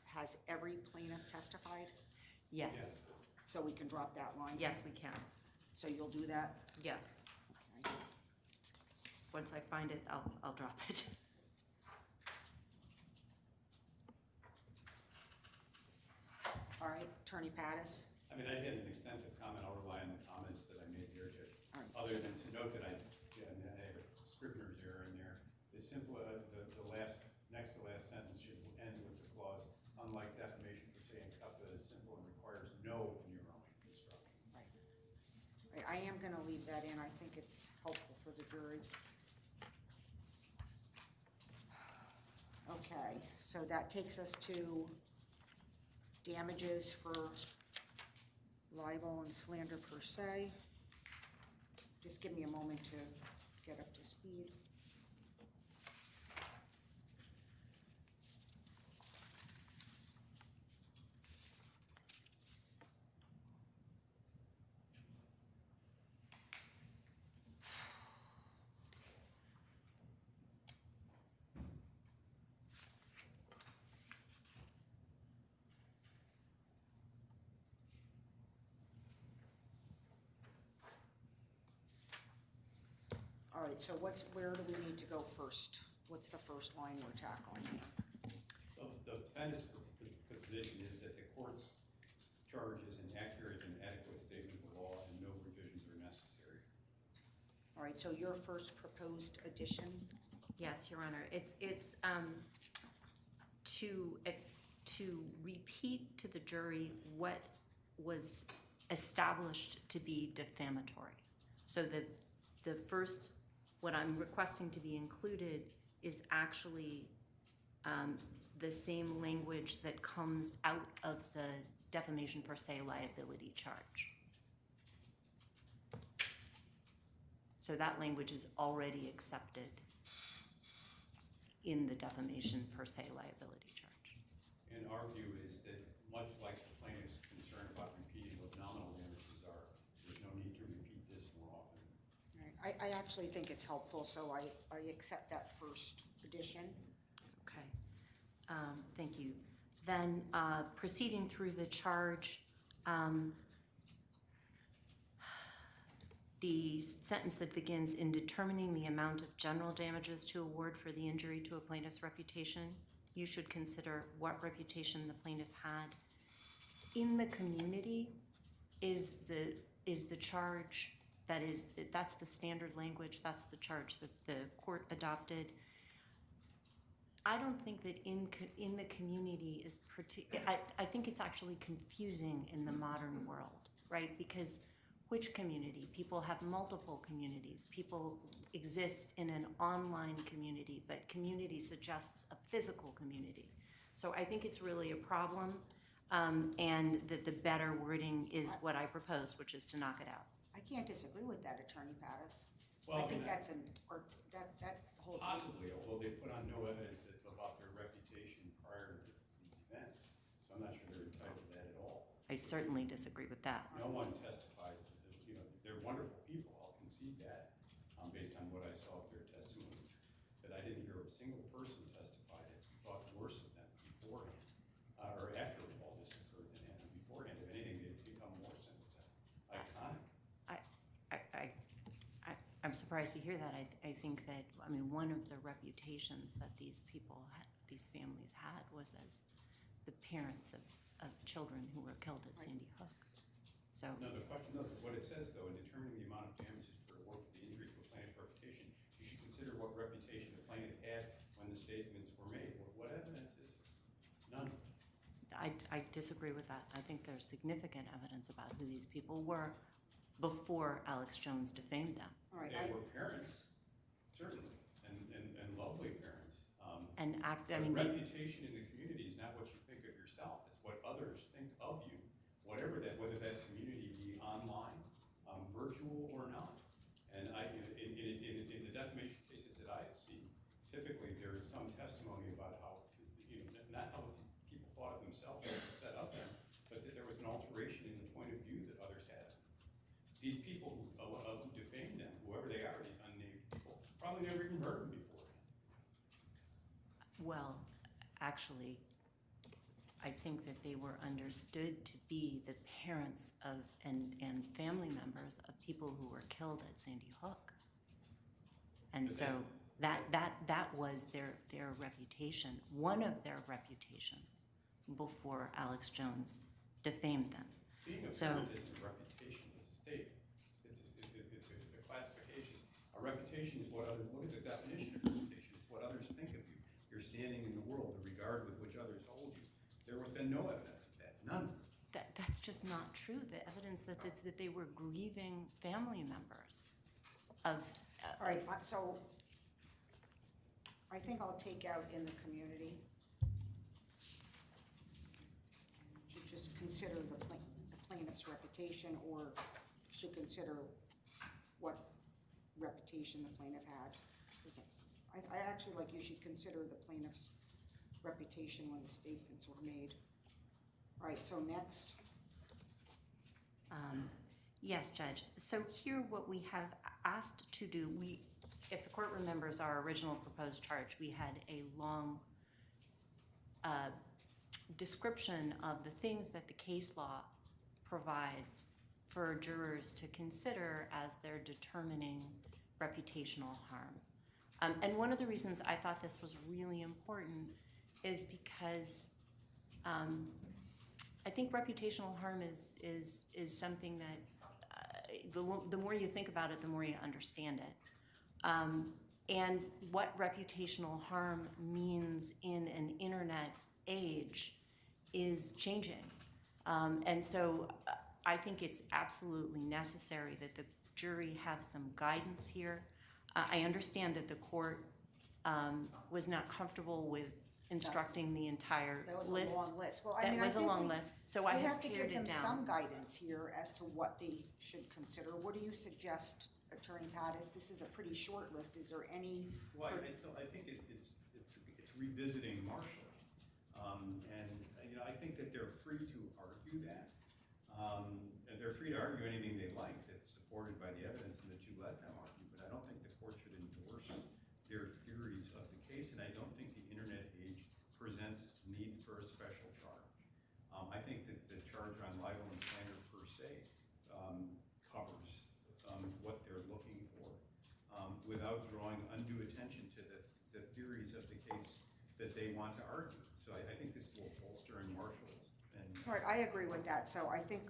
has every plaintiff testified? Yes. So we can drop that line? Yes, we can. So you'll do that? Yes. Okay. Once I find it, I'll drop it. All right, Attorney Pattis? I mean, I had an extensive comment. I'll rely on the comments that I made here, Judge. All right. Other than to note that I have a Scrivener's error in there. The simple, the next to last sentence should end with the clause, unlike defamation per se and CUPPA is simple and requires no neurotic construction. Right. I am gonna leave that in. I think it's helpful for the jury. Okay, so that takes us to damages for libel and slander per se. Just give me a moment to get up to speed. All right, so where do we need to go first? What's the first line we're tackling here? So the defendant's position is that the court's charge is an accurate and adequate statement of the law and no revisions are necessary. All right, so your first proposed addition? Yes, Your Honor. It's to repeat to the jury what was established to be defamatory. So that the first, what I'm requesting to be included is actually the same language that comes out of the defamation per se liability charge. So that language is already accepted in the defamation per se liability charge. And our view is that much like the plaintiff's concern about repeating what nominal damages are, there's no need to repeat this more often. Right. I actually think it's helpful, so I accept that first addition. Okay, thank you. Then proceeding through the charge, the sentence that begins, in determining the amount of general damages to award for the injury to a plaintiff's reputation, you should consider what reputation the plaintiff had in the community is the charge. That's the standard language. That's the charge that the court adopted. I don't think that in the community is I think it's actually confusing in the modern world, right? Because which community? People have multiple communities. People exist in an online community, but community suggests a physical community. So I think it's really a problem, and that the better wording is what I proposed, which is to knock it out. I can't disagree with that, Attorney Pattis. Well, I think that's that whole. Possibly, although they put on no evidence about their reputation prior to these events. So I'm not sure they're entitled to that at all. I certainly disagree with that. No one testified, they're wonderful people, I'll concede that, based on what I saw of their testimony. But I didn't hear a single person testify that thought worse of them beforehand, or after all this occurred than beforehand. If anything, they've become more iconic. I'm surprised to hear that. I think that, I mean, one of the reputations that these people, these families had was as the parents of children who were killed at Sandy Hook. So. No, the question, what it says though, in determining the amount of damages for the injury to a plaintiff's reputation, you should consider what reputation the plaintiff had when the statements were made. What evidence is there? None. I disagree with that. I think there's significant evidence about who these people were before Alex Jones defamed them. Right, they were parents, certainly, and lovely parents. Reputation in the community is not what you think of yourself. It's what others think of you, whatever that, whether that community be online, virtual or not. And in the defamation cases that I have seen, typically there is some testimony about how, not how these people thought of themselves or set up them, but that there was an alteration in the point of view that others had. These people who defamed them, whoever they are, these unnamed people, probably never even heard them beforehand. Well, actually, I think that they were understood to be the parents of and family members of people who were killed at Sandy Hook. And so that was their reputation, one of their reputations before Alex Jones defamed them. Being a parent isn't a reputation, it's a statement. It's a classification. A reputation is what is the definition of reputation? It's what others think of you. Your standing in the world, the regard with which others hold you. There has been no evidence of that, none. That's just not true. The evidence that they were grieving family members of. All right, so I think I'll take out in the community. Should just consider the plaintiff's reputation, or should consider what reputation the plaintiff had. I actually like you should consider the plaintiff's reputation when the statements were made. All right, so next. Yes, Judge. So here what we have asked to do, if the court remembers our original proposed charge, we had a long description of the things that the case law provides for jurors to consider as they're determining reputational harm. And one of the reasons I thought this was really important is because I think reputational harm is something that the more you think about it, the more you understand it. And what reputational harm means in an internet age is changing. And so I think it's absolutely necessary that the jury have some guidance here. I understand that the court was not comfortable with instructing the entire That was list. a long list. Well, I That mean, I was a think long we- list, so I We have have to pared give it them some down. guidance here as to what they should consider. What do you suggest, Attorney Pattis? This is a pretty short list. Is there any? Well, I think it's revisiting Marshall. I think that they're free to argue that. And they're free to argue anything they like that's supported by the evidence and that you let them argue, but I don't think the court should endorse their theories of the case, and I don't think the internet age presents need for a special charge. I think that the charge on libel and slander per se covers what they're looking for without drawing undue attention to the theories of the case that they want to argue. So I think this will bolster in Marshall's. All right, I agree with that. So I think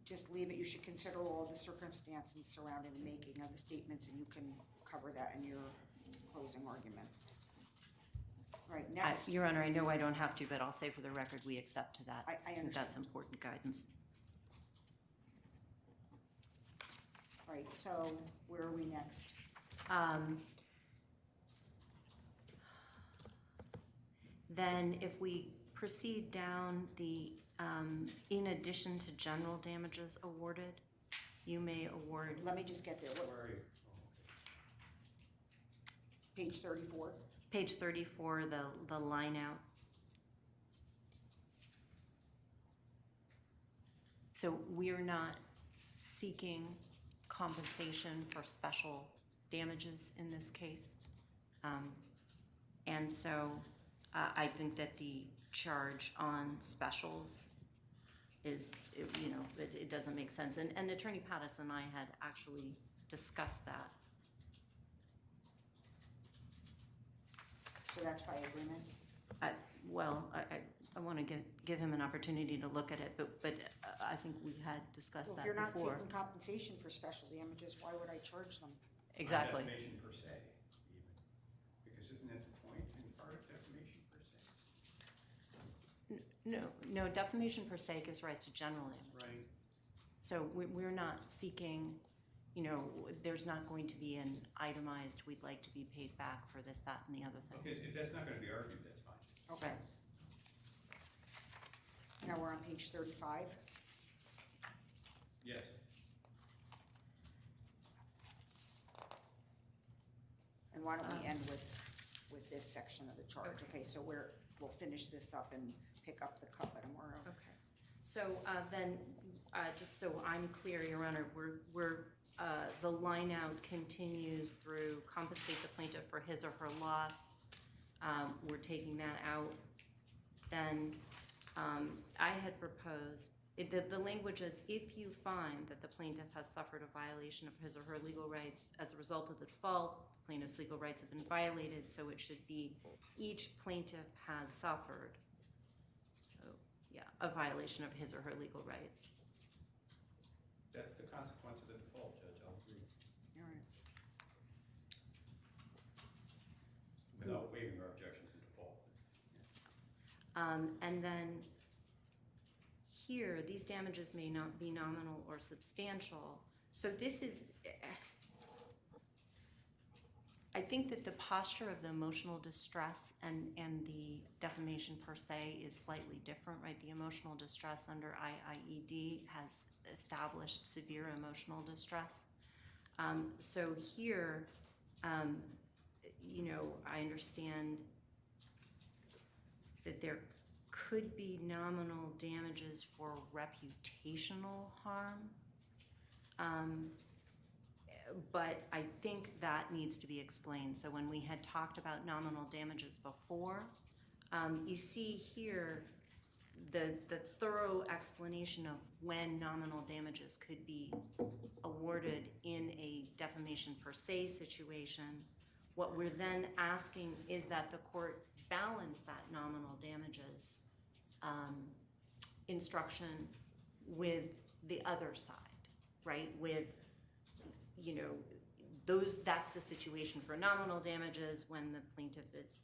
just leave it. You should consider all the circumstances surrounding the making of the statements, and you can cover that in your closing argument. All right, next. Your Honor, I know I don't have to, but I'll say for the record, we accept to that. I think understand. that's important guidance. All right, so where are we next? Then if we proceed down the, in addition to general damages awarded, you may award. Let me just get there. Where are you? Page 34. Page 34, the line out. So we're not seeking compensation for special damages in this case. And so I think that the charge on specials is, it doesn't make sense. And Attorney Pattis and I had actually discussed that. So that's by agreement? I want to give him an opportunity to look at it, but I think we had discussed Well, that if you're not before. seeking compensation for special damages, why would I charge them? Exactly. Defamation per se, even. Because isn't that the point in part of defamation per se? No, defamation per se gives rise to general damages. Right. So we're not seeking, there's not going to be an itemized, we'd like to be paid back for this, that, and the other thing. Okay, so if that's not going to be argued, that's fine. Okay. Now we're on page 35. Yes. And why don't we end with this section of the charge? Okay, so we'll finish this up and pick up the cover tomorrow. Okay. So then, just so I'm clear, Your Honor, the line out continues through compensate the plaintiff for his or her loss. We're taking that out. Then I had proposed, the language is, if you find that the plaintiff has suffered a violation of his or her legal rights as a result of the default, the plaintiff's legal rights have been violated, so it should be each plaintiff has suffered a violation of his or her legal rights. That's the consequence of the default, Judge, I'll agree. All right. Without waiving our objection to default. And then here, these damages may not be nominal or substantial. So this is, I think that the posture of the emotional distress and the defamation per se is slightly different, right? The emotional distress under IIED has established severe emotional distress. So here, I understand that there could be nominal damages for reputational harm. But I think that needs to be explained. So when we had talked about nominal damages before, you see here the thorough explanation of when nominal damages could be awarded in a defamation per se situation. What we're then asking is that the court balance that nominal damages instruction with the other side, right? With, that's the situation for nominal damages when the plaintiff is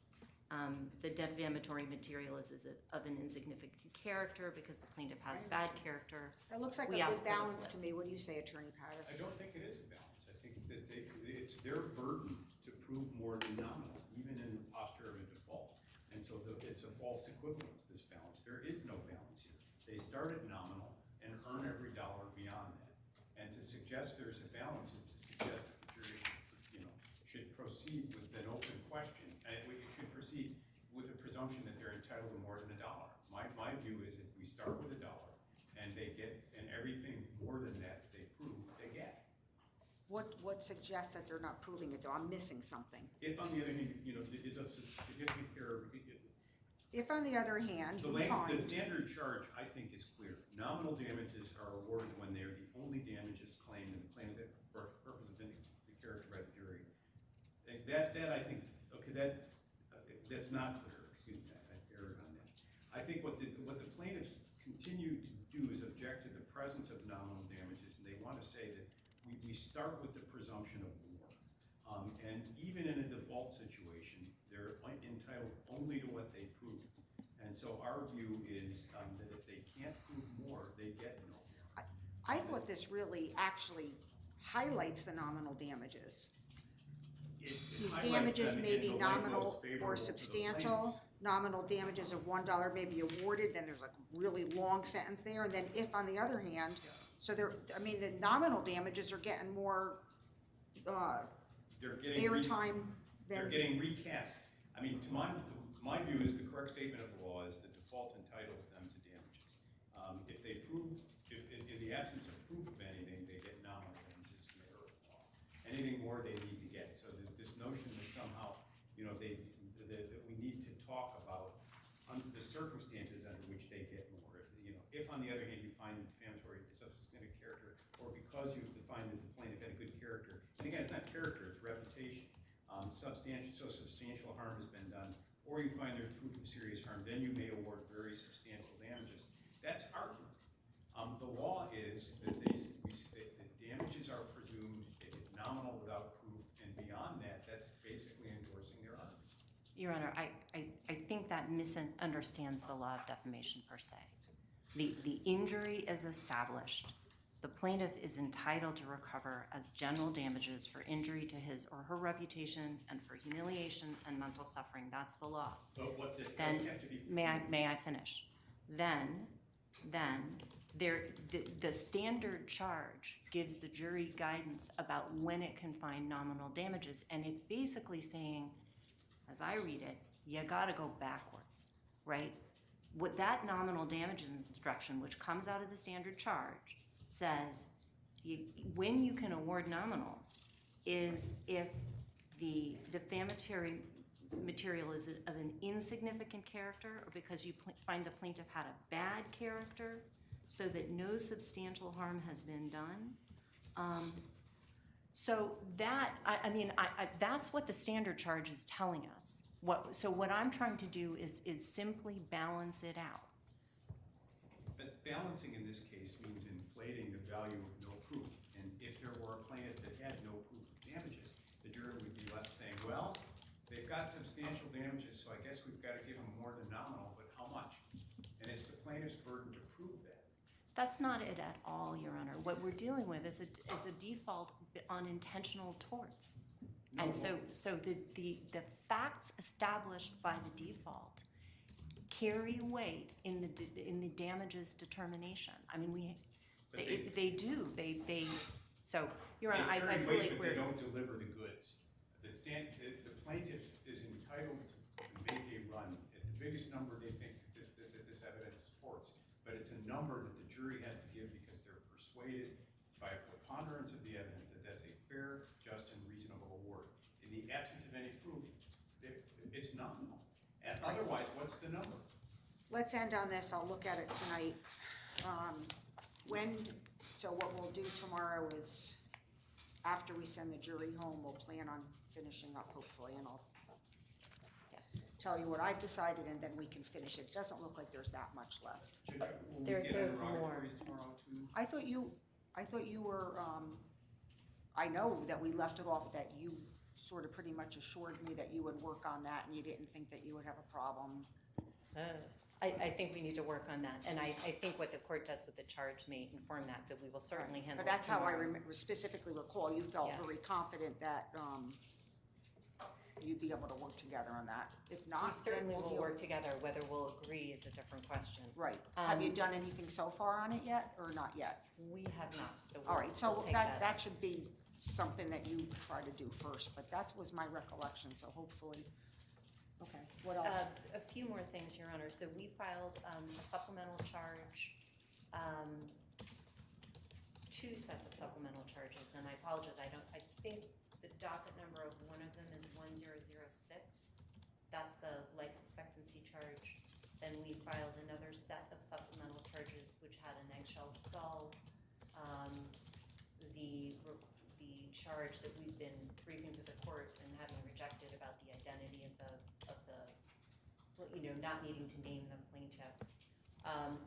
The defamatory material is of an insignificant character because the plaintiff has bad character. That looks like We a ask good for the balance flip. to me. What do you say, Attorney I Pattis? don't think it is a balance. I think that it's their burden to prove more than nominal, even in the posture of a default. And so it's a false equivalence, this balance. There is no balance here. They start at nominal and earn every dollar beyond that. And to suggest there's a balance is to suggest that the jury, should proceed with an open question. And it should proceed with a presumption that they're entitled to more than $1. My view is if we start with $1 and they get, and everything more than that they prove, they get. What suggests that they're not proving it though? I'm missing something. If on the other hand, is of significant care, If on the other hand, the you find. standard charge, I think, is clear. Nominal damages are awarded when they are the only damages claimed, and the claim is that for purpose of the character by the jury. That I think, okay, that's not clear. Excuse me, I erred on that. I think what the plaintiffs continue to do is object to the presence of nominal damages, and they want to say that we start with the presumption of war. And even in a default situation, they're entitled only to what they prove. And so our view is that if they can't prove more, they get no more. I thought this really actually highlights the nominal damages. These damages may be nominal or substantial. Nominal damages of $1 may be awarded, then there's like a really long sentence there, and then if on the other hand, so the nominal damages are getting more They're getting airtime than. They're getting recast. I mean, to my view is the correct statement of the law is the default entitles them to damages. If they prove, if in the absence of proof of anything, they get nominal damages in the earth law. Anything more they need to get. So this notion that somehow, that we need to talk about the circumstances under which they get more. If on the other hand you find defamatory substantive character, or because you find that the plaintiff had a good character, and again, it's not character, it's reputation. Substantial harm has been done, or you find there's proof of serious harm, then you may award very substantial damages. That's argument. The law is that the damages are presumed nominal without proof, and beyond that, that's basically endorsing their argument. Your Honor, I think that misunderstands the law of defamation per se. The injury is established. The plaintiff is entitled to recover as general damages for injury to his or her reputation and for humiliation and mental suffering. That's the law. But what Then, may I finish? Then the standard charge gives the jury guidance about when it can find nominal damages, and it's basically saying, as I read it, you gotta go backwards, right? What that nominal damages instruction, which comes out of the standard charge, says when you can award nominals is if the defamatory material is of an insignificant character, or because you find the plaintiff had a bad character, so that no substantial harm has been done. So that, that's what the standard charge is telling us. So what I'm trying to do is simply balance it out. But balancing in this case means inflating the value of no proof. And if there were a plaintiff that had no proof of damages, the jury would be left saying, well, they've got substantial damages, so I guess we've got to give them more than nominal, but how much? And it's the plaintiff's burden to prove that. That's not it at all, Your Honor. What we're dealing with is a default on intentional torts. No. And so the facts established by the default carry weight in the damages determination. I mean, they do. So, Your Honor, I feel like they don't deliver the goods. The plaintiff is entitled to make a run at the biggest number they think that this evidence supports, but it's a number that the jury has to give because they're persuaded by a preponderance of the evidence that that's a fair, just, and reasonable award. In the absence of any proof, it's nominal. And otherwise, what's the number? Let's end on this. I'll look at it tonight. So what we'll do tomorrow is, after we send the jury home, we'll plan on finishing up hopefully, and I'll tell you what I've decided, and then we can finish it. It doesn't look like there's that much left. There's more. I thought you were, I know that we left it off that you sort of pretty much assured me that you would work on that and you didn't think that you would have a problem. I think we need to work on that, and I think what the court does with the charge may inform that, but we will certainly handle it. But that's how I tomorrow. specifically recall, you felt Yeah. very confident that, you'd be able to work together on that. If not, We then certainly we'll will deal. work together, whether we'll agree is a different question. Right. Have you Um, done anything so far on it yet, or not yet? We have not, so All we'll, right, so we'll take that should be something that you try to do first, but that was my recollection, so hopefully, okay, what else? A few more things, Your Honor. So we filed a supplemental charge, two sets of supplemental charges, and I apologize, I think the docket number of one of them is 1006. That's the life expectancy charge. Then we filed another set of supplemental charges, which had an eggshell skull. The charge that we've been briefing to the court and having rejected about the identity of the not needing to name the plaintiff,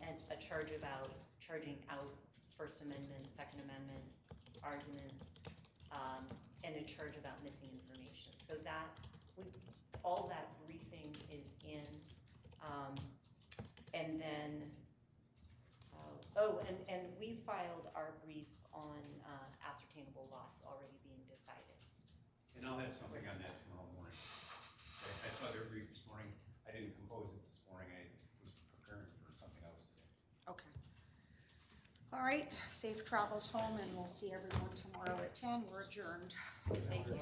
and a charge about charging out First Amendment, Second Amendment arguments, and a charge about missing information. So that all that briefing is in, and then and we filed our brief on ascertainable loss already being decided. And I'll have something on that tomorrow morning. I saw their brief this morning. I didn't compose it this morning. I was preparing for something else today. Okay. All right, safe travels home, and we'll see everyone tomorrow at 10. We're adjourned. Thank you.